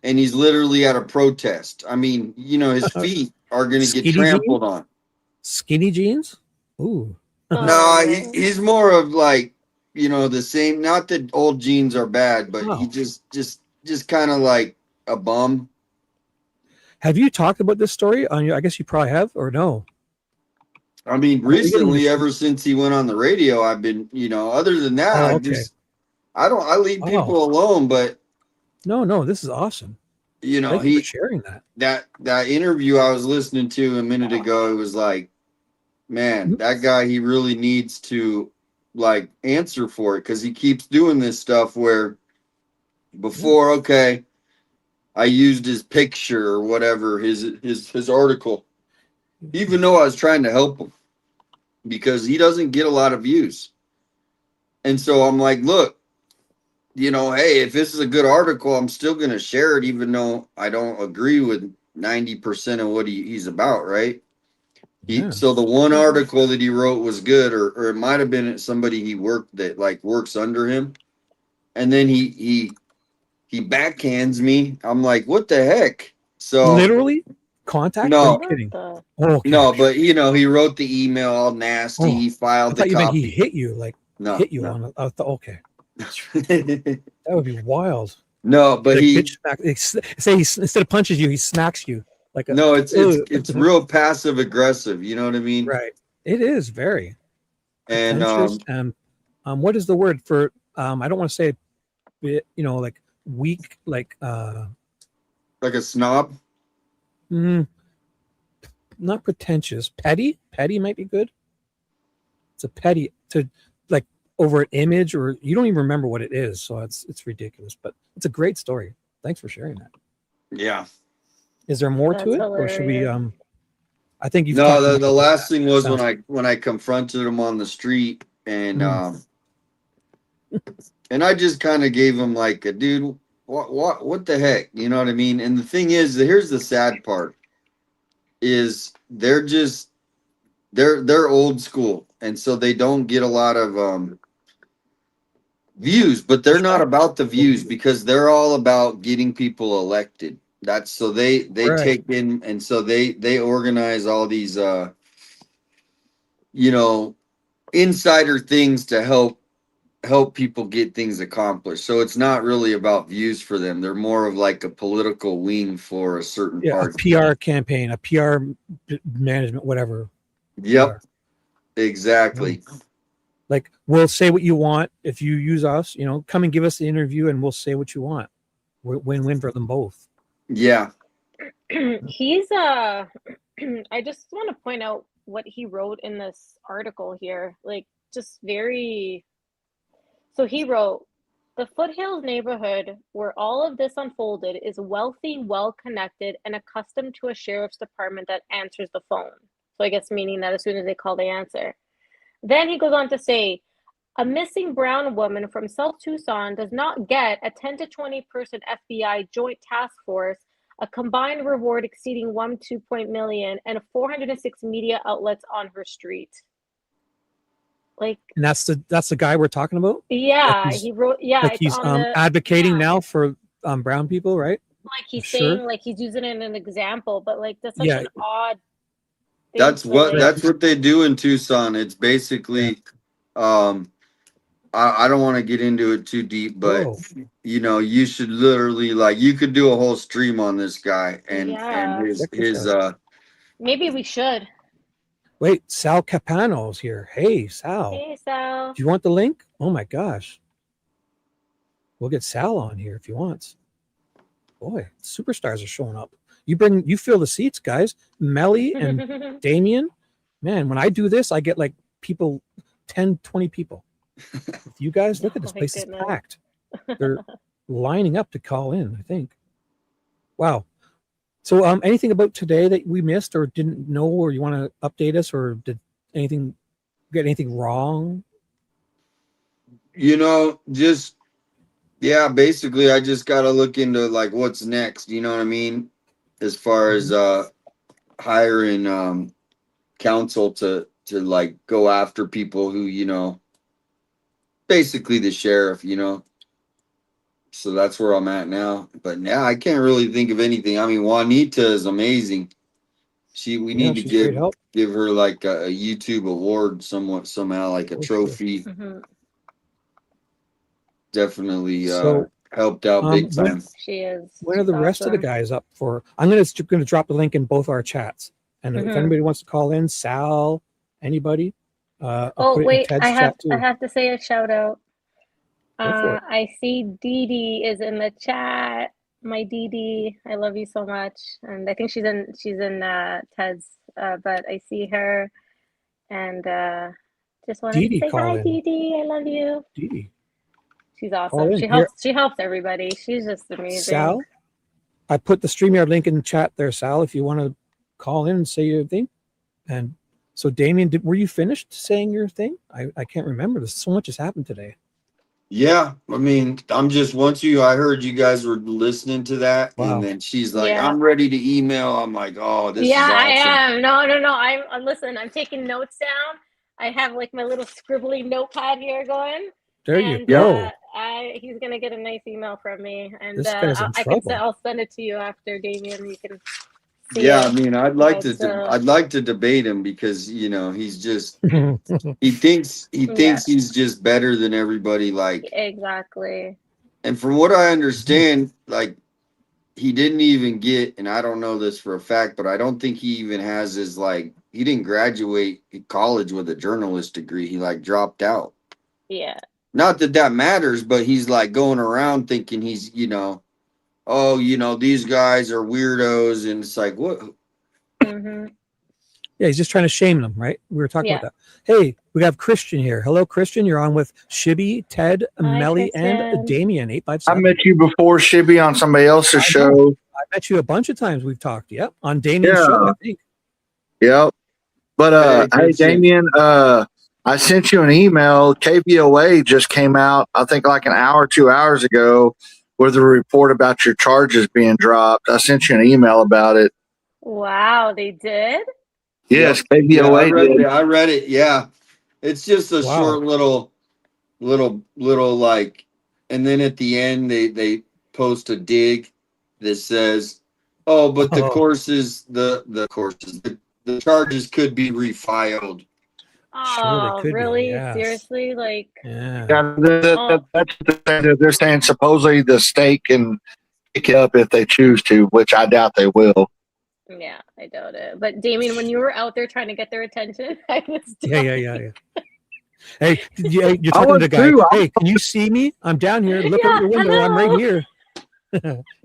and he's literally at a protest. I mean, you know, his feet are going to get Skinny trampled jeans? on. Skinny jeans? Ooh. No, he's more of like, you know, the same. Not that old jeans are bad, but he just kind of like a bum. Have you talked about this story on your? I guess you probably have, or no? I mean, recently, ever since he went on the radio, I've been, you know, other than that, Oh, I okay. just, I leave people alone. But No, this is awesome. you know, Thank you for sharing that. that interview I was listening to a minute ago, it was like, man, that guy, he really needs to like answer for it, because he keeps doing this stuff where before, okay, I used his picture or whatever, his article, even though I was trying to help him because he doesn't get a lot of views. And so I'm like, look, you know, hey, if this is a good article, I'm still going to share it, even though I don't agree with 90% of what he's about, right? So the one article that he wrote was good, or it might have been somebody he worked that like works under him. And then he backhands me. I'm like, what the heck? So Literally contact? No. Are you kidding? Oh, okay. No, but you know, he wrote the email all nasty. Oh, He filed I the thought you meant copy. he hit you, like No, hit you no. on. Okay, that would be wild. No, but Like he bitch smack. Say he instead of punches you, he smacks you like a. no, it's real passive aggressive. You know what I mean? Right. It is very And pretentious. And what is the word for? I don't want to say, you know, like weak, like like a snob. Not pretentious. Petty. Petty might be good. It's a petty to like over an image, or you don't even remember what it is. So it's ridiculous, but it's a great story. Thanks for sharing that. Yeah. Is there more to That's it, or should we? hilarious. I think you've No, talked the enough about last that. thing was Sounds- when I confronted him on the street and Mm. and I just kind of gave him like a dude, what the heck, you know what I mean? And the thing is, here's the sad part, is they're old school, and so they don't get a lot of views, but they're not about the views because they're all about getting people elected. That's so they Right. take in, and so they organize all these you know, insider things to help people get things accomplished. So it's not really about views for them. They're more of like a political wing for a certain Yeah, a party. PR campaign, a PR management, whatever. Yep. Exactly. Like, we'll say what you want if you use us. You know, come and give us the interview, and we'll say what you want. Win-win for them both. Yeah. He's I just want to point out what he wrote in this article here. Like, just very. So he wrote, the Foothills neighborhood where all of this unfolded is wealthy, well-connected, and accustomed to a sheriff's department that answers the phone. So I guess meaning that as soon as they call, they answer. Then he goes on to say, a missing brown woman from South Tucson does not get a 10 to 20 person FBI joint task force, a combined reward exceeding 1.2 million, and 406 media outlets on her street. Like, And that's the guy we're talking about. yeah, Like he wrote. Yeah, like it's he's on the advocating now for brown people, right? like he's Sure. saying like he's using it as an example, but like that's such Yeah. an odd thing That's to, what like, that's what they do in Tucson. It's basically I don't want to get into it too deep, but Whoa. you know, you should literally like you could do a whole stream on this guy and Yeah. his maybe we should. Wait, Sal Capano's here. Hey, Sal. Hey, Sal. Do you want the link? Oh my gosh. We'll get Sal on here if he wants. Boy, superstars are showing up. You fill the seats, guys. Melly and Damian. Man, when I do this, I get like people, 10, 20 people. With you guys, look at this Oh my place is goodness. packed. They're lining up to call in, I think. Wow. So anything about today that we missed or didn't know, or you want to update us, or did anything get anything wrong? you know, just yeah, basically I just gotta look into like what's next, you know what I mean? As far as hiring counsel to like go after people who, you know, basically the sheriff, you know. So that's where I'm at now. But now I can't really think of anything. I mean, Juanita is amazing. We need to she's great help. give her like a YouTube award somehow, like a trophy. Definitely So, helped out big when- time. She is. When are the She's rest of the awesome. guys up for? I'm gonna drop the link in both our chats, and if Mhm. anybody wants to call in, Sal, anybody, I'll Oh put it in wait, Ted's I chat too. have to say a shout out. Go for it. I see Dee Dee is in the chat. My Dee Dee, I love you so much, and I think she's in Ted's. But I see her, and just wanted Dee Dee, to say call hi, in. Dee Dee. I love you. Dee Dee. She's Call awesome. in. She Here. helps everybody. She's just amazing. Sal, I put the StreamYard link in the chat there, Sal, if you want to call in and say your thing. And so, Damian, were you finished saying your thing? I can't remember. There's so much has happened today. Yeah, I mean, I heard you guys were listening to that, and then she's like, Yeah. I'm ready to email. I'm like, oh, this Yeah, is awesome. I am. No. Listen, I'm taking notes down. I have like my little scribbly notepad here going. There you And go. he's gonna get a nice email from me, and This guy's in trouble. I'll send it to you after, Damian. You can see Yeah, it. I mean, I'd like But, to debate him because you know he's just he thinks he's just better than everybody. Like, exactly. and from what I understand, like he didn't even get, and I don't know this for a fact, but I don't think he even has his he didn't graduate college with a journalist degree. He like dropped out. Yeah. Not that matters, but he's like going around thinking he's, you know, oh, you know, these guys are weirdos, and it's like, what? Mm-hmm. Yeah, he's just trying to shame them, right? We were talking Yeah. about that. Hey, we have Christian here. Hello, Christian. You're on with Shibby-Ted, Hi, Melly, and Christian. Damian. I 857. met you before, Shibby, on somebody else's show. met you a bunch of times. We've talked. Yep, on Damian's show, I think. Yep. But Very hey, good shit. Damian, I sent you an email. KVOA just came out, I think like an hour, 2 hours ago, with a report about your charges being dropped. I sent you an email about it. Wow, they did? Yes, Yeah, KVOA did. I read it. Yeah, it's just a Wow. short little like, and then at the end they post a dig that says, "Oh, but the courses, the courses, the charges could be refiled." Sure, they Oh, could be. really? Yes. Seriously? Like, Yeah. Yeah, oh, that's the thing. They're saying supposedly the state can pick it up if they choose to, which I doubt they will. yeah, I doubt it. But Damien, when you were out there trying to get their attention, I was Yeah. Hey, you're I talking to was the guy. too. Hey, can you see me? I'm down here. Look out your window. I'm right here.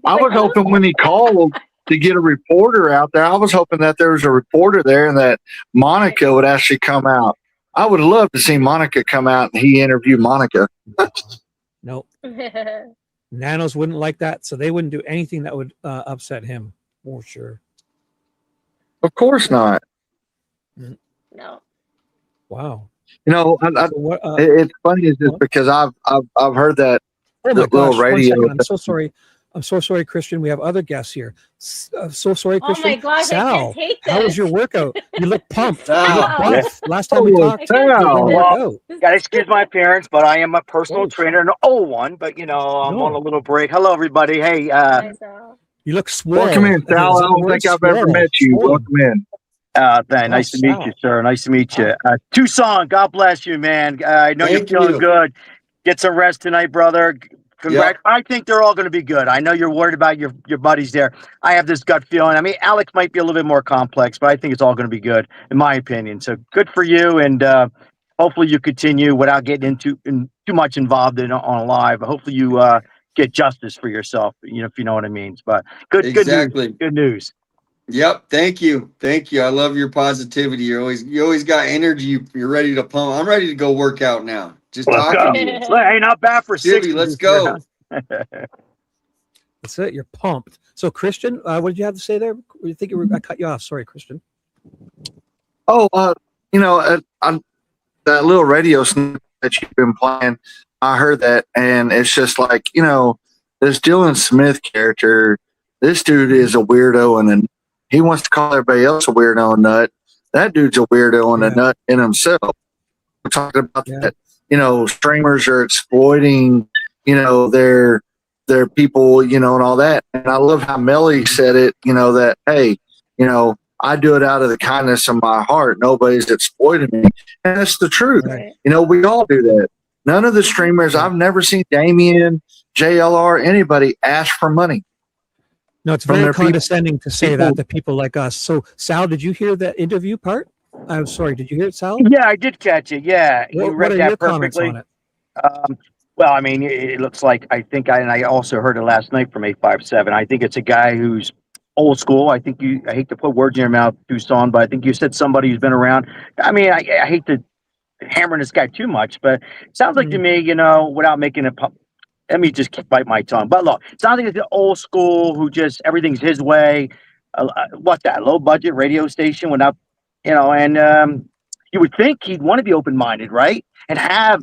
I was hoping when he called to get a reporter out there, I was hoping that there was a reporter there and that Monica would actually come out. I would love to see Monica come out and he interview Monica. Nope. Nanos wouldn't like that, so they wouldn't do anything that would upset him, for sure. Of course not. No. Wow. You know, it's funny is just because I've heard that Oh my little gosh! radio. 1 second. I'm so sorry. I'm so sorry, Christian. We have other guests here. So sorry, Oh Christian. my gosh, I Sal, can't take how was this. your workout? You look pumped. You Sal. look buff. Last time we Oh, talked, you Sal. were gonna work out. Gotta excuse my appearance, but I am a personal Oh. trainer, an old one. But you know, I'm on No. a little break. Hello, everybody. Hey, Hi, Sal. You look swole. Welcome in, Is Sal. that I the don't word? think I've ever Swole. met you. Swollen. Welcome in. nice to meet you, Sal. sir. Nice to meet you. Tucson, God bless you, man. I know Thank you're feeling you. good. Get some rest tonight, brother. Congrats. Yep. I think they're all going to be good. I know you're worried about your buddies there. I have this gut feeling. I mean, Alex might be a little bit more complex, but I think it's all going to be good, in my opinion. So good for you, and hopefully you continue without getting too much involved on a live. Hopefully you get justice for yourself, you know, if you know what I mean. But good Exactly. news. Good news. Yep. Thank you. I love your positivity. You always got energy. You're ready to pump. I'm ready to go work out now. Just Let's talking go. to you. Hey, not bad for Shibby, 60. let's go. That's it. You're pumped. So, Christian, what did you have to say there? You think I cut you off? Sorry, Christian. Oh, you know, that little radio snippet that you've been playing, I heard that, and it's just like, you know, this Dylan Smith character, this dude is a weirdo, and then he wants to call everybody else a weirdo and nut. That dude's a weirdo and a nut in himself. We're talking about that. You know, streamers are exploiting, you know, their people, you know, and all that. And I love how Melly said it, you know, that, hey, you know, I do it out of the kindness of my heart. Nobody's exploiting me. And that's the truth. Right. You know, we all do that. None of the streamers, I've never seen Damian, JLR, anybody ask for money. No, it's From very their people- condescending to say people- that to people like us. So, Sal, did you hear that interview part? I'm sorry. Did you hear it, Sal? Yeah, I did catch it. Yeah, you What read are that your comments perfectly. on it? Well, I mean, it looks like and I also heard it last night from 857. I think it's a guy who's old school. I think I hate to put words in your mouth, Tucson, but I think you said somebody who's been around. I mean, I hate to hammer this guy too much, but it sounds like to me, you know, without making it. Let me just bite my tongue. But look, it sounds like it's an old school who just everything's his way. What's that? Low budget radio station without, you know, and you would think he'd want to be open minded, right? And have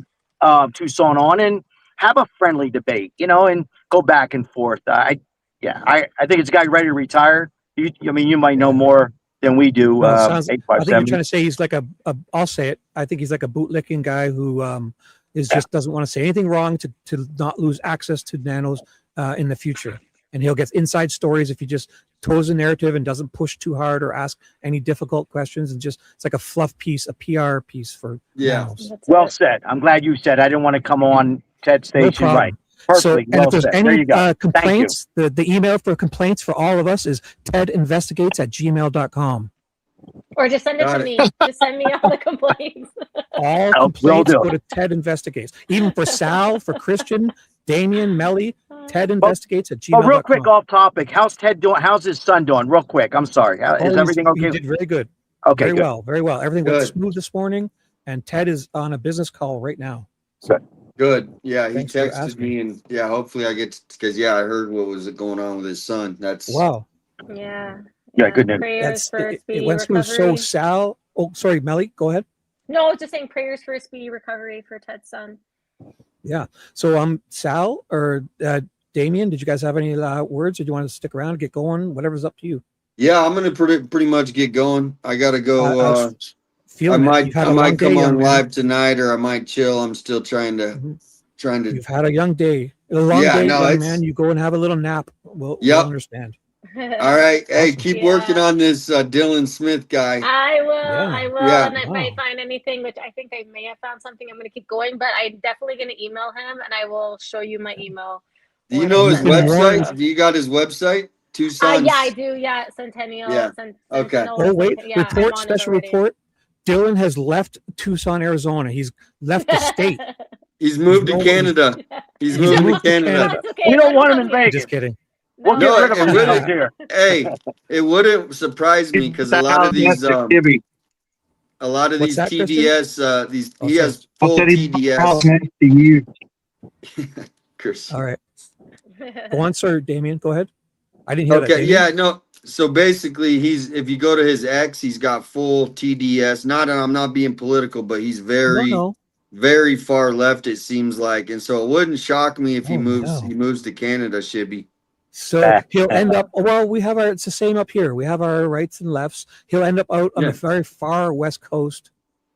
Tucson on and have a friendly debate, you know, and go back and forth. I think it's a guy ready to retire. I mean, you might know more than we do. Well, it sounds, I think you're 857. trying to say he's like I'll say it. I think he's like a bootlicking guy who just doesn't want to say anything wrong to not lose access to nanos in the future. And he'll get inside stories if he just toes the narrative and doesn't push too hard or ask any difficult questions, and just it's like a fluff piece, a PR piece for nanos. Well said. I'm glad you said. I didn't want to come on Ted's No station. problem. Right. Perfectly. So, and if there's said. There any you go. Thank you. complaints, the email for complaints for all of us is tedinvestigates@gmail.com. Or just send it to me. Just send me all the complaints. All complaints go to Ted Investigates. Even for Sal, for Christian, Damian, Melly, Ted Investigates at gmail.com. Oh, real quick off topic. How's Ted doing? How's his son doing? Real quick. I'm sorry. Is everything okay? He did very good. Okay, Very good. well. Very well. Everything went Good. smooth this morning, and Ted is on a business call right now. Good. Good. Yeah, he Thanks for texted asking. me, and yeah, hopefully I get because I heard what was going on with his son. That's Wow. Yeah. Yeah, good news. Prayers for It speedy went through. So recovery. Sal. Oh, sorry, Melly. Go ahead. No, just saying prayers for a speedy recovery for Ted's son. Yeah. So Sal or Damian, did you guys have any words, or do you want to stick around, get going? Whatever's up to you. yeah. I'm gonna pretty much get going. I gotta I go. was feeling it. You've had I a long might day, come young on man. live tonight, or I might chill. I'm still trying to. You've had a long day, young man. You go and have a little nap. We'll Yep. understand. All right. Hey, Awesome. keep working on this Dylan Smith guy. I will. Yeah. I will. Yeah. And if I find anything, which I think I may have found something, I'm going to keep going. But I'm definitely going to email him, and I will show you my email. Do you when know I his send it. website? Do you got his website? Tucson. Yeah, I do. Yeah, Centennial. Yeah. Okay. Sentinel or Oh wait, something. Yeah, I'm report, on it special already. report. Dylan has left Tucson, Arizona. He's left the state. He's moved to Canada. He's moving to Canada. That's okay. We let don't him want him come in here. Vegas. Just kidding. We'll No, get rid of it him when he wouldn't. comes here. Hey, it wouldn't surprise me because a lot of these Shibby. What's that, Christian? TDS Oh, he sorry. has full TDS. To you. Chris. All right. Go on, sir, Damian. Go ahead. I didn't hear that. Okay, Damian? yeah, no. So basically, if you go to his ex, he's got full TDS. I'm not being political, but he's very, No. very far left. It seems like, and so it wouldn't shock me if he Oh, moves. no. He moves to Canada, Shibby. So he'll end up. Well, we have it's the same up here. We have our rights and lefts. He'll end up out on the very far west coast,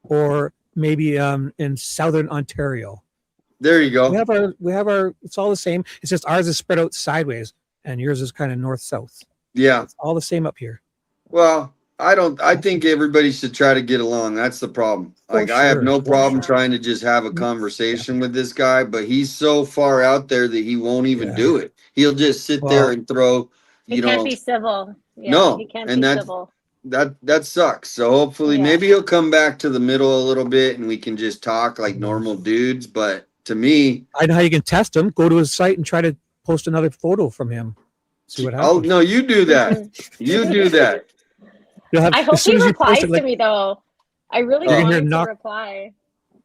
or maybe in southern Ontario. There you go. We have our. It's all the same. It's just ours is spread out sideways, and yours is kind of north south. Yeah. It's all the same up here. Well, I think everybody should try to get along. That's the problem. Like, I have no problem trying to just have a conversation with this guy, but he's so far out there that he won't even do it. He'll just sit there and throw, He can't be civil. Yeah, no, he can't and be civil. that sucks. So hopefully maybe he'll come back to the middle a little bit and we can just talk like normal dudes. But to me, I know how you can test him. Go to his site and try to post another photo from him. See what happens. oh no, you do that. You do that. I hope he replies to me though. I really You're gonna want hear him to knock- reply.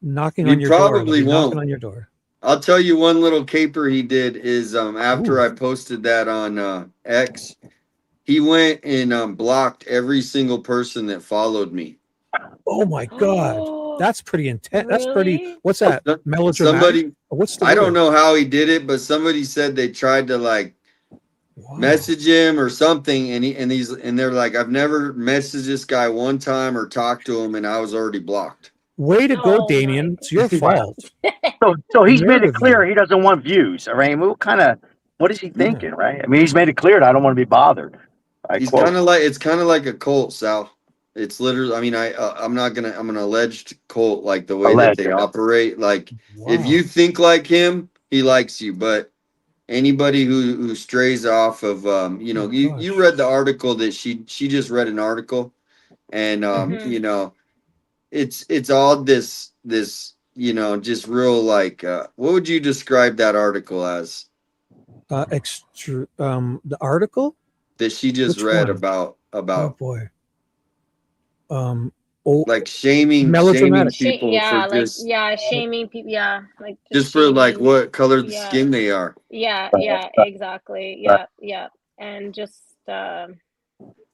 knocking He on your door. probably He'll be knocking won't. on your door. I'll tell you one little caper he did is after I posted that on X, he went and blocked every single person that followed me. Oh my God, that's pretty intense. That's pretty. What's that? So- Melodramatic. Somebody, What's the I don't word? know how he did it, but somebody said they tried to like message him or something, and they're like, I've never messaged this guy one time or talked to him, and I was already blocked. Way to go, Damian. It's your fault. So he's made Nerve it of clear he doesn't want views. All right, what is he Hmm. thinking? Right? I mean, he's made it clear that I don't want to be bothered. He's kind of like it's kind of like a cult, Sal. It's literally. I mean, I'm an alleged cult, like the way that they operate. Like, if you think like him, he likes you. But anybody who strays off of, you read the article that she just read an article, and it's all this just real like. What would you describe that article as? The article That she just Which read one? about Oh boy. like shaming Melodramatic. people for just Shaming people. Yeah, like just for like shaming- what color the yeah. skin they are. Yeah, exactly. Yeah, and just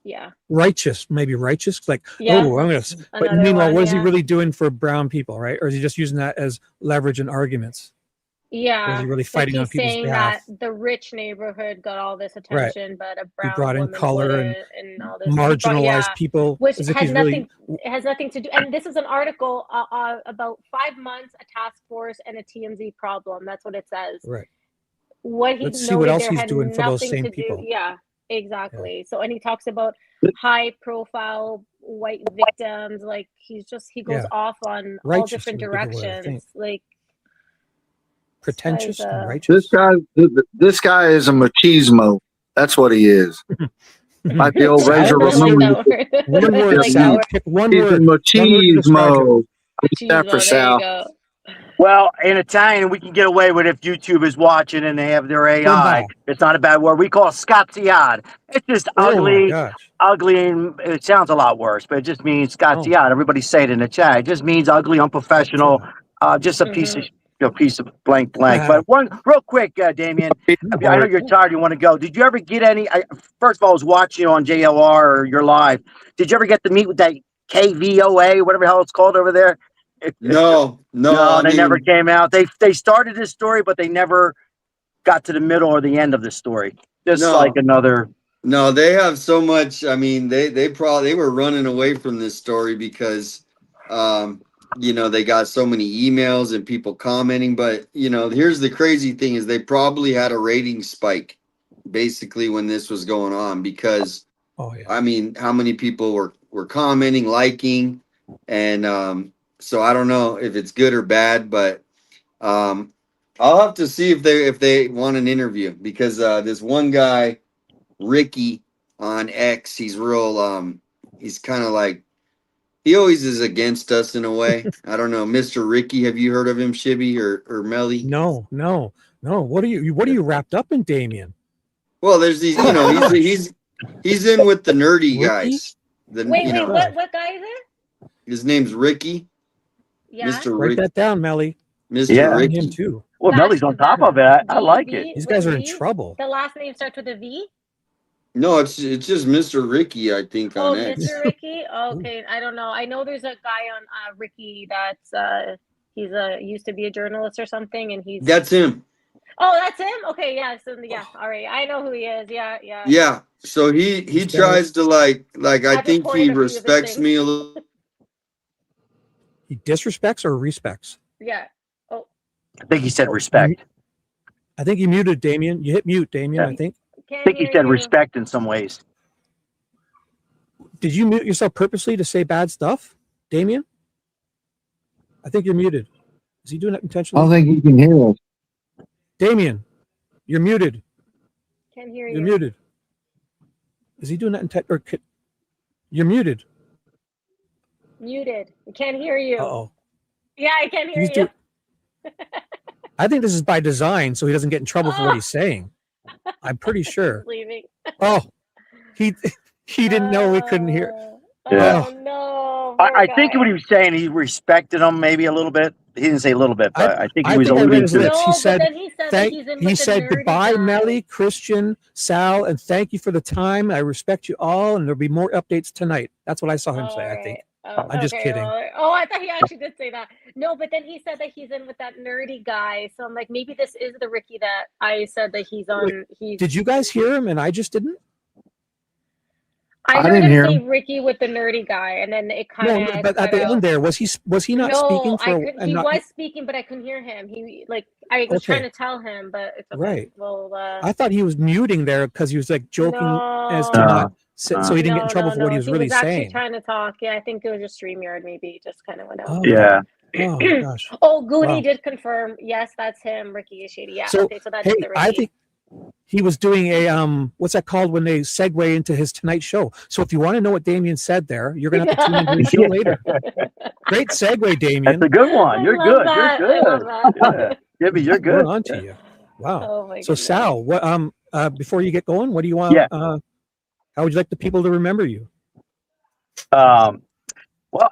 yeah. Righteous, maybe righteous. Like, Yeah. oh, I'm gonna. But Another meanwhile, one, what is he yeah. really doing for brown people, right? Or is he just using that as leverage and arguments? Yeah, Or is he really like fighting on he's people's saying behalf? that the rich neighborhood got all this Right. attention, but a He brown brought in woman color and wouldn't, all this marginalized people, which as if has he's nothing. really. It has nothing to do. And this is an article about 5 months, a task force, and a TMZ problem. That's what it says. Right. What he Let's see what noted else there he's had doing for those nothing same to do. people. Yeah, exactly. So, and he talks about high-profile white victims. Like he goes Yeah. off on all Righteous different would be the word, I think. directions. Like Pretentious and uh, righteous. This guy is a machismo. That's what he is. Like the old Razor I like Ramon. that word. One I word, like Sal. that word. Pick one He's a word. One word to describe him. machismo. That for Machismo, there you Sal. go. Well, in Italian, we can get away with if YouTube is watching and they have their AI. Bomba. It's not a bad word. We call it scazziad. It's just Oh my ugly, gosh. and it sounds a lot worse, but it just means scazziad. Everybody say it in the chat. It just means ugly, unprofessional, just a piece of piece of blank. But one real quick, Damian, I know you're tired. You want to go. Did you ever get any? First of all, I was watching you on JLR or your live. Did you ever get to meet with that KVOA, whatever the hell it's called over there? No, they never came out. They started this story, but they never got to the middle or the end of the story. Just like another. No, they have so much. I mean, they were running away from this story because, they got so many emails and people commenting. But here's the crazy thing: is they probably had a rating spike, basically, when this was going on because, I mean, how many people were commenting, liking, and so I don't know if it's good or bad, but I'll have to see if they want an interview because this one guy, Ricky on X, he's real he's kind of like he always is against us in a way. I don't know, Mr. Ricky, have you heard of him, Shibby or Melly? No. What are you wrapped up in, Damian? Well, there's these, he's in with the nerdy guys. Wait, what guy is it? His name's Ricky. Yeah. Mr. Write that down, Melly. Mr. Ricky. Him too. Well, Melly's on top of it. I like it. These guys are in trouble. The last name starts with a V? No, it's just Mr. Ricky, I think, on X. Mr. Ricky? Okay, I don't know. I know there's a guy on Ricky that's he's used to be a journalist or something, and he's That's him. Oh, that's him? Okay, yeah. So yeah, all right. I know who he is. Yeah. Yeah. So he tries to like I think he respects me a little. He disrespects or respects? Yeah. Oh. I think he said respect. I think you muted Damian. You hit mute, Damian, I think. I think he said respect in some ways. Did you mute yourself purposely to say bad stuff, Damian? I think you're muted. Is he doing that intentionally? I don't think he can hear us. Damian, you're muted. Can't hear you. You're muted. Is he doing that you're muted. Muted. I can't hear you. Uh-oh. Yeah, I can't hear you. I think this is by design so he doesn't get in trouble for what he's saying. I'm pretty sure. Leaving. Oh, he didn't know we couldn't hear. Yeah. Oh no. I think what he was saying, he respected him maybe a little bit. He didn't say a little bit, but I think he was alluding to it. He said, he said goodbye, Melly, Christian, Sal, and thank you for the time. I respect you all, and there'll be more updates tonight. That's what I saw him say, I think. I'm just kidding. I thought he actually did say that. No, but then he said that he's in with that nerdy guy. So I'm like, maybe this is the Ricky that I said that he's on. Did you guys hear him and I just didn't? I heard him say Ricky with the nerdy guy, and then it kind of. No, but at the end there, was he not speaking for? He was speaking, but I couldn't hear him. I was trying to tell him, but it's okay. Right. Well, I thought he was muting there because he was like joking as to not. So he didn't get in trouble for what he was really saying. Actually trying to talk. Yeah, I think it was just StreamYard. Maybe just kind of went out. Oh, yeah. Oh my gosh. Goonie did confirm. Yes, that's him. Ricky is shady. Yeah. So, okay, so that's the Ricky. I think he was doing a what's that called when they segue into his Tonight Show. So if you want to know what Damian said there, you're gonna have to tune into the show later. Great segue, Damian. That's a good one. You're good. That. You're good. Gibby, you're good. On to you. Wow. Oh my so goodness. Sal, what before you get going, what do you want? Yeah. How would you like the people to remember you? Well,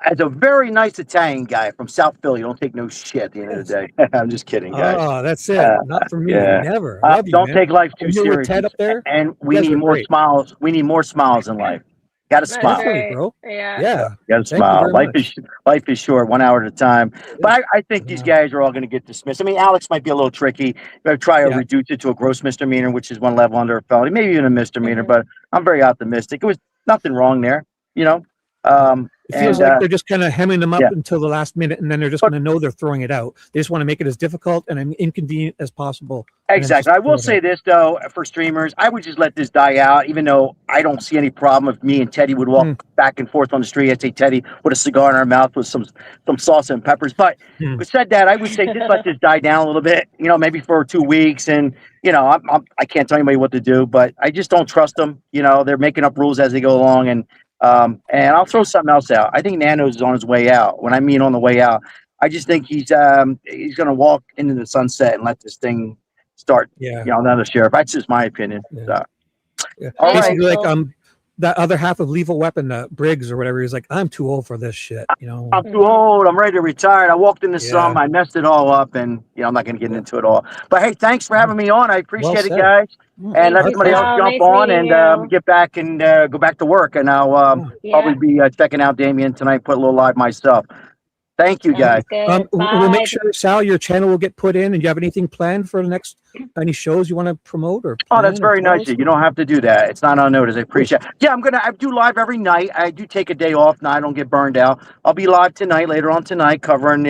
as a very nice Italian guy from South Philly, don't take no shit at the end of the day. I'm just kidding, guys. Oh, that's it. Not for me. Yeah. Never. Love you, don't man. take life too You were serious. Ted up there? And we need more smiles. We need more smiles in life. Got to smile, right. bro. Yeah. Got to smile. Life is short, 1 hour at a time. But I think these guys are all going to get dismissed. I mean, Alex might be a little tricky. But try to reduce it to a gross misdemeanor, which is one level under a felony, maybe even a misdemeanor. But I'm very optimistic. It was nothing wrong there, It feels like they're just kind of hemming them up until the last minute, and then they're just going to know they're throwing it out. They just want to make it as difficult and inconvenient as possible. Exactly. I will say this, though, for streamers, I would just let this die out, even though I don't see any problem if me and Teddy would walk back and forth on the street. I'd say Teddy with a cigar in our mouth with some salsa and peppers. But with said that, I would say just let this die down a little bit, maybe for 2 weeks. And, I can't tell anybody what to do, but I just don't trust them. They're making up rules as they go along. And I'll throw something else out. I think Nanos is on his way out. When I mean on the way out, I just think he's going to walk into the sunset and let this thing start. Yeah. Another sheriff. That's just my opinion. Yeah. All Basically, right. that other half of Lethal Weapon, Briggs or whatever. He's like, I'm too old for this shit. You know, I'm too old. I'm ready to retire. I walked into some. Yeah. I messed it all up, and I'm not going to get into it all. But hey, thanks for having me on. I appreciate it, said. guys. Mm, And let our somebody else pleasure. jump Nice on meeting and you. get back and go back to work. And I'll Yeah. probably be checking out Damian tonight. Put a little live myself. Thank you, guys. Sounds good. We'll make Bye. sure, Sal, your channel will get put in. And you have anything planned for the next, any shows you want to promote or Oh, plan? that's or very tell nice us? of you. You don't have to do that. It's not on notice. I appreciate it. Yeah, I do live every night. I do take a day off now. I don't get burned out. I'll be live tonight, later on tonight, covering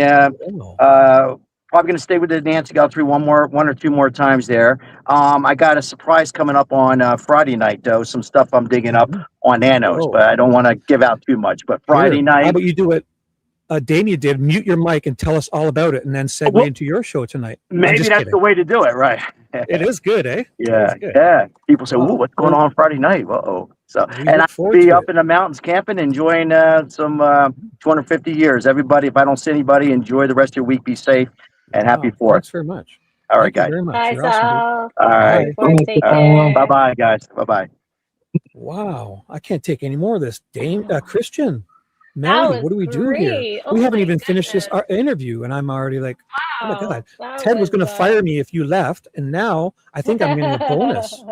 probably going to stay with the Nancy Guthrie one or two more times there. I got a surprise coming up on Friday night, though. Some stuff I'm digging up on nanos, but I don't want to give out too much. But Friday Here, night. how about you do it? Damian did. Mute your mic and tell us all about it, and then segue into your show tonight. I'm Maybe just that's kidding. the way to do it, right? It is good, eh? Yeah, It's good. yeah. People say, Wow. "Ooh, what's going on Friday night?" Uh-oh. So, We and look I'll forward be to up in the mountains camping, enjoying some 250 years. Everybody, if I don't see anybody, enjoy the rest of your week. Be safe and happy Wow, 4th. thanks very much. All right, Thank you guys. very much. Bye, You're awesome, dude. Sal. All right. Take care. Bye, bye, guys. Bye, bye. Wow, I can't take any more of this. Christian, That Melody, was what do we do here? great. We Oh haven't my even finished this goodness. interview, and I'm already like, oh my Wow. god, That Ted was going to was fire me if you left, and now I think I'm going to get a bonus.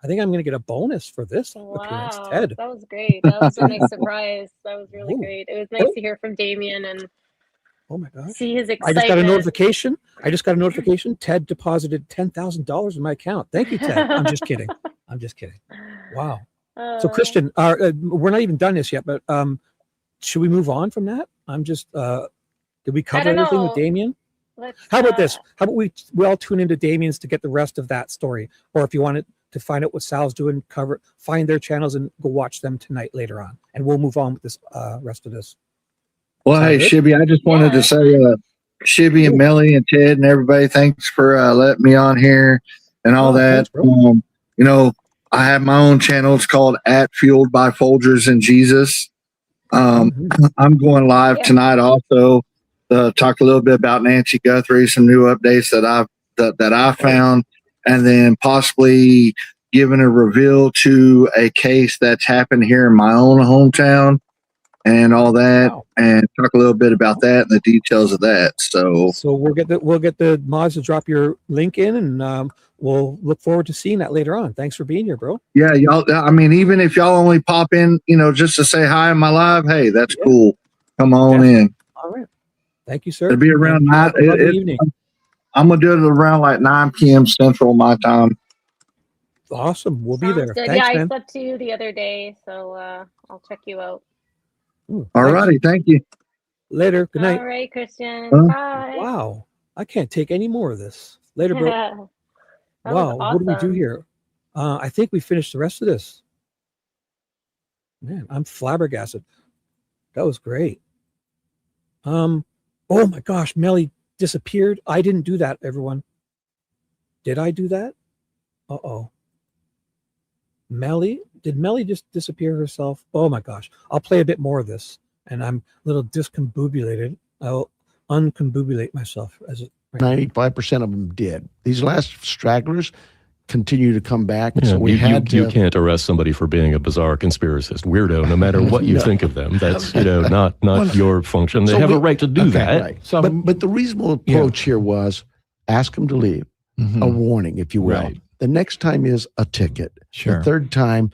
I think I'm going to get a bonus for this appearance, Wow, Ted. that was great. That was a nice surprise. That was really Ooh. great. It was nice to hear from Damian and Oh my gosh. see his I just got a excitement. notification. Ted deposited $10,000 in my account. Thank you, Ted. I'm just kidding. I'm just kidding. Wow. So Christian, we're not even done this yet, but should we move on from that? I'm just did we cover don't everything with know. Damian? Let's, How about this? How about we all tune into Damian's to get the rest of that story? Or if you wanted to find out what Sal's doing, find their channels and go watch them tonight later on. And we'll move on with this rest of this. Well, hey, good? Shibby, I just wanted to say, Shibby and Melly and Ted and everybody, thanks for letting me on here and all that. Thanks, you know, I have my own channel. It's called Fueled by Folgers and Jesus. I'm going live tonight also to talk a little bit about Nancy Guthrie, some new updates that I found, and then possibly giving a reveal to a case that's happened here in my own hometown and all that, and talk a little bit about that and the details of that. So we'll get the mods to drop your link in, and we'll look forward to seeing that later on. Thanks for being here, bro. yeah, y'all. I mean, even if y'all only pop in, just to say hi in my live, hey, that's cool. Come on in. All right. Thank you, sir. It'll be around 9. Evening. I'm gonna do it around like 9 p.m. Central my time. Awesome. We'll be Sounds there. good. Thanks, Yeah, I man. slept too the other day, so I'll check you out. All righty. Thank you. Later. Good night. All right, Christian. Huh? Bye. Wow. I can't take any more of this. Later, bro. That was Wow. What do we do awesome. here? I think we finished the rest of this. Man, I'm flabbergasted. That was great. Oh my gosh, Melly disappeared. I didn't do that, everyone. Did I do that? Uh-oh. Did Melly just disappear herself? Oh my gosh. I'll play a bit more of this, and I'm a little discombobulated. I'll uncombobulate myself as it 95% of them did. These last stragglers continue to come back. Yeah, So we you can't arrest somebody for being a bizarre conspiracist weirdo, no matter what you No. think of them. That's not your function. They So have a we- right to do okay, that. right. But the reasonable approach here was ask them to leave, a warning, if you will. Right. The next time is a ticket. Sure. The third time,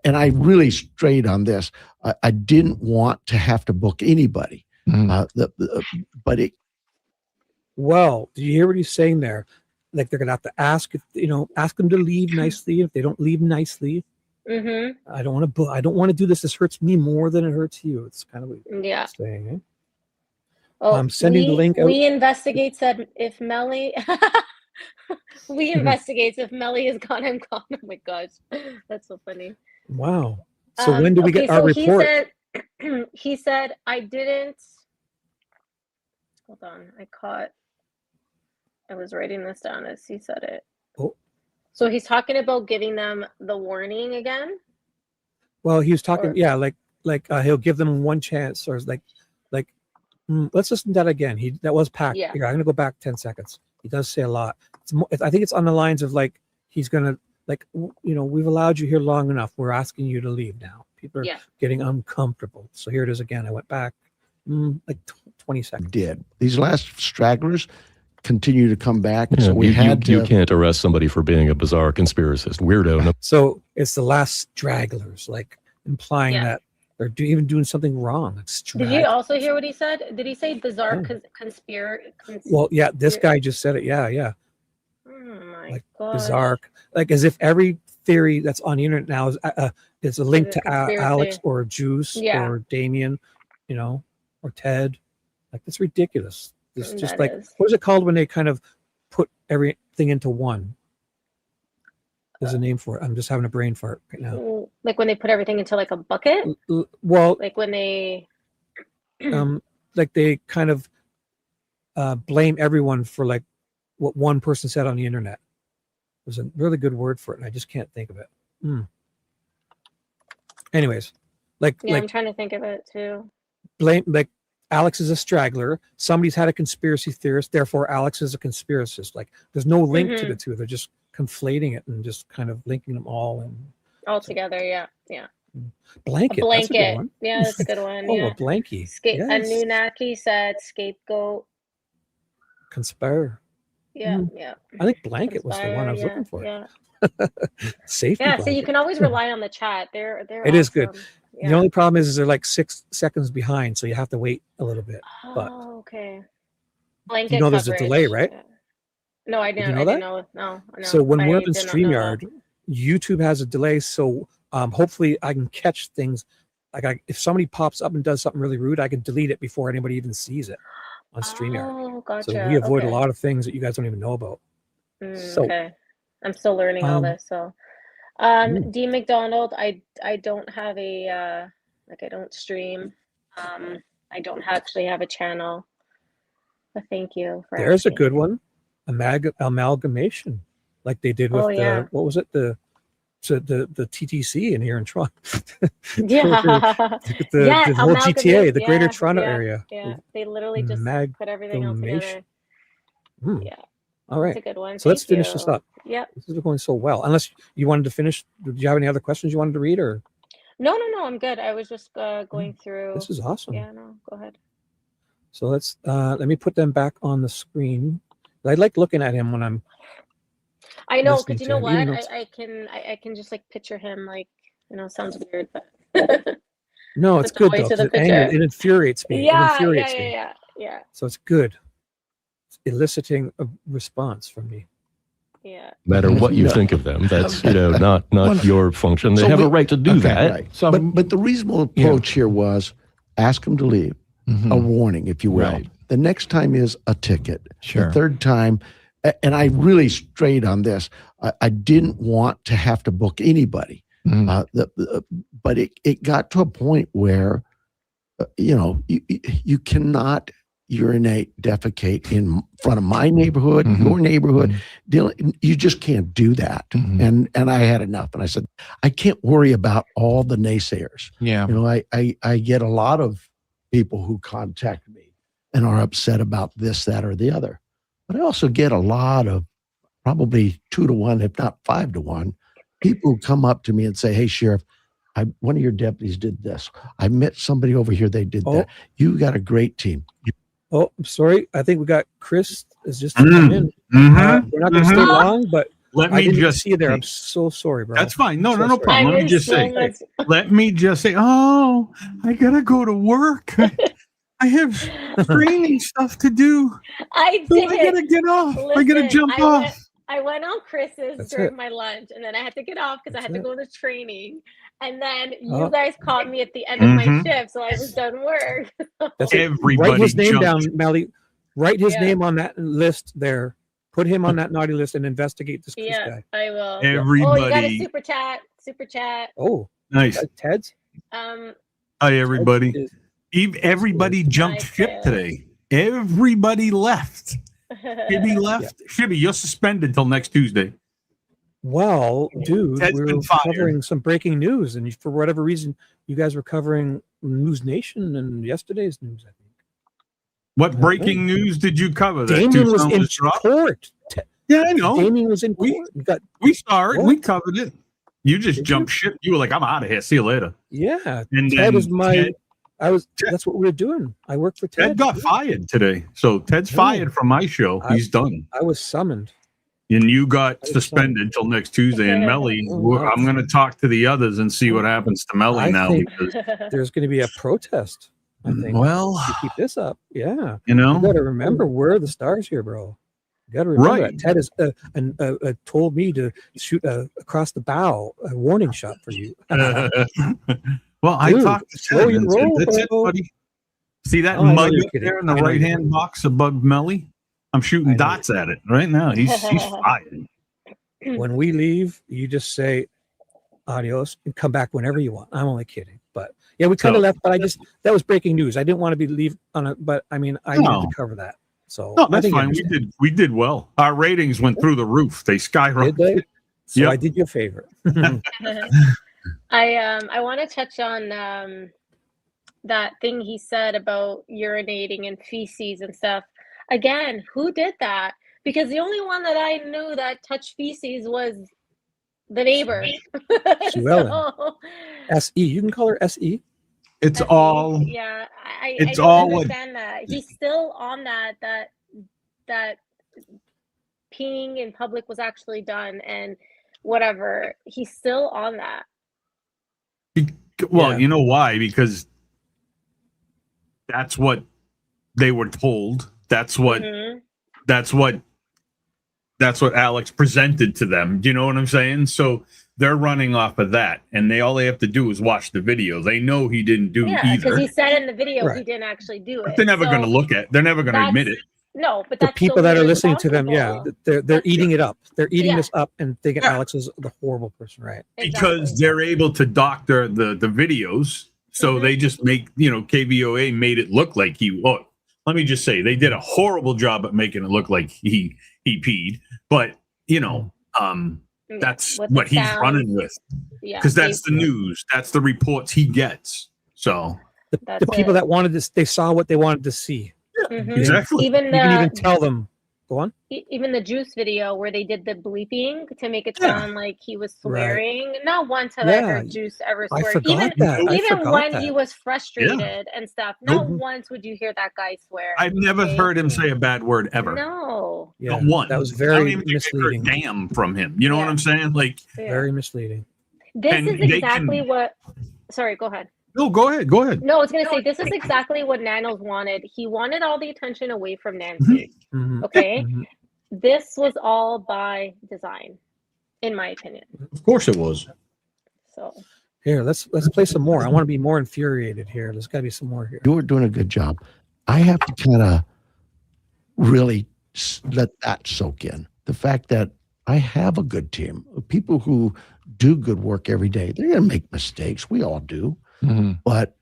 and I really strayed on this. I didn't want to have to book anybody. But it. Well, do you hear what he's saying there? Like they're gonna have to ask ask them to leave nicely. If they don't leave nicely, Mm-hmm. I don't want to do this. This hurts me more than it hurts you. It's kind of what Yeah. he's saying. Eh? Oh, I'm sending the link out. We investigate said if Melly we investigate if Melly is gone, I'm gone. Oh my gosh. That's so funny. Wow. So when do we get our report? He said I didn't hold on. I was writing this down as he said it. Oh. So he's talking about giving them the warning again. Well, he was talking, he'll give them one chance, or let's listen to that again. That was packed. Yeah. Here, I'm gonna go back 10 seconds. He does say a lot. I think it's on the lines of he's gonna like, we've allowed you here long enough. We're asking you to leave now. People are Yeah. getting uncomfortable. So here it is again. I went back like 20 seconds. Did these last stragglers continue to come back? Yeah, So we you can't arrest somebody for being a bizarre conspiracist weirdo. No. So it's the last stragglers, like implying Yeah. that they're even doing something wrong. It's Did you also hear what he said? Did he say bizarre Yeah. conspiracy? Well, yeah, this guy just said it. Yeah. Oh my Like god. bizarre, like as if every theory that's on the internet now is a link Is to a conspiracy. Alex or Juice Yeah. or Damian, or Ted. Like it's ridiculous. It's just That like is. what is it called when they kind of put everything into one? There's a name for it. I'm just having a brain fart right now. Like when they put everything into like a bucket? Well, Like when they like they kind of blame everyone for like what one person said on the internet. There's a really good word for it, and I just can't think of it. Anyways, I'm like trying to think of it too. blame, like Alex is a straggler. Somebody's had a conspiracy theorist, therefore Alex is a conspiracist. Like there's no link to the two. They're just conflating it and just kind of linking them all and All together, yeah. blanket. A That's a good blanket. one. Yeah, that's a good one. Oh, Yeah. a blankie. Yes. Anunnaki said scapegoat. Conspire. Yeah, Mm. yeah. I think blanket was the one I was Conspire, looking for. Yeah. Safety Yeah, so you blanket. can always rely on the chat. They're It is good. awesome. The only problem is they're like 6 seconds behind, so you have to wait a little bit. But Oh, okay. Blanket there's a delay, right? Yeah. No, I Did didn't. you know I didn't that? know. No, no. So when we're I in did not know that. StreamYard, YouTube has a delay. So hopefully I can catch things. Like if somebody pops up and does something really rude, I can delete it before anybody even sees it on StreamYard. Oh, gotcha. So we avoid Okay. a lot of things that you guys don't even know about. So Okay. I'm still learning all this. So, D McDonald, I don't have a I don't stream. I don't actually have a channel. But thank you for there's a asking. good one, amalgamation, like they did with Oh, yeah. the what was it the TTC in here in Toronto. Yeah. the whole GTA, the Greater Toronto yeah, area. Yeah. They literally just put everything all together. Yeah. All right. That's a good one. So let's Thank finish this you. up. Yep. This is going so well. Unless you wanted to finish, did you have any other questions you wanted to read, or? No, I'm good. I was just going through. This is awesome. Yeah, no, go ahead. So let's let me put them back on the screen. I like looking at him when I'm. I know, listening because you to know him, what? even though I can just like picture him like, sounds weird, but no, it's With the good though. voice of 'Cause the it angers, picture. it infuriates me. It yeah, infuriates me. yeah. So it's good. It's eliciting a response from me. Yeah. No matter what you think of them, that's not your function. They So have we- a right to do okay, that. right. But the reasonable approach here was ask them to leave, a warning, if you will. Right. The next time is a ticket. Sure. The third time, and I really strayed on this. I didn't want to have to book anybody, but it got to a point where, you cannot urinate, defecate in front of my neighborhood, your neighborhood. Dylan, you just can't do that. And I had enough. And I said, I can't worry about all the naysayers. Yeah. I get a lot of people who contact me and are upset about this, that, or the other. But I also get a lot of probably 2 to 1, if not 5 to 1, people who come up to me and say, hey, Sheriff, one of your deputies did this. I met somebody over here. They did that. You got a great team. Oh, I'm sorry. I think we got Chris is just come in. We're not going to stay long, but Let I me didn't just see you there. I'm so sorry, bro. That's fine. No, I'm no, so no sorry. problem. Let me just say, oh, I gotta go to work. I have training stuff to do. I So did. I gotta get off. I gotta Listen, jump off. I went on Chris's That's during it. my lunch, and then I had to get off because I had to it. go to training. And then you Oh. guys caught me at the end of my Mhm. shift, so I was done work. That's it. Write Everybody his name jumped. down, Melly. Write his Yeah. name on that list there. Put him on that naughty list and investigate this Yeah, guy. I will. Oh, you got a Everybody. super chat. Super chat. Oh, Nice. Ted's. Um, Hi, everybody. Everybody jumped Nice, ship today. Everybody left. Shibby left. Shibby, you're suspended till next Tuesday. Well, dude, Ted's we're been fired. covering some breaking news, and for whatever reason, you guys were covering News Nation and yesterday's news. I think. What breaking news did you cover? That Damian was Tucson in dropped? court. Yeah, I know. Damian was in court. We saw it. What? We covered it. You just Did jumped ship. You were like, I'm out of here. See you later. Yeah. And Ted then is my. Ted, That's what we were doing. I worked for Ted. Ted got fired today. So Ted's fired from my show. He's done. I was summoned. And you got suspended until next Tuesday. And Melly, I'm going to talk to the others and see what happens to Melly I now. think Because there's going to be a protest. I think. Well, if you keep this up, yeah. You know, you got to remember we're the stars here, bro. You got to remember Right. that. Ted has told me to shoot across the bow a warning shot for you. well, I Dude, talked to slow Ted your and said, roll, that's it, bro. buddy. See that Oh, I know mug you're up kidding. there in the I know right you're hand box above Melly? I'm shooting dots at it right now. He's fired. When we leave, you just say adios and come back whenever you want. I'm only kidding, but yeah, we kind of left. But that was breaking news. I didn't want to be leave on it, but I mean, I needed No. to cover that. So No, I that's think you fine. understand. We did well. Our ratings went through the roof. They skyrocketed. Did they? So Yep. I did you a favor. I want to touch on that thing he said about urinating and feces and stuff. Again, who did that? Because the only one that I knew that touched feces was the neighbor. Sue Ellen. SE. You can call her SE. It's all. Yeah, I It's don't all what- understand that. He's still on that peeing in public was actually done and whatever. He's still on that. Well, you know why? Because that's what they were told. That's what Mhm. that's what Alex presented to them. Do you know what I'm saying? So they're running off of that, and all they have to do is watch the video. They know he didn't do Yeah, either. because he said in the video Right. he didn't actually do it. But they're never So going to look at. They're never going to that's- admit it. No, but The that's people still that are being listening to them, yeah, responsible. they're eating it up. They're eating Yeah. this up and thinking Alex is the horrible person, right? Because they're able to doctor the videos, so they just make KVOA made it look like he. Oh, let me just say they did a horrible job at making it look like he peed, but that's With what the he's sound. running with, Yeah, because that's the news, that's the reports he gets. So The people that wanted this, they saw what they wanted to see. Mhm. Exactly. Even You can the even tell them. Go on. even the juice video where they did the bleeping to make it sound like he was swearing. Not once have I Yeah, heard Juice ever I swear. forgot Even that. I even forgot when that. he was frustrated and stuff, not Nope. once would you hear that guy swear. I've never okay? heard him say a bad word ever. No. Yeah, Not once. that was I don't very even think I've heard misleading. damn from him. You know what I'm saying? Like, Very misleading. This And is they exactly can- what. Sorry, go ahead. no, go ahead. Go ahead. No, I was gonna say this is exactly what Nanos wanted. He wanted all the attention away from Nancy. Mhm. Okay, Mhm. this was all by design, in my opinion. Of course it was. So Here, let's play some more. I want to be more infuriated here. There's got to be some more here. You were doing a good job. I have to kind of really let that soak in. The fact that I have a good team of people who do good work every day. They're going to make mistakes. We all do. Mhm. But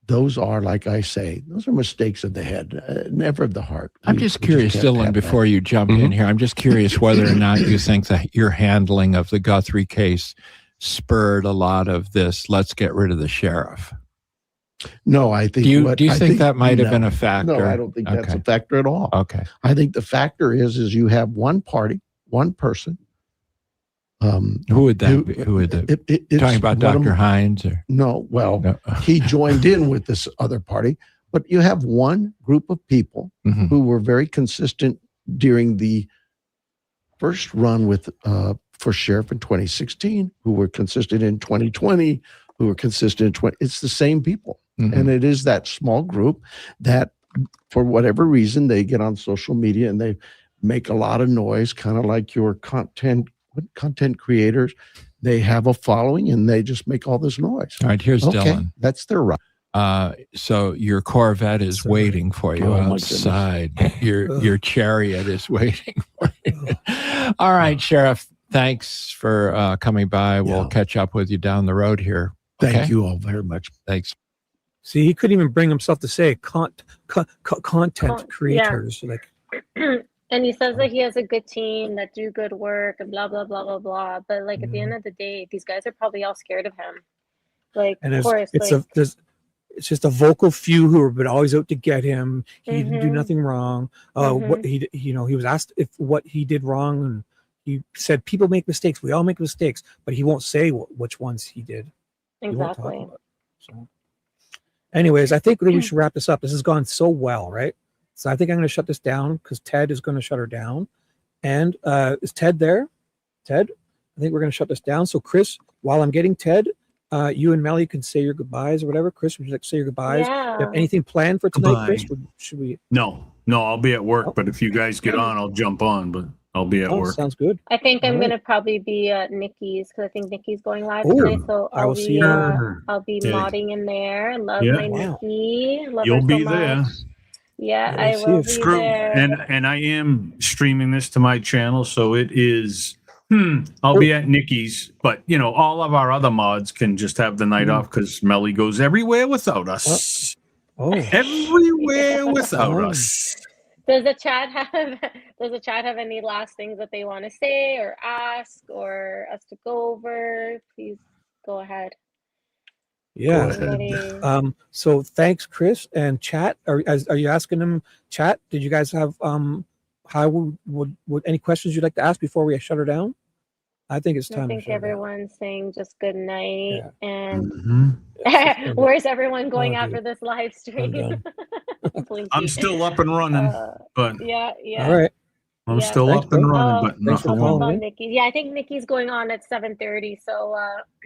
those are, like I say, those are mistakes of the head, never of the heart. I'm We- just we curious, can't Dylan, have before you jump in here, I'm just curious whether or not you think that your handling of the Guthrie case spurred a lot of this, let's get rid of the sheriff. No, I think. Do you what- do you I think that might have no. been a factor? No, I don't think that's a Okay. factor at all. Okay. I think the factor is you have one party, one person. Who would that be? Who would that? It's Talking about one of Dr. my- Hines? Or? No, well, No. he joined in with this other party, but you have one group of people Mhm. who were very consistent during the first run with for sheriff in 2016, who were consistent in 2020, who were consistent in 20. It's the same people, Mhm. and it is that small group that, for whatever reason, they get on social media and they make a lot of noise, kind of like your content creators. They have a following and they just make all this noise. All right, here's Okay, Dylan. that's their right. So your Corvette is waiting for you Oh, my goodness. outside. Your chariot is waiting for you. All right, Sheriff. Thanks for coming by. We'll catch up with you down the road here. Thank Okay? you all very much. Thanks. See, he couldn't even bring himself to say content yeah. creators. Like, and he says that he has a good team that do good work and blah blah blah blah blah. But like at the end of the day, these guys are probably all scared of him. Like, and of course, it's like, it's just a vocal few who have been always out to get him. He didn't do Mhm. nothing wrong. What he, he was asked if what he did wrong, and he said, "People make mistakes. We all make mistakes," but he won't say which ones he did. He won't talk Exactly. about it. So, anyways, I think that we should wrap this up. This has gone so well, right? So I think I'm going to shut this down because Ted is going to shut her down. And is Ted there? Ted, I think we're going to shut this down. So Chris, while I'm getting Ted, you and Melly can say your goodbyes or whatever. Chris, would you like to say your goodbyes? Do you have Yeah. anything planned for tonight, Goodbye. Chris? Should we? No, I'll be at work, but if you guys get on, I'll jump on, but I'll be at Oh, work. sounds good. I think I'm All right. gonna probably be at Nikki's because I think Nikki's going live Oh, tonight. So I will see you there. I'll be Okay. modding in there. Love Yeah. my Wow. Nikki. Love You'll her so be there. much. Yeah, Yeah, I we'll see will you. be Screw there. and I am streaming this to my channel, so it is I'll be at Nikki's, but all of our other mods can just have the night off because Melly goes everywhere without us. Oh, Everywhere without Oh. us. Does the chat have any last things that they want to say or ask or us to go over? Please go ahead. yeah. Anybody? So thanks, Chris and chat. Are you asking them? Chat, did you guys have how would any questions you'd like to ask before we shut her down? I think it's I time to think shut her down. everyone's saying just good night. And Mhm. where's everyone going Oh, after dude. this live stream? done. Blinky. I'm still up and running, but Yeah, yeah. All right. I'm Yeah. still Thanks, up and bro. running, but Thanks for nothing calling wrong. in. Nikki. Yeah, I think Nikki's going on at 7:30. So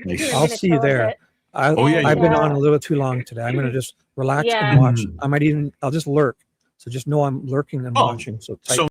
Nice. I'm I'll gonna see you chill a there. bit. Oh, yeah, I've you been will. on a little too long today. I'm gonna just relax Yeah. and watch. I'll just lurk. So just know I'm lurking and Oh, watching. So so